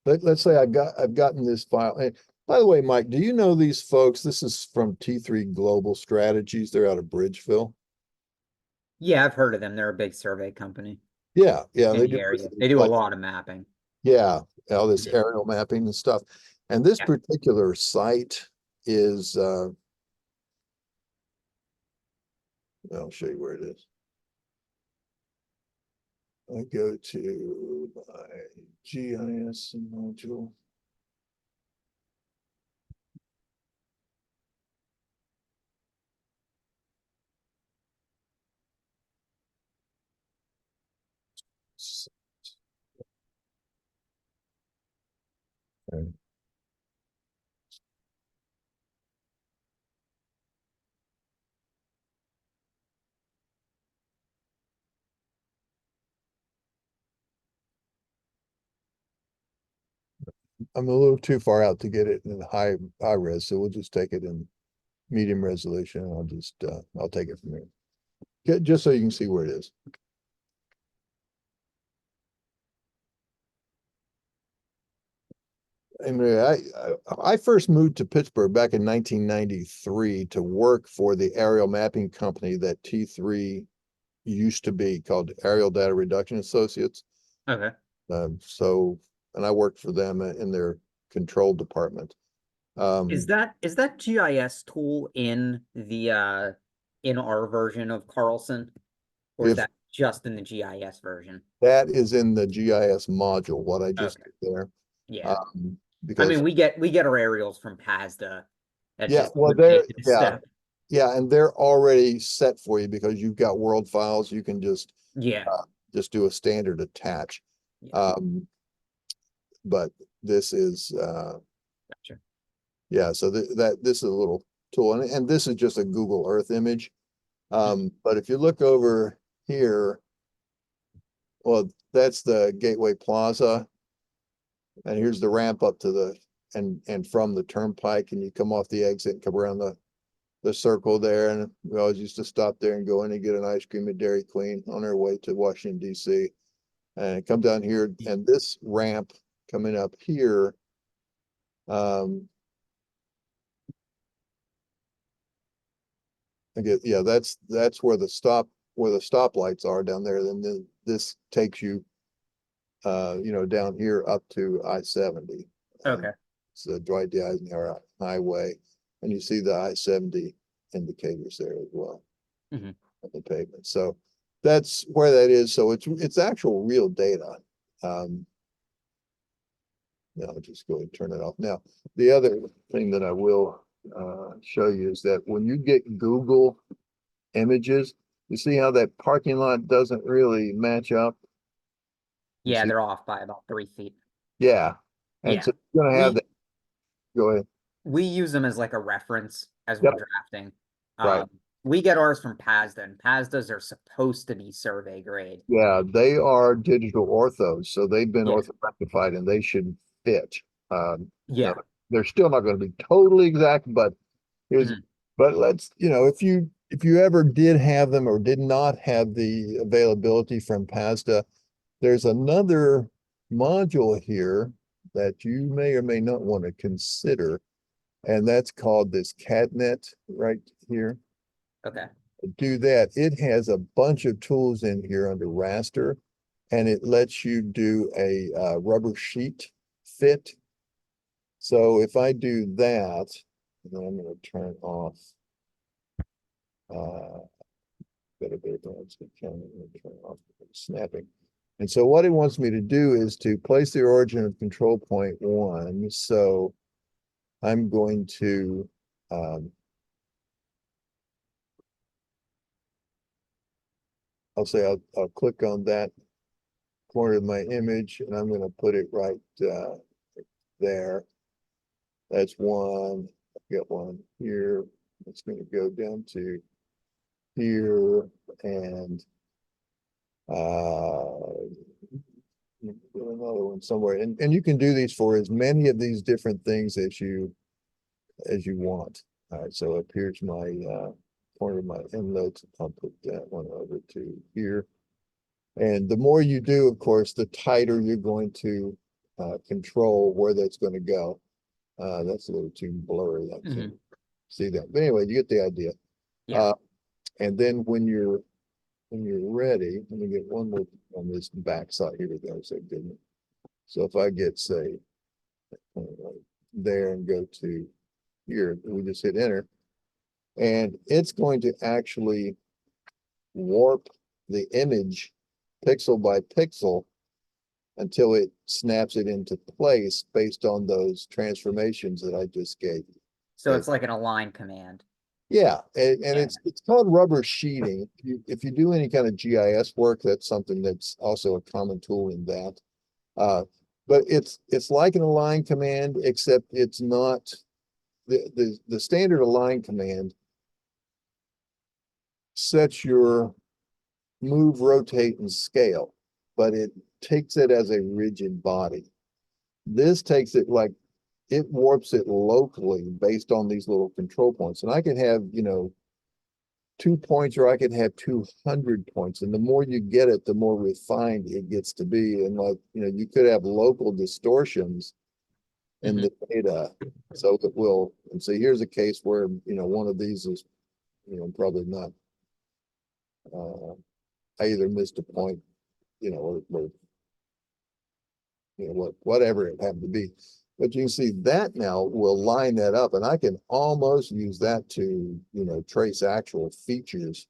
Speaker 1: let's say I've gotten this file. And by the way, Mike, do you know these folks? This is from T3 Global Strategies. They're out of Bridgeville.
Speaker 3: Yeah, I've heard of them. They're a big survey company
Speaker 1: Yeah,
Speaker 3: in
Speaker 1: they
Speaker 3: the
Speaker 1: do.
Speaker 3: area. They do a lot of mapping.
Speaker 1: Yeah, all this aerial mapping and stuff. And this
Speaker 3: Yeah.
Speaker 1: particular site is, I'll show you where it is. I go to my GIS module. Okay. I'm a little too far out to get it in high res, so we'll just take it in medium resolution. I'll take it from here. Just so you can see where it is. Anyway, I first moved to Pittsburgh back in 1993 to work for the aerial mapping company that T3 used to be, called Aerial Data Reduction Associates.
Speaker 3: Okay.
Speaker 1: And I worked for them in their control department.
Speaker 3: Is that GIS tool in the in our version of Carlson? Or is
Speaker 1: If
Speaker 3: that just in the GIS version?
Speaker 1: that is in the GIS module, what I just did there.
Speaker 3: Yeah. I
Speaker 1: Because
Speaker 3: mean, we get our aerials from PASDA. That
Speaker 1: yeah,
Speaker 3: just
Speaker 1: well, they're
Speaker 3: eliminated a step.
Speaker 1: yeah, and they're already set for you because you've got world files. You can just do a standard attach.
Speaker 3: Yeah.
Speaker 1: But this is
Speaker 3: Gotcha.
Speaker 1: yeah, so this is a little tool, and this is just a Google Earth image. But if you look over here, well, that's the Gateway Plaza, and here's the ramp up to the and from the turnpike, and you come off the exit and come around the circle there, and we always used to stop there and go in and get an ice cream at Dairy Queen on our way to Washington DC, and come down here, and this ramp coming up here. Yeah, that's where the stoplights are down there. Then this takes you, down here up to I-70.
Speaker 3: Okay.
Speaker 1: It's the Dwight D. Eisenhower Highway, and you see the I-70 indicators there as well
Speaker 3: Mhm.
Speaker 1: on the pavement. So that's where that is. So it's actual real data. Now I'll just go and turn it off. Now, the other thing that I will show you is that when you get Google images, you see how that parking lot doesn't really match up? You
Speaker 3: Yeah,
Speaker 1: see?
Speaker 3: they're off by about 3 feet.
Speaker 1: Yeah. And
Speaker 3: Yeah.
Speaker 1: so you're gonna have
Speaker 3: We
Speaker 1: that. Go ahead.
Speaker 3: we use them as like a reference as
Speaker 1: Yep.
Speaker 3: we're drafting.
Speaker 1: Right.
Speaker 3: We get ours from PASDA, and PASDAs are supposed to be survey grade.
Speaker 1: Yeah, they are digital orthos, so they've been
Speaker 3: Yeah.
Speaker 1: ortho-rectified and they should fit.
Speaker 3: Yeah.
Speaker 1: Now, they're still not going to be totally exact, but here's,
Speaker 3: Mhm.
Speaker 1: but let's, if you ever did have them or did not have the availability from PASDA, there's another module here that you may or may not want to consider, and that's called this CADNet right here.
Speaker 3: Okay.
Speaker 1: Do that. It has a bunch of tools in here under raster, and it lets you do a rubber sheet fit. So if I do that, and then I'm going to turn off better turn off snapping. And so what it wants me to do is to place the origin of control point 1. So I'm going to I'll say I'll click on that corner of my image, and I'm going to put it right there. That's one. I've got one here. It's going to go down to here, and another one somewhere. And you can do these for as many of these different things as you want. All right, so up here's my corner of my inlet. I'll put that one over to here. And the more you do, of course, the tighter you're going to control where that's going to go. That's a little too blurry. I can't see that. But anyway, you get the idea.
Speaker 3: Yeah.
Speaker 1: And then when you're ready, let me get one more on this back side. Here we go. So didn't it? So if I get say there and go to here, we just hit enter, and it's going to actually warp the image pixel by pixel until it snaps it into place based on those transformations that I just gave you.
Speaker 3: So it's like an align command.
Speaker 1: Yeah, and
Speaker 3: Yeah.
Speaker 1: it's called rubber sheeting. If you do any kind of GIS work, that's something that's also a common tool in that. But it's like an align command, except it's not the standard align command sets your move, rotate, and scale, but it takes it as a rigid body. This takes it like it warps it locally based on these little control points. And I can have, 2 points, or I can have 200 points. And the more you get it, the more refined it gets to be. And like, you could have local distortions in the data. So it will, and so here's a case where, one of these is, probably not, I either missed a point, or whatever it happened to be. But you can see that now will line that up, and I can almost use that to, trace actual features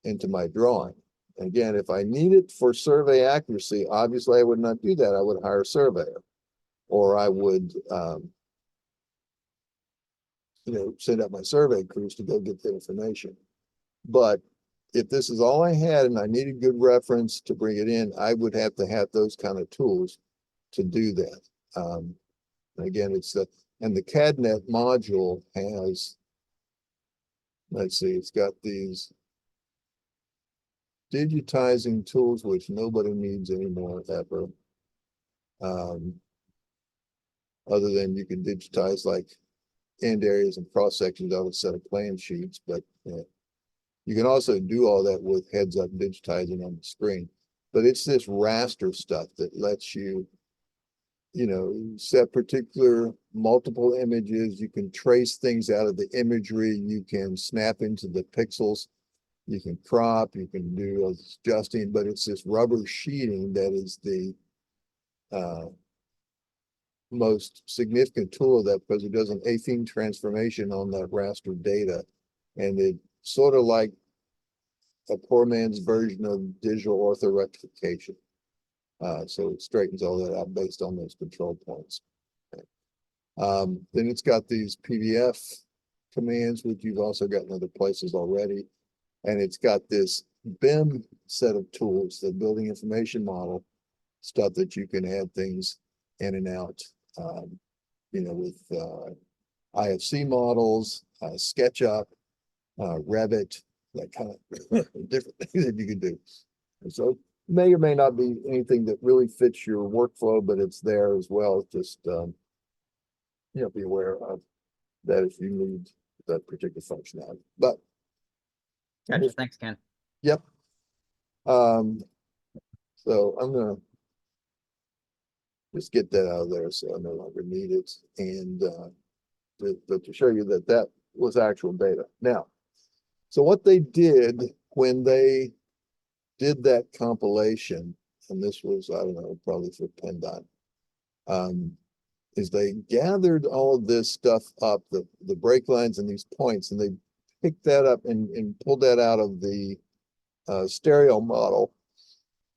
Speaker 1: into my drawing. And again, if I need it for survey accuracy, obviously I would not do that. I would hire a surveyor, or I would, send out my survey crews to go get the information. But if this is all I had and I needed good reference to bring it in, I would have to have those kind of tools to do that. Again, and the CADNet module has, let's see, it's got these digitizing tools, which nobody needs anymore ever. Other than you can digitize like end areas and cross sections of a set of plan sheets, but you can also do all that with heads up digitizing on the screen. But it's this raster stuff that lets you, set particular multiple images. You can trace things out of the imagery. You can snap into the pixels. You can crop. You can do adjusting. But it's this rubber sheeting that is the most significant tool of that, because it does an affine transformation on that raster data, and it sort of like a poor man's version of digital ortho rectification. So it straightens all that out based on those control points. Then it's got these PDF commands, which you've also got in other places already. And it's got this BIM set of tools, the building information model stuff that you can add things in and out, with IFC models, SketchUp, Revit, that kind of different things that you can do. And so may or may not be anything that really fits your workflow, but it's there as well. Just, be aware of that if you need that particular functionality. But
Speaker 3: Gotcha. Thanks, Ken.
Speaker 1: yep. So I'm gonna just get that out of there so I no longer need it. And but to show you that that was actual data. Now, so what they did when they did that compilation, and this was, I don't know, probably for PennDOT, is they gathered all of this stuff up, the break lines and these points, and they picked that up and pulled that out of the stereo model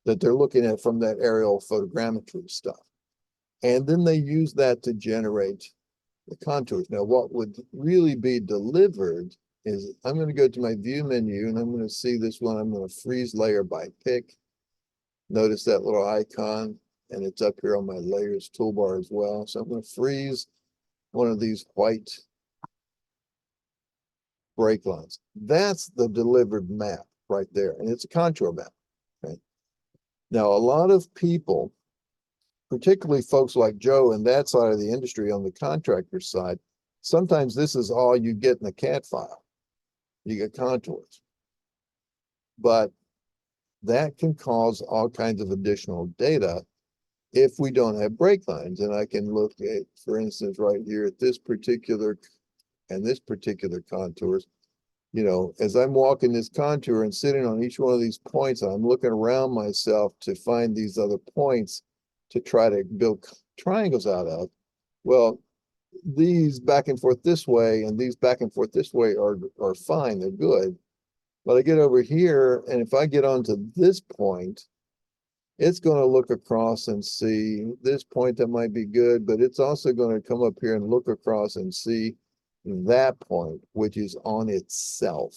Speaker 1: that they're looking at from that aerial photogrammetry stuff. And then they use that to generate the contours. Now, what would really be delivered is I'm going to go to my view menu and I'm going to see this one. I'm going to freeze layer by pick. Notice that little icon, and it's up here on my layers toolbar as well. So I'm going to freeze one of these white break lines. That's the delivered map right there. And it's a contour map. Okay. Now, a lot of people, particularly folks like Joe and that side of the industry on the contractor side, sometimes this is all you get in a CAD file. You get contours. But that can cause all kinds of additional data if we don't have break lines. And I can look at, for instance, right here at this particular and this particular contours. You know, as I'm walking this contour and sitting on each one of these points, I'm looking around myself to find these other points to try to build triangles out of. Well, these back and forth this way and these back and forth this way are fine, they're good. But I get over here, and if I get onto this point, it's going to look across and see this point that might be good, but it's also going to come up here and look across and see that point, which is on itself.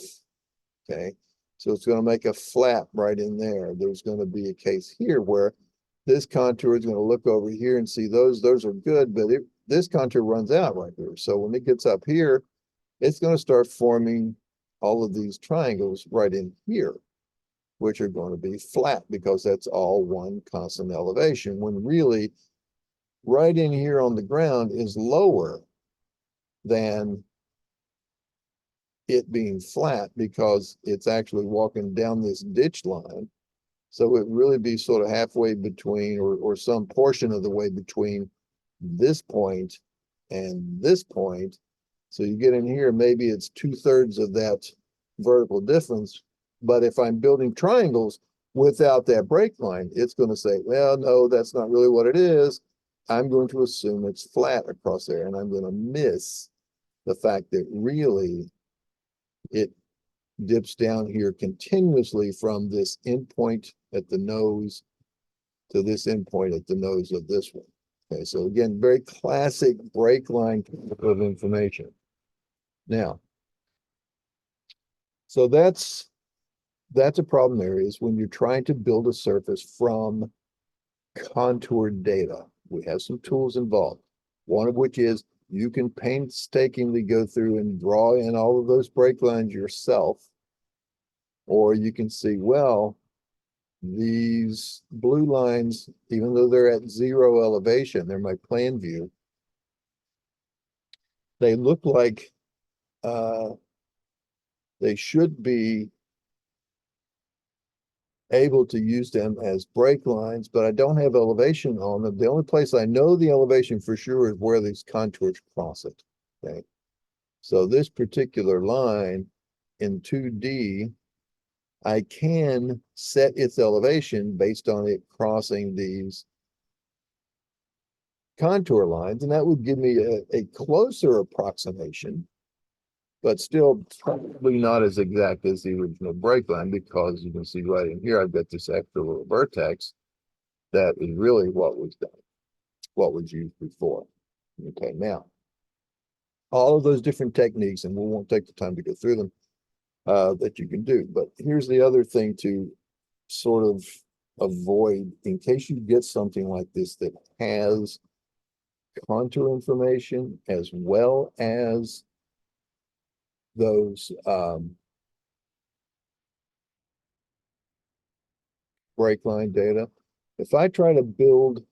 Speaker 1: Okay. So it's going to make a flap right in there. There's going to be a case here where this contour is going to look over here and see those are good, but this contour runs out right here. So when it gets up here, it's going to start forming all of these triangles right in here, which are going to be flat because that's all one constant elevation, when really right in here on the ground is lower than it being flat because it's actually walking down this ditch line. So it really be sort of halfway between or some portion of the way between this point and this point. So you get in here, maybe it's 2/3 of that vertical difference. But if I'm building triangles without that break line, it's going to say, well, no, that's not really what it is. I'm going to assume it's flat across there, and I'm going to miss the fact that really it dips down here continuously from this endpoint at the nose to this endpoint at the nose of this one. Okay, so again, very classic break line of information. Now, so that's a problem area is when you're trying to build a surface from contoured data. We have some tools involved, one of which is you can painstakingly go through and draw in all of those break lines yourself, or you can see, well, these blue lines, even though they're at 0 elevation, they're my plan view, they look like they should be able to use them as break lines, but I don't have elevation on them. The only place I know the elevation for sure is where these contours cross it. Okay. So this particular line in 2D, I can set its elevation based on it crossing these contour lines, and that would give me a closer approximation, but still probably not as exact as the original break line, because you can see right in here, I've got this extra little vertex that is really what was done, what was used before. Okay, now, all of those different techniques, and we won't take the time to go through them, that you can do. But here's the other thing to sort of avoid in case you get something like this that has contour information as well as those break line data. If I try to build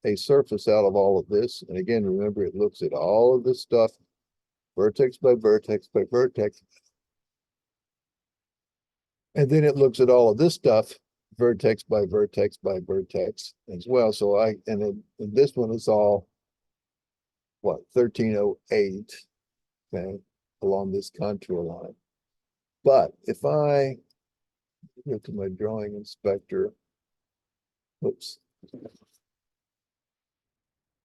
Speaker 1: a surface out of all of this, and again, remember, it looks at all of this stuff, vertex by vertex by vertex, and then it looks at all of this stuff, vertex by vertex by vertex as well. So and this one is all, what, 1308, okay, along this contour line. But if I go to my drawing inspector, oops,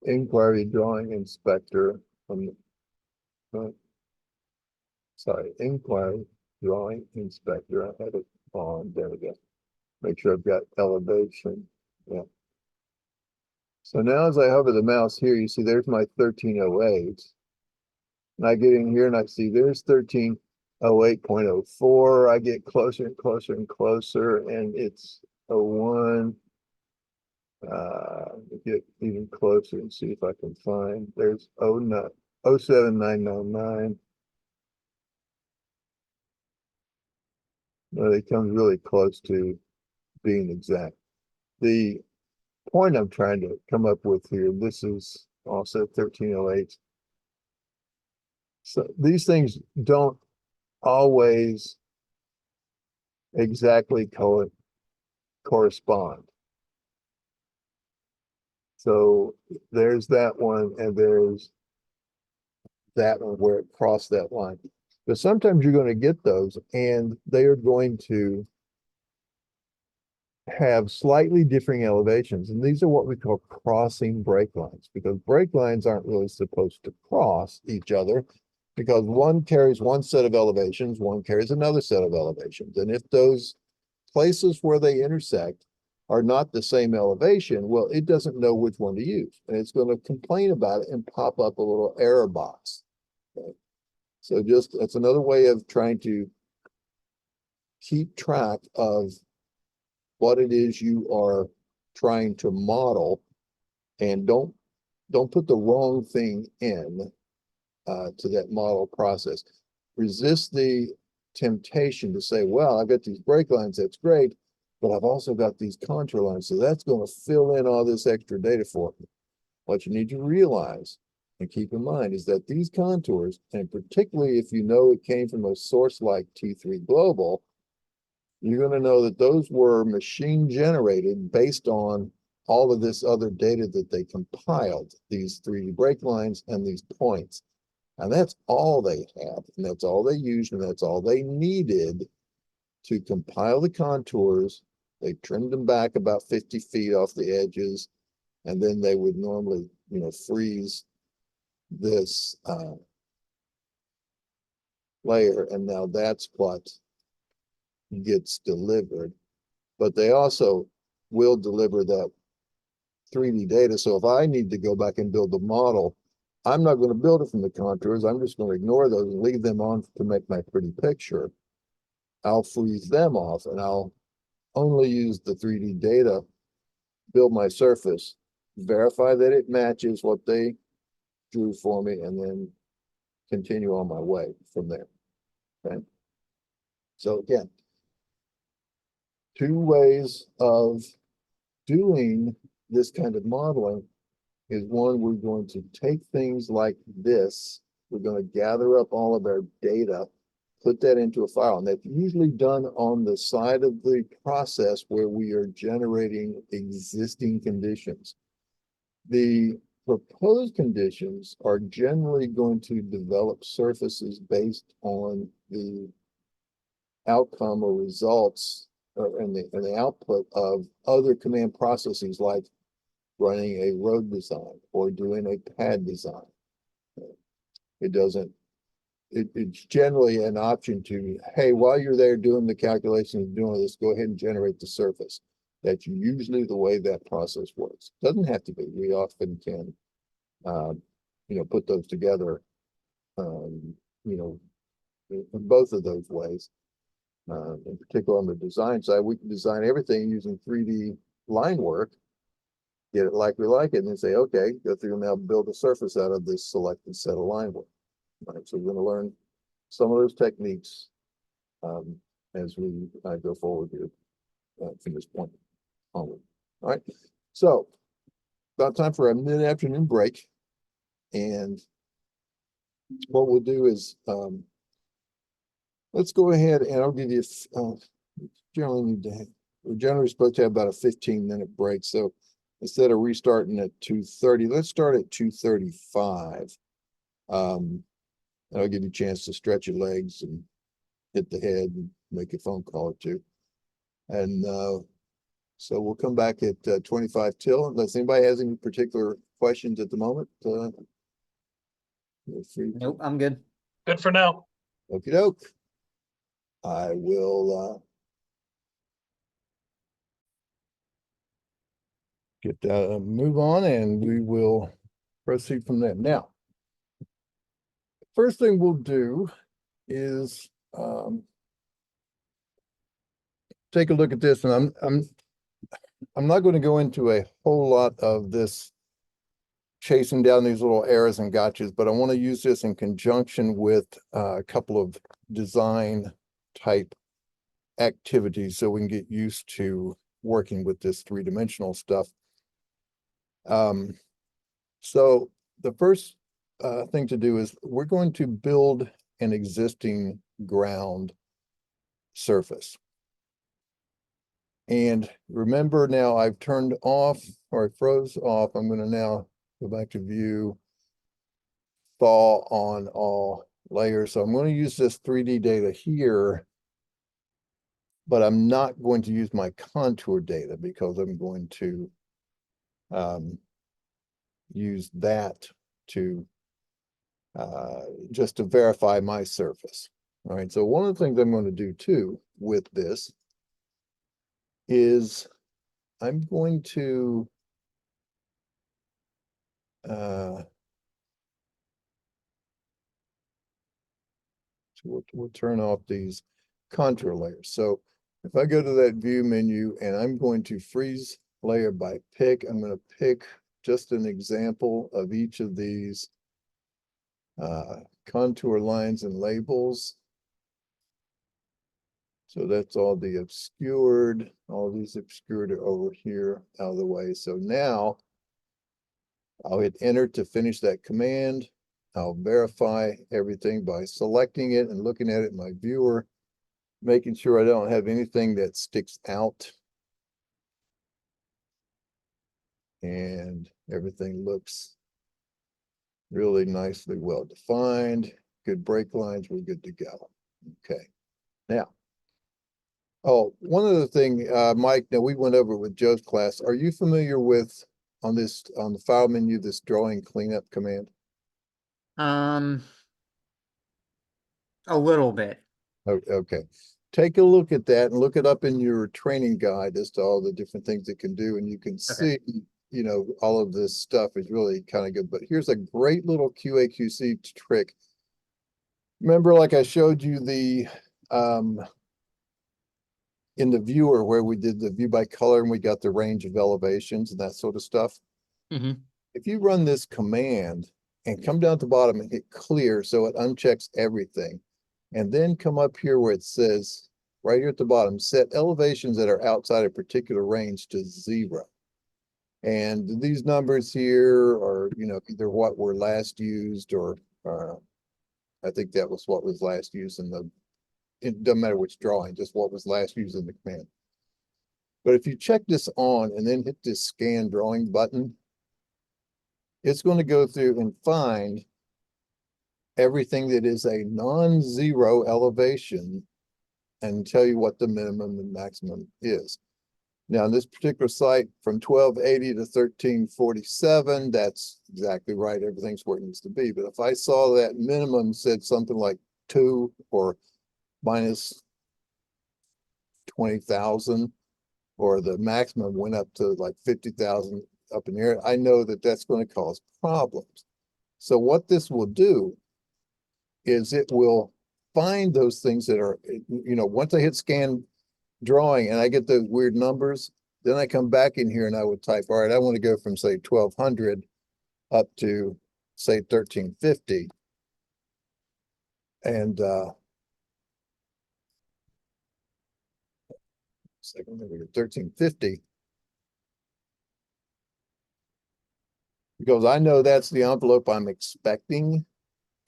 Speaker 1: inquiry drawing inspector from sorry, inquiry drawing inspector. I had it on, there we go. Make sure I've got elevation. Yeah. So now as I hover the mouse here, you see there's my 1308. And I get in here and I see there's 1308.04. I get closer and closer and closer, and it's 01. Get even closer and see if I can find, there's 09, 07999. No, it comes really close to being exact. The point I'm trying to come up with here, this is also 1308. So these things don't always exactly correspond. So there's that one, and there's that one where it crossed that line. But sometimes you're going to get those, and they are going to have slightly differing elevations. And these are what we call crossing break lines, because break lines aren't really supposed to cross each other, because one carries one set of elevations, one carries another set of elevations. And if those places where they intersect are not the same elevation, well, it doesn't know which one to use. And it's going to complain about it and pop up a little error box. Okay? So just, that's another way of trying to keep track of what it is you are trying to model, and don't put the wrong thing in to that model process. Resist the temptation to say, well, I've got these break lines, that's great, but I've also got these contour lines, so that's going to fill in all this extra data for me. What you need to realize and keep in mind is that these contours, and particularly if you know it came from a source like T3 Global, you're going to know that those were machine generated based on all of this other data that they compiled, these 3D break lines and these points. And that's all they have, and that's all they used, and that's all they needed to compile the contours. They trimmed them back about 50 feet off the edges, and then they would normally, freeze this layer, and now that's what gets delivered. But they also will deliver that 3D data. So if I need to go back and build the model, I'm not going to build it from the contours. I'm just going to ignore those and leave them on to make my pretty picture. I'll freeze them off, and I'll only use the 3D data, build my surface, verify that it matches what they drew for me, and then continue on my way from there. Okay. So again, two ways of doing this kind of modeling is, one, we're going to take things like this, we're going to gather up all of our data, put that into a file, and that's usually done on the side of the process where we are generating existing conditions. The proposed conditions are generally going to develop surfaces based on the outcome or results and the output of other command processes, like running a road design or doing a pad design. It's generally an option to, hey, while you're there doing the calculations, doing this, go ahead and generate the surface. That's usually the way that process works. Doesn't have to be. We often can, put those together, in both of those ways. In particular, on the design side, we can design everything using 3D line work. get it like we like it, and then say, okay, go through and now build a surface out of this selected set of line work. Right, so we're going to learn some of those techniques as we go forward here from this point onward. All right, so about time for a mid-afternoon break, and what we'll do is let's go ahead and I'll give you generally need to have, we're generally supposed to have about a 15-minute break, so instead of restarting at 2:30, let's start at 2:35. And I'll give you a chance to stretch your legs and hit the head and make a phone call or two. And so we'll come back at 25 till, unless anybody has any particular questions at the moment. Feel free to-
Speaker 3: Nope, I'm good.
Speaker 2: Good for now.
Speaker 1: Okie doke. I will get that move on, and we will proceed from there. Now, first thing we'll do is take a look at this, and I'm not going to go into a whole lot of this chasing down these little errors and gotchas, but I want to use this in conjunction with a couple of design type activities so we can get used to working with this three-dimensional stuff. So the first thing to do is we're going to build an existing ground surface. And remember now I've turned off, or I froze off. I'm going to now go back to view, thaw on all layers. So I'm going to use this 3D data here, but I'm not going to use my contour data because I'm going to use that to just to verify my surface. All right, so one of the things I'm going to do too with this is I'm going to so we'll turn off these contour layers. So if I go to that view menu and I'm going to freeze layer by pick, I'm going to pick just an example of each of these contour lines and labels. So that's all the obscured, all these obscured are over here out of the way. So now I'll hit enter to finish that command. I'll verify everything by selecting it and looking at it in my viewer, making sure I don't have anything that sticks out. And everything looks really nicely well defined. Good break lines, we're good to go. Okay. Now, oh, one other thing, Mike, now we went over it with Joe's class. Are you familiar with on the file menu, this drawing cleanup command?
Speaker 3: A little bit.
Speaker 1: Okay. Take a look at that and look it up in your training guide as to all the different things it can do. And you can see, you know, all of this stuff is really kind of good. But here's a great little QA/QC trick. Remember, like I showed you the in the viewer where we did the view by color and we got the range of elevations and that sort of stuff.
Speaker 3: Mm-hmm.
Speaker 1: If you run this command and come down to the bottom and hit clear so it unchecks everything, and then come up here where it says right here at the bottom, set elevations that are outside a particular range to 0. And these numbers here are, you know, either what were last used or I think that was what was last used in the, it doesn't matter which drawing, just what was last used in the command. But if you check this on and then hit this scan drawing button, it's going to go through and find everything that is a non-zero elevation and tell you what the minimum and maximum is. Now, in this particular site, from 1280 to 1347, that's exactly right. Everything's where it needs to be. But if I saw that minimum said something like 2 or minus 20,000, or the maximum went up to like 50,000 up in the air, I know that that's going to cause problems. So what this will do is it will find those things that are, you know, once I hit scan drawing and I get those weird numbers, Then I come back in here and I would type, all right, I want to go from say 1200 up to say 1350. And second, there we go, 1350. Because I know that's the envelope I'm expecting.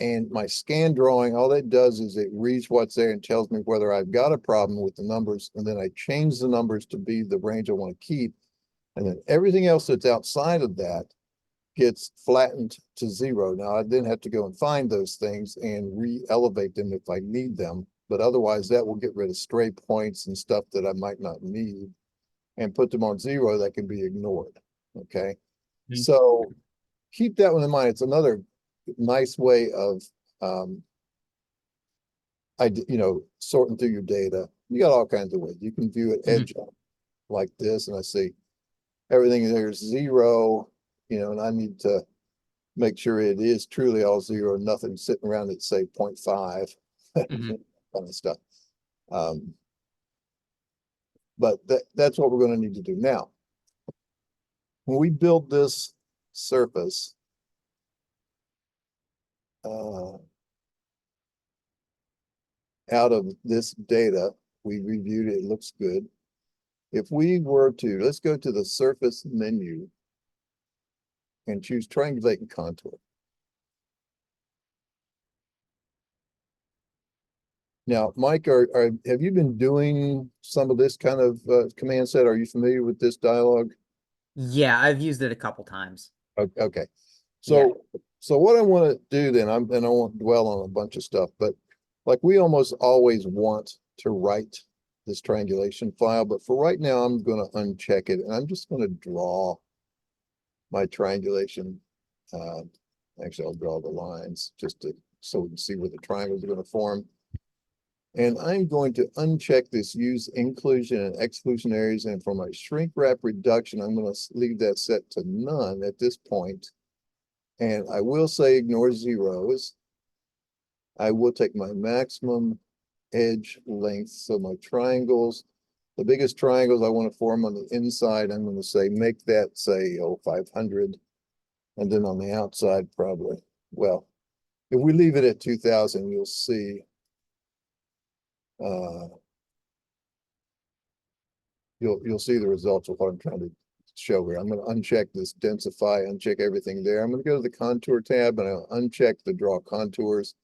Speaker 1: And my scan drawing, all it does is it reads what's there and tells me whether I've got a problem with the numbers. And then I change the numbers to be the range I want to keep. And then everything else that's outside of that gets flattened to 0. Now I then have to go and find those things and re-elevate them if I need them. But otherwise that will get rid of stray points and stuff that I might not need and put them on 0 that can be ignored. Okay.
Speaker 3: Mhm.
Speaker 1: So keep that one in mind. It's another nice way of sorting through your data. You got all kinds of ways. You can view it edge on like this, and I see everything there's 0, and I need to make sure it is truly all 0, nothing sitting around at say 0.5
Speaker 3: Mhm.
Speaker 1: kind of stuff. But that's what we're going to need to do now. When we build this surface, out of this data, we reviewed it, it looks good. If we were to, let's go to the surface menu and choose triangulate and contour. Now, Mike, have you been doing some of this kind of command set? Are you familiar with this dialogue?
Speaker 3: Yeah, I've used it a couple times.
Speaker 1: Okay.
Speaker 3: Yeah.
Speaker 1: So what I want to do then, I won't dwell on a bunch of stuff, but like we almost always want to write this triangulation file, but for right now, I'm going to uncheck it and I'm just going to draw my triangulation. Actually, I'll draw the lines just so we can see where the triangles are going to form. And I'm going to uncheck this use inclusion and exclusion areas. And for my shrink wrap reduction, I'm going to leave that set to none at this point. And I will say ignore zeros. I will take my maximum edge length. So my triangles, the biggest triangles I want to form on the inside, I'm going to say, make that say, 500. And then on the outside, probably, well, if we leave it at 2000, you'll see, you'll see the results of what I'm trying to show here. I'm going to uncheck this densify, uncheck everything there. I'm going to go to the contour tab and I'll uncheck the draw contours.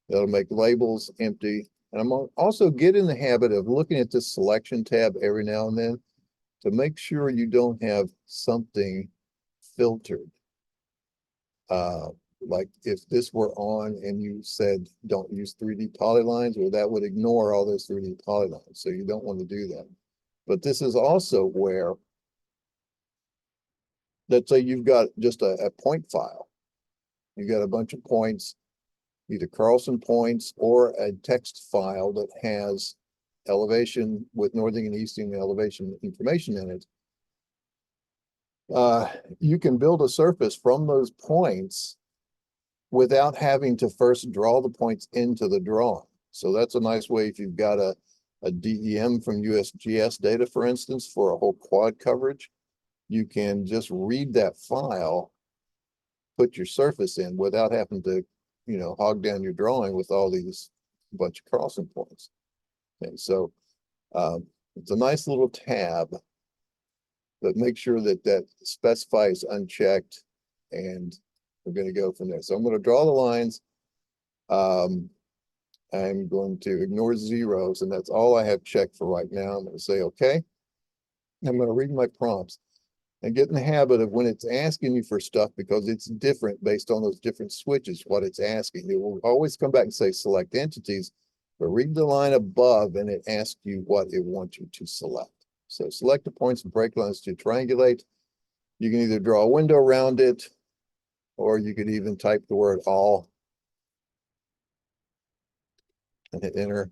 Speaker 1: That'll make labels empty. And I'm also get in the habit of looking at this selection tab every now and then to make sure you don't have something filtered. Like if this were on and you said, don't use 3D polylines, well, that would ignore all those 3D polylines. So you don't want to do that. But this is also where, let's say you've got just a point file. You got a bunch of points, either Carlson points or a text file that has elevation with northing and easting elevation information in it. You can build a surface from those points without having to first draw the points into the drawing. So that's a nice way if you've got a DEM from USGS data, for instance, for a whole quad coverage, you can just read that file, put your surface in without having to, hog down your drawing with all these bunch of Carlson points. And so it's a nice little tab, but make sure that specify is unchecked and we're going to go from there. So I'm going to draw the lines. I'm going to ignore zeros, and that's all I have checked for right now. I'm going to say, okay. I'm going to read my prompts and get in the habit of when it's asking you for stuff, because it's different based on those different switches, what it's asking. It will always come back and say select entities, but read the line above and it asks you what it wants you to select. So select the points and break lines to triangulate. You can either draw a window around it, or you could even type the word all and hit enter.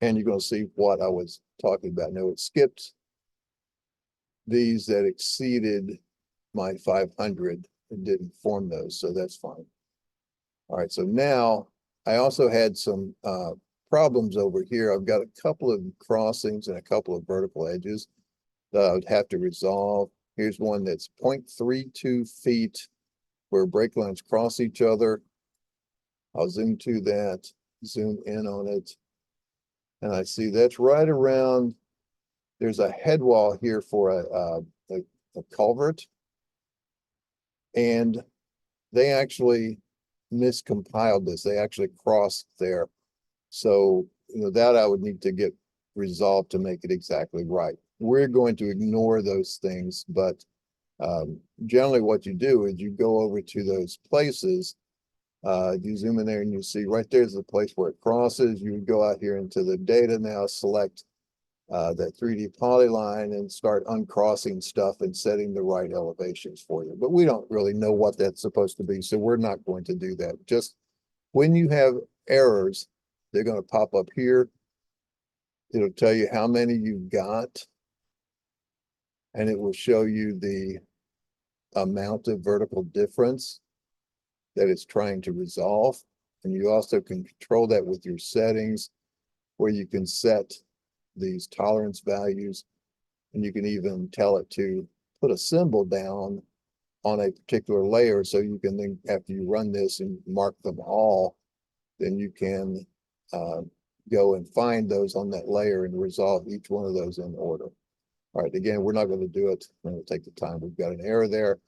Speaker 1: And you're going to see what I was talking about. Now it skipped these that exceeded my 500 and didn't form those, so that's fine. All right, so now I also had some problems over here. I've got a couple of crossings and a couple of vertical edges that I would have to resolve. Here's one that's 0.32 feet where brake lines cross each other. I'll zoom to that, zoom in on it. And I see that's right around, there's a head wall here for a culvert. And they actually miscompiled this. They actually crossed there. So, that I would need to get resolved to make it exactly right. We're going to ignore those things, but generally what you do is you go over to those places. You zoom in there and you see right there's the place where it crosses. You would go out here into the data now, select that 3D polyline and start uncrossing stuff and setting the right elevations for you. But we don't really know what that's supposed to be, so we're not going to do that. Just when you have errors, they're going to pop up here. It'll tell you how many you've got, and it will show you the amount of vertical difference that it's trying to resolve. And you also can control that with your settings, where you can set these tolerance values, and you can even tell it to put a symbol down on a particular layer. So you can then, after you run this and mark them all, then you can go and find those on that layer and resolve each one of those in order. All right, again, we're not going to do it. We're going to take the time. We've got an error there.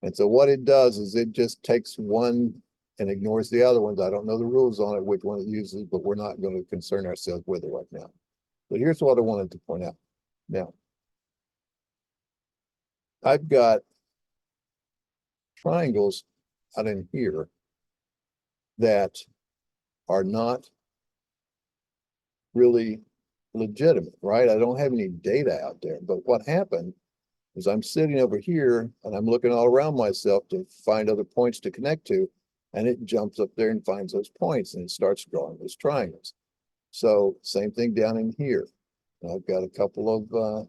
Speaker 1: And so what it does is it just takes one and ignores the other ones. I don't know the rules on it, which one it uses, but we're not going to concern ourselves with it right now. But here's what I wanted to point out. Now, I've got triangles out in here that are not really legitimate, right? I don't have any data out there. But what happened is I'm sitting over here and I'm looking all around myself to find other points to connect to, and it jumps up there and finds those points and it starts drawing those triangles. So same thing down in here. I've got a couple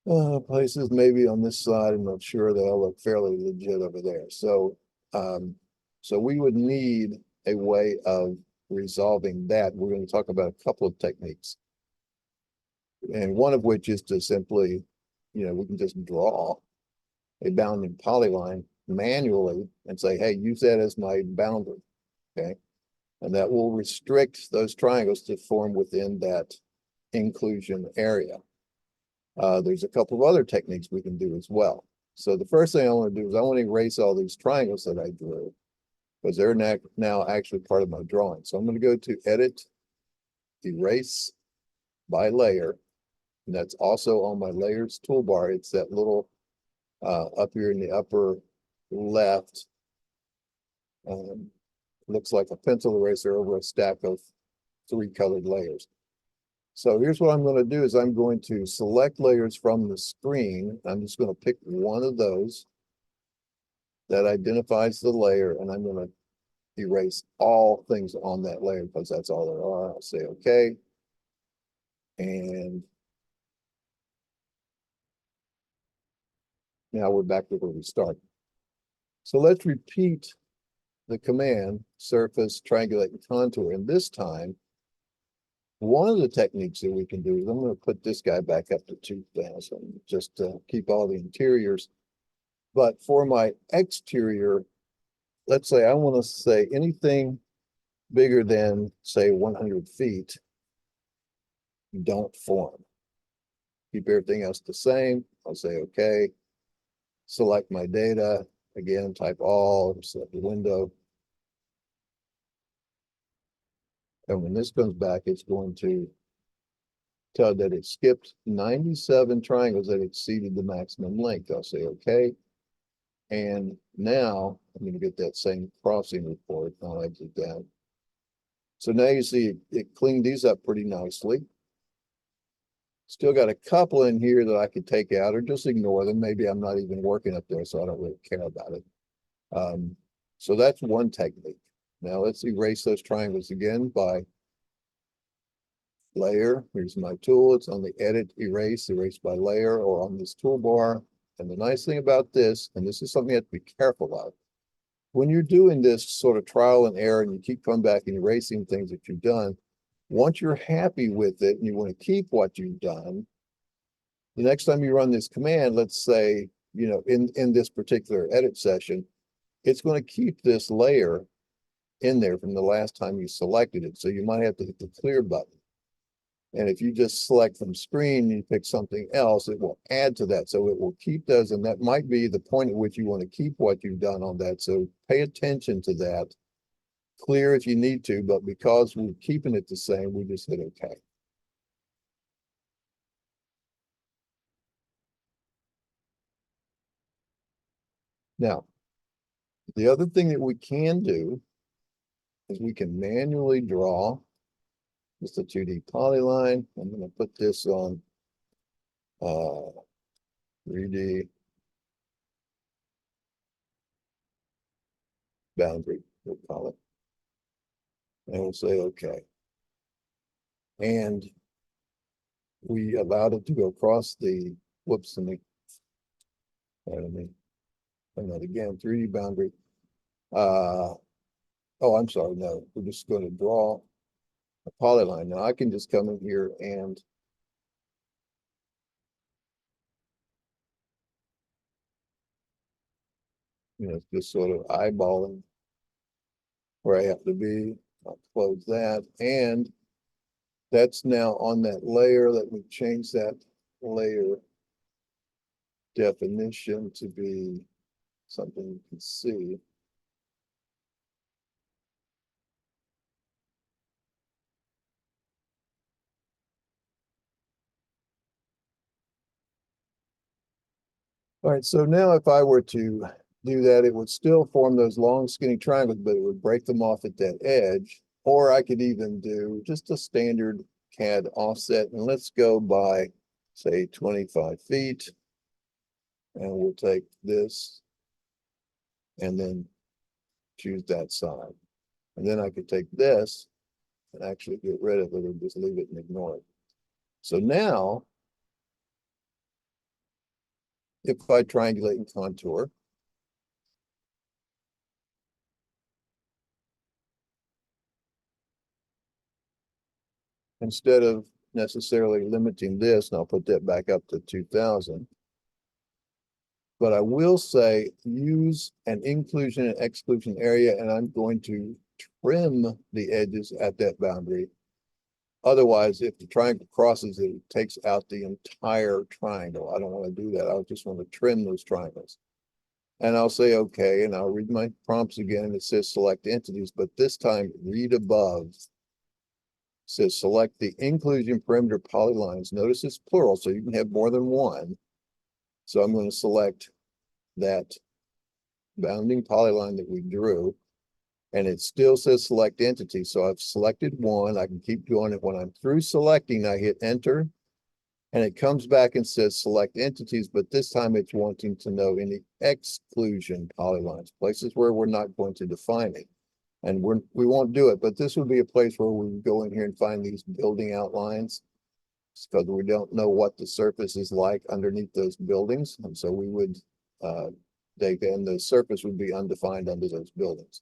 Speaker 1: of places maybe on this side. I'm not sure. They all look fairly legit over there. So, so we would need a way of resolving that. We're going to talk about a couple of techniques, and one of which is to simply, we can just draw a bounding polyline manually and say, hey, use that as my boundary, okay? And that will restrict those triangles to form within that inclusion area. There's a couple of other techniques we can do as well. So the first thing I want to do is I want to erase all these triangles that I drew, because they're now actually part of my drawing. So I'm going to go to Edit, Erase by Layer, and that's also on my Layers toolbar. It's that little up here in the upper left. Looks like a pencil eraser over a stack of 3 colored layers. So here's what I'm going to do is I'm going to select layers from the screen. I'm just going to pick one of those that identifies the layer, and I'm going to erase all things on that layer because that's all there are. I'll say okay. And now we're back to where we started. So let's repeat the command surface, triangulate, and contour. And this time, one of the techniques that we can do is I'm going to put this guy back up to 2000 just to keep all the interiors. But for my exterior, let's say I want to say anything bigger than, say, 100 feet, don't form. Keep everything else the same. I'll say okay. Select my data. Again, type all, select the window. And when this comes back, it's going to tell that it skipped 97 triangles that exceeded the maximum length. I'll say okay. And now I'm going to get that same crossing report. I'll exit that. So now you see it cleaned these up pretty nicely. Still got a couple in here that I could take out or just ignore them. Maybe I'm not even working up there, so I don't really care about it. So that's one technique. Now let's erase those triangles again by layer. Here's my tool. It's on the edit, erase by layer, or on this toolbar. And the nice thing about this, and this is something you have to be careful of, when you're doing this sort of trial and error and you keep coming back and erasing things that you've done, once you're happy with it and you want to keep what you've done, the next time you run this command, let's say, you know, in this particular edit session, it's going to keep this layer in there from the last time you selected it. So you might have to hit the clear button. And if you just select from screen and you pick something else, it will add to that. So it will keep those, and that might be the point at which you want to keep what you've done on that. So pay attention to that. Clear if you need to, but because we're keeping it the same, we just hit OK. Now, the other thing that we can do is we can manually draw just a 2D polyline. I'm going to put this on 3D boundary, we'll call it. And we'll say OK. And we allowed it to go across the, whoops, and that again, 3D boundary. Oh, I'm sorry, no, we're just going to draw a polyline. Now I can just come in here and just sort of eyeballing where I have to be. I'll close that, and that's now on that layer. Let me change that layer definition to be something you can see. All right, so now if I were to do that, it would still form those long skinny triangles, but it would break them off at that edge. Or I could even do just a standard CAD offset, and let's go by, say, 25 feet. And we'll take this and then choose that side. And then I could take this and actually get rid of it or just leave it and ignore it. So now, if I triangulate and contour, instead of necessarily limiting this, and I'll put that back up to 2000, but I will say use an inclusion and exclusion area, and I'm going to trim the edges at that boundary. Otherwise, if the triangle crosses it, it takes out the entire triangle. I don't want to do that. I just want to trim those triangles. And I'll say OK, and I'll read my prompts again, and it says select entities, but this time read above. It says select the inclusion perimeter polylines. Notice it's plural, so you can have more than one. So I'm going to select that bounding polyline that we drew, and it still says select entity. So I've selected one. I can keep doing it. When I'm through selecting, I hit enter, and it comes back and says select entities, but this time it's wanting to know any exclusion polylines, places where we're not going to define it. And we won't do it, but this would be a place where we would go in here and find these building outlines, because we don't know what the surface is like underneath those buildings. And so we would and the surface would be undefined under those buildings.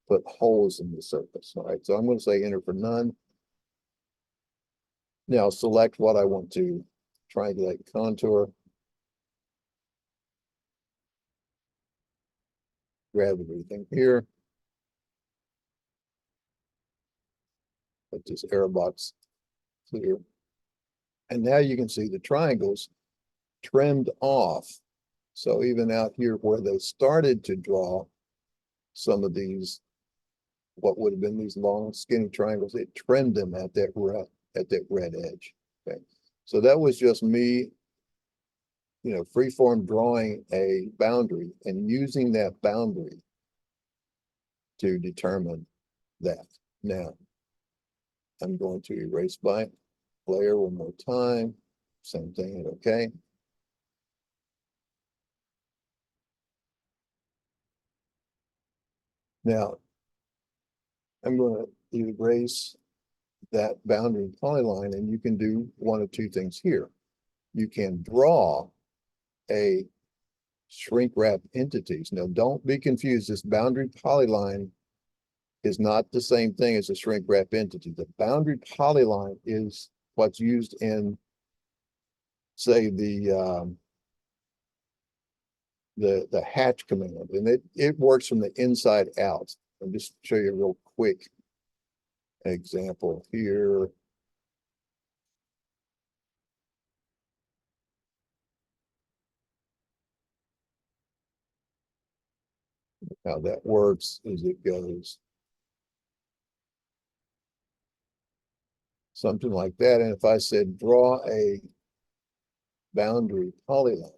Speaker 1: Put holes in the surface. All right, so I'm going to say enter for none. Now select what I want to triangulate contour. Grab everything here. Put this arrow box clear. And now you can see the triangles trimmed off. So even out here where they started to draw some of these, what would have been these long skinny triangles, it trimmed them at that red edge. Okay, so that was just me, freeform drawing a boundary and using that boundary to determine that. Now, I'm going to erase by layer one more time. Same thing, okay. Now, I'm going to erase that boundary polyline, and you can do one of two things here. You can draw a shrink wrap entities. Now, don't be confused. This boundary polyline is not the same thing as a shrink wrap entity. The boundary polyline is what's used in, say, the hatch command, and it works from the inside out. I'll just show you a real quick example here. How that works is it goes something like that. And if I said draw a boundary polyline,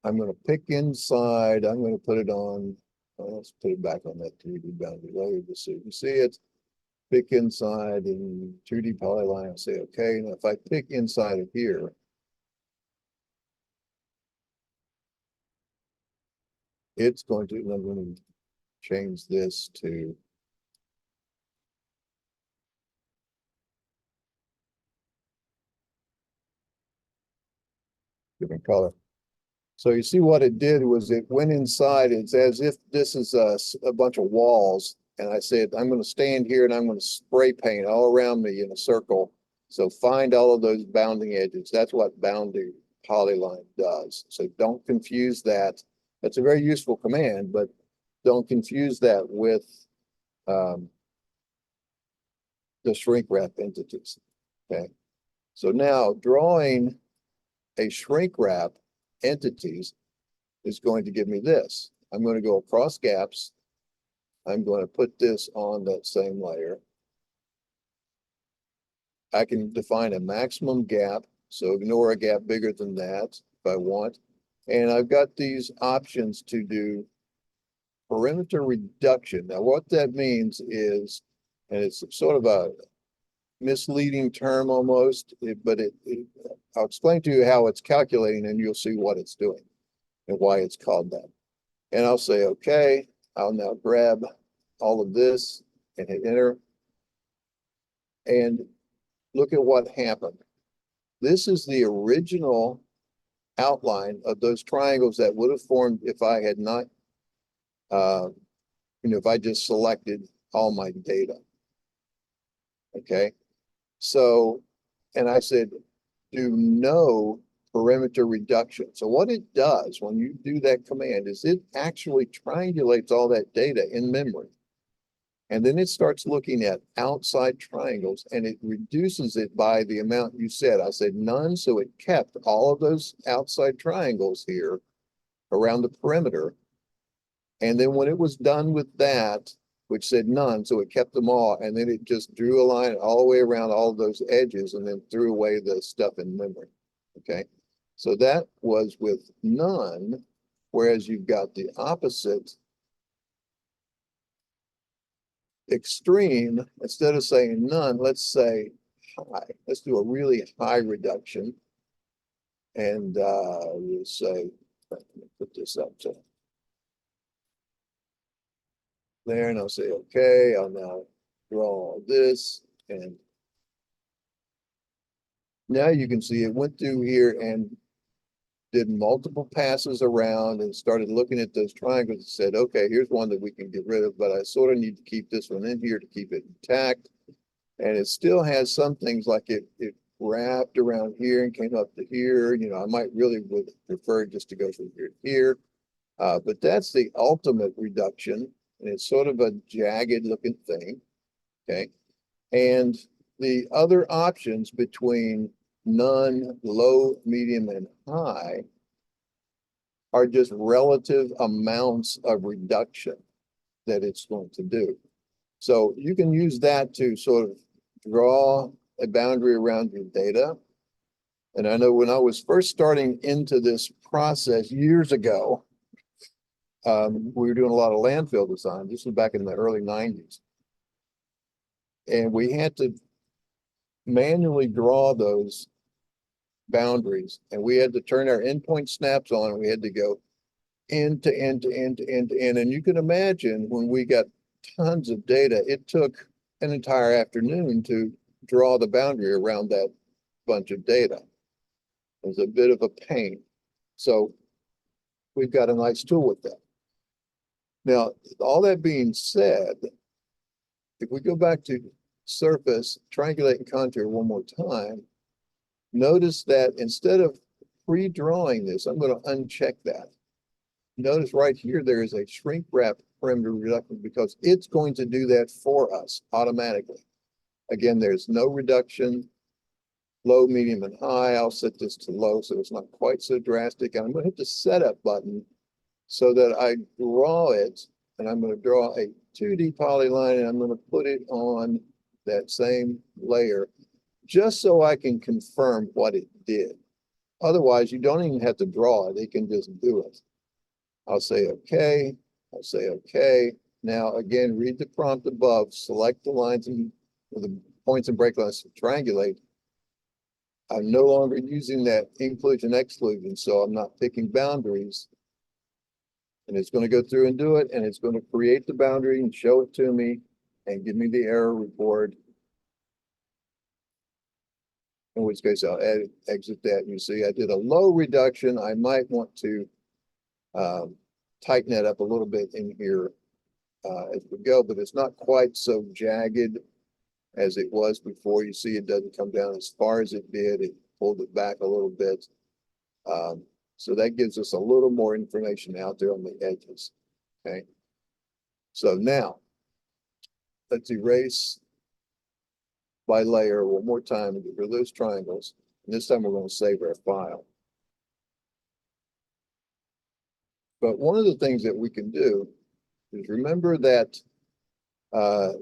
Speaker 1: I'm going to pick inside, I'm going to put it on, let's put it back on that 3D boundary layer so you can see it. Pick inside in 2D polyline and say, okay. Now if I pick inside of here, it's going to, I'm going to change this to different color. So you see what it did was it went inside. It's as if this is a bunch of walls. And I said, I'm going to stand here and I'm going to spray paint all around me in a circle. So find all of those bounding edges. That's what boundary polyline does. So don't confuse that. That's a very useful command, but don't confuse that with the shrink wrap entities. Okay. So now drawing a shrink wrap entities is going to give me this. I'm going to go across gaps. I'm going to put this on that same layer. I can define a maximum gap, so ignore a gap bigger than that if I want. And I've got these options to do perimeter reduction. Now what that means is, and it's sort of a misleading term almost, but I'll explain to you how it's calculating and you'll see what it's doing and why it's called that. And I'll say, okay, I'll now grab all of this and hit enter. And look at what happened. This is the original outline of those triangles that would have formed if I had not, if I just selected all my data. Okay. So, and I said, do no perimeter reduction. So what it does when you do that command is it actually triangulates all that data in memory. And then it starts looking at outside triangles and it reduces it by the amount you said. I said none, so it kept all of those outside triangles here around the perimeter. And then when it was done with that, which said none, so it kept them all, and then it just drew a line all the way around all of those edges and then threw away the stuff in memory. Okay, so that was with none, whereas you've got the opposite extreme. Instead of saying none, let's say high. Let's do a really high reduction. And we'll say, let me put this up to there, and I'll say, okay, I'll now draw this. And now you can see it went through here and did multiple passes around and started looking at those triangles and said, okay, here's one that we can get rid of, but I sort of need to keep this one in here to keep it intact. And it still has some things like it wrapped around here and came up to here. You know, I might really would prefer just to go from here to here. But that's the ultimate reduction. And it's sort of a jagged looking thing. Okay. And the other options between none, low, medium, and high are just relative amounts of reduction that it's going to do. So you can use that to sort of draw a boundary around your data. And I know when I was first starting into this process years ago, we were doing a lot of landfill design. This was back in the early 90s. And we had to manually draw those boundaries. And we had to turn our endpoint snaps on and we had to go end to end to end to end to end. And you can imagine when we got tons of data, it took an entire afternoon to draw the boundary around that bunch of data. It was a bit of a pain. So we've got a nice tool with that. Now, all that being said, if we go back to surface, triangulate and contour one more time, notice that instead of pre-drawing this, I'm going to uncheck that. Notice right here, there is a shrink wrap perimeter reduction because it's going to do that for us automatically. Again, there's no reduction, low, medium, and high. I'll set this to low so it's not quite so drastic. And I'm going to hit the setup button so that I draw it, and I'm going to draw a 2D polyline, and I'm going to put it on that same layer just so I can confirm what it did. Otherwise, you don't even have to draw it. It can just do it. I'll say okay. I'll say okay. Now, again, read the prompt above. Select the lines and the points and break lines to triangulate. I'm no longer using that inclusion exclusion, so I'm not picking boundaries. And it's going to go through and do it, and it's going to create the boundary and show it to me and give me the error report. In which case I'll exit that. You see, I did a low reduction. I might want to tighten that up a little bit in here as we go, but it's not quite so jagged as it was before. You see, it doesn't come down as far as it did. It pulled it back a little bit. So that gives us a little more information out there on the edges. Okay. So now let's erase by layer one more time and get rid of those triangles. And this time we're going to save our file. But one of the things that we can do is remember that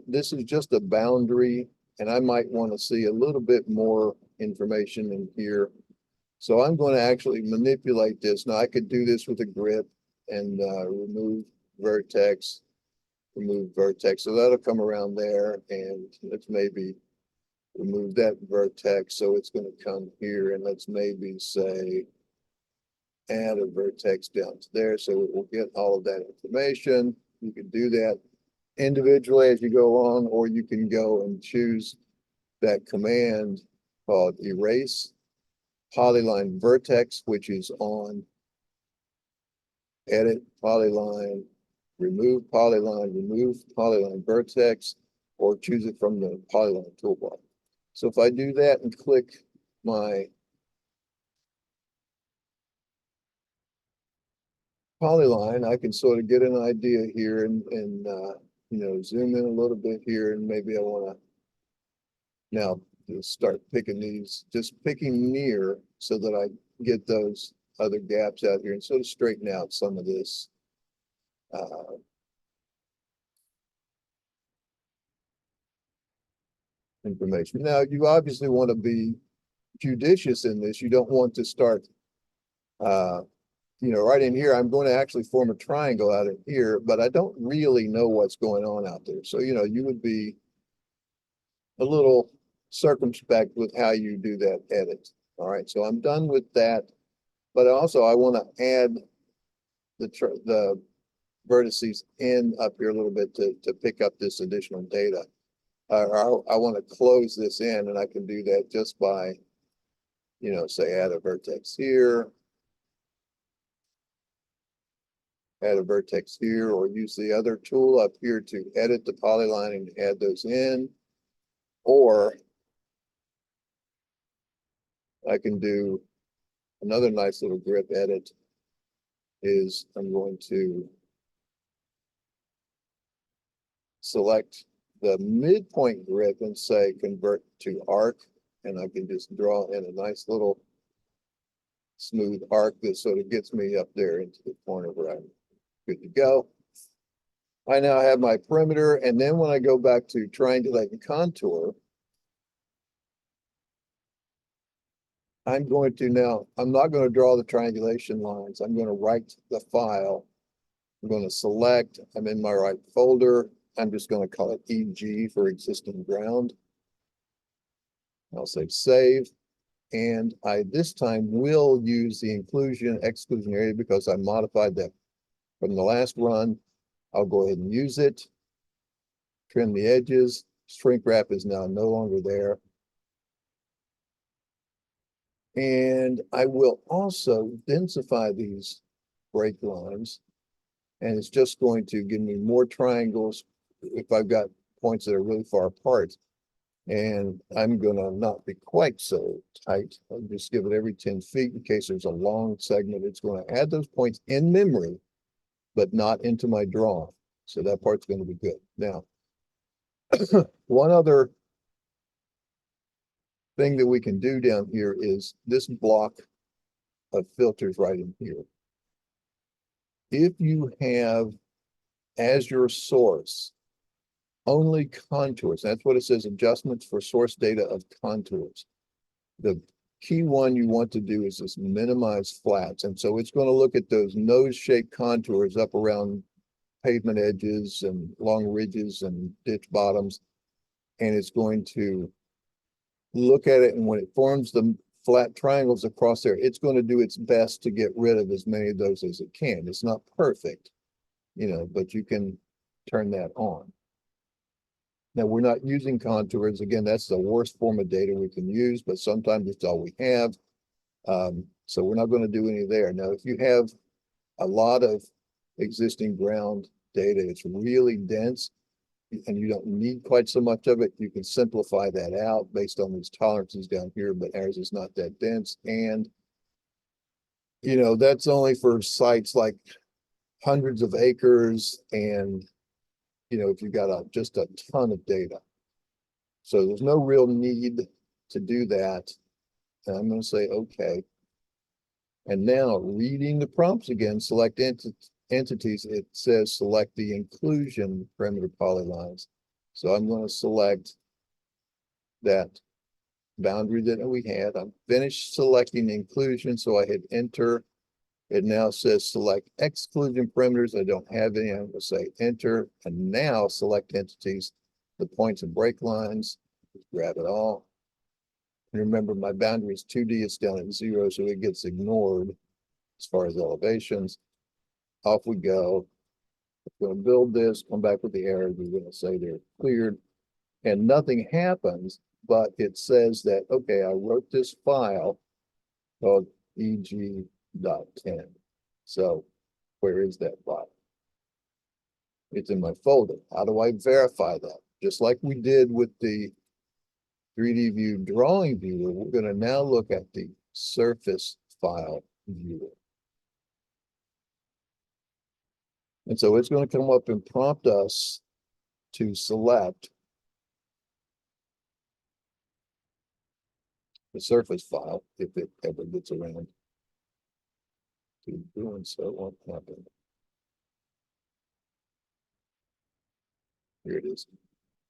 Speaker 1: this is just a boundary, and I might want to see a little bit more information in here. So I'm going to actually manipulate this. Now I could do this with a grip and remove vertex, So that'll come around there, and let's maybe remove that vertex. So it's going to come here, and let's maybe say add a vertex down to there. So it will get all of that information. You can do that individually as you go along, or you can go and choose that command called erase polyline vertex, which is on edit polyline, remove polyline vertex, or choose it from the polyline toolbar. So if I do that and click my polyline, I can sort of get an idea here and you know, zoom in a little bit here, and maybe I want to now just start picking these, just picking near so that I get those other gaps out here and sort of straighten out some of this information. Now, you obviously want to be judicious in this. You don't want to start, you know, right in here. I'm going to actually form a triangle out of here, but I don't really know what's going on out there. So, you know, you would be a little circumspect with how you do that edit. All right, so I'm done with that. But also I want to add the vertices in up here a little bit to pick up this additional data. I want to close this in, and I can do that just by, you know, say add a vertex here, add a vertex here, or use the other tool up here to edit the polyline and add those in. Or I can do another nice little grip edit is I'm going to select the midpoint grip and say convert to arc, and I can just draw in a nice little smooth arc that sort of gets me up there into the corner where I'm good to go. I now have my perimeter, and then when I go back to triangulate and contour, I'm going to now, I'm not going to draw the triangulation lines. I'm going to write the file. I'm going to select, I'm in my right folder. I'm just going to call it EG for existing ground. I'll say save. And I this time will use the inclusion exclusion area because I modified that from the last run. I'll go ahead and use it. Trim the edges. Shrink wrap is now no longer there. And I will also densify these break lines. And it's just going to give me more triangles if I've got points that are really far apart. And I'm gonna not be quite so tight. I'll just give it every 10 feet in case there's a long segment. It's gonna add those points in memory, but not into my drawing. So that part's gonna be good. Now, one other thing that we can do down here is this block of filters right in here. If you have as your source only contours, that's what it says, adjustments for source data of contours. The key one you want to do is this minimize flats. And so it's going to look at those nose-shaped contours up around pavement edges and long ridges and ditch bottoms. And it's going to look at it, and when it forms the flat triangles across there, it's going to do its best to get rid of as many of those as it can. It's not perfect, but you can turn that on. Now, we're not using contours. Again, that's the worst form of data we can use, but sometimes it's all we have. So we're not going to do any there. Now, if you have a lot of existing ground data, it's really dense, and you don't need quite so much of it, you can simplify that out based on these tolerances down here, but ours is not that dense. And, that's only for sites like hundreds of acres and, if you've got just a ton of data. So there's no real need to do that. And I'm going to say, okay. And now reading the prompts again, select entities, it says select the inclusion perimeter polylines. So I'm going to select that boundary that we had. I'm finished selecting inclusion, so I hit enter. It now says select exclusion perimeters. I don't have any. I'm going to say enter, and now select entities, the points and break lines. Just grab it all. And remember, my boundary is 2D. It's down at 0, so it gets ignored as far as elevations. Off we go. We're going to build this, come back with the errors. We're going to say they're cleared, and nothing happens, but it says that, okay, I wrote this file called eg.10. So where is that file? It's in my folder. How do I verify that? Just like we did with the 3D view drawing viewer, we're going to now look at the surface file viewer. And so it's going to come up and prompt us to select the surface file if it ever gets around to doing so. It won't happen. Here it is.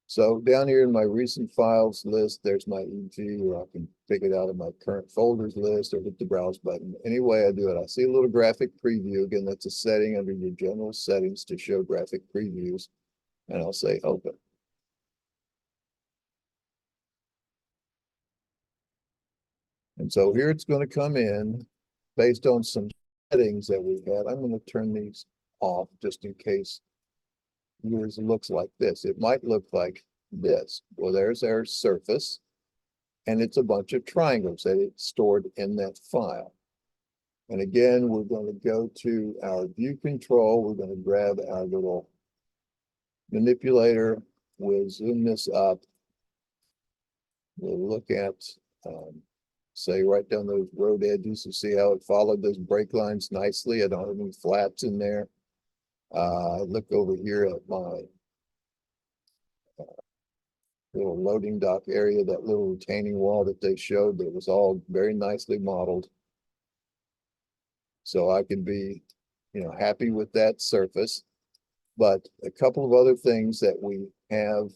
Speaker 1: So down here in my recent files list, there's my EG, where I can pick it out of my current folders list or hit the browse button. Any way I do it, I see a little graphic preview. Again, that's a setting under your general settings to show graphic previews. And I'll say open. And so here it's going to come in based on some settings that we had. I'm going to turn these off just in case yours looks like this. It might look like this. Well, there's our surface, and it's a bunch of triangles that it's stored in that file. And again, we're going to go to our view control. We're going to grab our little manipulator. We'll zoom this up. We'll look at, say, right down those road edges to see how it followed those break lines nicely. I don't have any flats in there. Look over here at my little loading dock area, that little retaining wall that they showed that was all very nicely modeled. So I can be, happy with that surface. But a couple of other things that we have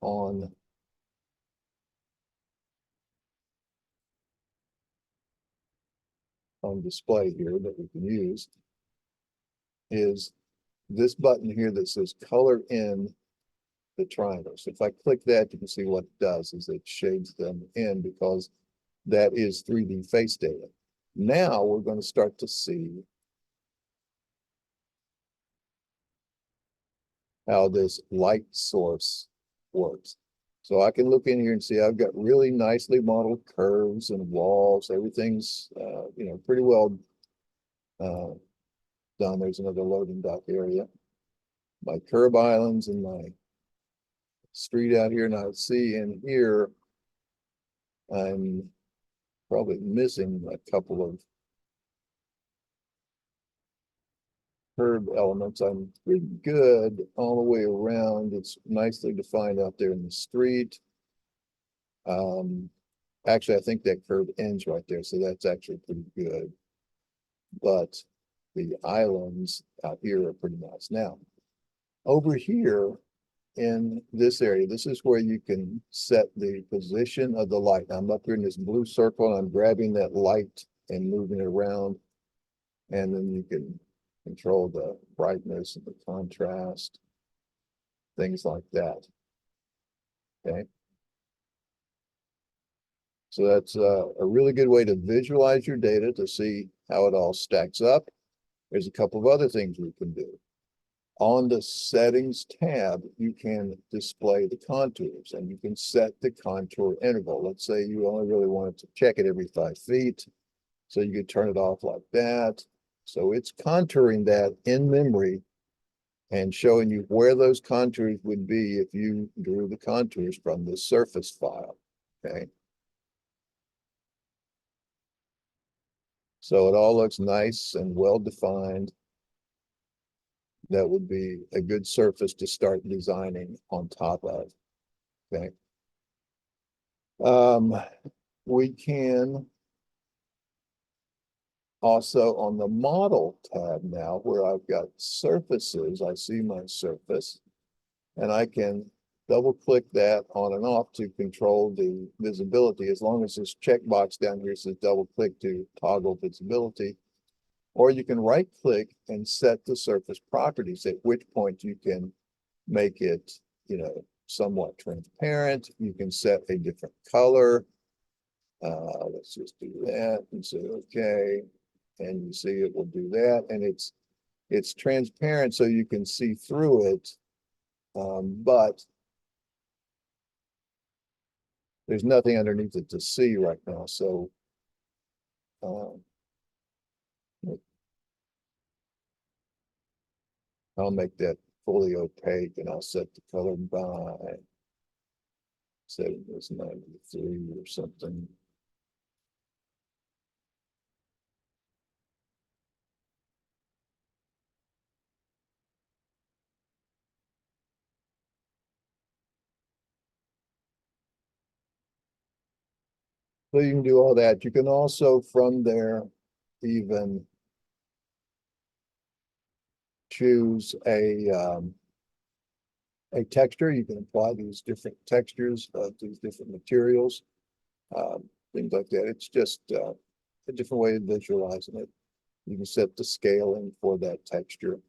Speaker 1: on display here that we can use is this button here that says color in the triangles. So if I click that, you can see what it does is it shades them in because that is 3D face data. Now we're going to start to see how this light source works. So I can look in here and see I've got really nicely modeled curves and walls. Everything's, you know, pretty well done. There's another loading dock area. My curb islands and my street out here. Now see in here, I'm probably missing a couple of curb elements. I'm pretty good all the way around. It's nicely defined out there in the street. Actually, I think that curve ends right there, so that's actually pretty good. But the islands out here are pretty nice. Now, over here in this area, this is where you can set the position of the light. I'm up here in this blue circle, and I'm grabbing that light and moving it around. And then you can control the brightness and the contrast, things like that. Okay. So that's a really good way to visualize your data to see how it all stacks up. There's a couple of other things we can do. On the settings tab, you can display the contours and you can set the contour interval. Let's say you only really wanted to check it every 5 feet. So you could turn it off like that. So it's contouring that in memory and showing you where those contours would be if you drew the contours from the surface file. Okay. So it all looks nice and well defined. That would be a good surface to start designing on top of. Okay. We can also on the model tab now where I've got surfaces, I see my surface and I can double click that on and off to control the visibility as long as this checkbox down here says double click to toggle visibility. Or you can right click and set the surface properties, at which point you can make it, you know, somewhat transparent. You can set a different color. Let's just do that and say, okay. And you see it will do that. And it's transparent so you can see through it. But there's nothing underneath it to see right now. So I'll make that fully opaque and I'll set the color by setting this 93 or something. So you can do all that. You can also from there even choose a texture. You can apply these different textures of these different materials, things like that. It's just a different way of visualizing it. You can set the scaling for that texture.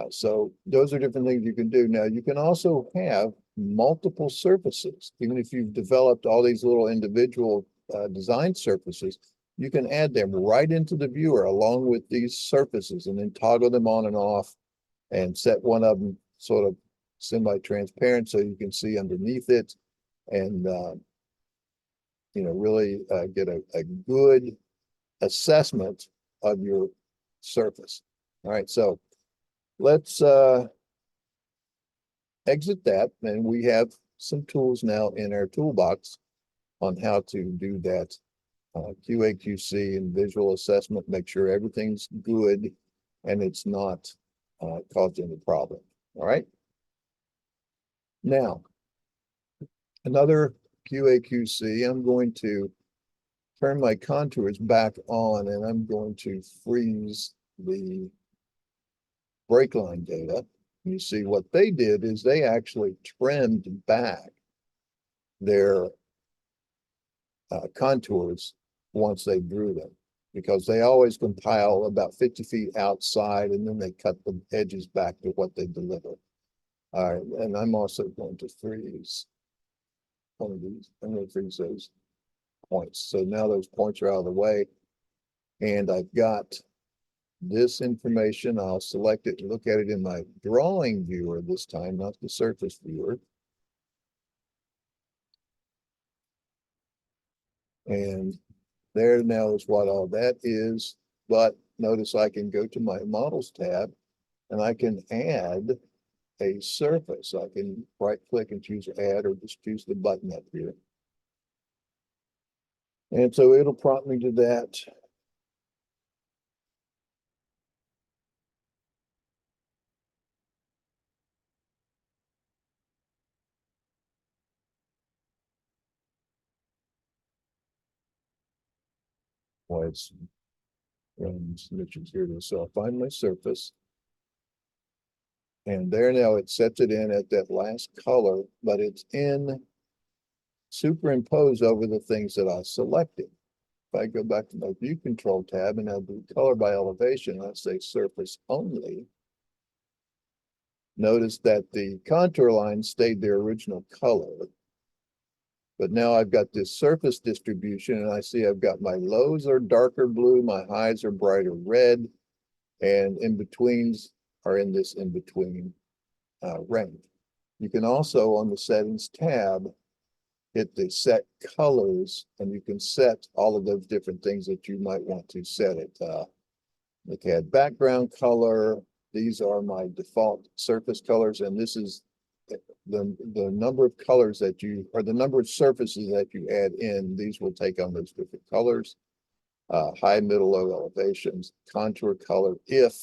Speaker 1: So those are different things you can do. Now you can also have multiple surfaces. Even if you've developed all these little individual design surfaces, you can add them right into the viewer along with these surfaces and then toggle them on and off and set one of them sort of semi-transparent so you can see underneath it and you know, really get a good assessment of your surface. All right, so let's exit that, and we have some tools now in our toolbox on how to do that QA, QC and visual assessment, make sure everything's good and it's not causing a problem. All right. Now, another QA, QC, I'm going to turn my contours back on and I'm going to freeze the break line data. You see what they did is they actually trimmed back their contours once they drew them, because they always compile about 50 feet outside and then they cut the edges back to what they deliver. All right, and I'm also going to freeze one of these. I'm going to freeze those points. So now those points are out of the way and I've got this information. I'll select it and look at it in my drawing viewer this time, not the surface viewer. And there now is what all that is, but notice I can go to my models tab and I can add a surface. I can right click and choose add or just choose the button up here. And so it'll prompt me to that. Why it's running submissions here. So I'll find my surface. And there now it sets it in at that last color, but it's in superimposed over the things that I selected. If I go back to my view control tab and I'll do color by elevation, I say surface only. Notice that the contour line stayed their original color. But now I've got this surface distribution and I see I've got my lows are darker blue, my highs are brighter red, and in-betweens are in this in-between range. You can also, on the settings tab, hit the set colors and you can set all of those different things that you might want to set it. Look at background color. These are my default surface colors, and this is the number of colors that you, or the number of surfaces that you add in. These will take on those different colors. High, middle, low elevations, contour color. If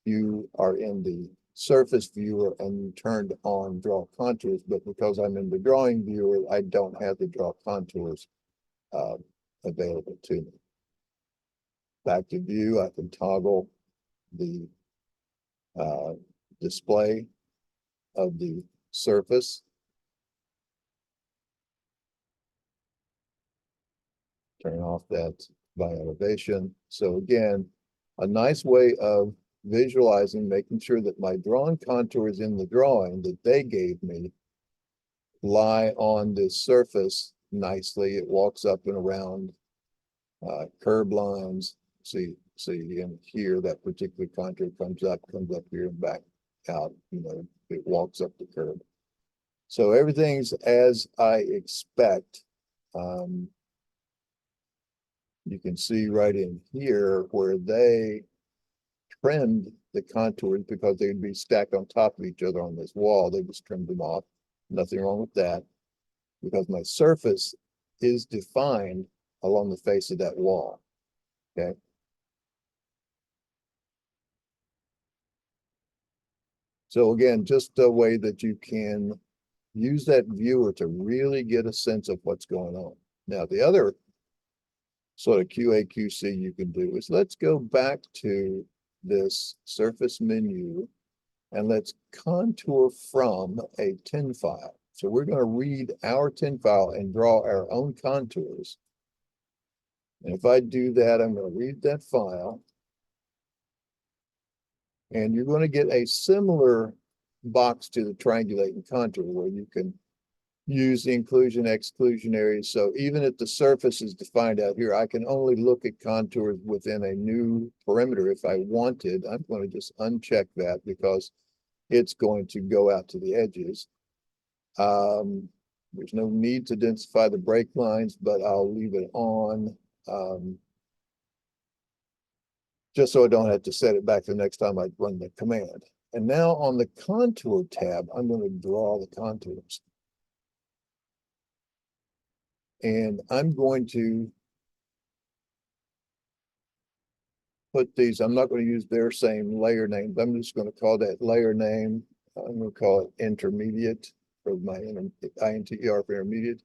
Speaker 1: you are in the surface viewer and you turned on draw contours, but because I'm in the drawing viewer, I don't have the draw contours available to me. Back to view, I can toggle the display of the surface. Turn off that by elevation. So again, a nice way of visualizing, making sure that my drawn contours in the drawing that they gave me lie on this surface nicely. It walks up and around curb lines. See in here, that particular contour comes up here and back out, you know, it walks up the curb. So everything's as I expect. You can see right in here where they trimmed the contours because they'd be stacked on top of each other on this wall. They just trimmed them off. Nothing wrong with that because my surface is defined along the face of that wall. Okay. So again, just a way that you can use that viewer to really get a sense of what's going on. Now, the other sort of QA/QC you can do is let's go back to this surface menu and let's contour from a tin file. So we're going to read our tin file and draw our own contours. And if I do that, I'm going to read that file. And you're going to get a similar box to the triangulating contour where you can use the inclusion exclusionary. So even if the surface is defined out here, I can only look at contours within a new perimeter if I wanted. I'm going to just uncheck that because it's going to go out to the edges. There's no need to densify the break lines, but I'll leave it on. Just so I don't have to set it back the next time I run the command. And now on the contour tab, I'm going to draw the contours. And I'm going to put these, I'm not going to use their same layer names. I'm just going to call that layer name. I'm going to call it intermediate for my INTER for intermediate.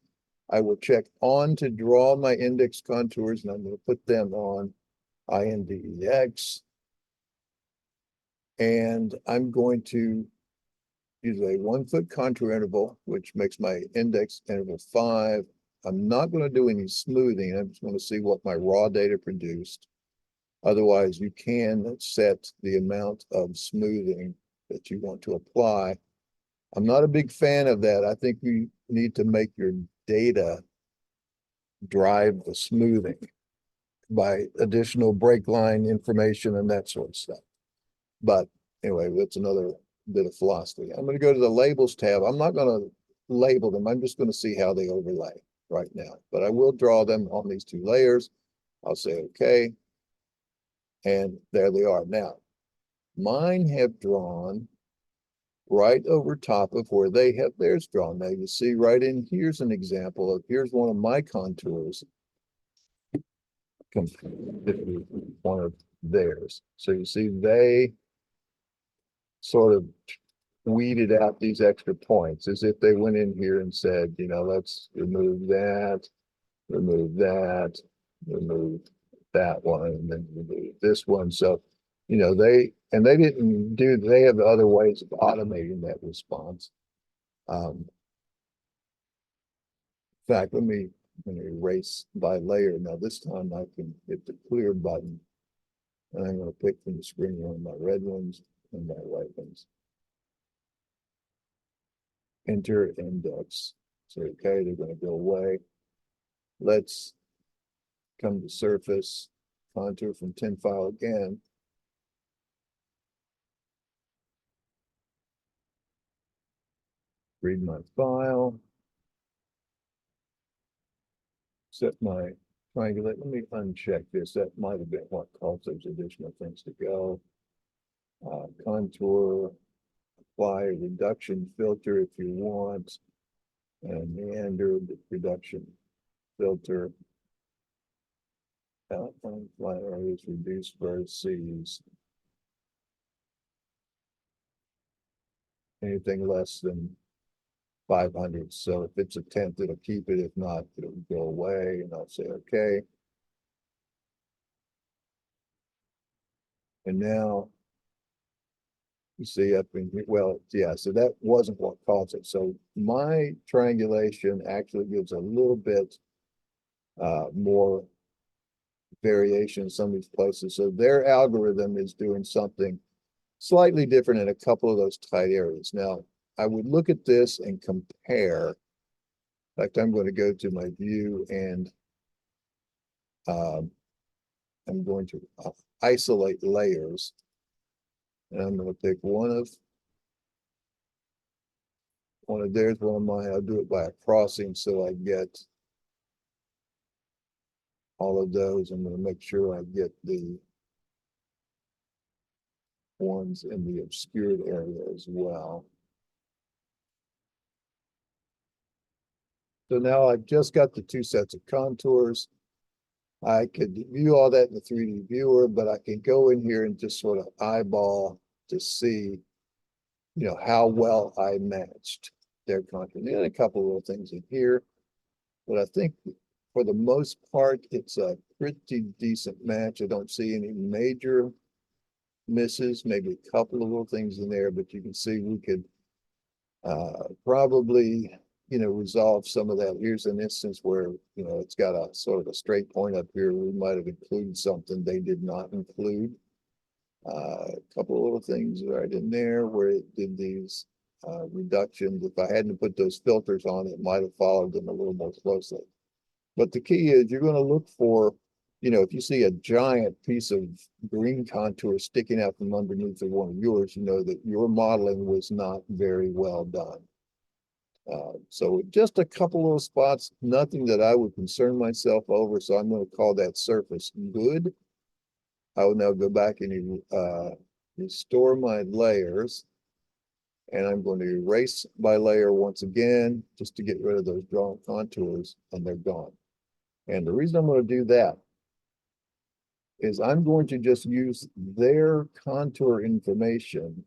Speaker 1: I will check on to draw my index contours and I'm going to put them on INDEX. And I'm going to use a 1 foot contour interval, which makes my index interval 5. I'm not going to do any smoothing. I'm just going to see what my raw data produced. Otherwise, you can set the amount of smoothing that you want to apply. I'm not a big fan of that. I think you need to make your data drive the smoothing by additional break line information and that sort of stuff. But anyway, that's another bit of philosophy. I'm going to go to the labels tab. I'm not going to label them. I'm just going to see how they overlay. right now, but I will draw them on these two layers. I'll say, okay. And there they are. Now, mine have drawn right over top of where they have theirs drawn. Now you see right in here's an example of here's one of my contours. One of theirs. So you see they sort of weeded out these extra points as if they went in here and said, you know, let's remove that, remove that, remove that one, and then remove this one. So, you know, they didn't do, they have other ways of automating that response. In fact, let me erase by layer. Now this time I can hit the clear button, and I'm going to pick from the screen one of my red ones and my white ones. Enter index. So, okay, they're going to go away. Let's come to surface, contour from tin file again. Read my file. Set my triangulate. Let me uncheck this. That might have been what caused those additional things to go. Contour, apply a reduction filter if you want, and meander reduction filter. Outline flat areas, reduce vertices. Anything less than 500. So if it's a tenth, it'll keep it. If not, it'll go away. And I'll say, okay. And now you see up in here, well, yeah, so that wasn't what caused it. So my triangulation actually gives a little bit more variation in some of these places. So their algorithm is doing something slightly different in a couple of those tight areas. Now, I would look at this and compare. In fact, I'm going to go to my view and I'm going to isolate layers. And I'm going to pick one of theirs, one of mine. I'll do it by a crossing so I get all of those. I'm going to make sure I get the ones in the obscured area as well. So now I've just got the two sets of contours. I could view all that in the 3D viewer, but I can go in here and just sort of eyeball to see, you know, how well I matched their contour. And a couple of little things in here, but I think for the most part, it's a pretty decent match. I don't see any major misses, maybe a couple of little things in there, but you can see we could probably, you know, resolve some of that. Here's an instance where, you know, it's got a sort of a straight point up here. We might have included something they did not include. A couple of little things right in there where it did these reductions. If I hadn't put those filters on, it might have followed them a little more closely. But the key is you're going to look for, you know, if you see a giant piece of green contour sticking out from underneath of one of yours, you know that your modeling was not very well done. So just a couple of spots, nothing that I would concern myself over. So I'm going to call that surface good. I will now go back and restore my layers. And I'm going to erase my layer once again, just to get rid of those drawn contours, and they're gone. And the reason I'm going to do that is I'm going to just use their contour information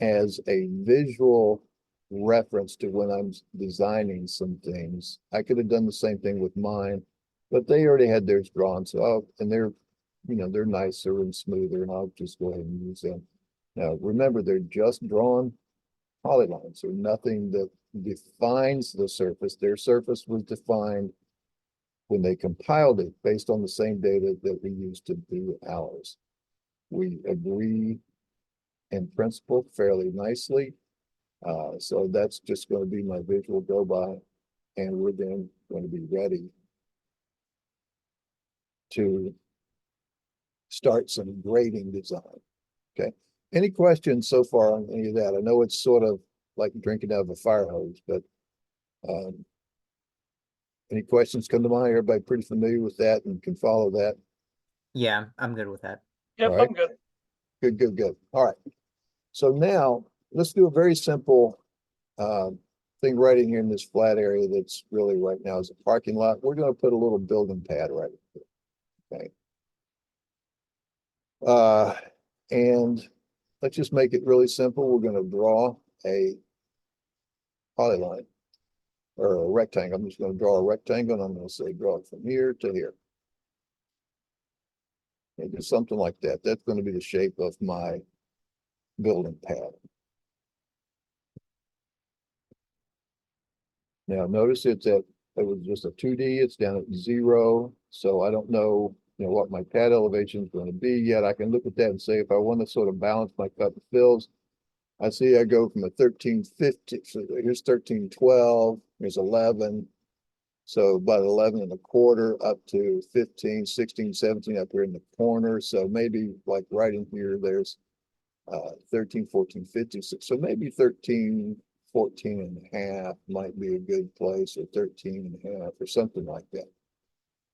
Speaker 1: as a visual reference to when I'm designing some things. I could have done the same thing with mine, but they already had theirs drawn. So, and they're, you know, they're nicer and smoother, and I'll just go ahead and use them. Now, remember, they're just drawn polylines, so nothing that defines the surface. Their surface was defined when they compiled it based on the same data that we used to do ours. We agree in principle fairly nicely. So that's just going to be my visual go by, and we're then going to be ready to start some grading design. Okay. Any questions so far on any of that? I know it's sort of like drinking out of a fire hose, but Any questions come to mind? Everybody pretty familiar with that and can follow that?
Speaker 3: Yeah, I'm good with that.
Speaker 2: Yep,
Speaker 1: All right.
Speaker 2: I'm good.
Speaker 1: Good, good, good. All right. So now let's do a very simple thing right in here in this flat area that's really right now is a parking lot. We're going to put a little building pad right here. Okay. And let's just make it really simple. We're going to draw a polyline or a rectangle. I'm just going to draw a rectangle and I'm going to say draw it from here to here. Okay, just something like that. That's going to be the shape of my building pad. Now notice it was just a 2D, it's down at 0. So I don't know, what my pad elevation is going to be yet. I can look at that and say if I want to sort of balance my cut and fills, I see I go from a 1350, so here's 1312, here's 11. So about 11 and a quarter up to 15, 16, 17 up here in the corner. So maybe like right in here, there's 13, 14, 15. So maybe 13, 14 and a half might be a good place, or 13 and a half or something like that.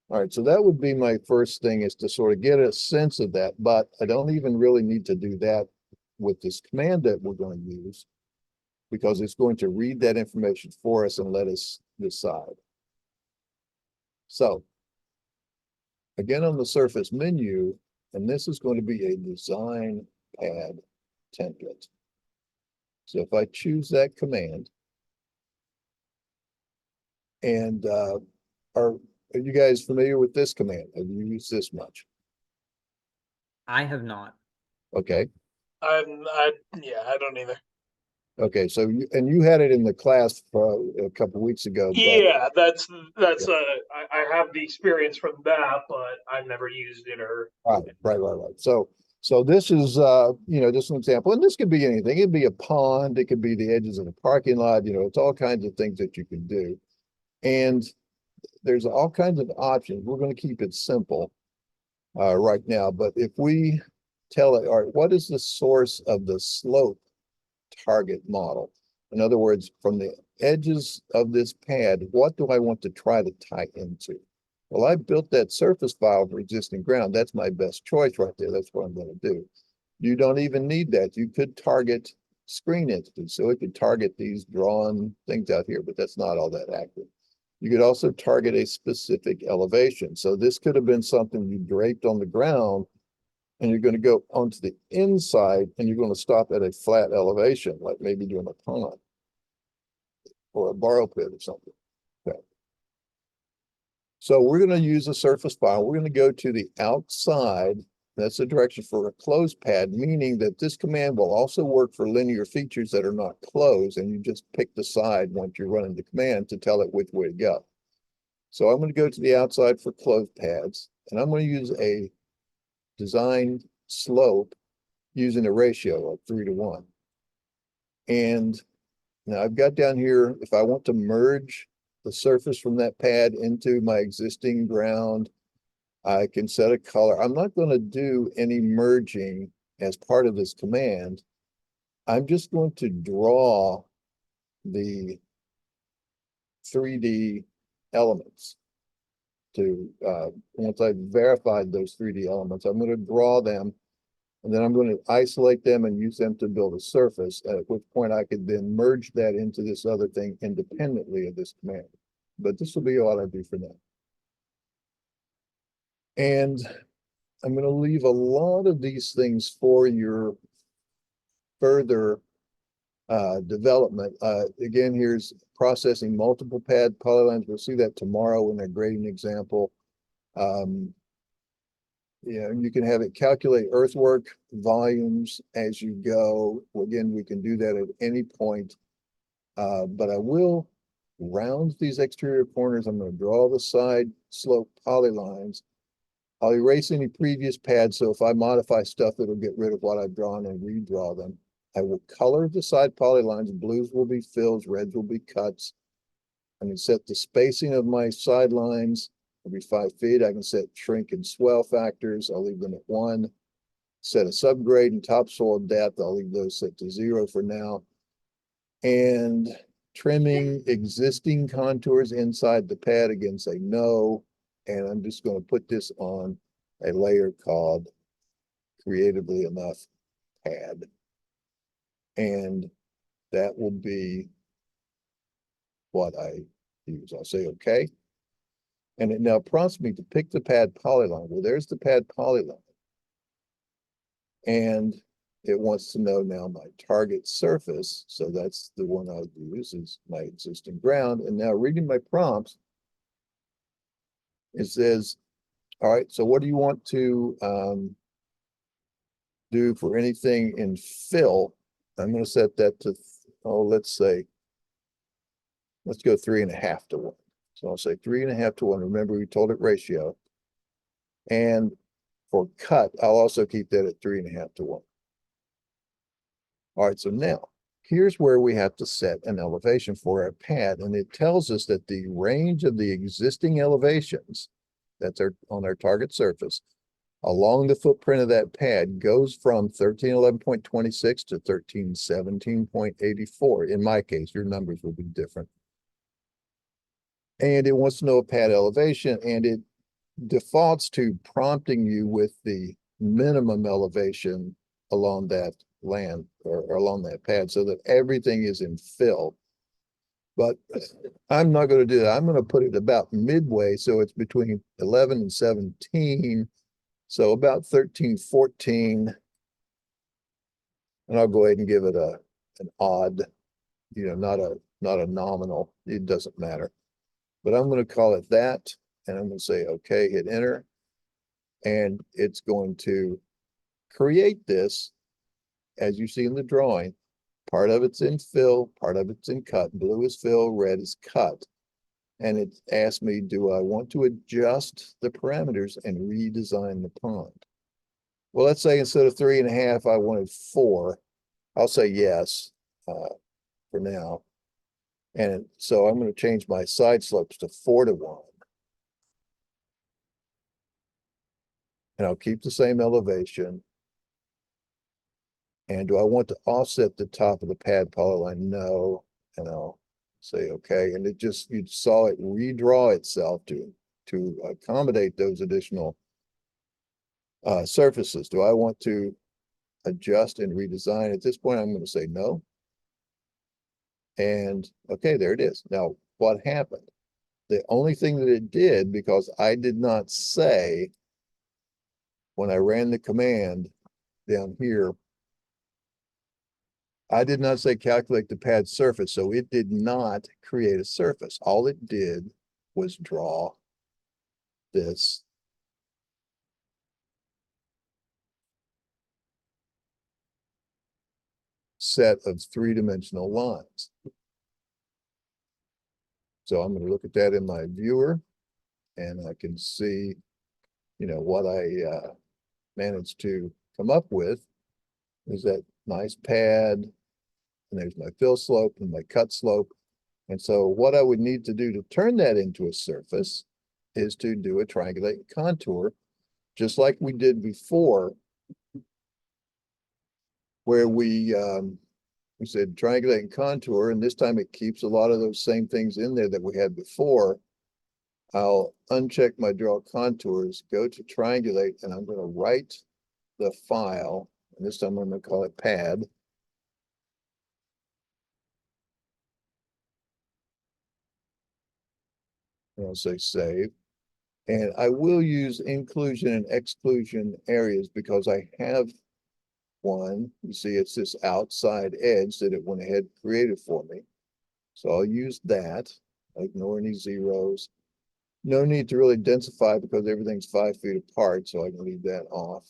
Speaker 1: All right, so that would be my first thing, is to sort of get a sense of that, but I don't even really need to do that with this command that we're going to use, because it's going to read that information for us and let us decide. So again, on the surface menu, and this is going to be a design pad template. So if I choose that command, and are you guys familiar with this command? Have you used this much?
Speaker 3: I have not.
Speaker 1: Okay.
Speaker 2: Yeah, I don't either.
Speaker 1: Okay. So you had it in the class for a couple weeks ago, but
Speaker 2: Yeah, that's I have the experience from that, but I've never used it or.
Speaker 1: right. So this is just an example, and this could be anything. It'd be a pond, it could be the edges of a parking lot, it's all kinds of things that you can do. And there's all kinds of options. We're going to keep it simple right now, but if we tell it, all right, what is the source of the slope target model? In other words, from the edges of this pad, what do I want to try to tie into? Well, I built that surface file for existing ground. That's my best choice right there. That's what I'm going to do. You don't even need that. You could target screen entities. So it could target these drawn things out here, but that's not all that accurate. You could also target a specific elevation. So this could have been something you draped on the ground, and you're going to go onto the inside and you're going to stop at a flat elevation, like maybe doing a pond or a borrow pit or something. Okay. So we're going to use a surface file. We're going to go to the outside. That's the direction for a closed pad, meaning that this command will also work for linear features that are not closed, and you just pick the side once you're running the command to tell it which way to go. So I'm going to go to the outside for closed pads, and I'm going to use a design slope using a ratio of 3:1. And now I've got down here, if I want to merge the surface from that pad into my existing ground, I can set a color. I'm not going to do any merging as part of this command. I'm just going to draw the 3D elements. Once I've verified those 3D elements, I'm going to draw them, and then I'm going to isolate them and use them to build a surface, at which point I could then merge that into this other thing independently of this command. But this will be all I do for now. And I'm going to leave a lot of these things for your further development. Again, here's processing multiple pad polylines. We'll see that tomorrow in a grading example. You can have it calculate earthwork volumes as you go. Again, we can do that at any point, but I will round these exterior corners. I'm going to draw the side slope polylines. I'll erase any previous pads, so if I modify stuff, it'll get rid of what I've drawn and redraw them. I will color the side polylines. Blues will be fills, reds will be cuts. I can set the spacing of my sidelines. Every 5 feet. I can set shrink and swell factors. I'll leave them at 1. Set a subgrade and topsoil depth. I'll leave those set to 0 for now. And trimming existing contours inside the pad, again, say no. And I'm just going to put this on a layer called Creatively Enough Pad. And that will be what I use. I'll say okay. And it now prompts me to pick the pad polyline. Well, there's the pad polyline. And it wants to know now my target surface. So that's the one I'll use is my existing ground. And now reading my prompts, it says, all right, so what do you want to do for anything in fill? I'm going to set that to, let's say, let's go 3.5 to 1. So I'll say 3.5 to 1. Remember, we told it ratio. And for cut, I'll also keep that at 3.5 to 1. All right, so now here's where we have to set an elevation for our pad. And it tells us that the range of the existing elevations that's on our target surface along the footprint of that pad goes from 1311.26 to 1317.84. In my case, your numbers will be different. And it wants to know a pad elevation, and it defaults to prompting you with the minimum elevation along that land or along that pad so that everything is in fill. But I'm not going to do that. I'm going to put it about midway. So it's between 11 and 17. So about 13, 14. And I'll go ahead and give it an odd, not a nominal. It doesn't matter. But I'm going to call it that. And I'm going to say, okay, hit enter. And it's going to create this, as you see in the drawing. Part of it's in fill, part of it's in cut. Blue is fill, red is cut. And it asked me, do I want to adjust the parameters and redesign the pond? Well, let's say instead of 3.5, I wanted 4. I'll say yes for now. And so I'm going to change my side slopes to 4 to 1. And I'll keep the same elevation. And do I want to offset the top of the pad polyline? No. And I'll say okay. And it just, you saw it redraw itself to accommodate those additional surfaces. Do I want to adjust and redesign? At this point, I'm going to say no. And okay, there it is. Now, what happened? The only thing that it did, because I did not say when I ran the command down here, I did not say calculate the pad surface, so it did not create a surface. All it did was draw this set of 3-dimensional lines. So I'm going to look at that in my viewer, and I can see, what I managed to come up with is that nice pad, and there's my fill slope and my cut slope. And so what I would need to do to turn that into a surface is to do a triangulate contour, just like we did before, where we said triangulate and contour, and this time it keeps a lot of those same things in there that we had before. I'll uncheck my draw contours, go to triangulate, and I'm going to write the file, and this time I'm going to call it pad. And I'll say save. And I will use inclusion and exclusion areas because I have one. You see, it's this outside edge that it went ahead and created for me. So I'll use that. Ignore any zeros. No need to really densify because everything's 5 feet apart, so I can leave that off.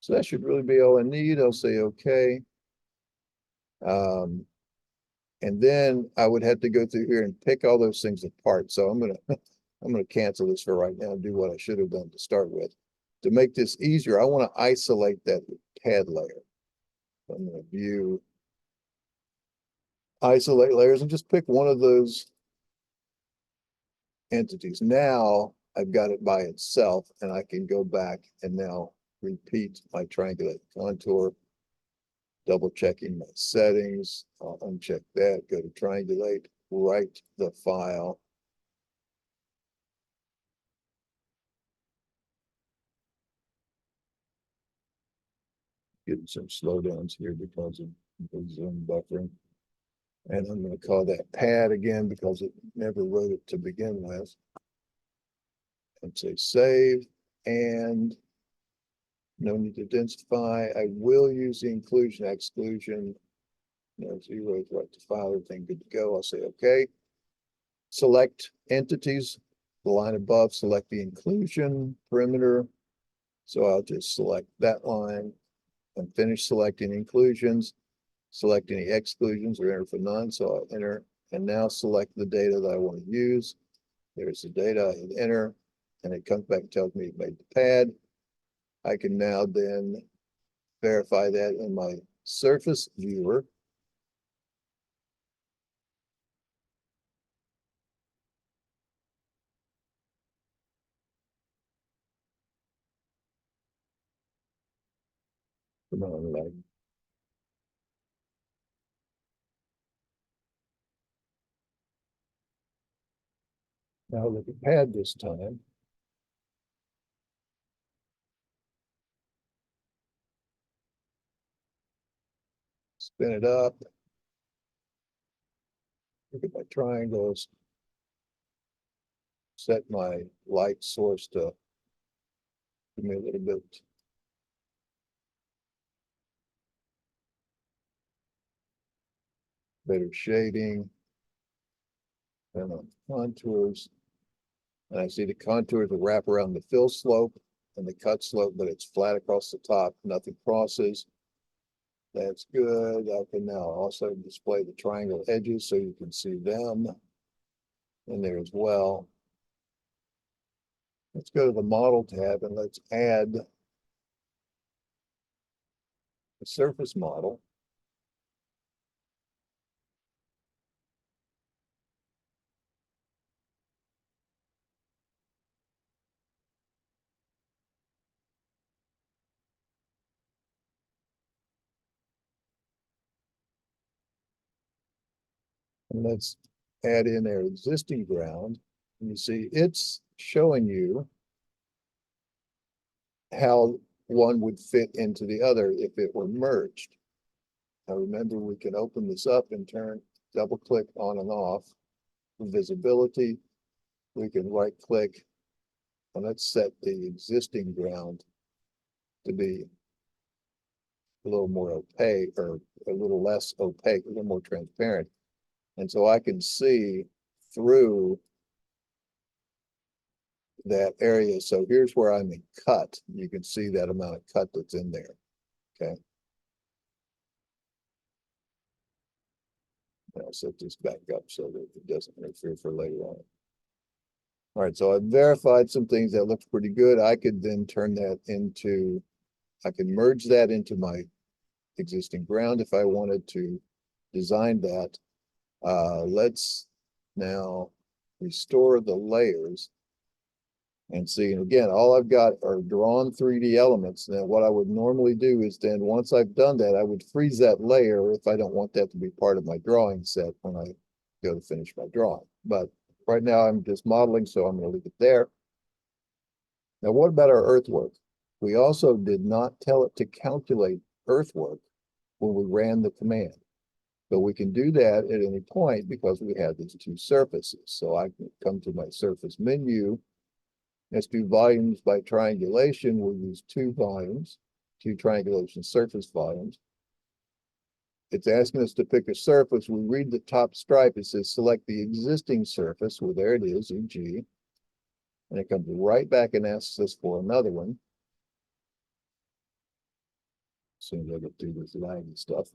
Speaker 1: So that should really be all I need. I'll say okay. And then I would have to go through here and pick all those things apart. So I'm gonna cancel this for right now and do what I should have done to start with. To make this easier, I want to isolate that pad layer. So I'm going to view, isolate layers, and just pick one of those entities. Now I've got it by itself, and I can go back and now repeat my triangulate contour double checking my settings. I'll uncheck that, go to triangulate, write the file. Getting some slowdowns here because of the Zoom buffering. And I'm going to call that pad again because it never wrote it to begin with. And say save, and no need to densify. I will use the inclusion exclusion. No zeros, right to file, everything good to go. I'll say okay. Select entities, the line above, select the inclusion perimeter. So I'll just select that line and finish selecting inclusions. Select any exclusions or enter for none. So I'll enter and now select the data that I want to use. There's the data, I hit enter, and it comes back and tells me it made the pad. I can now then verify that in my surface viewer. Come on, like. Now look at pad this time. Spin it up. Look at my triangles. Set my light source to give me a little bit better shading. And on contours. And I see the contours will wrap around the fill slope and the cut slope, but it's flat across the top, nothing crosses. That's good. I can now also display the triangle edges so you can see them in there as well. Let's go to the model tab and let's add a surface model. And let's add in our existing ground. And you see it's showing you how one would fit into the other if it were merged. Now remember, we can open this up and double click on and off visibility. We can right click and let's set the existing ground to be a little more opaque or a little less opaque, a little more transparent. And so I can see through that area. So here's where I'm in cut. You can see that amount of cut that's in there. Okay. I'll set this back up so that it doesn't interfere for later on. All right, so I verified some things that looks pretty good. I could then turn that into, I can merge that into my existing ground if I wanted to design that. Let's now restore the layers and see. And again, all I've got are drawn 3D elements. Now, what I would normally do is then once I've done that, I would freeze that layer if I don't want that to be part of my drawing set when I go to finish my drawing. But right now I'm just modeling, so I'm going to leave it there. Now, what about our earthwork? We also did not tell it to calculate earthwork when we ran the command. But we can do that at any point because we have these two surfaces. So I can come to my surface menu. Let's do volumes by triangulation. We'll use two volumes, two triangulation surface volumes. It's asking us to pick a surface. We read the top stripe. It says select the existing surface. Well, there it is, EG. And it comes right back and asks us for another one. As soon as I get through this laggy stuff.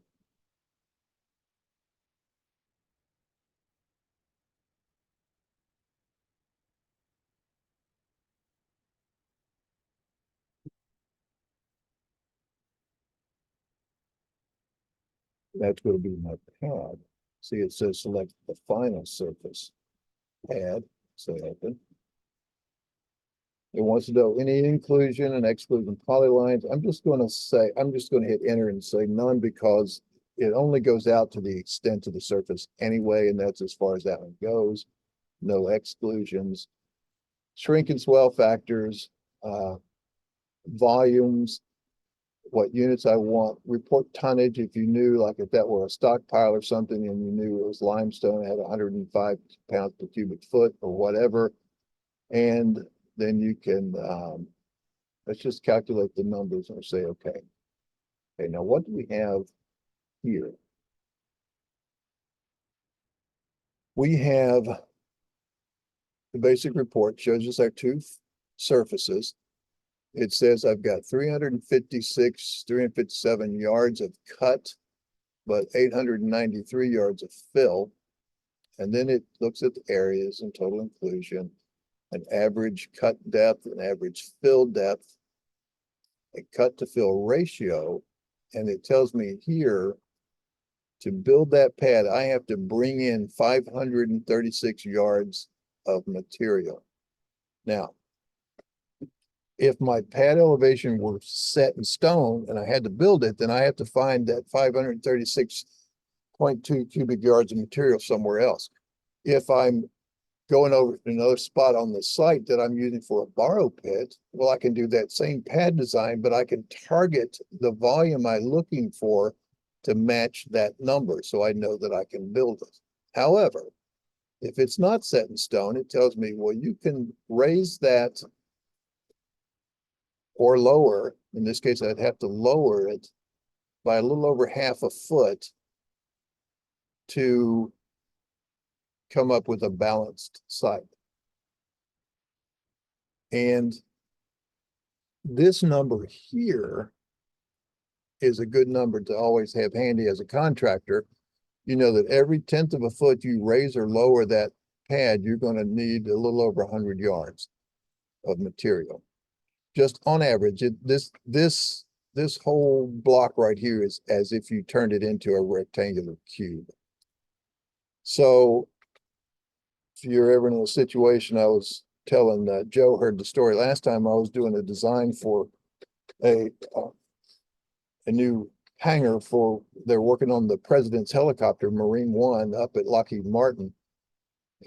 Speaker 1: That's going to be my pad. See, it says select the final surface. Pad, say open. It wants to know any inclusion and exclusion polylines. I'm just going to hit enter and say none because it only goes out to the extent of the surface anyway, and that's as far as that one goes. No exclusions. Shrink and swell factors, volumes, what units I want, report tonnage if you knew, like if that were a stockpile or something and you knew it was limestone, it had 105 pounds per cubic foot or whatever. And then you can, let's just calculate the numbers and say, okay. Okay, now what do we have here? We have the basic report shows us our two surfaces. It says I've got 357 yards of cut, but 893 yards of fill. And then it looks at the areas and total inclusion, an average cut depth, an average fill depth, a cut to fill ratio. And it tells me here to build that pad, I have to bring in 536 yards of material. Now, if my pad elevation were set in stone and I had to build it, then I have to find that 536.2 cubic yards of material somewhere else. If I'm going over to another spot on the site that I'm using for a borrow pit, well, I can do that same pad design, but I can target the volume I'm looking for to match that number so I know that I can build it. However, if it's not set in stone, it tells me, well, you can raise that or lower. In this case, I'd have to lower it by a little over half a foot to come up with a balanced site. And this number here is a good number to always have handy as a contractor. You know that every 1/10 of a foot you raise or lower that pad, you're going to need a little over 100 yards of material. Just on average, this whole block right here is as if you turned it into a rectangular cube. So if you're ever in a situation, I was telling Joe heard the story last time, I was doing a design for a new hangar for, they're working on the president's helicopter, Marine One, up at Lockheed Martin.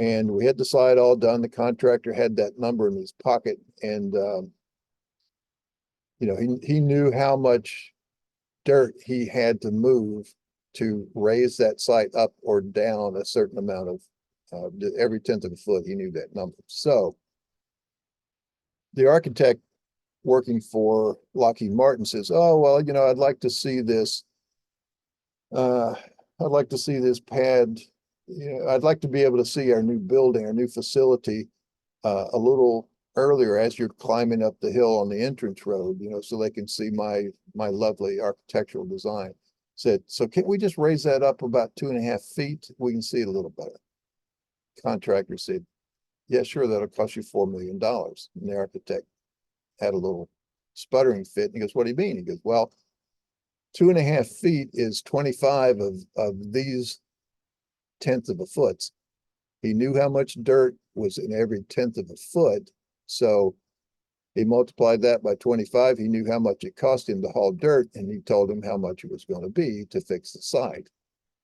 Speaker 1: And we had the site all done. The contractor had that number in his pocket. And, you know, he knew how much dirt he had to move to raise that site up or down a certain amount of, every 1/10 of a foot, he knew that number. So the architect working for Lockheed Martin says, oh, well, you know, I'd like to see this pad, you know, I'd like to be able to see our new building, our new facility a little earlier as you're climbing up the hill on the entrance road, you know, so they can see my lovely architectural design. Said, so can't we just raise that up about 2.5 feet? We can see it a little better. Contractor said, yeah, sure, that'll cost you $4 million. And the architect had a little sputtering fit. And he goes, what do you mean? He goes, well, 2.5 feet is 25 of these 1/10 of a foot. He knew how much dirt was in every 1/10 of a foot. So he multiplied that by 25. He knew how much it cost him to haul dirt, and he told him how much it was going to be to fix the site.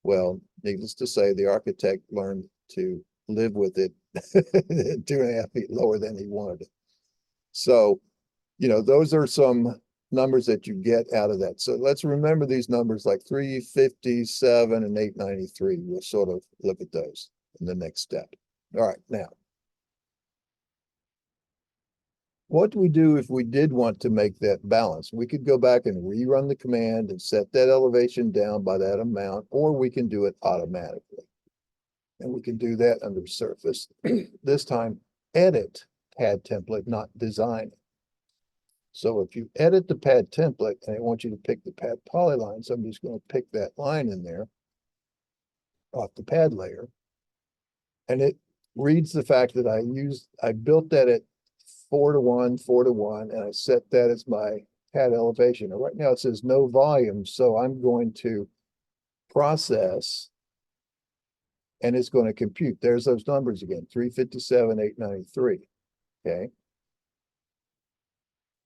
Speaker 1: Well, needless to say, the architect learned to live with it 2.5 feet lower than he wanted it. So, you know, those are some numbers that you get out of that. So let's remember these numbers like 357 and 893. We'll sort of look at those in the next step. All right, now, what do we do if we did want to make that balance? We could go back and rerun the command and set that elevation down by that amount, or we can do it automatically. And we can do that under surface. This time, edit pad template, not design. So if you edit the pad template and I want you to pick the pad polyline, so I'm just going to pick that line in there off the pad layer. And it reads the fact that I built that at 4:1, 4:1, and I set that as my pad elevation. And right now it says no volume. So I'm going to process and it's going to compute. There's those numbers again, 357, 893. Okay.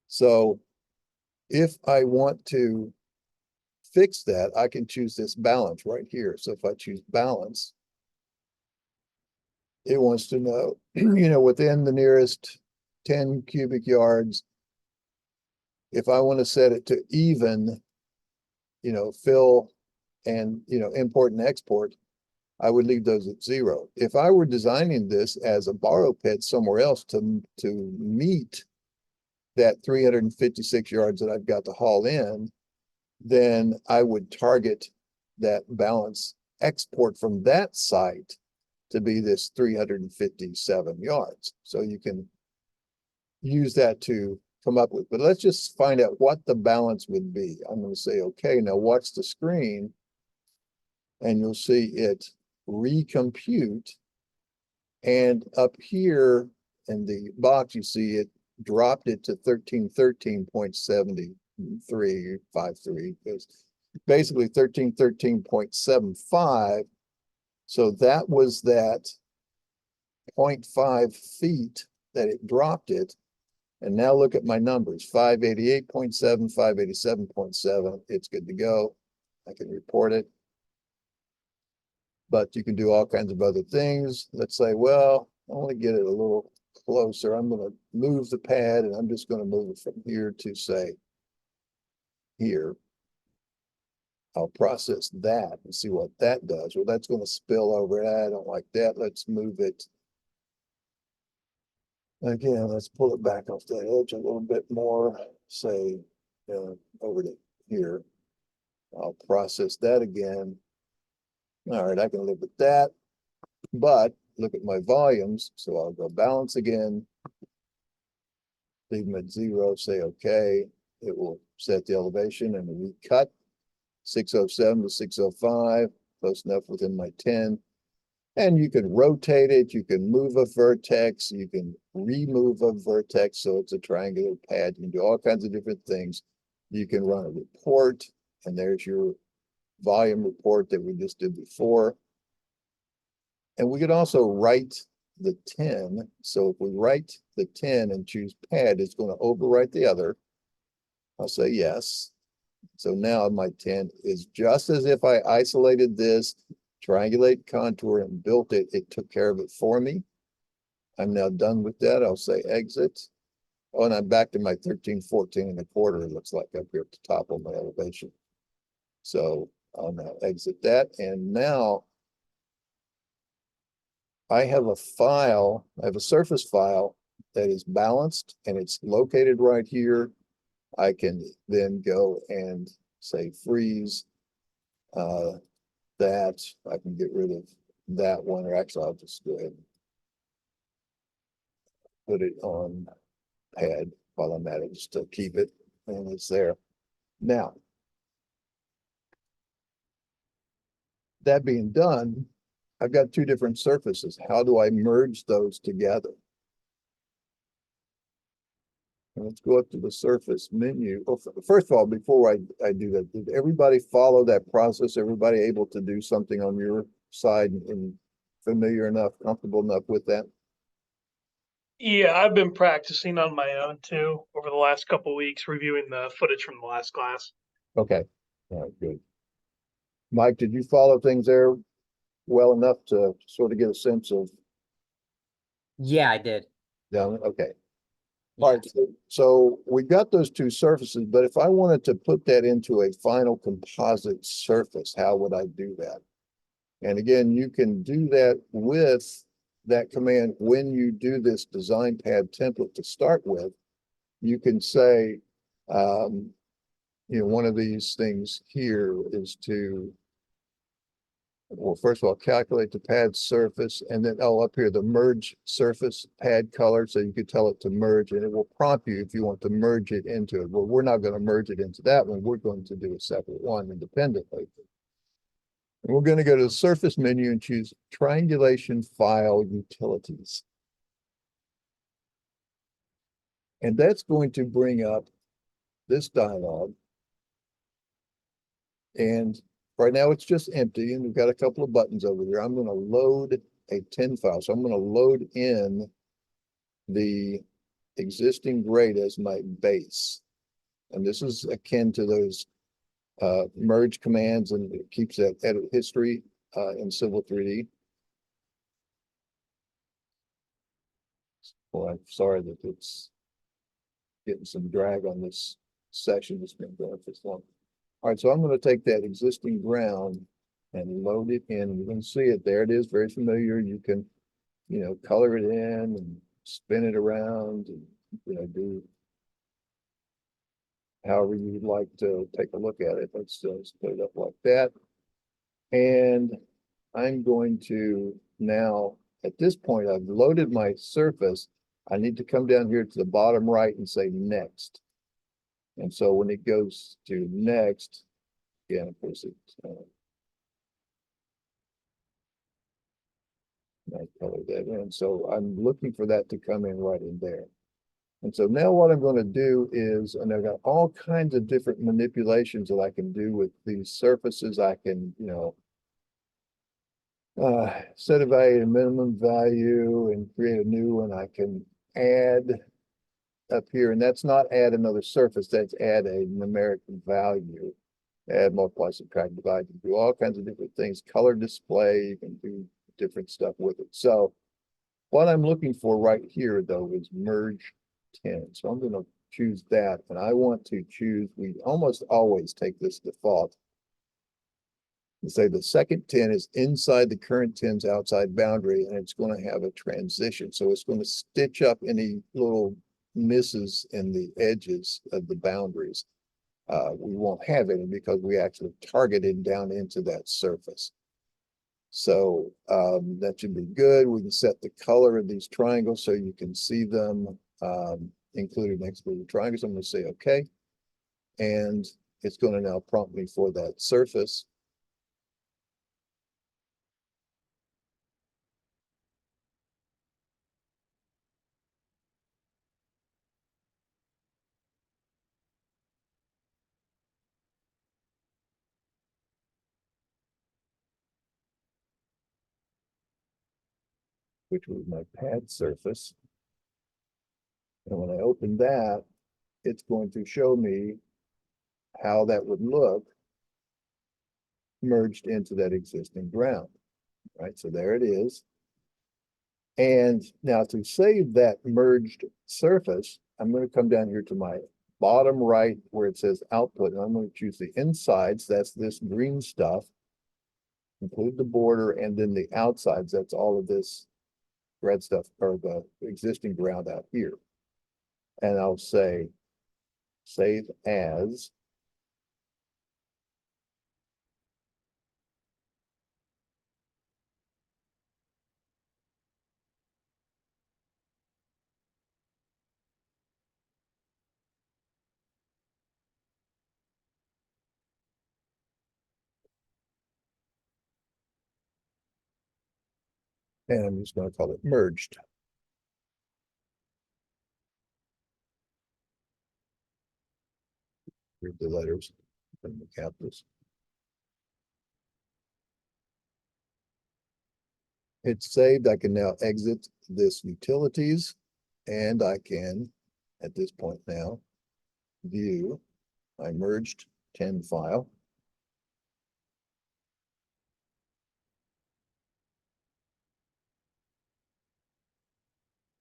Speaker 1: So if I want to fix that, I can choose this balance right here. So if I choose balance, it wants to know, within the nearest 10 cubic yards, if I want to set it to even, fill and, import and export, I would leave those at 0. If I were designing this as a borrow pit somewhere else to meet that 356 yards that I've got to haul in, then I would target that balance export from that site to be this 357 yards. So you can use that to come up with, but let's just find out what the balance would be. I'm going to say, okay, now watch the screen and you'll see it recompute. And up here in the box, you see it dropped it to 1313.7353. It's basically 1313.75. So that was that 0.5 feet that it dropped it. And now look at my numbers, 588.7, 587.7. It's good to go. I can report it. But you can do all kinds of other things. Let's say, well, I want to get it a little closer. I'm going to move the pad and I'm just going to move it from here to say here. I'll process that and see what that does. Well, that's going to spill over. I don't like that. Let's move it. Again, let's pull it back off the edge a little bit more, say, over to here. I'll process that again. All right, I can live with that, but look at my volumes. So I'll go balance again, leave them at 0, say okay. It will set the elevation and recut 607 to 605, close enough within my 10. And you can rotate it, you can move a vertex, you can remove a vertex so it's a triangular pad. You can do all kinds of different things. You can run a report, and there's your volume report that we just did before. And we could also write the 10. So if we write the 10 and choose pad, it's going to overwrite the other. I'll say yes. So now my 10 is just as if I isolated this, triangulate contour and built it. It took care of it for me. I'm now done with that. I'll say exit. Oh, and I'm back to my 1314 1/4. It looks like up here at the top of my elevation. So I'll now exit that. And now I have a file, I have a surface file that is balanced and it's located right here. I can then go and say freeze that. I can get rid of that one, or actually I'll just go ahead and put it on pad while I'm at it, just to keep it, and it's there. Now, that being done, I've got two different surfaces. How do I merge those together? Let's go up to the surface menu. Oh, first of all, before I do that, did everybody follow that process? Everybody able to do something on your side and familiar enough, comfortable enough with that?
Speaker 2: Yeah, I've been practicing on my own too over the last couple of weeks, reviewing the footage from the last class.
Speaker 1: Okay, all right, good. Mike, did you follow things there well enough to sort of get a sense of?
Speaker 3: Yeah, I did.
Speaker 1: Down, okay.
Speaker 3: Yeah.
Speaker 1: All right, so we got those two surfaces, but if I wanted to put that into a final composite surface, how would I do that? And again, you can do that with that command when you do this design pad template to start with. You can say, one of these things here is to, well, first of all, calculate the pad surface, and then, up here, the merge surface pad color. So you could tell it to merge, and it will prompt you if you want to merge it into it. Well, we're not going to merge it into that one. We're going to do a separate one independently. And we're going to go to the surface menu and choose triangulation file utilities. And that's going to bring up this dialog. And right now it's just empty, and we've got a couple of buttons over here. I'm going to load a 10 file. So I'm going to load in the existing grade as my base. And this is akin to those merge commands, and it keeps that edit history in Civil 3D. Well, I'm sorry that it's getting some drag on this session that's been going for so long. All right, so I'm going to take that existing ground and load it in. You can see it there. It is very familiar. You can, color it in and spin it around and, do however you'd like to take a look at it. Let's put it up like that. And I'm going to now, at this point, I've loaded my surface. I need to come down here to the bottom right and say next. And so when it goes to next, again, of course, I color that in. So I'm looking for that to come in right in there. And so now what I'm going to do is, and I've got all kinds of different manipulations that I can do with these surfaces. I can, set a value to minimum value and create a new one. I can add up here, and that's not add another surface, that's add a numeric value. Add, multiply, subtract, divide. You can do all kinds of different things. Color display, you can do different stuff with it. So what I'm looking for right here, though, is merge 10. So I'm going to choose that, and I want to choose, we almost always take this default and say the second 10 is inside the current 10's outside boundary, and it's going to have a transition. So it's going to stitch up any little misses in the edges of the boundaries. We won't have any because we actually targeted down into that surface. So that should be good. We can set the color of these triangles so you can see them, including excluded triangles. I'm going to say okay. And it's going to now prompt me for that surface. Which was my pad surface. And when I open that, it's going to show me how that would look merged into that existing ground, right? So there it is. And now to save that merged surface, I'm going to come down here to my bottom right where it says output, and I'm going to choose the insides. That's this green stuff. Include the border, and then the outsides. That's all of this red stuff, or the existing ground out here. And I'll say save as. And I'm just going to call it merged. Read the letters from the capitals. It's saved. I can now exit this utilities, and I can, at this point now, view my merged 10 file.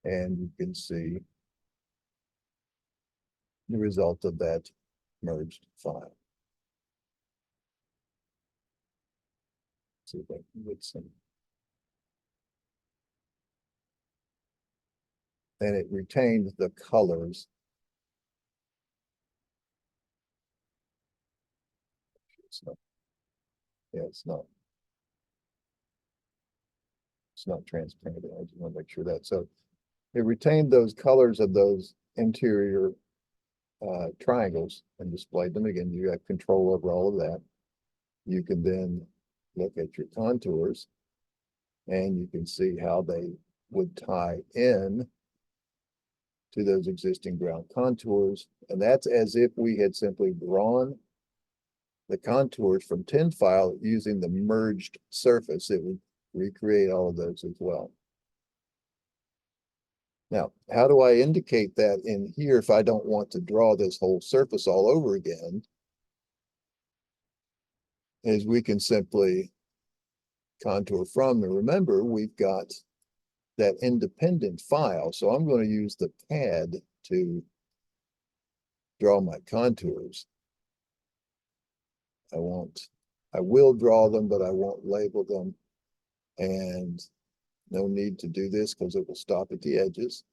Speaker 1: And you can see the result of that merged file. See if I can get some. And it retained the colors. It's not, yeah, it's not transparent. I just want to make sure that. So it retained those colors of those interior triangles and displayed them. Again, you have control over all of that. You can then look at your contours, and you can see how they would tie in to those existing ground contours. And that's as if we had simply drawn the contours from 10 file using the merged surface. It would recreate all of those as well. Now, how do I indicate that in here if I don't want to draw this whole surface all over again? Is we can simply contour from, and remember, we've got that independent file. So I'm going to use the pad to draw my contours. I will draw them, but I won't label them. And no need to do this because it will stop at the edges.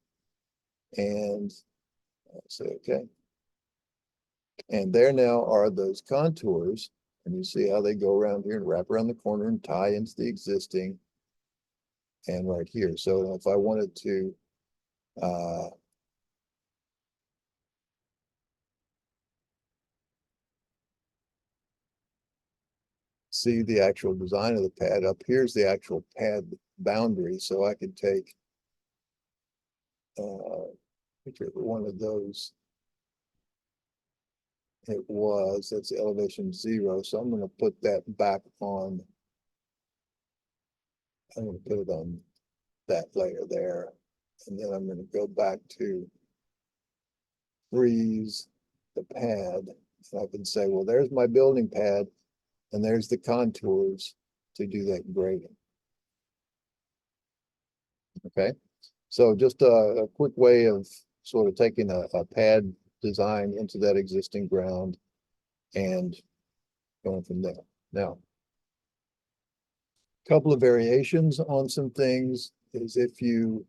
Speaker 1: And I'll say, okay. And there now are those contours. And you see how they go around here and wrap around the corner and tie into the existing and right here. So if I wanted to see the actual design of the pad, up here's the actual pad boundary. So I could take whichever one of those it was, that's elevation 0. So I'm going to put that back on, I'm going to put it on that layer there. And then I'm going to go back to freeze the pad. And I can say, well, there's my building pad and there's the contours to do that grading. Okay, so just a quick way of sort of taking a pad design into that existing ground and going from there. Now, a couple of variations on some things is if you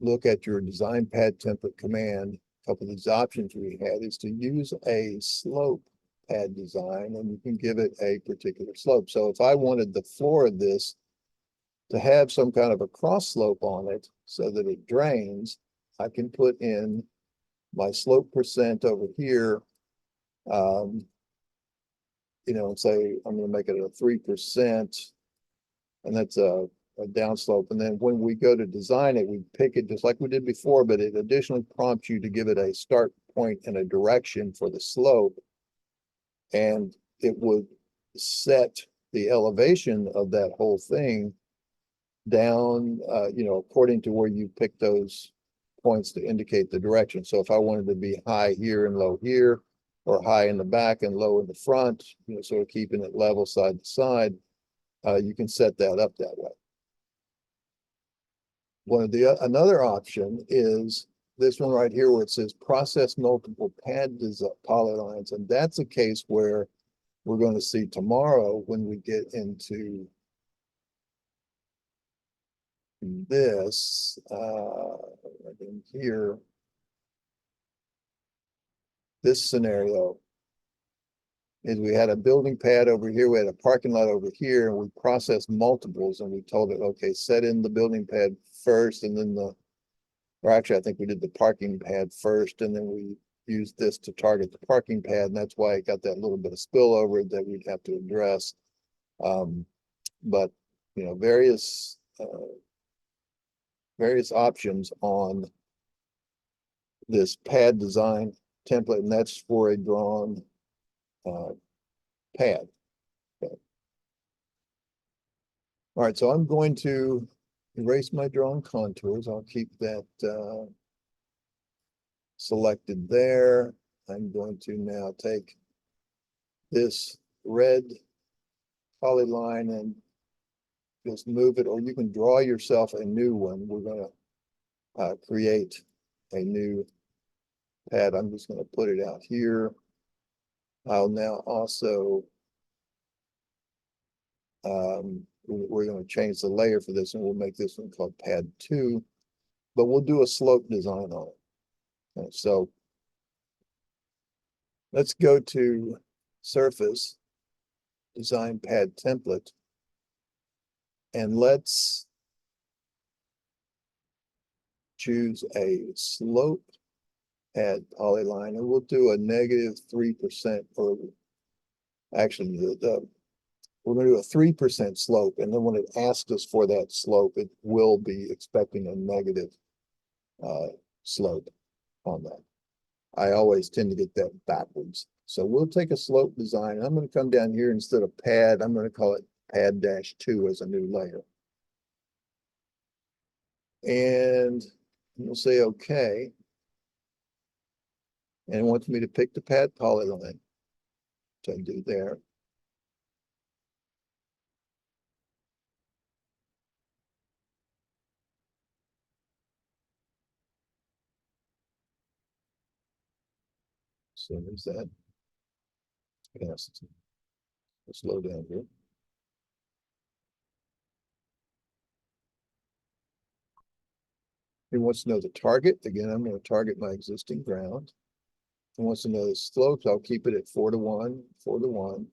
Speaker 1: look at your design pad template command, a couple of these options we had is to use a slope pad design, and you can give it a particular slope. So if I wanted the floor of this to have some kind of a cross slope on it so that it drains, I can put in my slope percent over here, and say I'm going to make it a 3%, and that's a downslope. And then when we go to design it, we pick it just like we did before, but it additionally prompts you to give it a start point and a direction for the slope. And it would set the elevation of that whole thing down, according to where you pick those points to indicate the direction. So if I wanted to be high here and low here, or high in the back and low in the front, sort of keeping it level side to side, you can set that up that way. Another option is this one right here where it says process multiple pad polylines, and that's a case where we're going to see tomorrow when we get into this right in here, this scenario is we had a building pad over here, we had a parking lot over here, and we processed multiples, and we told it, okay, set in the building pad first, and then or actually I think we did the parking pad first, and then we used this to target the parking pad, and that's why it got that little bit of spillover that we'd have to address. But various options on this pad design template, and that's for a drawn pad. Okay. All right, so I'm going to erase my drawn contours. I'll keep that selected there. I'm going to now take this red polyline and just move it, or you can draw yourself a new one. We're going to create a new pad. I'm just going to put it out here. I'll now also, we're going to change the layer for this, and we'll make this one called pad 2, but we'll do a slope design on it. Okay, so let's go to surface, design pad template, and let's choose a slope pad polyline, and we'll do a -3%, or actually we're going to do a 3% slope, and then when it asks us for that slope, it will be expecting a negative slope on that. I always tend to get that backwards. So we'll take a slope design. I'm going to come down here, instead of pad, I'm going to call it pad -2 as a new layer. And we'll say okay. And it wants me to pick the pad polyline. So I do there. So there's that. Yes. Let's slow down here. He wants to know the target. Again, I'm going to target my existing ground. He wants to know the slopes. I'll keep it at 4 to 1, 4 to 1.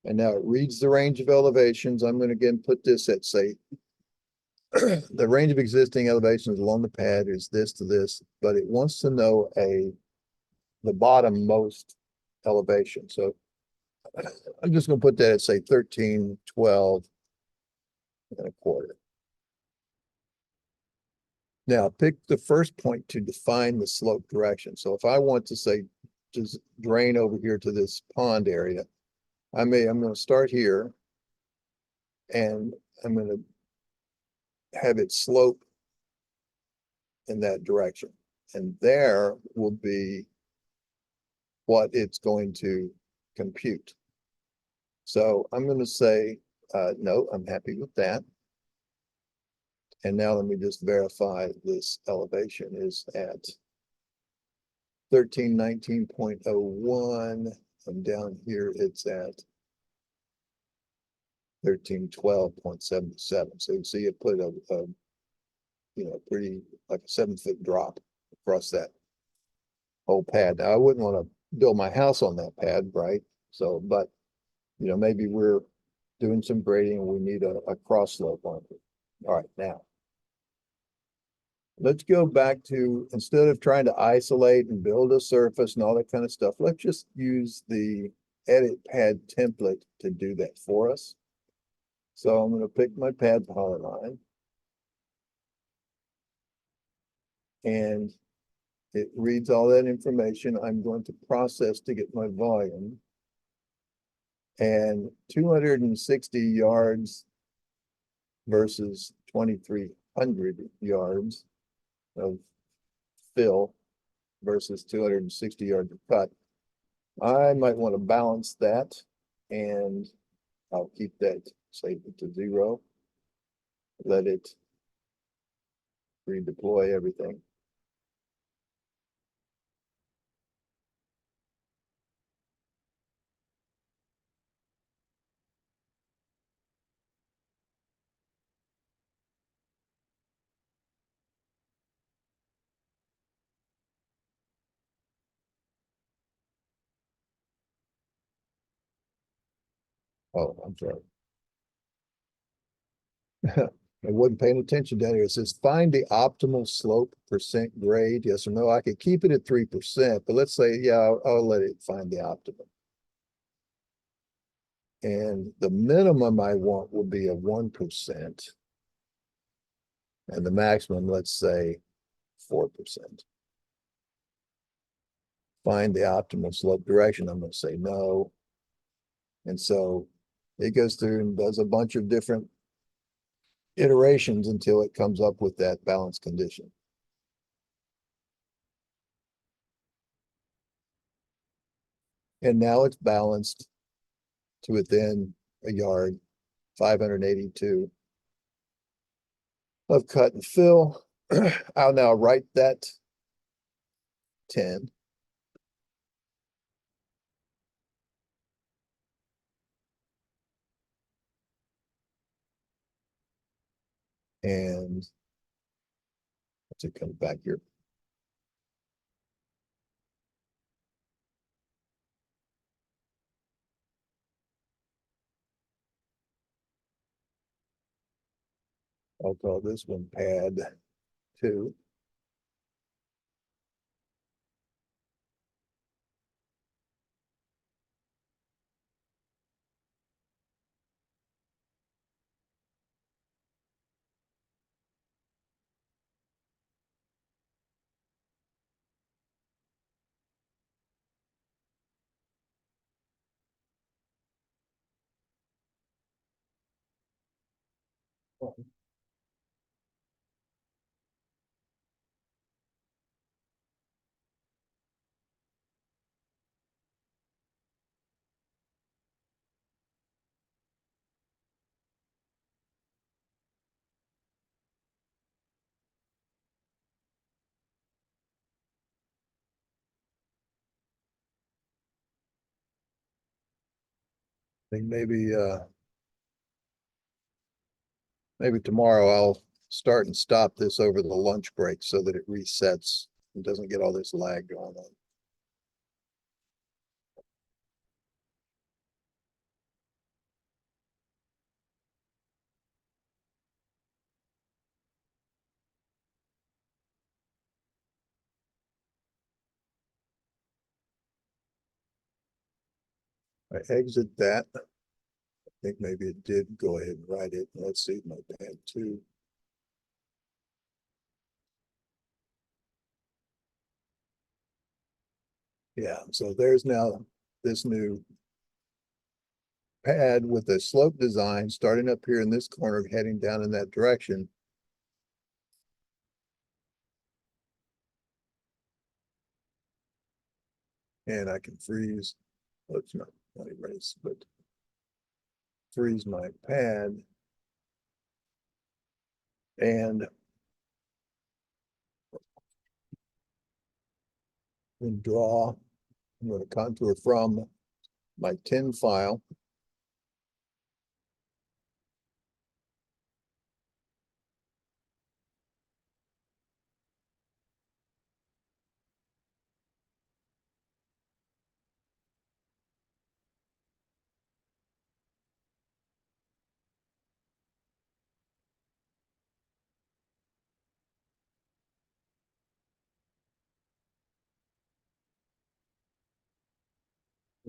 Speaker 1: And now it reads the range of elevations. I'm going to again put this at, say, the range of existing elevations along the pad is this to this, but it wants to know the bottom most elevation. So I'm just going to put that at, say, 13, 12 and a quarter. Now pick the first point to define the slope direction. So if I want to say, just drain over here to this pond area, I'm going to start here and I'm going to have it slope in that direction. And there will be what it's going to compute. So I'm going to say, no, I'm happy with that. And now let me just verify this elevation is at 1319.01, and down here it's at 1312.77. So you see it put a pretty like a 7-foot drop across that whole pad. Now I wouldn't want to build my house on that pad, right? So, but maybe we're doing some grading and we need a cross slope on it. All right, now let's go back to, instead of trying to isolate and build a surface and all that kind of stuff, let's just use the edit pad template to do that for us. So I'm going to pick my pad polyline. And it reads all that information. I'm going to process to get my volume. And 260 yards versus 2,300 yards of fill versus 260 yards of cut. I might want to balance that, and I'll keep that, save it to 0. Let it redeploy everything. Oh, I'm sorry. I wasn't paying attention down here. It says find the optimal slope percent grade. Yes or no? I could keep it at 3%, but let's say, yeah, I'll let it find the optimum. And the minimum I want will be a 1%. And the maximum, let's say 4%. Find the optimal slope direction. I'm going to say no. And so it goes through and does a bunch of different iterations until it comes up with that balance condition. And now it's balanced to within a yard, 582 of cut and fill. I'll now write that 10. And let's it come back here. I'll call this one pad 2. think maybe tomorrow I'll start and stop this over the lunch break so that it resets and doesn't get all this lag going on. I exit that. I think maybe it did go ahead and write it. Let's see, my pad 2. Yeah, so there's now this new pad with a slope design starting up here in this corner, heading down in that direction. And I can freeze, well, it's not erase, but freeze my pad and then draw. I'm going to contour from my 10 file.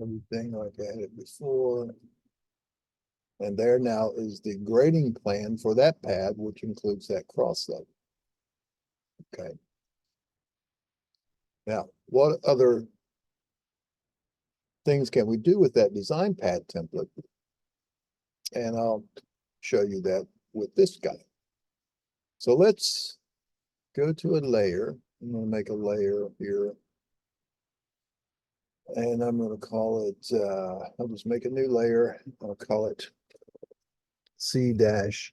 Speaker 1: Everything like I had it before. And there now is the grading plan for that pad, which includes that cross slope. Okay. Now, what other things can we do with that design pad template? And I'll show you that with this guy. So let's go to a layer. I'm going to make a layer here. And I'm going to call it, I'll just make a new layer. I'll call it C-site-ditch.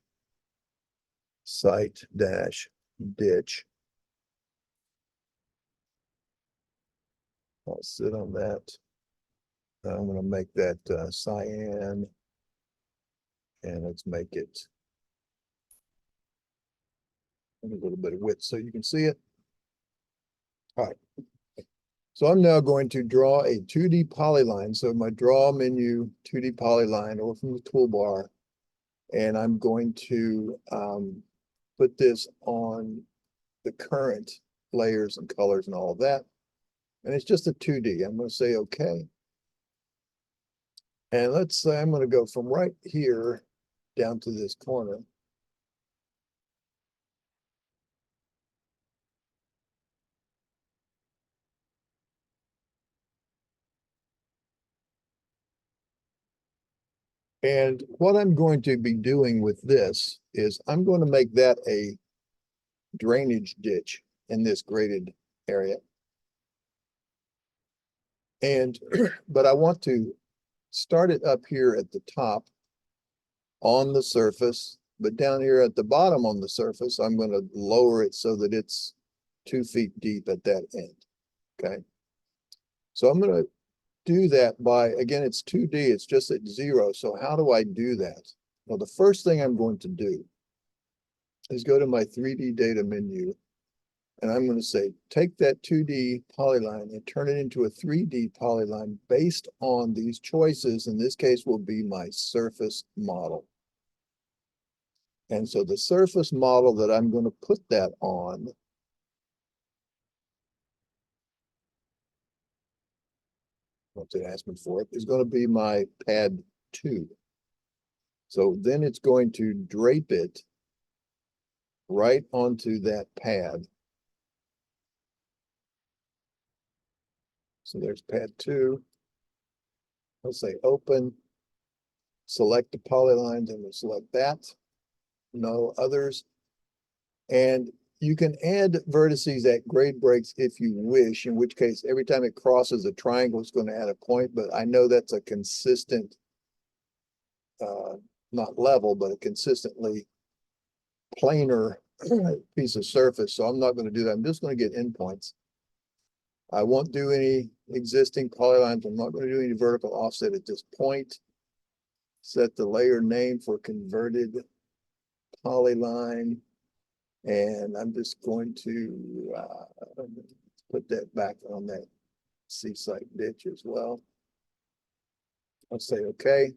Speaker 1: I'll sit on that. I'm going to make that cyan. And let's make it a little bit of width so you can see it. All right. So I'm now going to draw a 2D polyline. So my draw menu, 2D polyline, or from the toolbar. And I'm going to put this on the current layers and colors and all of that. And it's just a 2D. I'm going to say okay. And let's say I'm going to go from right here down to this corner. And what I'm going to be doing with this is I'm going to make that a drainage ditch in this graded area. And, but I want to start it up here at the top on the surface, but down here at the bottom on the surface, I'm going to lower it so that it's 2 feet deep at that end. Okay. So I'm going to do that by, again, it's 2D, it's just at 0. So how do I do that? Well, the first thing I'm going to do is go to my 3D data menu. And I'm going to say, take that 2D polyline and turn it into a 3D polyline based on these choices. In this case will be my surface model. And so the surface model that I'm going to put that on once it asks me for it, is going to be my pad 2. So then it's going to drape it right onto that pad. So there's pad 2. Let's say open, select the polylines, and we'll select that. No others. And you can add vertices at grade breaks if you wish, in which case every time it crosses a triangle, it's going to add a point. But I know that's a consistent, not level, but a consistently planar piece of surface. So I'm not going to do that. I'm just going to get endpoints. I won't do any existing polylines. I'm not going to do any vertical offset at this point. set the layer name for converted polyline. And I'm just going to put that back on that seaside ditch as well. I'll say okay.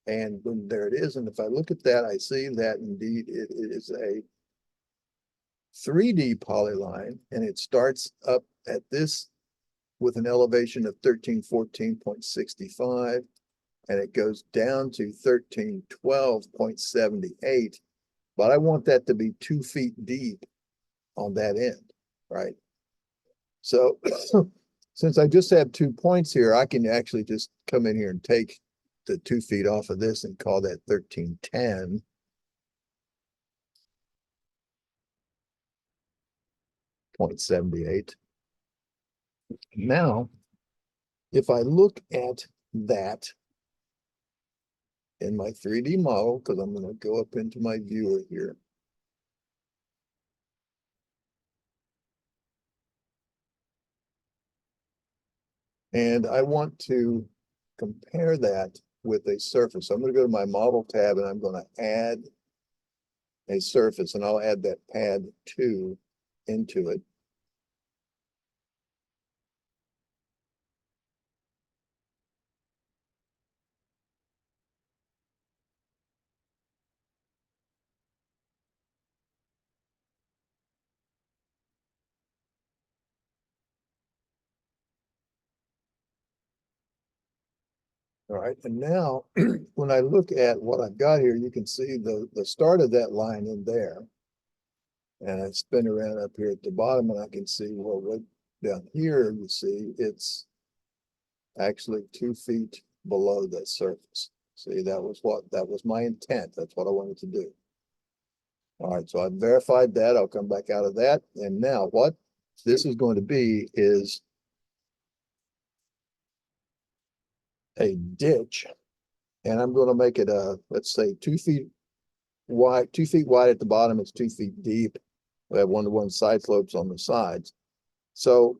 Speaker 1: And boom, there it is. And if I look at that, I see that indeed it is a 3D polyline, and it starts up at this with an elevation of 1314.65, and it goes down to 1312.78. But I want that to be 2 feet deep on that end, right? So since I just have 2 points here, I can actually just come in here and take the 2 feet off of this and call that 1310. .78. Now, if I look at that in my 3D model, because I'm going to go up into my viewer here. And I want to compare that with a surface. So I'm going to go to my model tab and I'm going to add a surface, and I'll add that pad 2 into it. All right, and now when I look at what I've got here, you can see the start of that line in there. And I spin around up here at the bottom and I can see, well, right down here, you see it's actually 2 feet below that surface. See, that was my intent. That's what I wanted to do. All right, so I've verified that. I'll come back out of that. And now what this is going to be is a ditch. And I'm going to make it let's say 2 feet wide, 2 feet wide at the bottom. It's 2 feet deep. We have 1-to-1 side slopes on the sides. So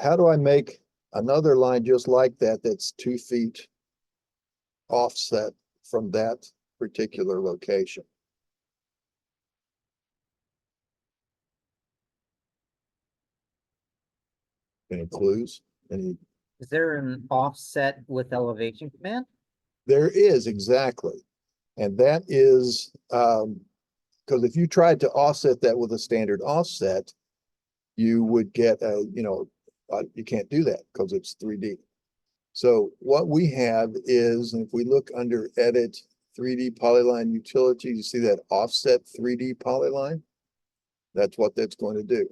Speaker 1: how do I make another line just like that that's 2 feet offset from that particular location? Any clues? Any?
Speaker 3: Is there an offset with elevation command?
Speaker 1: There is, exactly. And that is because if you tried to offset that with a standard offset, you would get a, you can't do that because it's 3D. So what we have is, if we look under Edit 3D Polyline Utility, you see that Offset 3D Polyline? That's what that's going to do.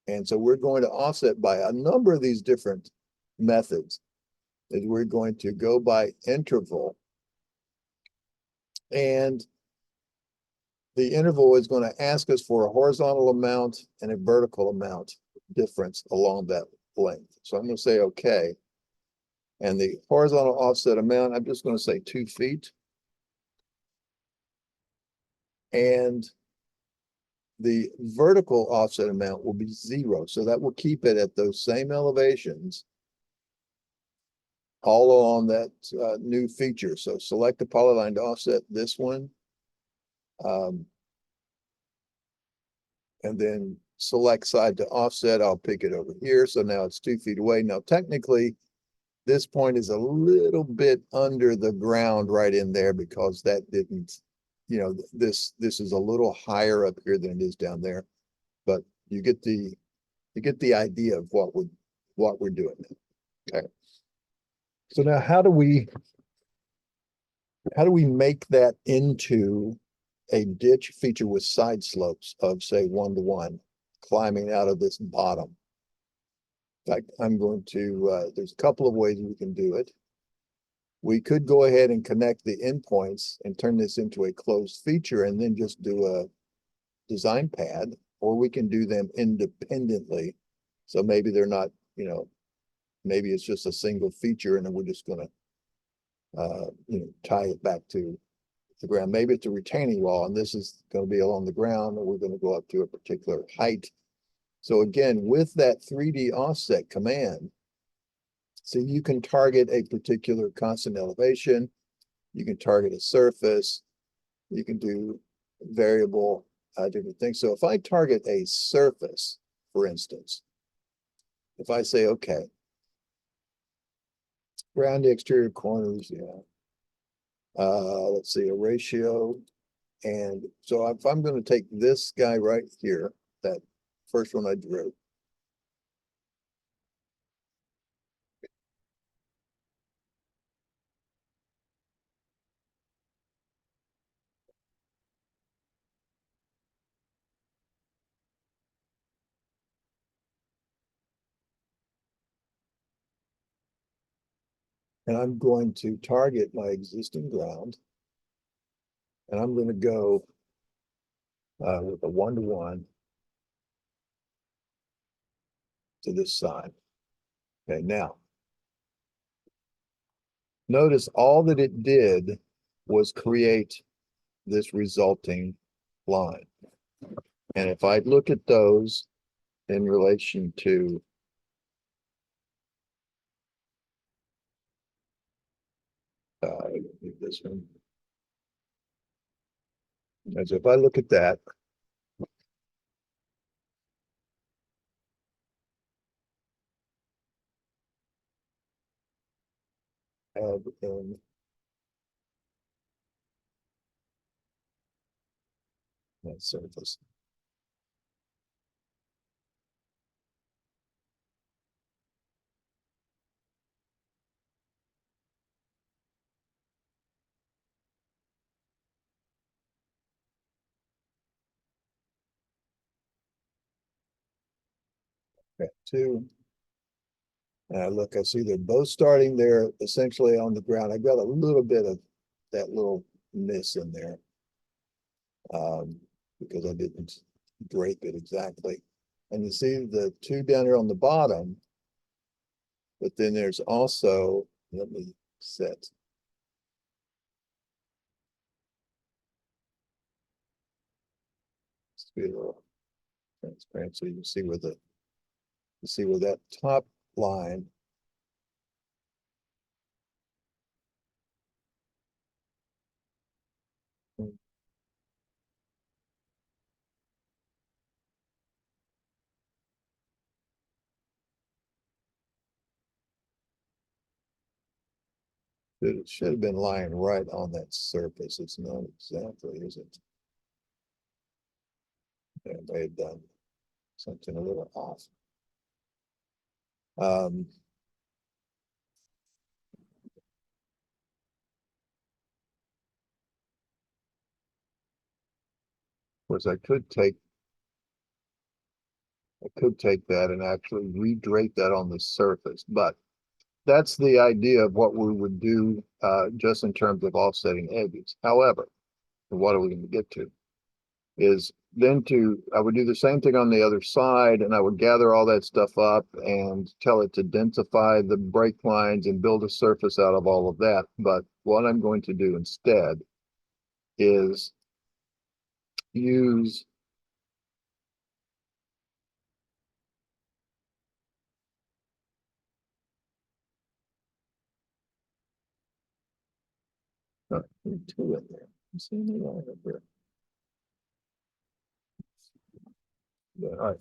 Speaker 1: And so we're going to offset by a number of these different methods. Is we're going to go by interval. And the interval is going to ask us for a horizontal amount and a vertical amount difference along that length. So I'm going to say okay. And the horizontal offset amount, I'm just going to say 2 feet. And the vertical offset amount will be 0. So that will keep it at those same elevations all along that new feature. So select the polyline to offset this one. And then select side to offset. I'll pick it over here. So now it's 2 feet away. Now, technically, this point is a little bit under the ground right in there because that didn't, this is a little higher up here than it is down there. But you get the idea of what we're doing. Okay. So now how do we make that into a ditch feature with side slopes of say 1-to-1 climbing out of this bottom? In fact, I'm going to, there's a couple of ways we can do it. We could go ahead and connect the endpoints and turn this into a closed feature and then just do a design pad, or we can do them independently. So maybe they're not, maybe it's just a single feature and then we're just going to, tie it back to the ground. Maybe it's a retaining wall and this is going to be along the ground and we're going to go up to a particular height. So again, with that 3D offset command, so you can target a particular constant elevation You can target a surface. You can do variable different things. So if I target a surface, for instance, if I say, okay, round the exterior corners, yeah. Let's see, a ratio. And so if I'm going to take this guy right here, that first one I drew, and I'm going to target my existing ground, and I'm going to go with a 1-to-1 to this side. Okay, now notice all that it did was create this resulting line. And if I look at those in relation to this one, as if I look at that, in that surface. Okay, two. And look, I see they're both starting there essentially on the ground. I got a little bit of that little miss in there. Because I didn't drape it exactly. And you see the two down here on the bottom, but then there's also, let me set. Let's be a little transparent so you can see where that top line it should have been lying right on that surface. It's not exactly, is it? I may have done something a little off. Of course, I could take that and actually redrape that on the surface, but that's the idea of what we would do just in terms of offsetting edges. However, what are we going to get to? Is then I would do the same thing on the other side, and I would gather all that stuff up and tell it to densify the break lines and build a surface out of all of that. But what I'm going to do instead is use two in there. See any line up there? Yeah, all right.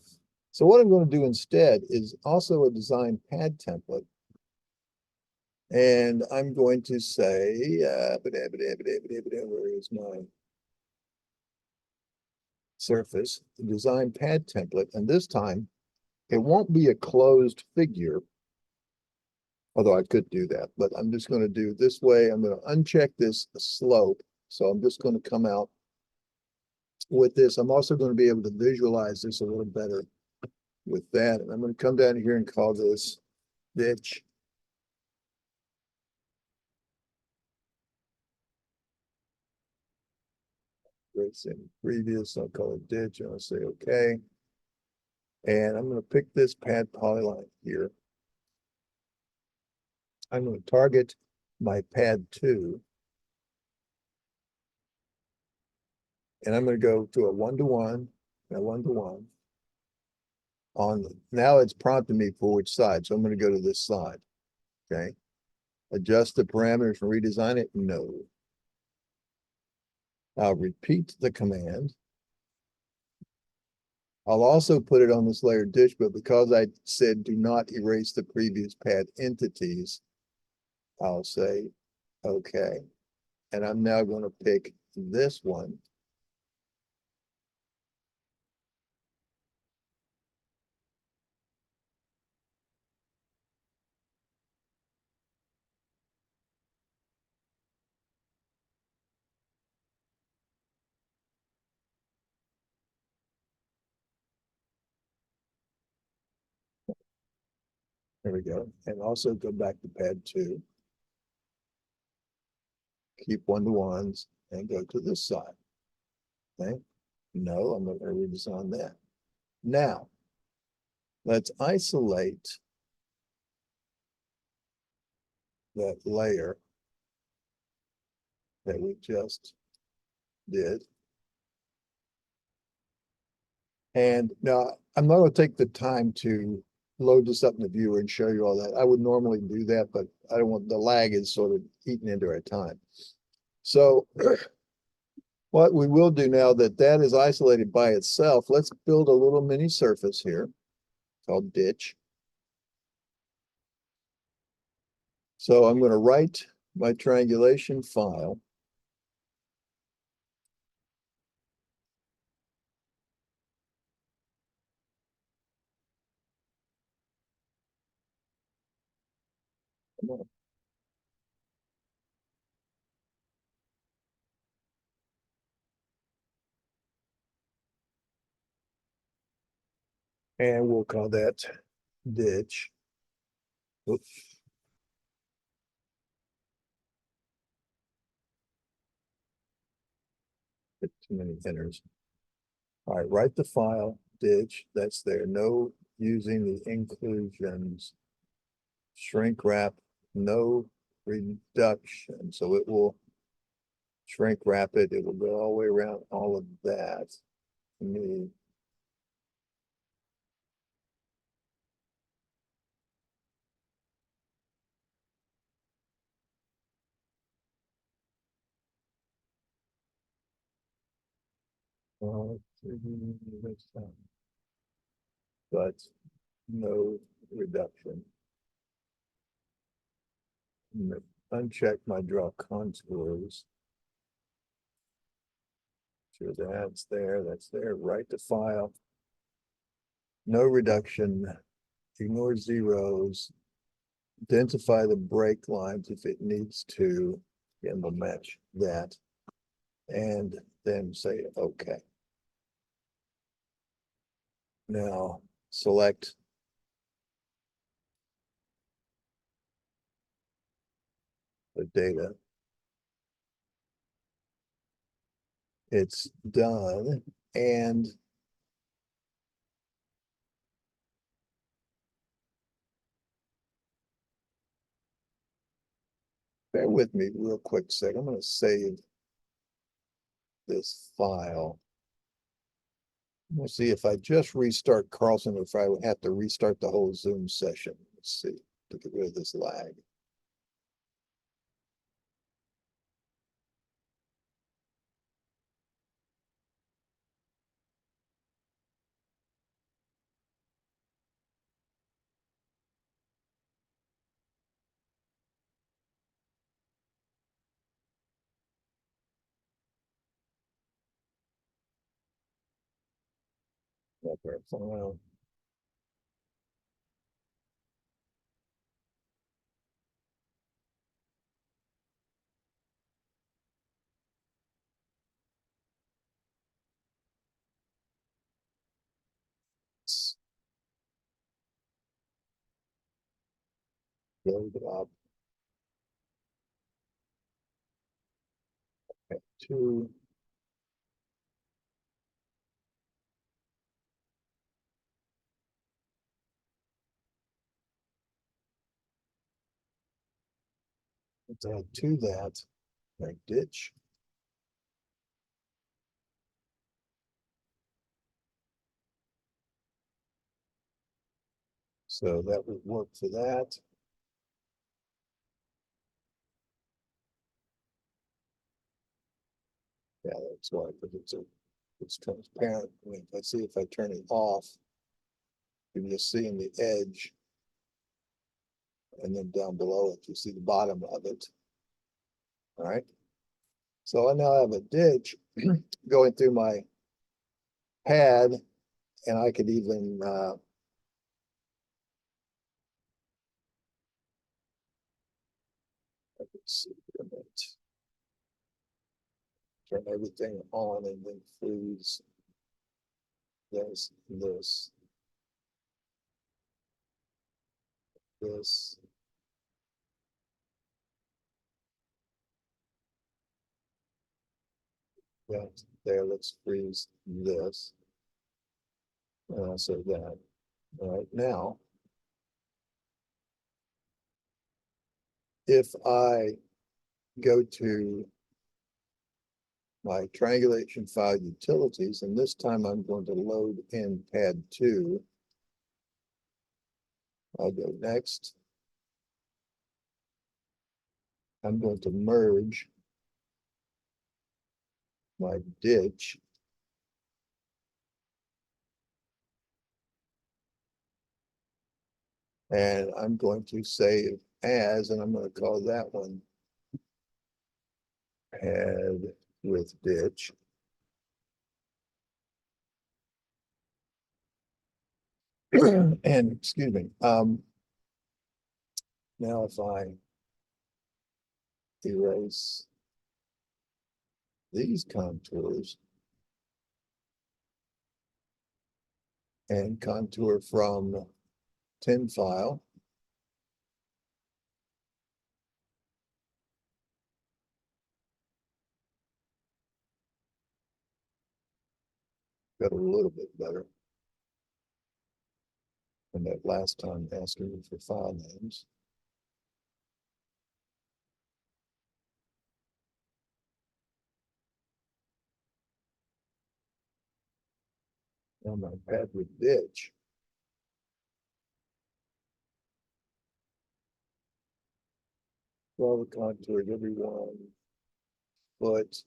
Speaker 1: So what I'm going to do instead is also a design pad template. And I'm going to say, where is my surface, the design pad template. And this time it won't be a closed figure, although I could do that, but I'm just going to do this way. I'm going to uncheck this slope. So I'm just going to come out with this. I'm also going to be able to visualize this a little better with that. And I'm going to come down here and call this ditch. It's in previous, I'll call it ditch, and I'll say okay. And I'm going to pick this pad polyline here. I'm going to target my pad 2. And I'm going to go to a 1-to-1, a 1-to-1. Now it's prompting me for which side. So I'm going to go to this side. Okay. Adjust the parameters and redesign it? No. I'll repeat the command. I'll also put it on this layered ditch, but because I said do not erase the previous pad entities, I'll say, okay. And I'm now going to pick this one. There we go. And also go back to pad 2. Keep one-to-ones and go to this side. Okay. No, I'm going to redesign that. Now, let's isolate that layer that we just did. And now I'm not going to take the time to load this up in the viewer and show you all that. I would normally do that, but I don't want the lag is sort of eating into our time. So what we will do now that that is isolated by itself, let's build a little mini surface here called ditch. So I'm going to write my triangulation file. And we'll call that ditch. Oops. Too many enters. All right, write the file, ditch, that's there. No using the inclusions, shrink wrap, no reduction. So it will shrink wrap it. It will go all the way around all of that. Me. But no reduction. Uncheck my draw contours. Sure, that's there. Write the file. No reduction. Ignore zeros. Identify the break lines if it needs to. And we'll match that. And then say okay. Now select the data. It's done. And bear with me real quick sec. I'm going to save this file. We'll see if I just restart Carlson, if I would have to restart the whole Zoom session. Let's see to get rid of this lag. Okay, file. Load it up. Okay, 2. Let's add to that, like ditch. So that would work for that. Yeah, that's why, because it's transparent. I mean, if I see if I turn it off, you can just see in the edge. And then down below it, you see the bottom of it. All right. So I now have a ditch going through my pad, and I could even let's see a minute. Turn everything on and then freeze this, this. Yeah, there, let's freeze this. And I'll say that. All right, now, if I go to my triangulation file utilities, and this time I'm going to load in pad 2. I'll go next. I'm going to merge my ditch. And I'm going to save as, and I'm going to call that one pad with ditch. And excuse me, now if I erase these contours and contour from tin file, got a little bit better than that last time asking me for file names. Now my pad with ditch. Well, the contoured every 1 foot,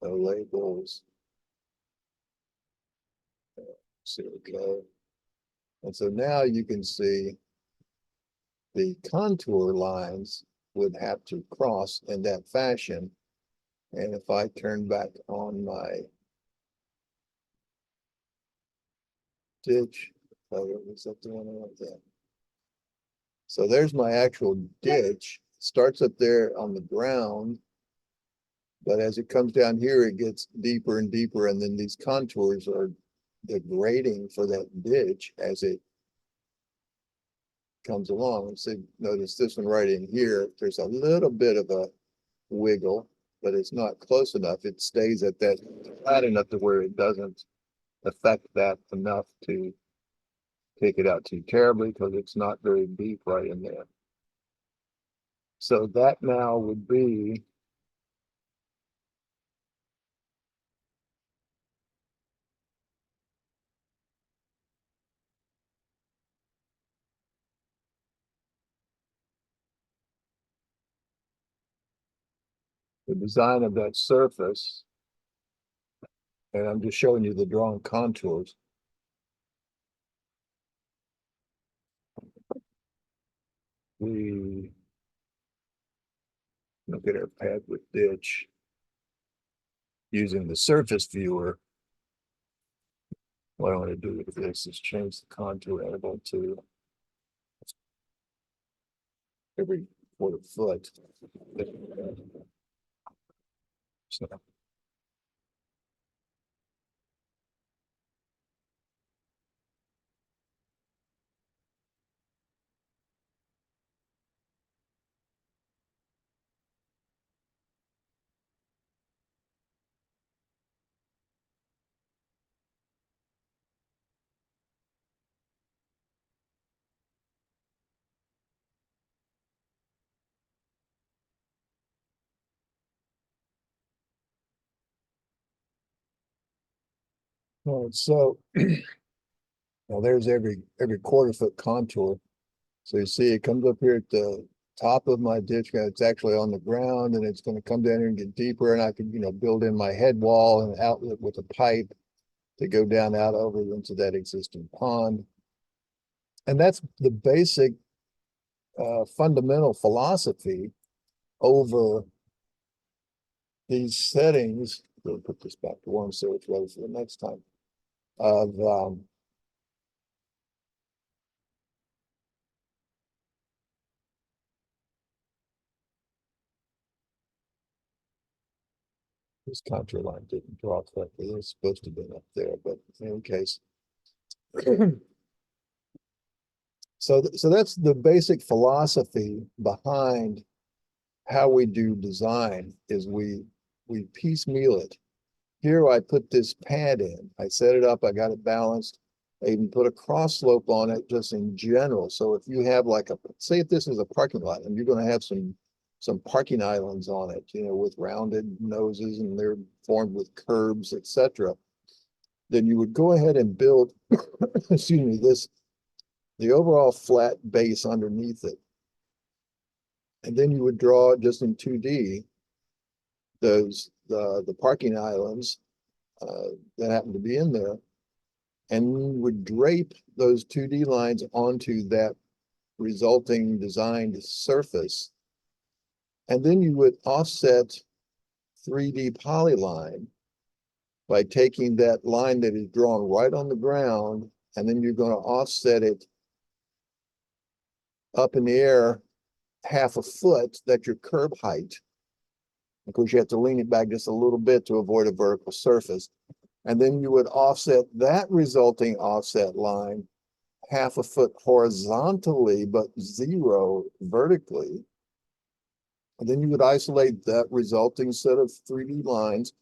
Speaker 1: no labels. So we go. And so now you can see the contour lines would have to cross in that fashion. And if I turn back on my ditch, is that the one I want there? So there's my actual ditch. Starts up there on the ground, but as it comes down here, it gets deeper and deeper, and then these contours are the grading for that ditch as it comes along. So notice this one right in here, there's a little bit of a wiggle, but it's not close enough. It stays at that flat enough to where it doesn't affect that enough to take it out too terribly, because it's not very deep right in there. So that now would be the design of that surface. And I'm just showing you the drawn contours. We look at our pad with ditch using the surface viewer. What I want to do with this is change the contour interval to every 1/4 foot. So well, so now there's every 1/4 foot contour. So you see it comes up here at the top of my ditch, it's actually on the ground and it's gonna come down here and get deeper and I can, build in my head wall and outlet with a pipe to go down out over into that existing pond. And that's the basic fundamental philosophy over these settings. We'll put this back to one so it's ready for the next time. Of this contour line didn't draw correctly. It was supposed to have been up there, but in any case. So that's the basic philosophy behind how we do design is we piecemeal it. Here I put this pad in, I set it up, I got it balanced. I even put a cross slope on it just in general. So if you have like say if this is a parking lot and you're going to have some parking islands on it, with rounded noses and they're formed with curbs, etc., then you would go ahead and build, excuse me, the overall flat base underneath it. And then you would draw just in 2D the parking islands that happen to be in there. And you would drape those 2D lines onto that resulting designed surface. And then you would offset 3D polyline by taking that line that is drawn right on the ground, and then you're going to offset it up in the air half a foot. That's your curb height. Of course, you have to lean it back just a little bit to avoid a vertical surface. And then you would offset that resulting offset line half a foot horizontally, but 0 vertically. And then you would isolate that resulting set of 3D lines,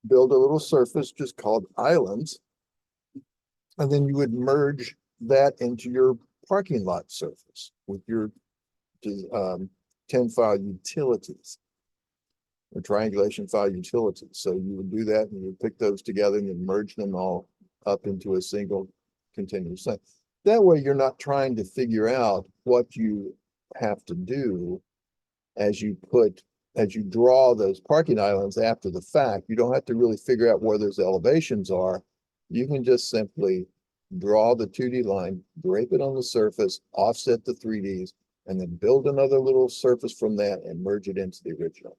Speaker 1: build a little surface just called islands, and then you would merge that into your parking lot surface with your 10 file utilities or triangulation file utilities. So you would do that and you would pick those together and you merge them all up into a single continuous line. That way you're not trying to figure out what you have to do as you draw those parking islands after the fact. You don't have to really figure out where those elevations are. You can just simply draw the 2D line, drape it on the surface, offset the 3Ds, and then build another little surface from that and merge it into the original.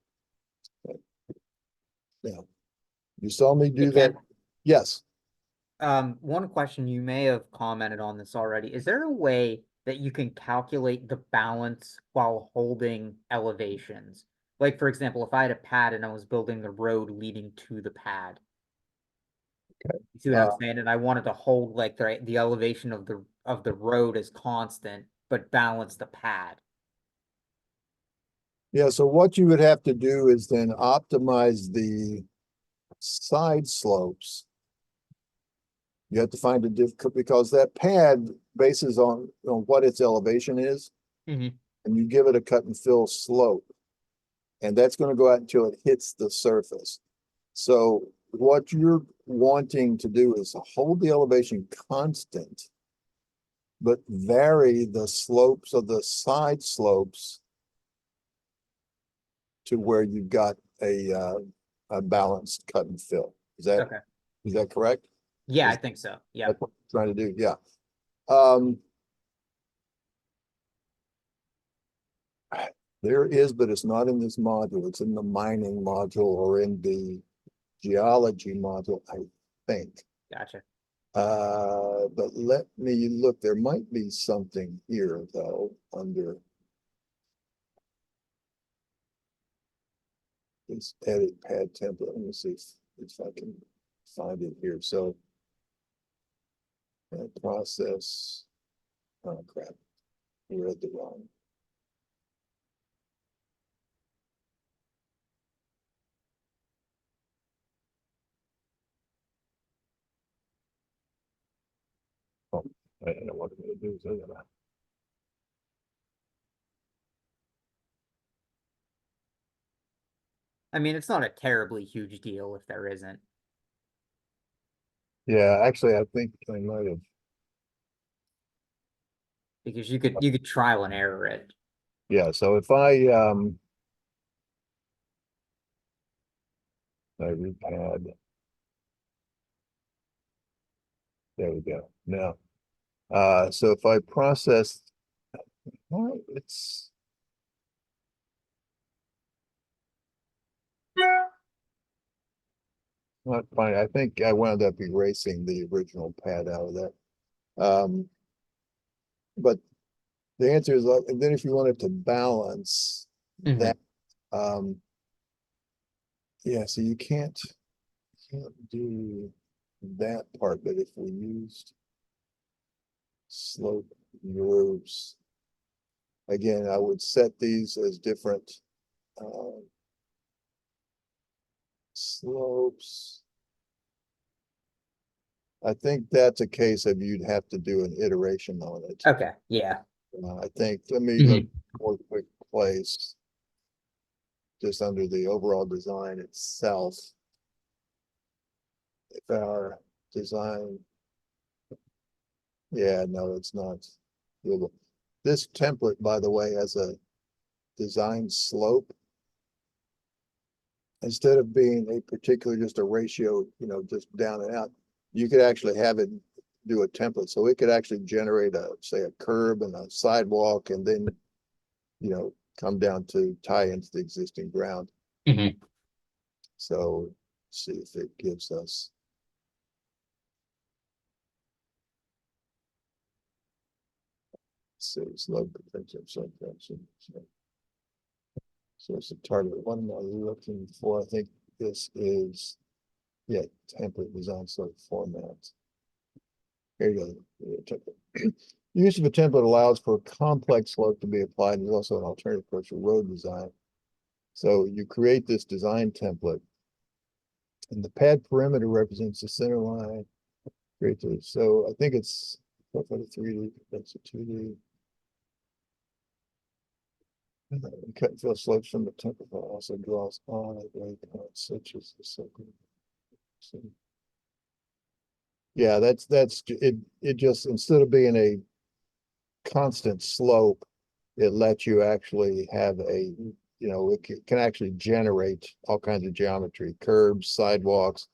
Speaker 1: Okay. Now, you saw me do that. Yes.
Speaker 3: One question, you may have commented on this already. Is there a way that you can calculate the balance while holding elevations? Like, for example, if I had a pad and I was building the road leading to the pad.
Speaker 1: Okay.
Speaker 3: You see what I'm saying? And I wanted to hold like the elevation of the road as constant, but balance the pad.
Speaker 1: Yeah, so what you would have to do is then optimize the side slopes. You have to find a because that pad bases on what its elevation is,
Speaker 3: Mhm.
Speaker 1: and you give it a cut and fill slope. And that's going to go out until it hits the surface. So what you're wanting to do is hold the elevation constant, but vary the slopes of the side slopes to where you've got a balanced cut and fill. Is that correct?
Speaker 3: Yeah, I think so. Yeah.
Speaker 1: That's what I'm trying to do. Yeah. There is, but it's not in this module. It's in the mining module or in the geology module, I think.
Speaker 3: Gotcha.
Speaker 1: But let me look. There might be something here though under this edit pad template. Let me see if I can find it here. So process. Oh crap! I read the wrong. Oh, I don't know what I'm going to do. So
Speaker 3: I mean, it's not a terribly huge deal if there isn't.
Speaker 1: yeah, actually, I think I might have.
Speaker 3: Because you could trial and error it.
Speaker 1: Yeah, so if I repad, there we go. Now, so if I process, well, it's not fine. I think I wound up erasing the original pad out of that. But the answer is, and then if you wanted to balance
Speaker 3: Mhm.
Speaker 1: that, yeah, so you can't do that part, but if we used slope grooves, again, I would set these as different slopes. I think that's a case of you'd have to do an iteration on it.
Speaker 3: Okay, yeah.
Speaker 1: I think, let me
Speaker 3: Mhm.
Speaker 1: look for a quick place just under the overall design itself. If our design, yeah, no, it's not doable. This template, by the way, has a design slope. Instead of being a particular, just a ratio, just down and out, you could actually have it do a template. So it could actually generate say a curb and a sidewalk and then, come down to tie into the existing ground.
Speaker 3: Mhm.
Speaker 1: So see if it gives us. So slope potential. So it's a target. What am I looking for? I think this is, yeah, template design slope format. Here you go. Use of a template allows for a complex slope to be applied. There's also an alternative approach for road design. So you create this design template, and the pad perimeter represents the center line. Great. So I think it's for the 3D. That's a 2D. Cut and fill slopes from the template also draws on a waypoint such as the circle. So, yeah, that's it. It just, instead of being a constant slope, it lets you actually have it can actually generate all kinds of geometry, curbs, sidewalks,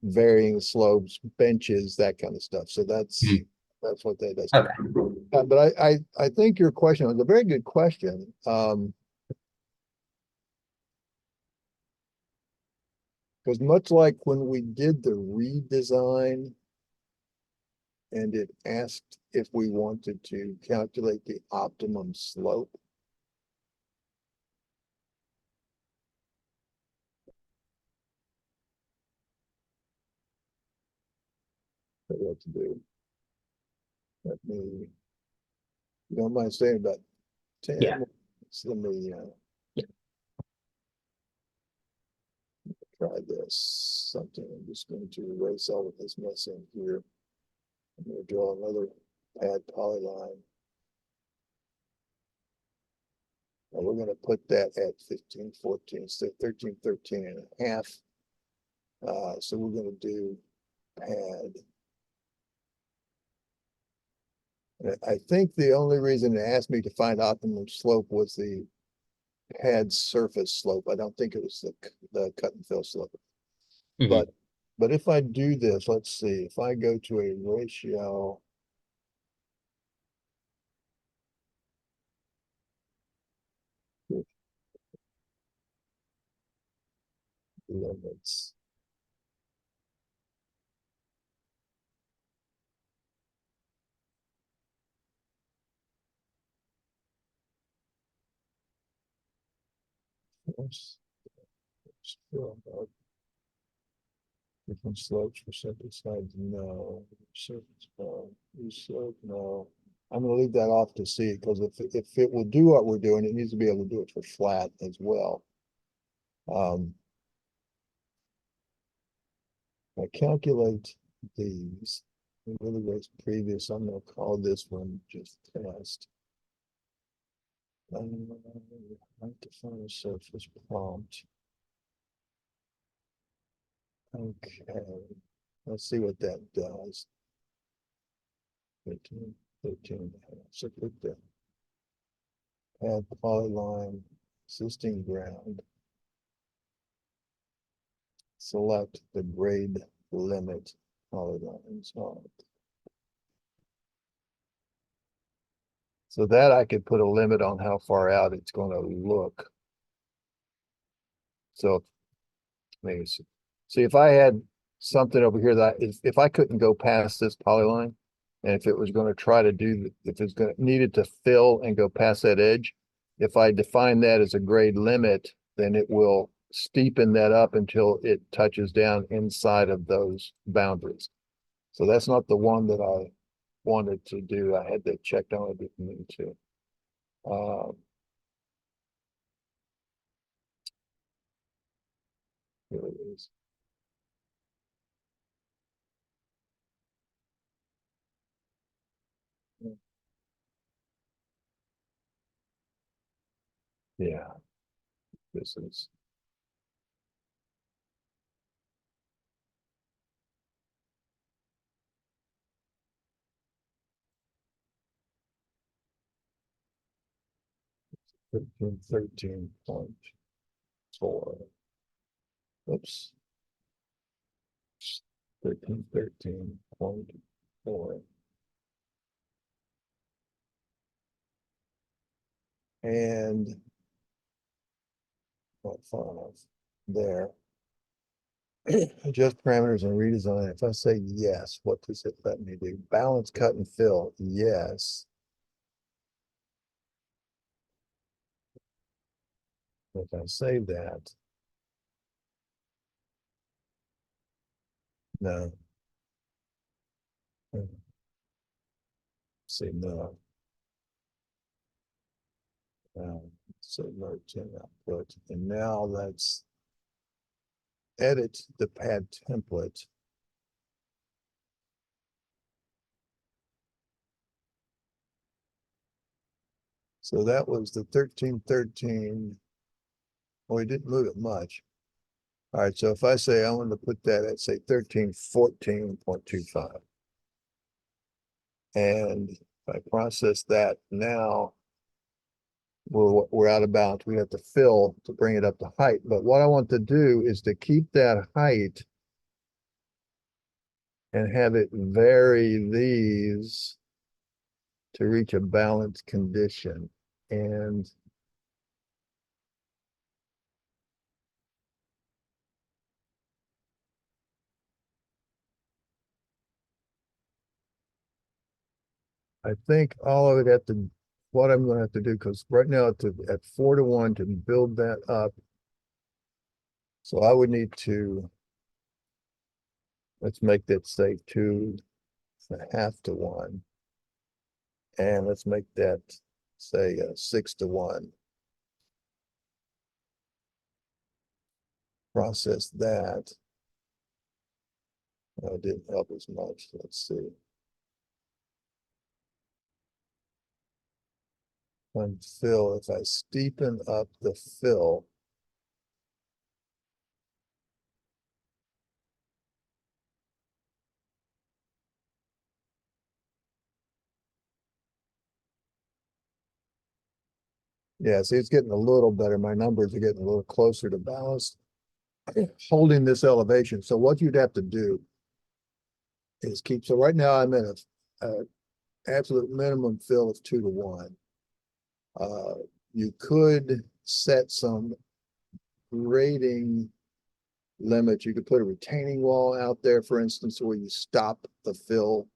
Speaker 1: varying slopes, benches, that kind of stuff. So that's what that does.
Speaker 3: Okay.
Speaker 1: But I think your question was a very good question. Because much like when we did the redesign and it asked if we wanted to calculate the optimum slope. What to do? Let me, you don't mind saying about 10
Speaker 3: Yeah.
Speaker 1: minutes. Let me
Speaker 3: Yeah.
Speaker 1: try this. Something. I'm just going to erase all of this mess in here. I'm going to draw another pad polyline. And we're going to put that at 15, 14, so 13, 13 and a half. So we're going to do pad. I think the only reason it asked me to find optimum slope was the pad surface slope. I don't think it was the cut and fill slope.
Speaker 3: Mhm.
Speaker 1: But if I do this, let's see, if I go to a ratio. Limits. Different slopes for separate sides, no. Surface, no. Slope, no. I'm gonna leave that off to see, because if it will do what we're doing, it needs to be able to do it for flat as well. I calculate these. Really was previous. I'm gonna call this one just test. Like define a surface prompt. Okay, let's see what that does. 13, 13 and a half. So put that. Add polyline, existing ground. Select the grade limit polylines on it. So that I could put a limit on how far out it's going to look. So maybe see if I had something over here that if I couldn't go past this polyline, and if it was going to try to do, if it's going to needed to fill and go past that edge, if I define that as a grade limit, then it will steepen that up until it touches down inside of those boundaries. So that's not the one that I wanted to do. I had that checked on, I didn't mean to. Here it is. Yeah, this is. $13.4. Oops. 13.4. And not far enough there. Adjust parameters and redesign. If I say yes, what does it let me do? Balance, cut, and fill. Yes. If I say that, no. Say no. So merge in output. And now let's edit the pad template. So that was the 1313. Well, we didn't move it much. All right, so if I say I want to put that at say 1314.25. And if I process that now, we're out of bounds. We have to fill to bring it up to height. But what I want to do is to keep that height and have it vary these to reach a balanced condition. And I think all of it at the, what I'm gonna have to do, because right now at 4-to-1 to build that up. So I would need to, let's make that say 2.5-to-1. And let's make that say 6-to-1. Process that. It didn't help as much. Let's see. On fill, if I steepen up the fill, yeah, see, it's getting a little better. My numbers are getting a little closer to balanced, holding this elevation. So what you'd have to do is keep, so right now I'm in a absolute minimum fill of 2-to-1. You could set some grading limits. You could put a retaining wall out there, for instance, where you stop the fill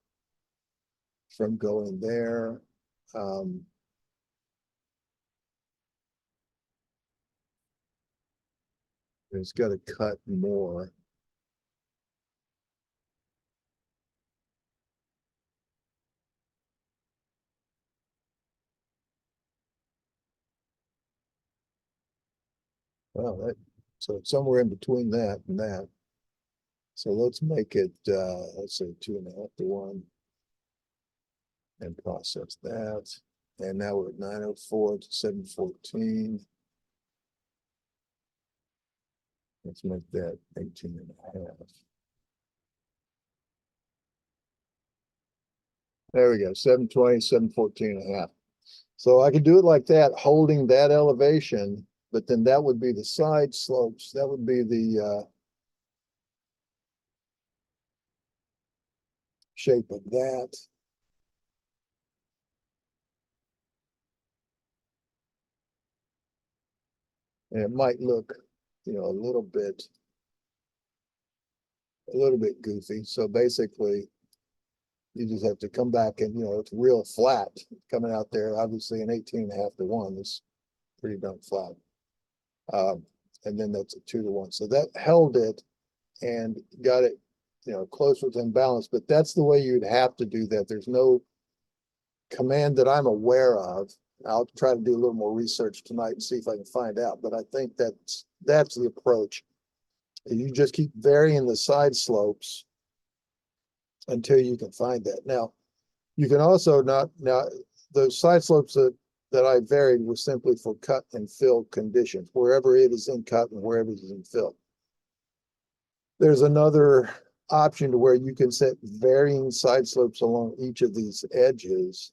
Speaker 1: from going there. It's got to cut more. Well, so it's somewhere in between that and that. So let's make it, let's say 2.5-to-1 and process that. And now we're at 904 to 714. Let's make that 18.5. There we go, 720, 714.5. So I could do it like that, holding that elevation, but then that would be the side slopes. That would be the shape of that. And it might look, a little bit goofy. So basically, you just have to come back and, it's real flat coming out there. Obviously, an 18.5 to 1 is pretty darn flat. And then that's a 2 to 1. So that held it and got it, close within balance. But that's the way you'd have to do that. There's no command that I'm aware of. I'll try to do a little more research tonight and see if I can find out. But I think that's the approach. You just keep varying the side slopes until you can find that. Now, you can also those side slopes that I varied were simply for cut and fill conditions, wherever it is in cut and wherever it is in fill. There's another option to where you can set varying side slopes along each of these edges,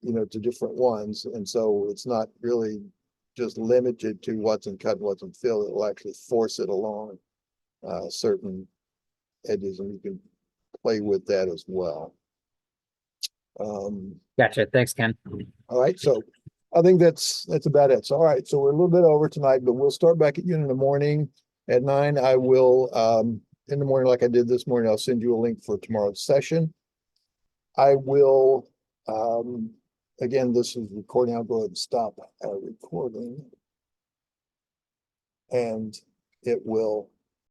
Speaker 1: to different ones. And so it's not really just limited to what's in cut and what's in fill. It will actually force it along certain edges, and you can play with that as well.
Speaker 3: Gotcha. Thanks, Ken.
Speaker 1: All right, so I think that's about it. So, all right, so we're a little bit over tonight, but we'll start back at you in the morning at 9. I will, in the morning, like I did this morning, I'll send you a link for tomorrow's session. I will, again, this is recording. I'll go ahead and stop recording. And it will